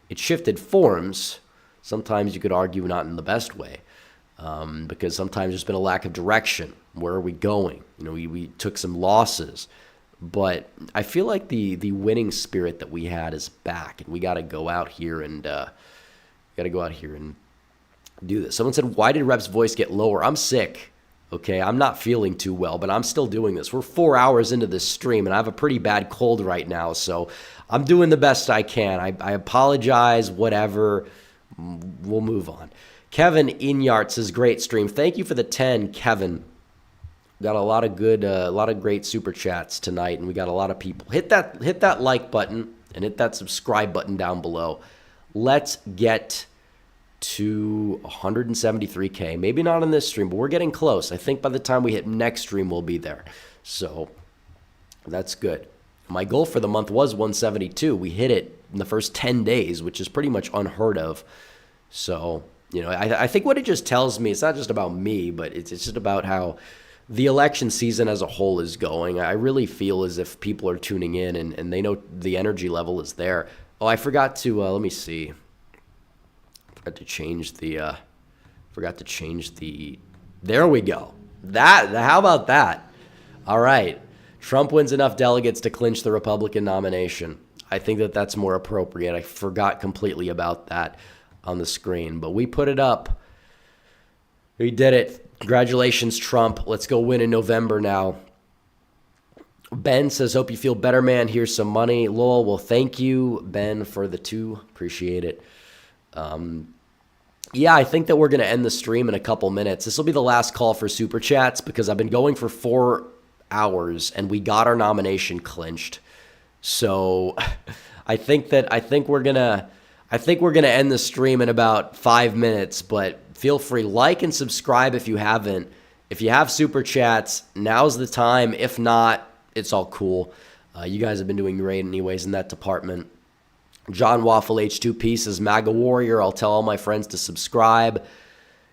It shifted forms. Sometimes you could argue not in the best way, because sometimes there's been a lack of direction. Where are we going? We took some losses, but I feel like the winning spirit that we had is back, and we got to go out here and do this. Someone said, "Why did Rep's voice get lower?" I'm sick. Okay, I'm not feeling too well, but I'm still doing this. We're 4 hours into this stream, and I have a pretty bad cold right now, so I'm doing the best I can. I apologize, whatever. We'll move on. Kevin Inyart says, great stream. Thank you for the 10, Kevin. Got a lot of great super chats tonight, and we got a lot of people. Hit that like button and hit that subscribe button down below. Let's get to 173K. Maybe not on this stream, but we're getting close. I think by the time we hit next stream, we'll be there. So that's good. My goal for the month was 172. We hit it in the first 10 days, which is pretty much unheard of. So, I think what it just tells me, it's not just about me, but it's just about how the election season as a whole is going. I really feel as if people are tuning in and they know the energy level is there. Oh, I forgot to, let me see. Forgot to change the, there we go. How about that? All right. Trump wins enough delegates to clinch the Republican nomination. I think that's more appropriate. I forgot completely about that on the screen, but we put it up. We did it. Congratulations, Trump. Let's go win in November now. Ben says, hope you feel better, man. Here's some money. Lowell, well, thank you, Ben, for the 2. Appreciate it. Yeah, I think that we're going to end the stream in a couple minutes. This will be the last call for Super Chats because I've been going for 4 hours and we got our nomination clinched. So I think we're going to end the stream in about 5 minutes, but feel free, like and subscribe if you haven't. If you have Super Chats, now's the time. If not, it's all cool. You guys have been doing great anyways in that department. John Waffle H2P says, MAGA Warrior, I'll tell all my friends to subscribe.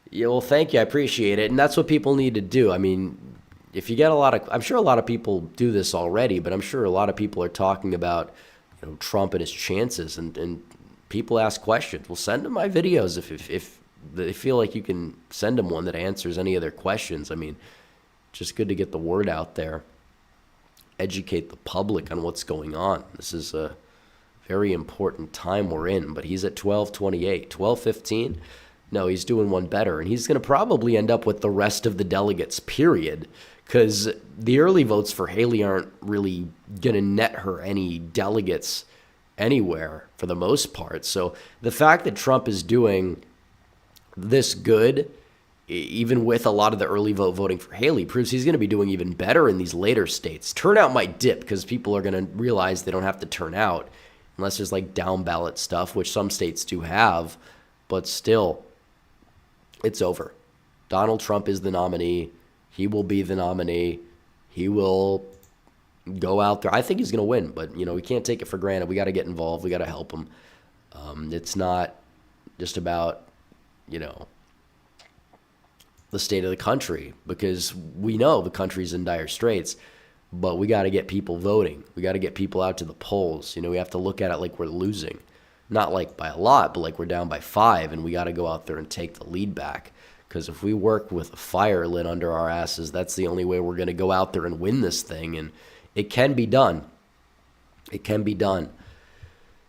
Yeah, well, thank you. I appreciate it. And that's what people need to do. I mean, if you get I'm sure a lot of people do this already, but I'm sure a lot of people are talking about Trump and his chances, and people ask questions. Well, send them my videos if they feel like you can send them one that answers any of their questions. I mean, just good to get the word out there, educate the public on what's going on. This is a very important time we're in, but he's at 1228, 1215. No, he's doing one better, and he's going to probably end up with the rest of the delegates, period, because the early votes for Haley aren't really going to net her any delegates anywhere for the most part. So the fact that Trump is doing this good, even with a lot of the early voting for Haley, proves he's going to be doing even better in these later states. Turnout might dip because people are going to realize they don't have to turn out unless there's like down ballot stuff, which some states do have, but still, it's over. Donald Trump is the nominee. He will be the nominee. He will go out there. I think he's going to win, but we can't take it for granted. We got to get involved. We got to help him. It's not just about the state of the country, because we know the country's in dire straits, but we got to get people voting. We got to get people out to the polls. We have to look at it like we're losing, not like by a lot, but like we're down by 5, and we got to go out there and take the lead back. Because if we work with a fire lit under our asses, that's the only way we're going to go out there and win this thing. And it can be done. It can be done.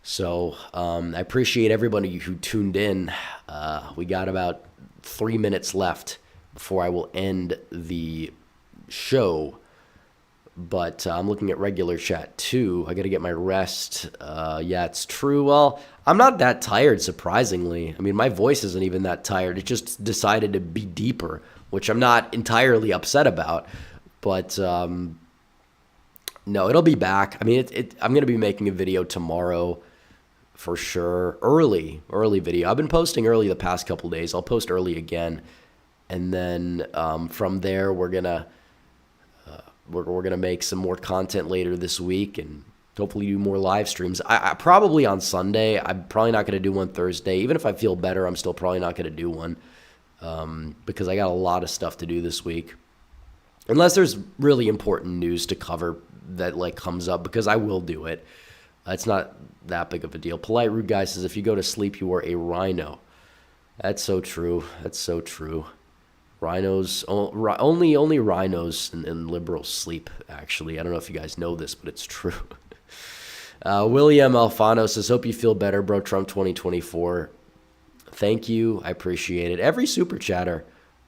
So I appreciate everybody who tuned in. We got about 3 minutes left before I will end the show. But I'm looking at regular chat too. I got to get my rest. Yeah, it's true. Well, I'm not that tired, surprisingly. I mean, my voice isn't even that tired. It just decided to be deeper, which I'm not entirely upset about. But no, it'll be back. I mean, I'm going to be making a video tomorrow for sure. Early video. I've been posting early the past couple days. I'll post early again. And then from there, we're gonna make some more content later this week and hopefully do more live streams. I probably on Sunday. I'm probably not gonna do one Thursday. Even if I feel better, I'm still probably not gonna do one because I got a lot of stuff to do this week. Unless there's really important news to cover that like comes up, because I will do it. It's not that big of a deal. Polite Rude Guy says, if you go to sleep, you are a rhino. That's so true. That's so true. Rhinos, only rhinos and liberals sleep, actually. I don't know if you guys know this, but it's true. William Alfano says, hope you feel better, bro. Trump 2024. Thank you. I appreciate it. Every super chatter.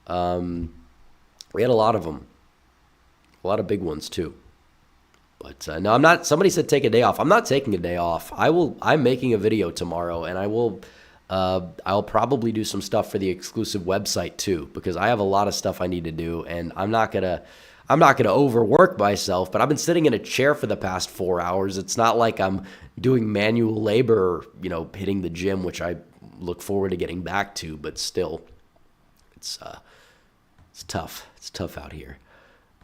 We had a lot of them. A lot of big ones, too. But no, I'm not. Somebody said take a day off. I'm not taking a day off. I'm making a video tomorrow, and I'll probably do some stuff for the exclusive website too, because I have a lot of stuff I need to do, and I'm not gonna overwork myself. But I've been sitting in a chair for the past 4 hours. It's not like I'm doing manual labor, hitting the gym, which I look forward to getting back to. But still, it's tough. It's tough out here.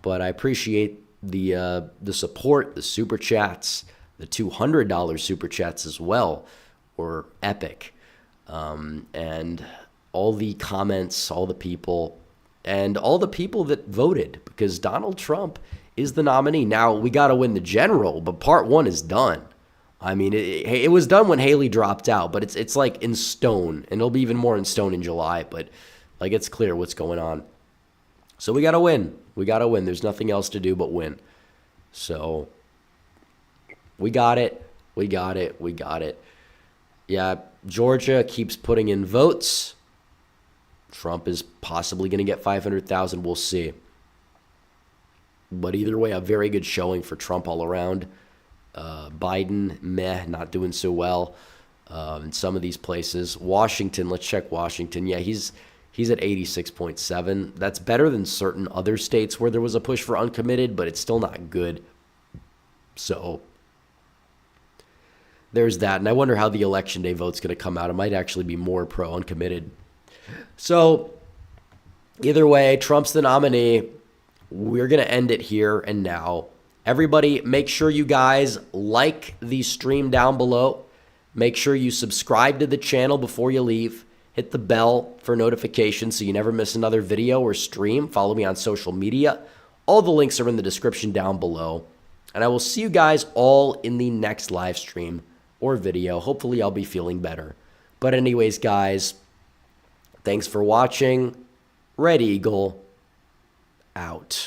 But I appreciate the support, the super chats, the $200 super chats as well, were epic. And all the comments, all the people, and all the people that voted, because Donald Trump is the nominee. Now, we got to win the general, but part 1 is done. I mean, it was done when Haley dropped out, but it's like in stone, and it'll be even more in stone in July, but like it's clear what's going on. So we got to win. We got to win. There's nothing else to do but win. So we got it. We got it. We got it. Yeah, Georgia keeps putting in votes. Trump is possibly going to get 500,000. We'll see. But either way, a very good showing for Trump all around. Biden, not doing so well in some of these places. Washington, let's check Washington. Yeah, he's at 86.7. That's better than certain other states where there was a push for uncommitted, but it's still not good. So there's that. And I wonder how the election day vote's going to come out. It might actually be more pro-uncommitted. So either way, Trump's the nominee. We're going to end it here and now. Everybody, make sure you guys like the stream down below. Make sure you subscribe to the channel before you leave. Hit the bell for notifications so you never miss another video or stream. Follow me on social media. All the links are in the description down below. And I will see you guys all in the next live stream or video. Hopefully I'll be feeling better. But anyways, guys, thanks for watching. Red Eagle out.